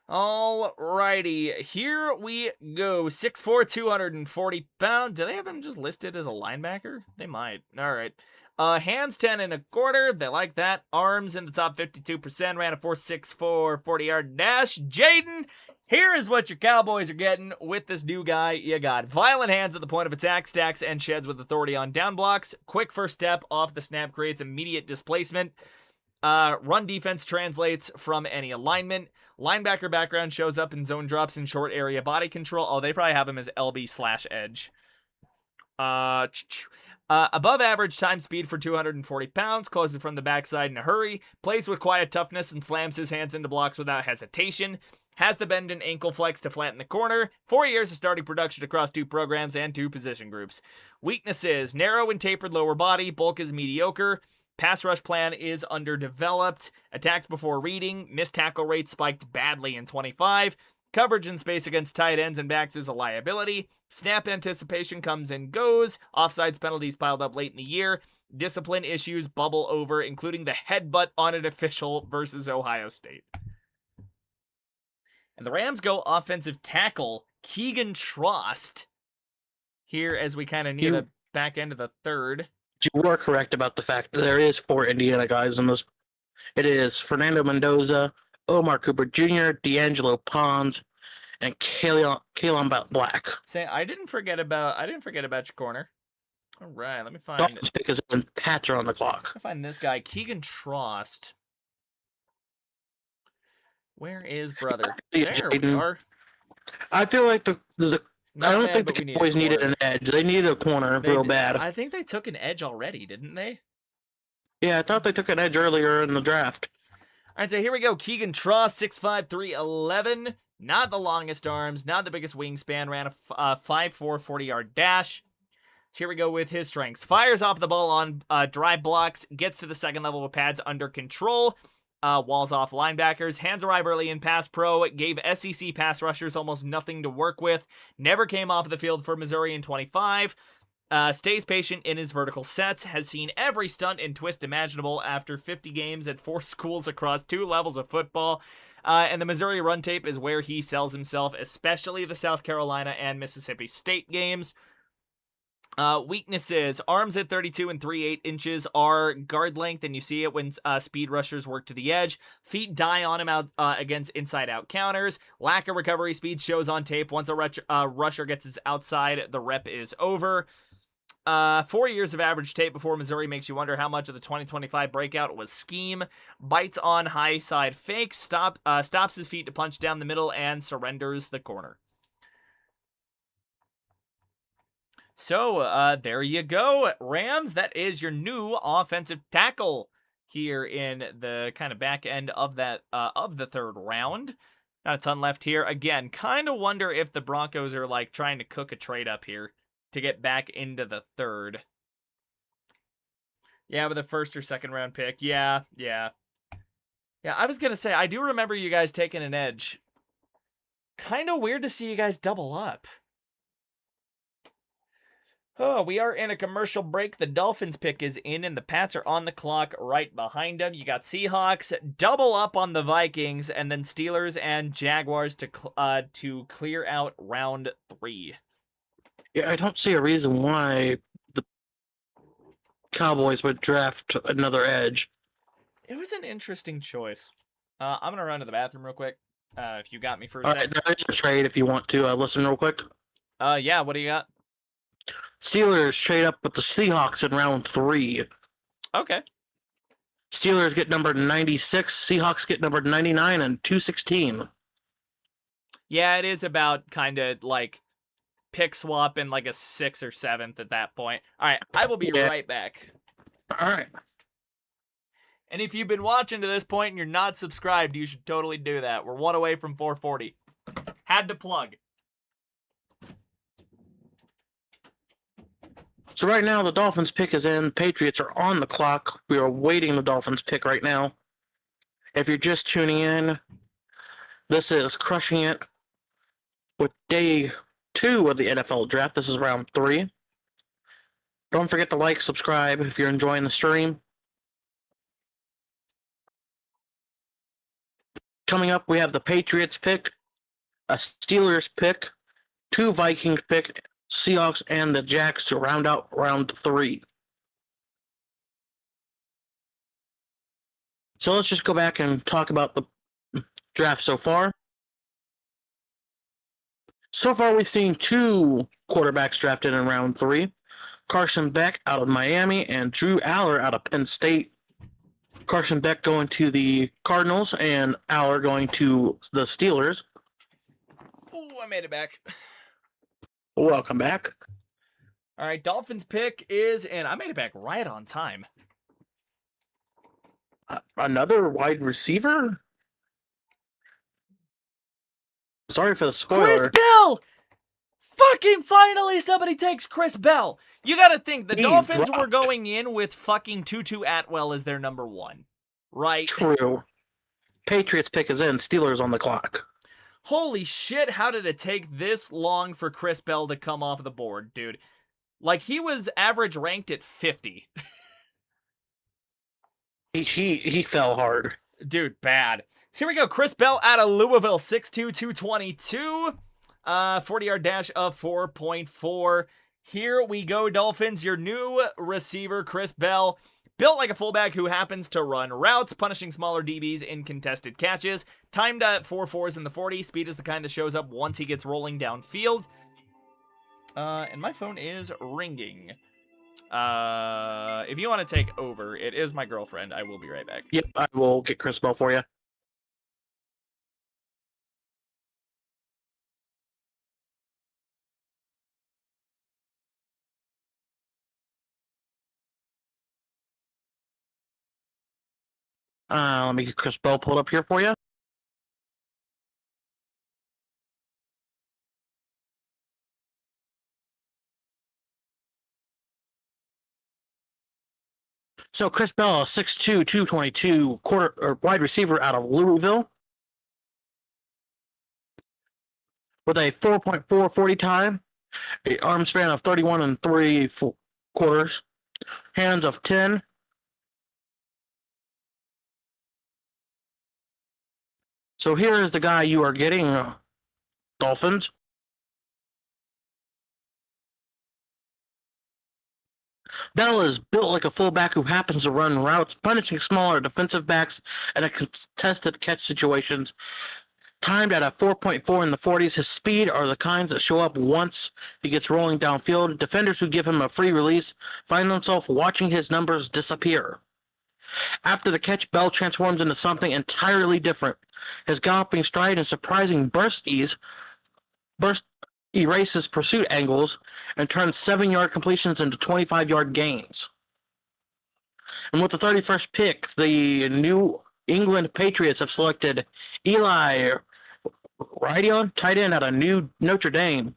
Alrighty, here we go. 6'4", 240 pounds. Do they have him just listed as a linebacker? They might. Alright. Hands 10 1/4. They like that. Arms in the top 52%. Ran a 4.64 40-yard dash. Jaden, here is what your Cowboys are getting with this new guy. You got violent hands at the point of attack, stacks and sheds with authority on down blocks. Quick first step off the snap creates immediate displacement. Run defense translates from any alignment. Linebacker background shows up in zone drops and short area body control. Oh, they probably have him as LB/edge. Above average time speed for 240 pounds. Closes from the backside in a hurry. Plays with quiet toughness and slams his hands into blocks without hesitation. Has the bend and ankle flex to flatten the corner. 4 years of starting production across 2 programs and 2 position groups. Weaknesses: narrow and tapered lower body. Bulk is mediocre. Pass rush plan is underdeveloped. Attacks before reading. Missed tackle rate spiked badly in 25. Coverage in space against tight ends and backs is a liability. Snap anticipation comes and goes. Offsides penalties piled up late in the year. Discipline issues bubble over, including the headbutt on an official versus Ohio State. And the Rams go offensive tackle Keegan Trost here as we kind of near the back end of the third. You were correct about the fact that there is 4 Indiana guys in this. It is Fernando Mendoza, Omar Cooper Jr., D'Angelo Pons, and Kalen Black. Say, I didn't forget about your corner. All right, let me find. Dolphins pick is in. Pats are on the clock. Let me find this guy, Keegan Trost. Where is brother? Yeah, There we Jaden. are. I feel like I Not don't bad, think but the we need a Cowboys needed corner. an edge. They needed a corner real bad. I think they took an edge already, didn't they? Yeah, I thought they took an edge earlier in the draft. All right, so here we go. Keegan Tross, 6'5", 311. Not the longest arms, not the biggest wingspan. Ran a 5'4", 40-yard dash. So here we go with his strengths. Fires off the ball on drive blocks. Gets to the second level with pads under control. Walls off linebackers. Hands arrive early in pass pro. Gave SEC pass rushers almost nothing to work with. Never came off the field for Missouri in 25. Stays patient in his vertical sets, has seen every stunt and twist imaginable after 50 games at 4 schools across 2 levels of football. And the Missouri run tape is where he sells himself, especially the South Carolina and Mississippi State games. Weaknesses: arms at 32 and 3/8 inches are guard length, and you see it when speed rushers work to the edge. Feet die on him out against inside-out counters. Lack of recovery speed shows on tape. Once a rusher gets his outside, the rep is over. 4 years of average tape before Missouri makes you wonder how much of the 2025 breakout was scheme. Bites on high side fakes, stops his feet to punch down the middle, and surrenders the corner. So, there you go, Rams. That is your new offensive tackle here in the kind of back end of that of the third round. Not a ton left here. Again, kind of wonder if the Broncos are like trying to cook a trade up here to get back into the third. Yeah, with a first or second round pick. Yeah. I was gonna say, I do remember you guys taking an edge. Kind of weird to see you guys double up. Oh, we are in a commercial break. The Dolphins pick is in, and the Pats are on the clock right behind them. You got Seahawks double up on the Vikings, and then Steelers and Jaguars to clear out round 3. Yeah, I don't see a reason why the Cowboys would draft another edge. It was an interesting choice. I'm going to run to the bathroom real quick, if you got me for a All sec. right, there is a trade if you want to listen real quick. Yeah, what do you got? Steelers trade up with the Seahawks in round 3. Okay. Steelers get number 96, Seahawks get number 99 and 216. Yeah, it is about kind of like pick swap in like a 6th or 7th at that point. All right, I will be right back. All right. And if you've been watching to this point and you're not subscribed, you should totally do that. We're 1 away from 440. Had to plug. So right now the Dolphins pick is in. Patriots are on the clock. We are awaiting the Dolphins pick right now. If you're just tuning in, this is Crushing It with day 2 of the NFL draft. This is round 3. Don't forget to like, subscribe if you're enjoying the stream. Coming up, we have the Patriots pick, a Steelers pick, 2 Vikings pick, Seahawks, and the Jags to round out round 3. So let's just go back and talk about the draft so far. So far, we've seen 2 quarterbacks drafted in round 3. Carson Beck out of Miami and Drew Aller out of Penn State. Carson Beck going to the Cardinals and Aller going to the Steelers. Oh, I made it back. Welcome back. All right, Dolphins pick is in. I made it back right on time. Another wide receiver? Sorry for the spoiler. Chris Bell! Fucking finally somebody takes Chris Bell. You gotta think, the Dolphins were going in with fucking Tutu Atwell as their number 1. Right? True. Patriots pick is in. Steelers on the clock. Holy shit, how did it take this long for Chris Bell to come off the board, dude? Like, he was average ranked at 50. He fell hard. Dude, bad. So here we go. Chris Bell out of Louisville, 6'2", 222. 40-yard dash of 4.4. Here we go, Dolphins. Your new receiver, Chris Bell. Built like a fullback who happens to run routes, punishing smaller DBs in contested catches. Timed at 4.4s in the 40. Speed is the kind that shows up once he gets rolling downfield. And my phone is ringing. If you want to take over, it is my girlfriend. I will be right back. Yep, I will get Chris Bell for you. Let me get Chris Bell pulled up here for you. So Chris Bell, 6'2", 222, wide receiver out of Louisville, with a 4.4 40 time, an arm span of 31 and 3/4, hands of 10. So here is the guy you are getting, Dolphins. Bell is built like a fullback who happens to run routes, punishing smaller defensive backs in a contested catch situations. Timed at a 4.4 in the 40s, his speed are the kinds that show up once he gets rolling downfield. Defenders who give him a free release find themselves watching his numbers disappear. After the catch, Bell transforms into something entirely different. His galloping stride and surprising burst erases pursuit angles and turns 7-yard completions into 25-yard gains. And with the 31st pick, the New England Patriots have selected Eli Radion, tight end out of New Notre Dame.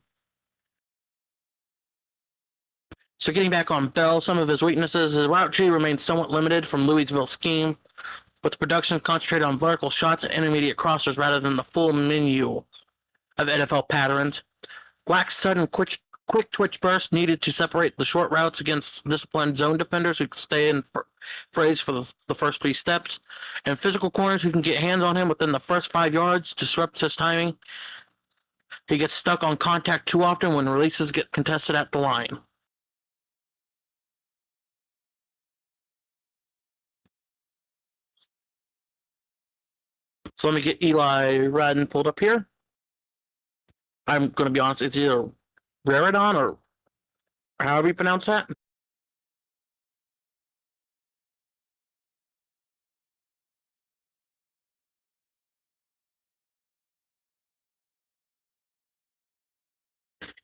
So getting back on Bell, some of his weaknesses, his route tree remains somewhat limited from Louisville's scheme, with the production concentrated on vertical shots and intermediate crossers rather than the full menu of NFL patterns. Lacks sudden quick twitch burst needed to separate the short routes against disciplined zone defenders who can stay in phrase for the first 3 steps, and physical corners who can get hands on him within the first 5 yards, disrupts his timing. He gets stuck on contact too often when releases get contested at the line. So let me get Eli Radden pulled up here. I'm going to be honest, it's either Raridon or however you pronounce that.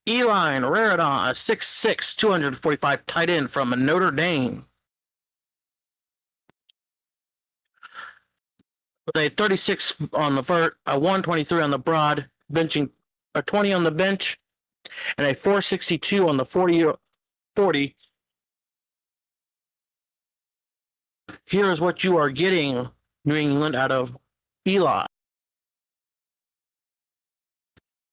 Eli Raridon, a 6'6", 245 tight end from Notre Dame. With a 36 on the vert, a 123 on the broad, benching a 20 on the bench, and a 462 on the 40. Here is what you are getting, New England, out of Eli.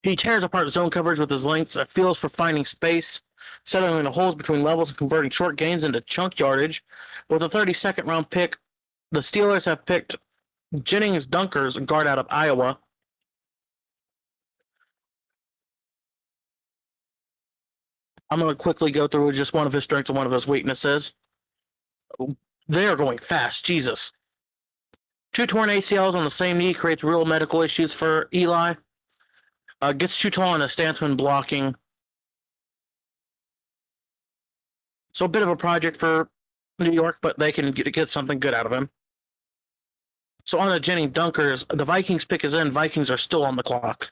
He tears apart zone coverage with his length, feels for finding space, settling the holes between levels and converting short gains into chunk yardage. With a 32nd round pick, the Steelers have picked Jennings Dunkers, a guard out of Iowa. I'm going to quickly go through just one of his strengths and one of his weaknesses. They are going fast, Jesus. 2 torn ACLs on the same knee creates real medical issues for Eli. Gets too tall in a stance when blocking. So a bit of a project for New York, but they can get something good out of him. So on the Jennings Dunkers, the Vikings pick is in. Vikings are still on the clock.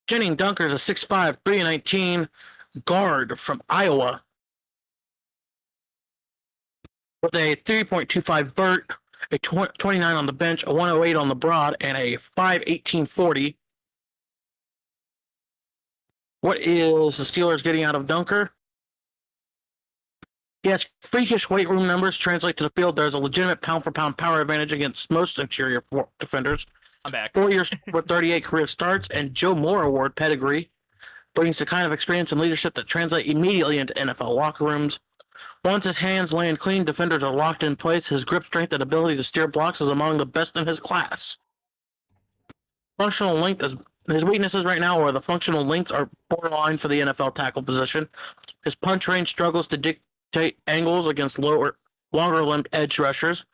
Jennings Dunkers, a 6'5", 319 guard from Iowa, with a 3.25 vert, a 29 on the bench, a 108 on the broad, and a 5'18" 40. What is the Steelers getting out of Dunker? He has freakish weight room numbers translate to the field. There's a legitimate pound-for-pound power advantage against most interior defenders. I'm back. 4 years with 38 career starts, and Joe Moore Award pedigree brings the kind of experience and leadership that translate immediately into NFL locker rooms. Once his hands land clean, defenders are locked in place. His grip strength and ability to steer blocks is among the best in his class. Functional length is his weaknesses right now, or the functional lengths are borderline for the NFL tackle position. His punch range struggles to dictate angles against longer-limbed edge rushers.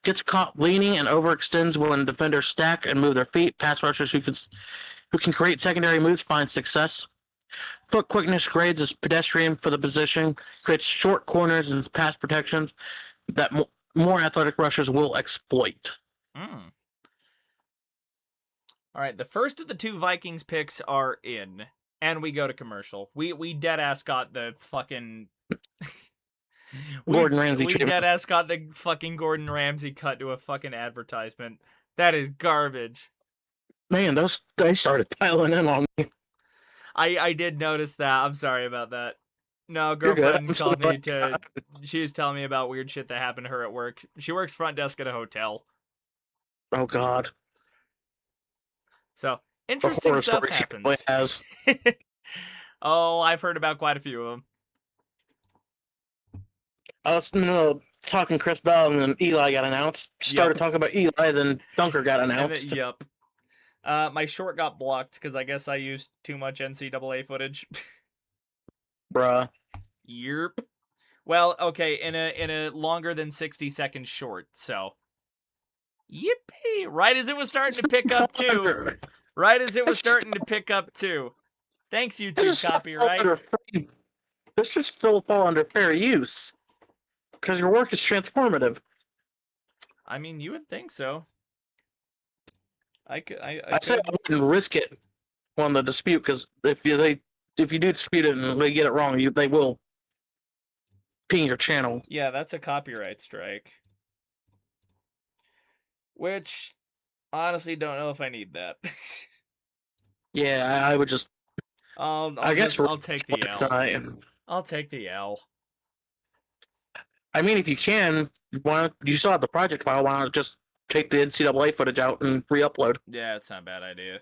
Gets caught leaning and overextends when defenders stack and move their feet. Pass rushers who can create secondary moves find success. Foot quickness grades as pedestrian for the position. Creates short corners and pass protections that more athletic rushers will exploit. All right, the first of the 2 Vikings picks are in. and we go to commercial. We dead ass got the fucking Gordon Ramsay We treatment. dead ass got the fucking Gordon Ramsay cut to a fucking advertisement. That is garbage. Man, they started piling in on me. I did notice that. I'm sorry about that. No, You're good. girlfriend I'm so called me glad- to. She was telling me about weird shit that happened to her at work. She works front desk at a hotel. Oh God. So A interesting horror stuff story she happens. probably has. Oh, I've heard about quite a few of them. I was talking Chris Bell, and then Eli got announced. Started talking about Eli, then Dunker got announced. Yep. My short got blocked because I guess I used too much NCAA footage. Bruh. Yerp. Well, okay, in a longer than 60-second short, so. Yippee! Right as it was starting to pick up too. Right as it was starting to pick up too. Thanks, YouTube copyright. This should still fall under fair use. Because your work is transformative. I mean, you would think so. I said I wouldn't risk it on the dispute, because if you do dispute it and they get it wrong, they will ping your channel. Yeah, that's a copyright strike. Which, honestly, don't know if I need that. Yeah, I would just. I'll take the L. I'll take the L. I mean, if you can, you still have the project file. Why not just take the NCAA footage out and re-upload? Yeah, it's not a bad idea.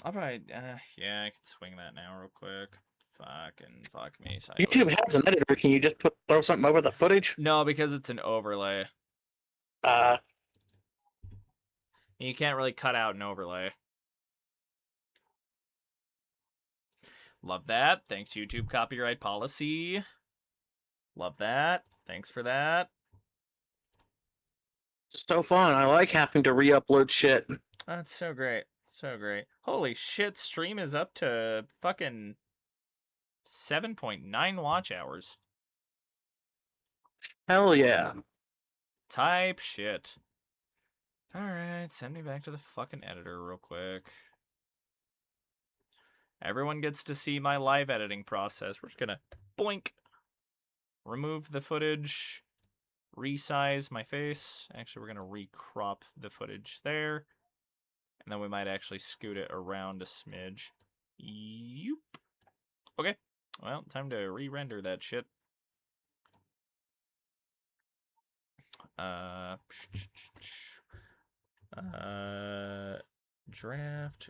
I'll probably, yeah, I can swing that now real quick. Fuck me. Sideways. YouTube has an editor. Can you just throw something over the footage? No, because it's an overlay. You can't really cut out an overlay. Love that. Thanks, YouTube copyright policy. Love that. Thanks for that. So fun. I like having to re-upload shit. That's so great. So great. Holy shit, stream is up to fucking 7.9 watch hours. Hell yeah. Type shit. Alright, send me back to the fucking editor real quick. Everyone gets to see my live editing process. We're just gonna boink. Remove the footage. Resize my face. Actually, we're gonna recrop the footage there. And then we might actually scoot it around a smidge. Yoop. Okay. Well, time to re-render that shit. Draft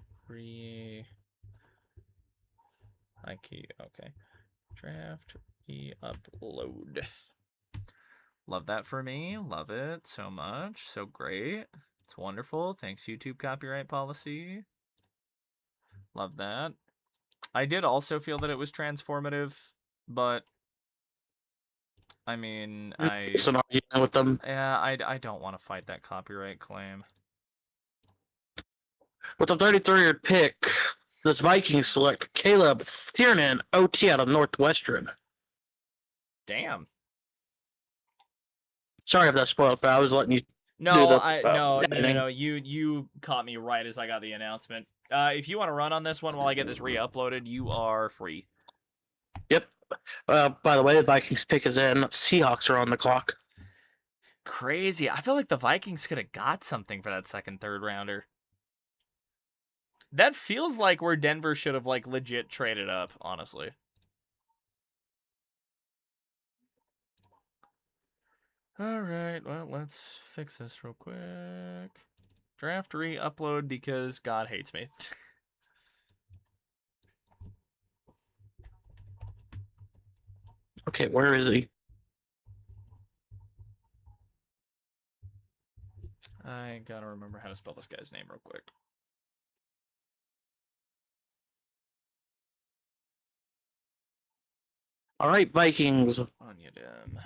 okay. Draft re-upload. Love that for me. Love it so much. So great. It's wonderful. Thanks, YouTube copyright policy. Love that. I did also feel that it was transformative, but I mean, It's an argument with them. yeah, I don't want to fight that copyright claim. With the 33rd pick, the Vikings select Caleb Tiernan, OT out of Northwestern. Damn. Sorry if that spoiled, but I was letting you. No, editing. no. You caught me right as I got the announcement. If you want to run on this one while I get this re-uploaded, you are free. Yep. By the way, the Vikings pick is in. Seahawks are on the clock. Crazy. I feel like the Vikings could have got something for that second, third rounder. That feels like where Denver should have like legit traded up, honestly. Alright, well, let's fix this real quick. Draft re-upload because God hates me. Okay, where is he? I gotta remember how to spell this guy's name real quick. All right, Vikings. Onyadem.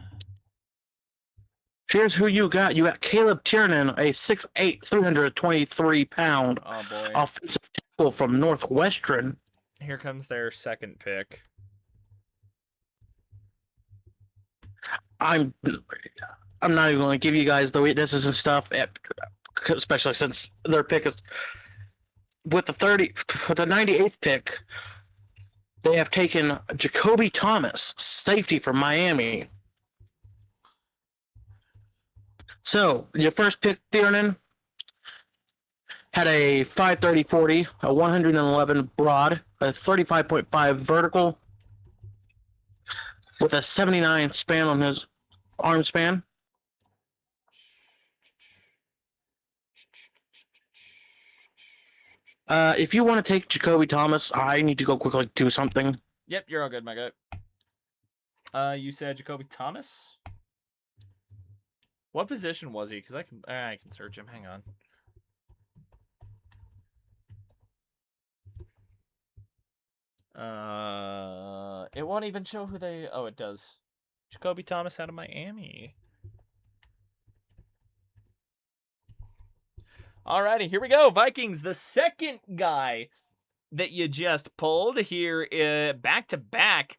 Here's who you got. You got Caleb Tiernan, a 6'8", 323-pound Oh boy. offensive tackle from Northwestern. Here comes their second pick. I'm not even going to give you guys the weaknesses and stuff, especially since their pick is with the 98th pick, they have taken Jacoby Thomas, safety from Miami. So, your first pick, Tiernan, had a 530-40, a 111 broad, a 35.5 vertical, with a 79 span on his arm span. If you want to take Jacoby Thomas, I need to go quickly do something. Yep, you're all good, my guy. You said Jacoby Thomas? What position was he? Because I can search him. Hang on. It won't even show who they... Oh, it does. Jacoby Thomas out of Miami. Alrighty, here we go. Vikings, the second guy that you just pulled here, back-to-back.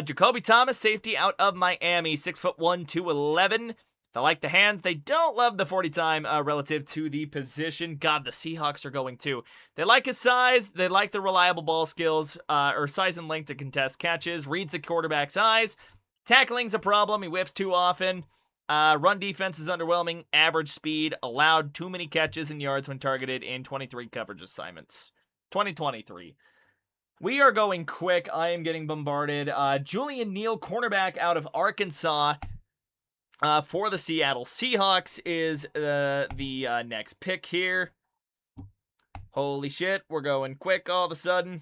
Jacoby Thomas, safety out of Miami, 6'1", 211. They like the hands. They don't love the 40 time relative to the position. God, the Seahawks are going too. They like his size. They like the reliable ball skills, or size and length to contest catches. Reads the quarterback's eyes. Tackling's a problem. He whiffs too often. Run defense is underwhelming. Average speed. Allowed too many catches and yards when targeted in 23 coverage assignments. 2023. We are going quick. I am getting bombarded. Julian Neal, cornerback out of Arkansas. For the Seattle Seahawks is the next pick here. Holy shit, we're going quick all of a sudden.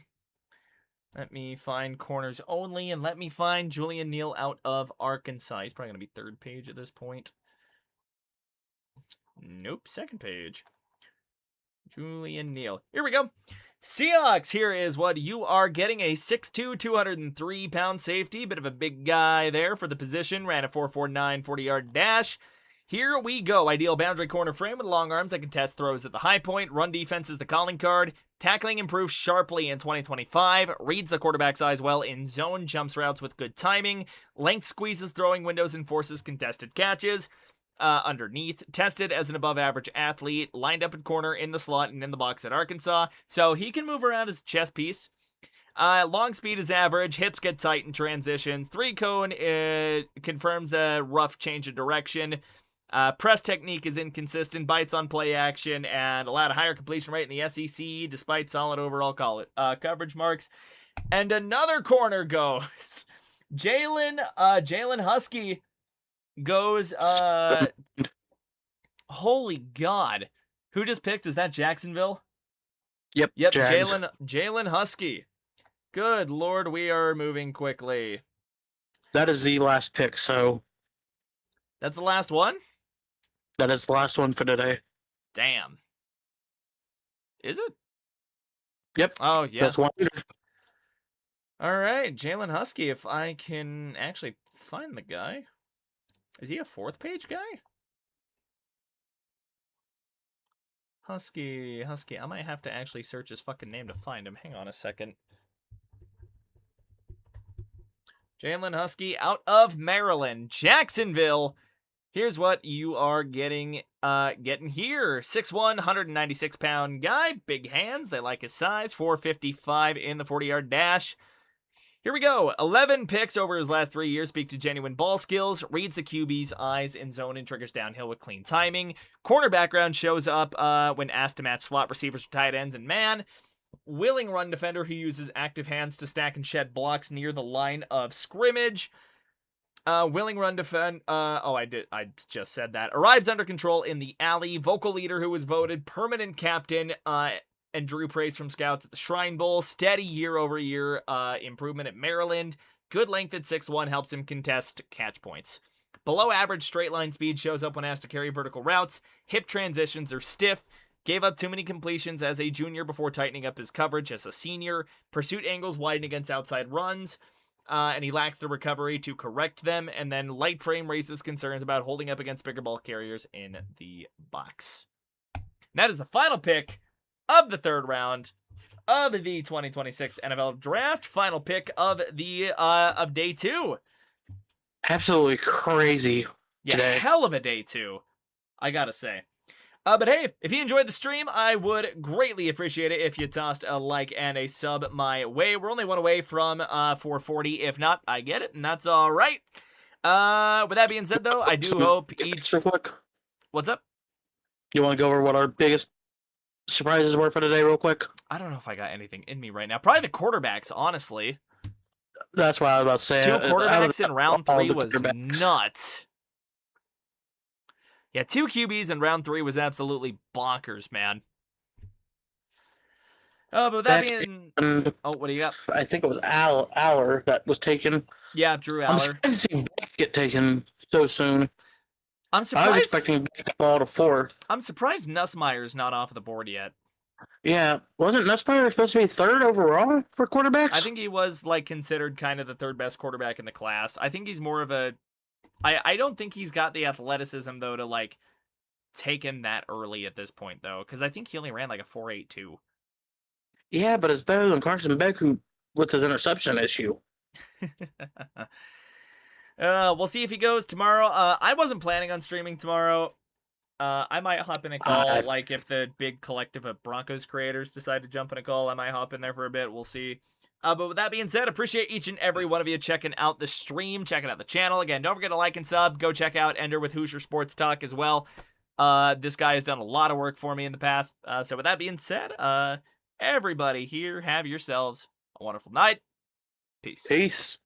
Let me find corners only, and let me find Julian Neal out of Arkansas. He's probably going to be third page at this point. Nope, second page. Julian Neal. Here we go. Seahawks, here is what you are getting. A 6'2", 203-pound safety. Bit of a big guy there for the position. Ran a 4.49 40-yard dash. Here we go. Ideal boundary corner frame with long arms that can test throws at the high point. Run defense is the calling card. Tackling improves sharply in 2025. Reads the quarterback's eyes well in zone. Jumps routes with good timing. Length squeezes throwing windows and forces contested catches. Underneath, tested as an above-average athlete, lined up at corner, in the slot, and in the box at Arkansas, so he can move around as a chess piece. Long speed is average, hips get tight in transition, 3-cone confirms the rough change of direction, press technique is inconsistent, bites on play action, and allowed a higher completion rate in the SEC, despite solid overall coverage marks. And another corner goes. Jalen Husky goes, holy God. Who just picked? Is that Jacksonville? Yep, Jalen Husky. Good Lord, we are moving quickly. That is the last pick, so... That's the last one? That is the last one for today. Damn. Is it? Yep. Oh, yeah. That's one. All right, Jalen Husky, if I can actually find the guy. Is he a fourth page guy? Husky. I might have to actually search his fucking name to find him. Hang on a second. Jalen Husky out of Maryland. Jacksonville. Here's what you are getting here. 6'1", 196-pound guy. Big hands. They like his size. 4.55 in the 40-yard dash. Here we go. 11 picks over his last 3 years. Speak to genuine ball skills. Reads the QB's eyes in zone and triggers downhill with clean timing. Corner background shows up when asked to match slot receivers or tight ends and man. Willing run defender who uses active hands to stack and shed blocks near the line of scrimmage. Willing run defend. I just said that. Arrives under control in the alley. Vocal leader who was voted permanent captain. And drew praise from scouts at the Shrine Bowl. Steady year-over-year improvement at Maryland. Good length at 6'1", helps him contest catch points. Below average straight line speed shows up when asked to carry vertical routes. Hip transitions are stiff. Gave up too many completions as a junior before tightening up his coverage as a senior. Pursuit angles widen against outside runs. And he lacks the recovery to correct them. And then light frame raises concerns about holding up against bigger ball carriers in the box. And that is the final pick of the third round of the 2026 NFL Draft. Final pick of the of day 2. Absolutely crazy Yeah, today. hell of a day 2, I gotta say. But hey, if you enjoyed the stream, I would greatly appreciate it if you tossed a like and a sub my way. We're only one away from 440. If not, I get it, and that's all right. With that being said, though, I do hope each... Real quick. What's up? You want to go over what our biggest surprises were for today real quick? I don't know if I got anything in me right now. Probably the quarterbacks, honestly. That's what I was about to say. 2 quarterbacks in round 3 was nuts. Yeah, 2 QBs in round 3 was absolutely bonkers, man. Oh, but with that being... Oh, what do you got? I think it was Aller that was taken. Yeah, Drew I'm Aller. surprised to see Beck get taken so soon. I'm I was surprised... expecting Beck to fall to 4th. I'm surprised Nussmeier's not off the board yet. Yeah, wasn't Nussmeier supposed to be 3rd overall for quarterbacks? I think he was, like, considered kind of the 3rd best quarterback in the class. I think he's more of a... I don't think he's got the athleticism, though, to, like, take him that early at this point, though, because I think he only ran, like, a 4.82. Yeah, but it's better than Carson Beck, who with his interception issue. We'll see if he goes tomorrow. I wasn't planning on streaming tomorrow. I might hop in a call, like, if the big collective of Broncos creators decide to jump in a call, I might hop in there for a bit. We'll see. But with that being said, appreciate each and every one of you checking out the stream, checking out the channel. Again, don't forget to like and sub. Go check out Ender with Hoosier Sports Talk as well. This guy has done a lot of work for me in the past. So with that being said, everybody here, have yourselves a wonderful night. Peace. Peace.